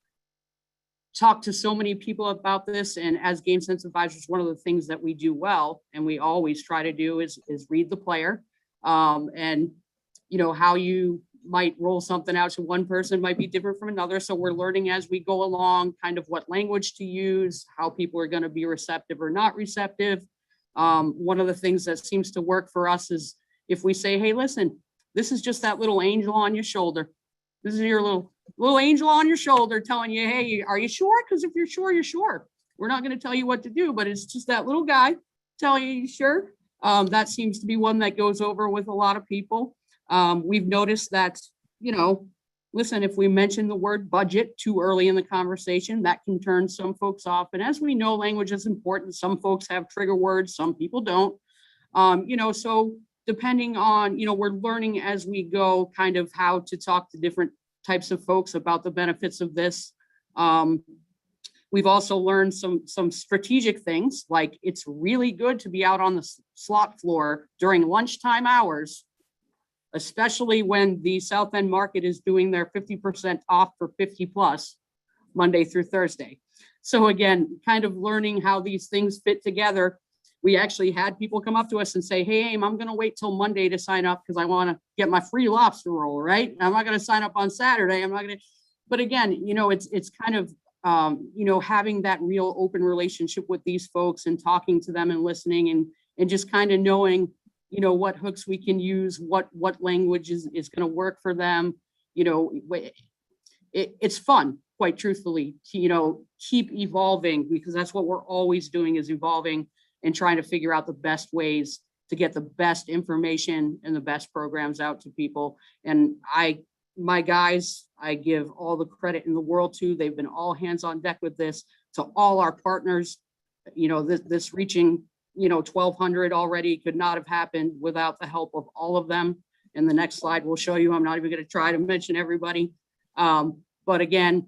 talked to so many people about this, and as game sense advisors, one of the things that we do well, and we always try to do, is read the player. And you know, how you might roll something out to one person might be different from another. So we're learning as we go along, kind of what language to use, how people are going to be receptive or not receptive. One of the things that seems to work for us is if we say, hey, listen, this is just that little angel on your shoulder. This is your little angel on your shoulder telling you, hey, are you sure? Because if you're sure, you're sure. We're not going to tell you what to do, but it's just that little guy telling you, you sure? That seems to be one that goes over with a lot of people. We've noticed that, you know, listen, if we mention the word budget too early in the conversation, that can turn some folks off. And as we know, language is important. Some folks have trigger words, some people don't. You know, so depending on, you know, we're learning as we go kind of how to talk to different types of folks about the benefits of this. We've also learned some strategic things, like it's really good to be out on the slot floor during lunchtime hours, especially when the South End market is doing their 50% off for 50 plus Monday through Thursday. So again, kind of learning how these things fit together. We actually had people come up to us and say, hey, Aim, I'm going to wait till Monday to sign up because I want to get my free lobster roll, right? I'm not going to sign up on Saturday. I'm not going to, but again, you know, it's kind of, you know, having that real open relationship with these folks and talking to them and listening and just kind of knowing, you know, what hooks we can use, what language is going to work for them. You know, it's fun, quite truthfully, to, you know, keep evolving, because that's what we're always doing, is evolving and trying to figure out the best ways to get the best information and the best programs out to people. And my guys, I give all the credit in the world to. They've been all hands on deck with this. To all our partners, you know, this reaching, you know, 1,200 already could not have happened without the help of all of them. And the next slide will show you. I'm not even going to try to mention everybody. But again,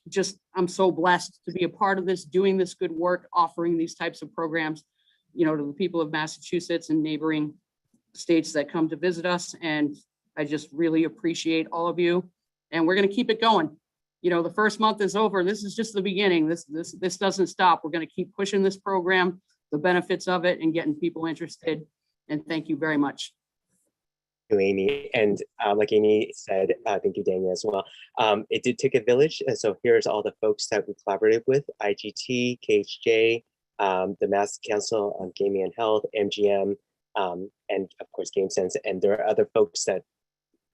just I'm so blessed to be a part of this, doing this good work, offering these types of programs, you know, to the people of Massachusetts and neighboring states that come to visit us. And I just really appreciate all of you. And we're going to keep it going. You know, the first month is over. This is just the beginning. This doesn't stop. We're going to keep pushing this program, the benefits of it, and getting people interested. And thank you very much. Thank you, Amy. And like Amy said, thank you, Daniel, as well. It did take a village. And so here's all the folks that we collaborated with: IGT, KHJ, the Mass Council on Gaming and Health, MGM, and of course, Game Sense. And there are other folks that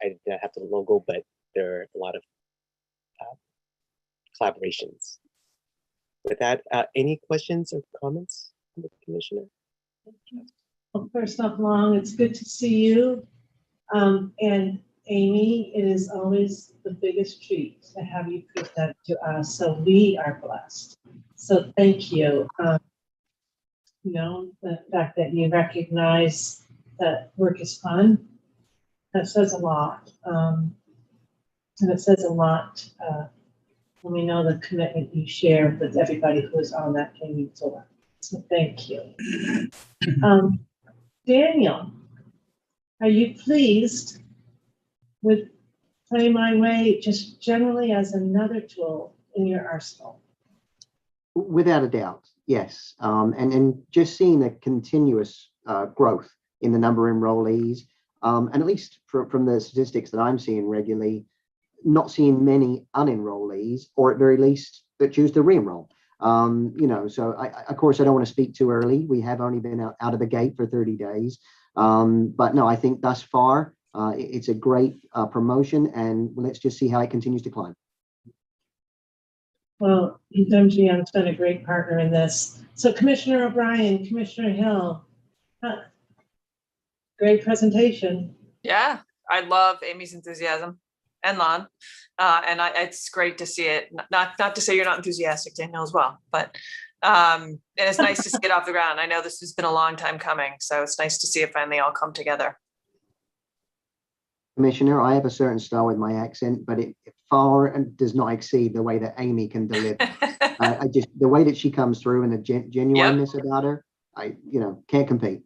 I did not have the logo, but there are a lot of collaborations. With that, any questions or comments from the Commissioner? Well, first off, Long, it's good to see you. And Amy, it is always the biggest treat to have you present to us. So we are blessed. So thank you. You know, the fact that you recognize that work is fun, that says a lot. And it says a lot when we know the commitment you share with everybody who is on that gaming floor. So thank you. Daniel, are you pleased with Play My Way just generally as another tool in your arsenal? Without a doubt, yes. And just seeing the continuous growth in the number of enrollees, and at least from the statistics that I'm seeing regularly, not seeing many unenrollees, or at very least that choose to re-enroll. You know, so of course, I don't want to speak too early. We have only been out of the gate for 30 days. But no, I think thus far, it's a great promotion, and let's just see how it continues to climb. Well, MGM's been a great partner in this. So Commissioner O'Brien, Commissioner Hill, great presentation. Yeah, I love Amy's enthusiasm, and Lon. And it's great to see it. Not to say you're not enthusiastic, Daniel, as well, but And it's nice to see it off the ground. I know this has been a long time coming, so it's nice to see it finally all come together. Commissioner, I have a certain style with my accent, but it far and does not exceed the way that Amy can deliver. I just, the way that she comes through and the genuineness about her, can't compete.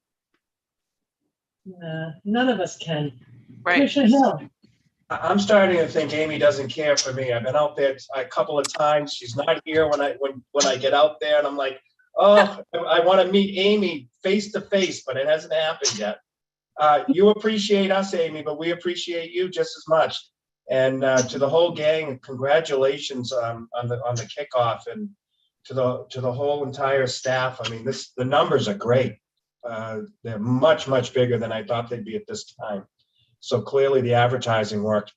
None of us can. Right. Commissioner Hill. I'm starting to think Amy doesn't care for me. I've been out there a couple of times. She's not here when I get out there, and I'm like, oh, I want to meet Amy face to face, but it hasn't happened yet. You appreciate us, Amy, but we appreciate you just as much. And to the whole gang, congratulations on the kickoff, and to the whole entire staff. I mean, the numbers are great. They're much bigger than I thought they'd be at this time. So clearly the advertising worked.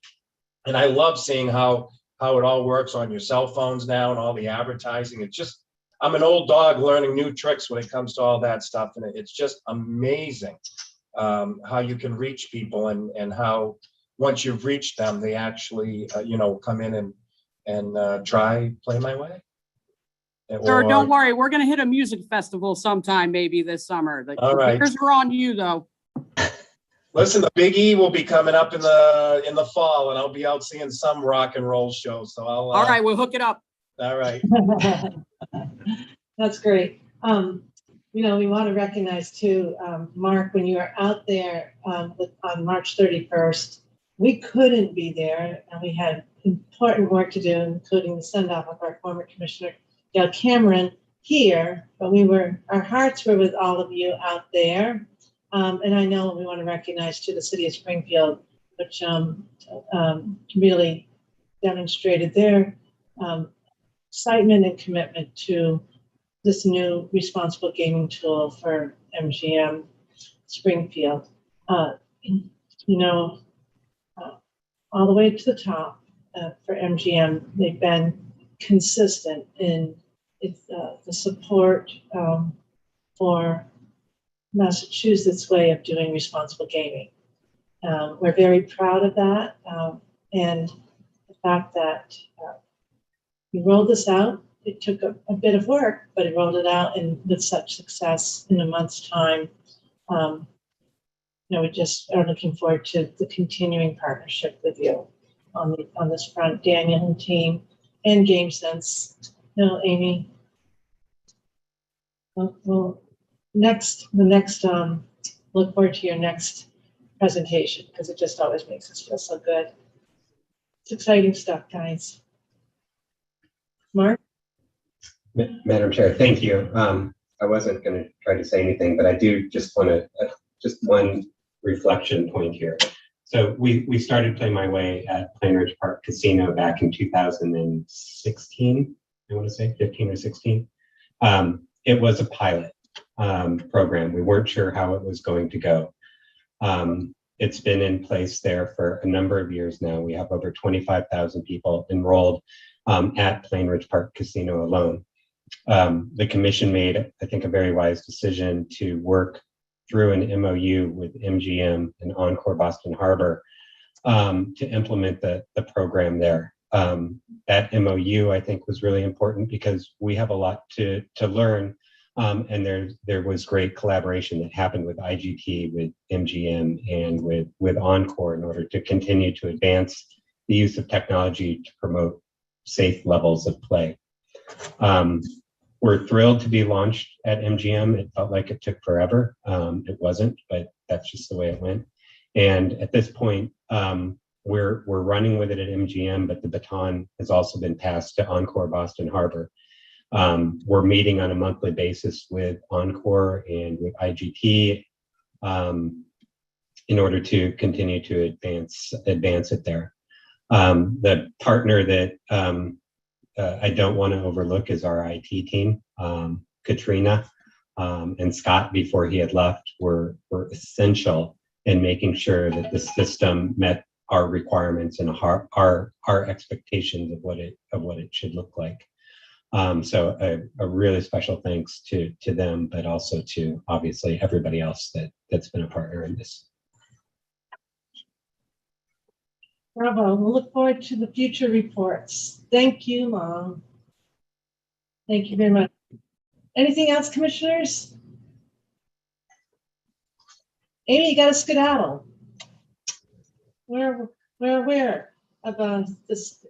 And I love seeing how it all works on your cell phones now and all the advertising. It's just, I'm an old dog learning new tricks when it comes to all that stuff. And it's just amazing how you can reach people and how once you've reached them, they actually, come in and try Play My Way. Sir, don't worry. We're going to hit a music festival sometime, maybe this summer. All right. The are on you, though. Listen, the Big E will be coming up in the fall, and I'll be out seeing some rock and roll shows. So I'll. All right, we'll hook it up. All right. That's great. We want to recognize too, Mark, when you were out there on March 31st, we couldn't be there, and we had important work to do, including the send off of our former Commissioner Gail Cameron here. But our hearts were with all of you out there. And I know we want to recognize to the city of Springfield, which really demonstrated their excitement and commitment to this new responsible gaming tool for MGM Springfield. All the way to the top for MGM, they've been consistent in the support for Massachusetts' way of doing responsible gaming. We're very proud of that, and the fact that we rolled this out. It took a bit of work, but it rolled it out and with such success in a month's time. We just are looking forward to the continuing partnership with you on this front, Daniel and team, and GameSense. Amy. Well, look forward to your next presentation, because it just always makes us feel so good. It's exciting stuff, guys. Mark? Madam Chair, thank you. I wasn't going to try to say anything, but I do just want to, just one reflection point here. So we started Play My Way at Plainridge Park Casino back in 2016, I want to say 15 or 16. It was a pilot program. We weren't sure how it was going to go. It's been in place there for a number of years now. We have over 25,000 people enrolled at Plainridge Park Casino alone. The commission made, I think, a very wise decision to work through an MOU with MGM and Encore Boston Harbor to implement the program there. That MOU, I think, was really important because we have a lot to learn. And there was great collaboration that happened with IGT, with MGM, and with Encore in order to continue to advance the use of technology to promote safe levels of play. We're thrilled to be launched at MGM. It felt like it took forever. It wasn't, but that's just the way it went. And at this point, we're running with it at MGM, but the baton has also been passed to Encore Boston Harbor. We're meeting on a monthly basis with Encore and with IGT in order to continue to advance it there. The partner that I don't want to overlook is our IT team. Katrina and Scott, before he had left, were essential in making sure that the system met our requirements and our expectations of what it should look like. So a really special thanks to them, but also to obviously everybody else that's been a partner in this. Bravo. We'll look forward to the future reports. Thank you, Long. Thank you very much. Anything else, commissioners? Amy, you got to skedaddle. Where? About this.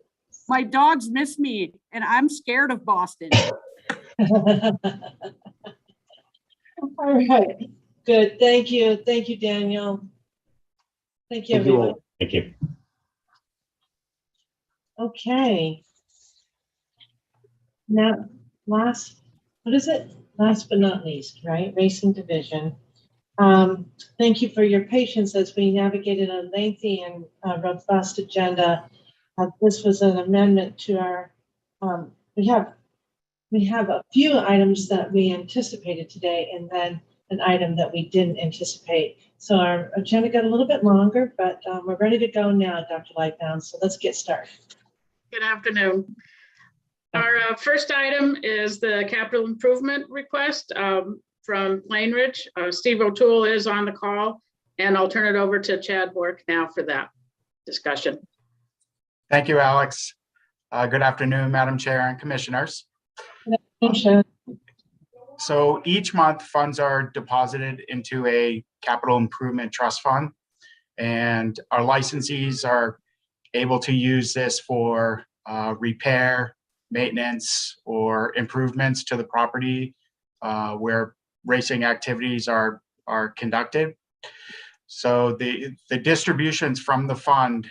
My dogs miss me and I'm scared of Boston. All right. Good. Thank you. Thank you, Daniel. Thank you, Thank you everyone. all. Thank you. Okay. Now, last but not least, right? Racing division. Thank you for your patience as we navigated a lengthy and robust agenda. This was an amendment to our, we have a few items that we anticipated today and then an item that we didn't anticipate. So our agenda got a little bit longer, but we're ready to go now, Dr. Lightbound. So let's get started. Good afternoon. Our first item is the capital improvement request from Plain Ridge. Steve O'Toole is on the call, and I'll turn it over to Chad Bork now for that discussion. Thank you, Alex. Good afternoon, Madam Chair and Commissioners. So each month, funds are deposited into a capital improvement trust fund, and our licensees are able to use this for repair, maintenance, or improvements to the property where racing activities are conducted. So the distributions from the fund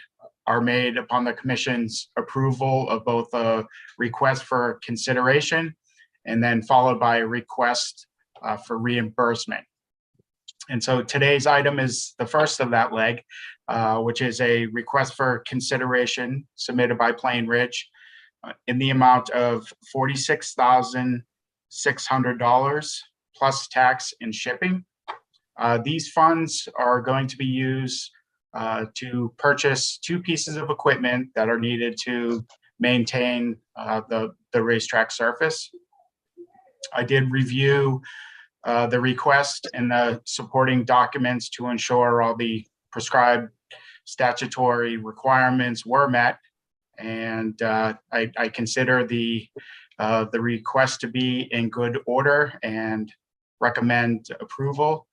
are made upon the Commission's approval of both a request for consideration and then followed by a request for reimbursement. And so today's item is the first of that leg, which is a request for consideration submitted by Plain Ridge in the amount of $46,600 plus tax and shipping. These funds are going to be used to purchase two pieces of equipment that are needed to maintain the racetrack surface. I did review the request and the supporting documents to ensure all the prescribed statutory requirements were met. And I consider the request to be in good order and recommend approval.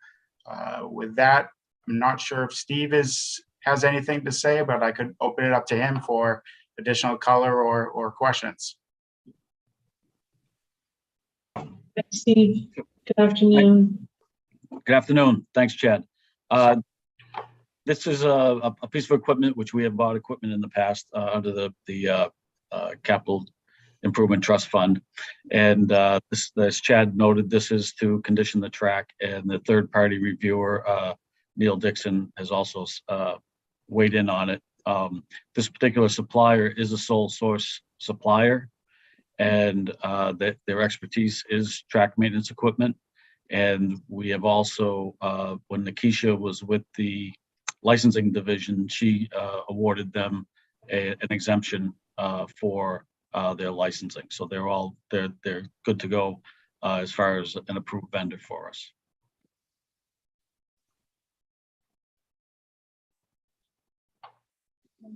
With that, I'm not sure if Steve has anything to say, but I could open it up to him for additional color or questions. Steve, good afternoon. Good afternoon. Thanks, Chad. This is a piece of equipment which we have bought equipment in the past under the Capital Improvement Trust Fund. And this, as Chad noted, this is to condition the track, and the third-party reviewer, Neil Dixon, has also weighed in on it. This particular supplier is a sole source supplier, and their expertise is track maintenance equipment. And we have also, when Nikisha was with the licensing division, she awarded them an exemption for their licensing. So they're good to go as far as an approved vendor for us.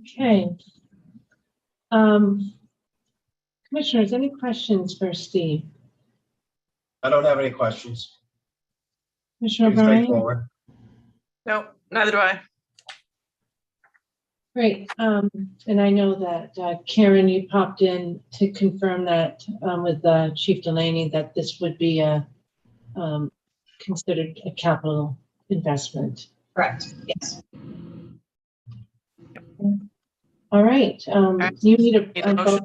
Okay. Commissioners, any questions for Steve? I don't have any questions. Commissioner Pretty O'Brien? straightforward. No, neither do I. Great. And I know that Karen, you popped in to confirm that with Chief Delaney that this would be considered a capital investment. Correct. Yes. All right. You need a motion?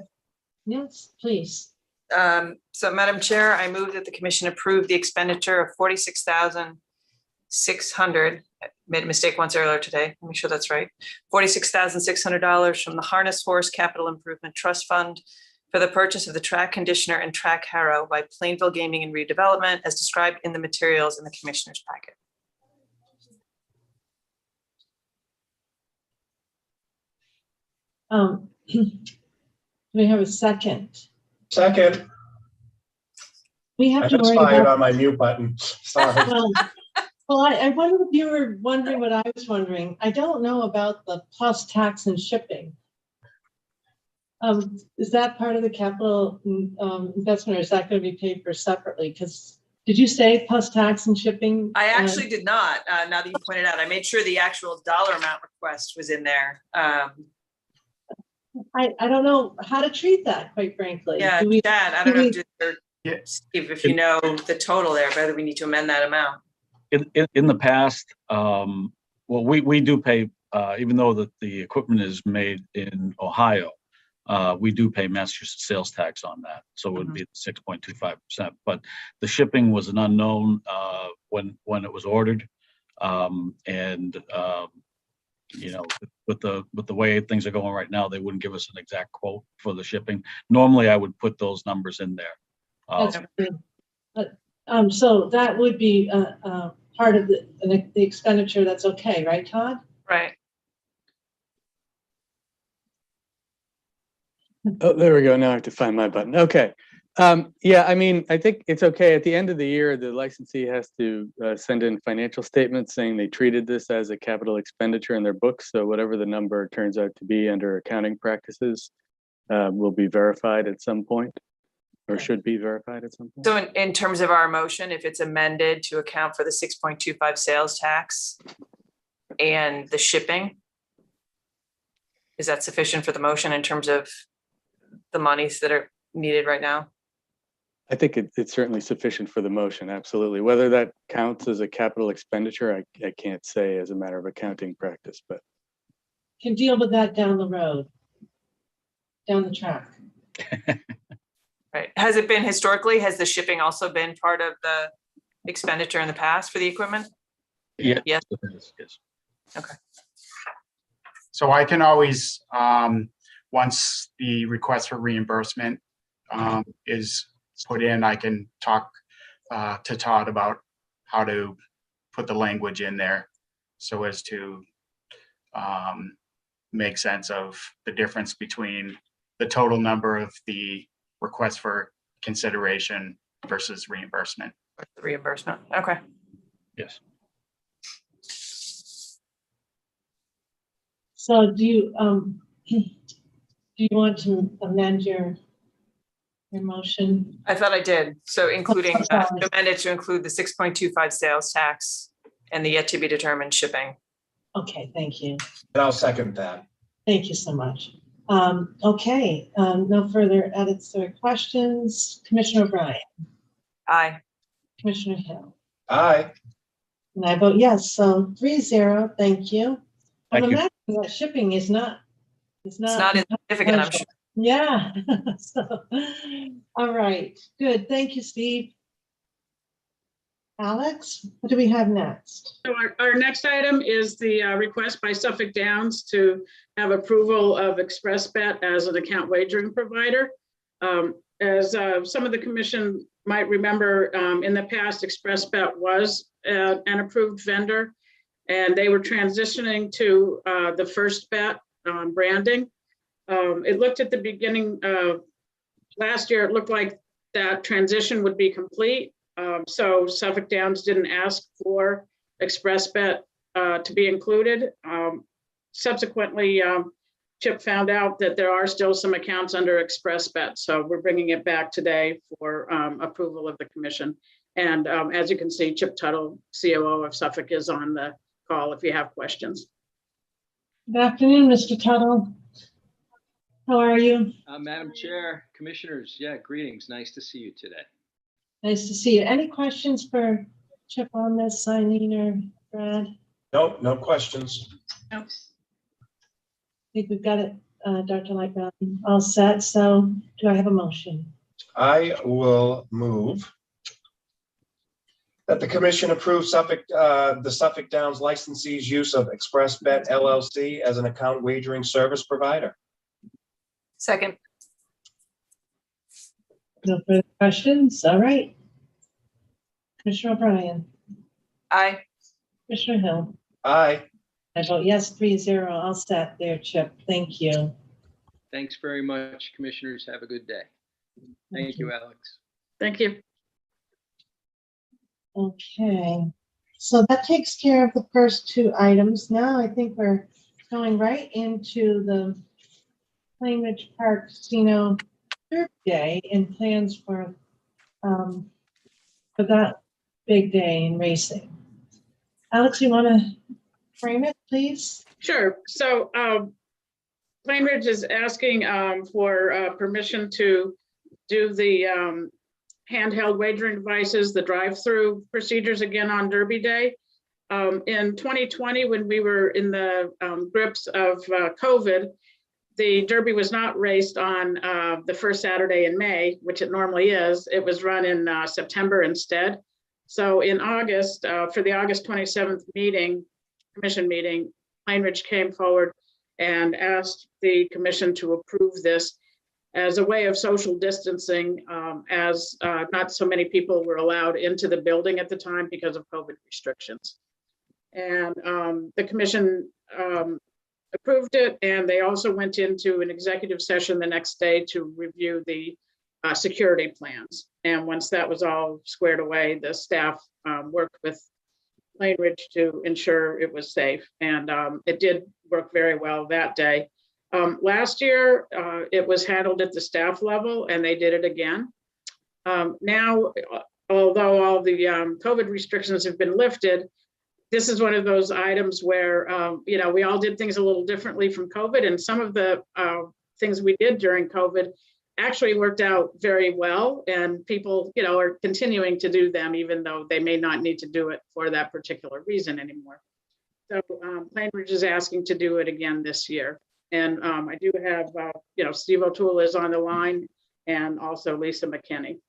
Yes, please. So Madam Chair, I move that the commission approve the expenditure of $46,600. Made a mistake once earlier today. Let me make sure that's right. $46,600 from the Harness Horse Capital Improvement Trust Fund for the purchase of the track conditioner and track harrow by Plainville Gaming and Redevelopment as described in the materials in the commissioner's packet. Do we have a second? Second. We have I to just worry fired about on my mute button. Sorry. Well, I wonder if you were wondering what I was wondering. I don't know about the plus tax and shipping. Is that part of the capital investment, or is that going to be paid for separately? Because did you say plus tax and shipping? I actually did not, now that you pointed out. I made sure the actual dollar amount request was in there. I don't know how to treat that, quite frankly. Yeah, Chad, I don't know Steve, if you know the total there, whether we need to amend that amount. In the past, well, we do pay, even though the equipment is made in Ohio, we do pay Massachusetts sales tax on that. So it would be 6.25%. But the shipping was an unknown when it was ordered. You know, with the way things are going right now, they wouldn't give us an exact quote for the shipping. Normally, I would put those numbers in there. That's good. So that would be part of the expenditure. That's okay, right, Todd? Right. Oh, there we go. Now I have to find my button. Okay. Yeah, I mean, I think it's okay. At the end of the year, the licensee has to send in financial statements saying they treated this as a capital expenditure in their books. So whatever the number turns out to be under accounting practices will be verified at some point, or should be verified at some point. So in terms of our motion, if it's amended to account for the 6.25 sales tax and the shipping, is that sufficient for the motion in terms of the monies that are needed right now? I think it's certainly sufficient for the motion, absolutely. Whether that counts as a capital expenditure, I can't say as a matter of accounting practice, but. Can deal with that down the road, down the track. Right. Has it been historically, has the shipping also been part of the expenditure in the past for the equipment? Yeah. Yes. Yes. Okay. So I can always, once the request for reimbursement is put in, I can talk to Todd about how to put the language in there so as to make sense of the difference between the total number of the request for consideration versus reimbursement. Reimbursement. Okay. Yes. So do you want to amend your motion? I thought I did. So including amended to include the 6.25 sales tax and the yet to be determined shipping. Okay, thank you. And I'll second that. Thank you so much. Okay, no further edits or questions. Commissioner O'Brien. Aye. Commissioner Hill. Aye. And I vote yes, so 3-0, thank you. Thank you. Imagine that shipping is not It's not insignificant, I'm sure. Yeah. So, all right, good. Thank you, Steve. Alex, what do we have next? So our next item is the request by Suffolk Downs to have approval of ExpressBet as an account wagering provider. As some of the commission might remember, in the past, ExpressBet was an approved vendor, and they were transitioning to the First Bet branding. It looked at the beginning of last year, it looked like that transition would be complete. So Suffolk Downs didn't ask for ExpressBet to be included. Subsequently, Chip found out that there are still some accounts under ExpressBet. So we're bringing it back today for approval of the commission. And as you can see, Chip Tuttle, COO of Suffolk, is on the call if you have questions. Good afternoon, Mr. Tuttle. How are you? Madam Chair, Commissioners, yeah, greetings. Nice to see you today. Nice to see you. Any questions for Chip on this, Eileen or Brad? Nope, no questions. No. I think we've got it, Dr. Lightbound, all set. So do I have a motion? I will move that the commission approves the Suffolk Downs licensee's use of ExpressBet LLC as an account wagering service provider. Second. No further questions? All right. Commissioner O'Brien. Aye. Commissioner Hill. Aye. I vote yes, 3-0. All set there, Chip. Thank you. Thanks very much, Commissioners. Have a good day. Thank you, Alex. Thank you. Okay, so that takes care of the first two items. Now I think we're going right into the Plain Ridge Park Casino Derby Day and plans for that big day in racing. Alex, you want to frame it, please? Sure. So Plain Ridge is asking for permission to do the handheld wagering devices, the drive-through procedures again on Derby Day. In 2020, when we were in the grips of COVID, the Derby was not raced on the first Saturday in May, which it normally is. It was run in September instead. So in August, for the August 27th meeting, commission meeting, Plain Ridge came forward and asked the commission to approve this as a way of social distancing, as not so many people were allowed into the building at the time because of COVID restrictions. And the commission approved it, and they also went into an executive session the next day to review the security plans. And once that was all squared away, the staff worked with Plain Ridge to ensure it was safe. And it did work very well that day. Last year, it was handled at the staff level, and they did it again. Now, although all the COVID restrictions have been lifted, this is one of those items where, you know, we all did things a little differently from COVID, and some of the things we did during COVID actually worked out very well, and people, you know, are continuing to do them, even though they may not need to do it for that particular reason anymore. So Plain Ridge is asking to do it again this year. And I do have, you know, Steve O'Toole is on the line, and also Lisa McKinney.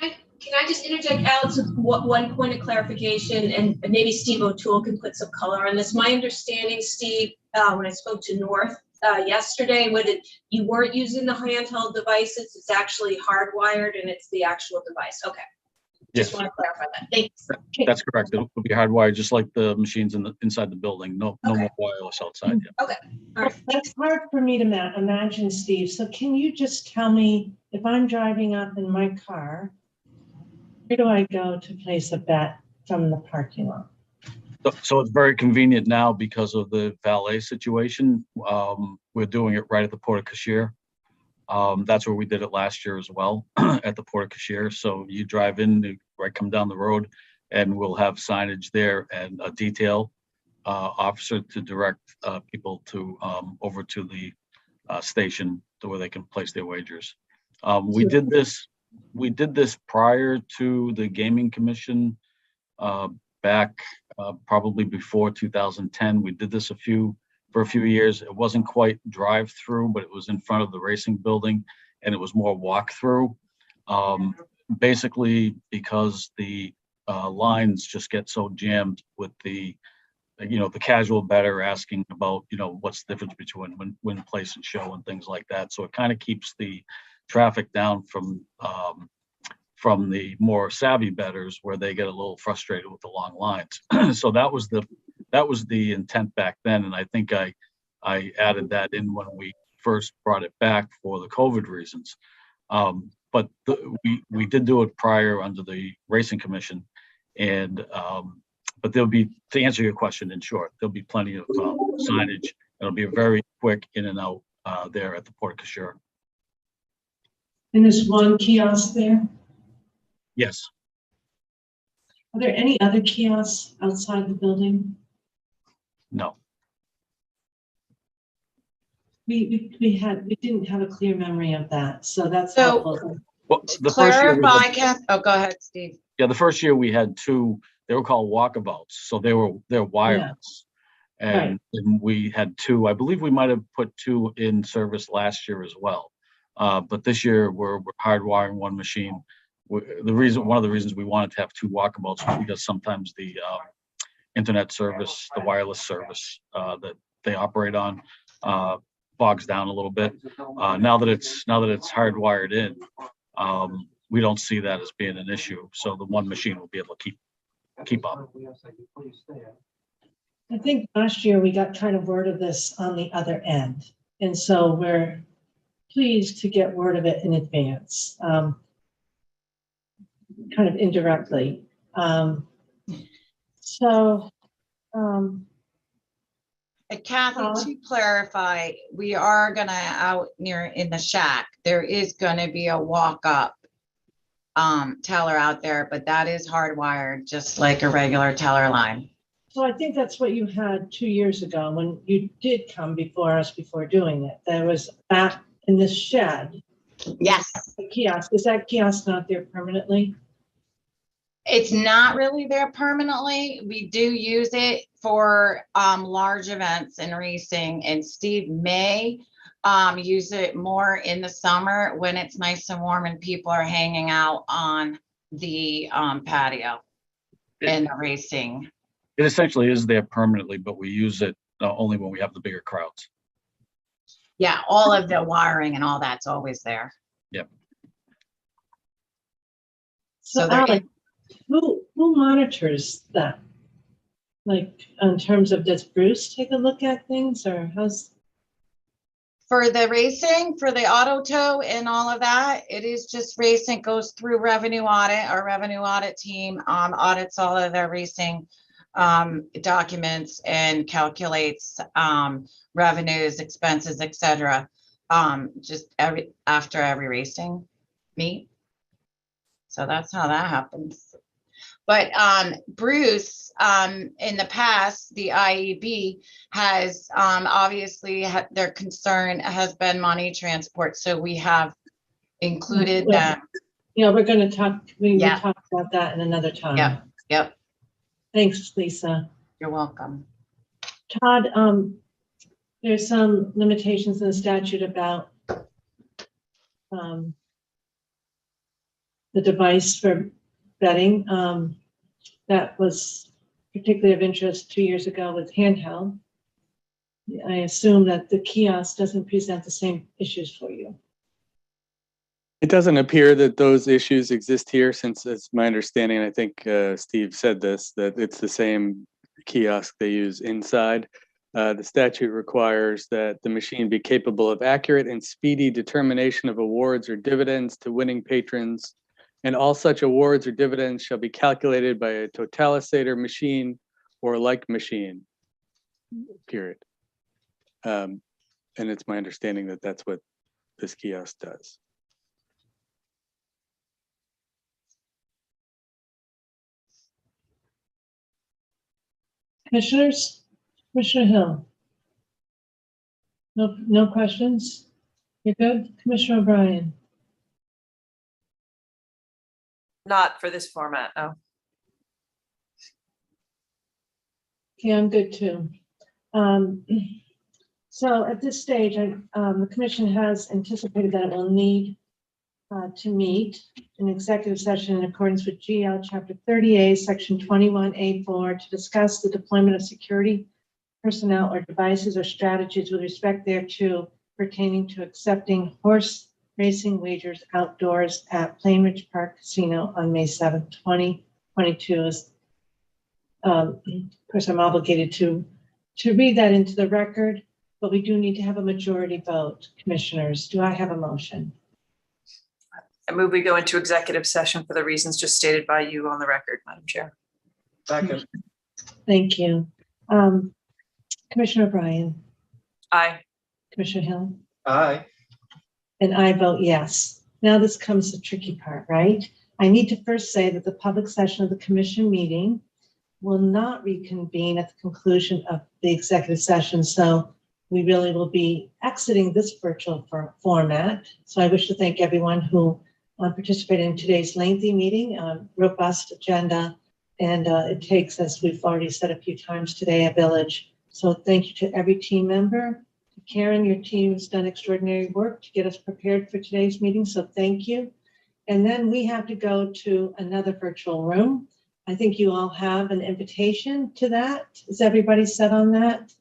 Can I just interject, Alex, with one point of clarification, and maybe Steve O'Toole can put some color on this. My understanding, Steve, when I spoke to North yesterday, you weren't using the handheld devices. It's actually hardwired, and it's the actual device. Okay. Just want to clarify that. Thanks. That's correct. It will be hardwired, just like the machines inside the building. No more wireless outside. Yeah. Okay. All right. It's hard for me to imagine, Steve. So can you just tell me, if I'm driving up in my car, where do I go to place a bet from the parking lot? So it's very convenient now because of the valet situation. We're doing it right at the Port Cashier. That's where we did it last year as well, at the Port Cashier. So you drive in, right, come down the road, and we'll have signage there and a detail officer to direct people to over to the station to where they can place their wagers. We did this prior to the Gaming Commission back probably before 2010. We did this for a few years. It wasn't quite drive-through, but it was in front of the racing building, and it was more walk-through. Basically, because the lines just get so jammed with the casual bettor asking about, what's the difference between win, place, and show and things like that. So it kind of keeps the traffic down from the more savvy bettors, where they get a little frustrated with the long lines. So that was the intent back then, and I think I added that in when we first brought it back for the COVID reasons. But we did do it prior under the Racing Commission, and but there'll be, to answer your question in short, there'll be plenty of signage. It'll be a very quick in and out there at the Port Cashier. And there's one kiosk there? Yes. Are there any other kiosks outside the building? No. We didn't have a clear memory of that, so that's So, helpful. Well, the first year we clarify, had- Kath, oh, go ahead, Steve. Yeah, the first year we had two. They were called walkabouts, so they're wireless, and we had two. I believe we might have put two in service last year as well, but this year we're hardwiring one machine. One of the reasons we wanted to have two walkabouts was because sometimes the internet service, the wireless service that they operate on, bogs down a little bit. Now that it's hardwired in, we don't see that as being an issue. So the one machine will be able to keep up. I think last year we got kind of word of this on the other end, and so we're pleased to get word of it in advance, kind of indirectly. Kathy, to clarify, we are gonna out near in the shack, there is gonna be a walk-up teller out there, but that is hardwired, just like a regular teller line. So I think that's what you had 2 years ago when you did come before us before doing it. There was that in this shed. Yes. The kiosk, is that kiosk not there permanently? It's not really there permanently. We do use it for large events and racing, and Steve may use it more in the summer when it's nice and warm and people are hanging out on the patio and the racing. It essentially is there permanently, but we use it only when we have the bigger crowds. Yeah, all of the wiring and all that's always there. Yep. So there Alex, who monitors that? Like in terms of, does Bruce take a look at things, or how's? For the racing, for the auto tow and all of that, it is just racing, goes through revenue audit. Our revenue audit team audits all of their racing documents and calculates revenues, expenses, etc. Just after every racing meet. So that's how that happens. But Bruce, in the past, the IEB has obviously their concern has been money transport. So we have included them. Yeah, we're going to talk. We will Yeah. talk about that in another time. Yep. Yep. Thanks, Lisa. You're welcome. Todd, there's some limitations in the statute about the device for betting. That was particularly of interest 2 years ago with handheld. I assume that the kiosk doesn't present the same issues for you. It doesn't appear that those issues exist here, since it's my understanding, and I think Steve said this, that it's the same kiosk they use inside. The statute requires that the machine be capable of accurate and speedy determination of awards or dividends to winning patrons, and all such awards or dividends shall be calculated by a totalisator machine or like machine, period. And it's my understanding that that's what this kiosk does. Commissioners, Commissioner Hill. No questions? You're good? Commissioner O'Brien. Not for this format, no. Okay, I'm good too. So at this stage, the commission has anticipated that it will need to meet an executive session in accordance with GL Chapter 30A, Section 21A4, to discuss the deployment of security personnel or devices or strategies with respect thereto pertaining to accepting horse racing wagers outdoors at Plain Ridge Park Casino on May 7th, 2022. Of course, I'm obligated to read that into the record, but we do need to have a majority vote. Commissioners, do I have a motion? I move we go into executive session for the reasons just stated by you on the record, Madam Chair. Second. Thank you. Commissioner O'Brien. Aye. Commissioner Hill. Aye. And I vote yes. Now this comes the tricky part, right? I need to first say that the public session of the commission meeting will not reconvene at the conclusion of the executive session. So we really will be exiting this virtual format. So I wish to thank everyone who participated in today's lengthy meeting, robust agenda, and it takes, as we've already said a few times today, a village. So thank you to every team member. Karen, your team has done extraordinary work to get us prepared for today's meeting, so thank you. And then we have to go to another virtual room. I think you all have an invitation to that. Is everybody set on that?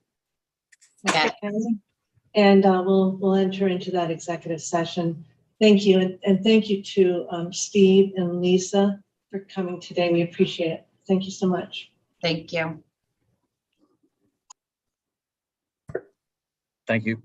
Yeah. And we'll enter into that executive session. Thank you, and thank you to Steve and Lisa for coming today. We appreciate it. Thank you so much. Thank you. Thank you.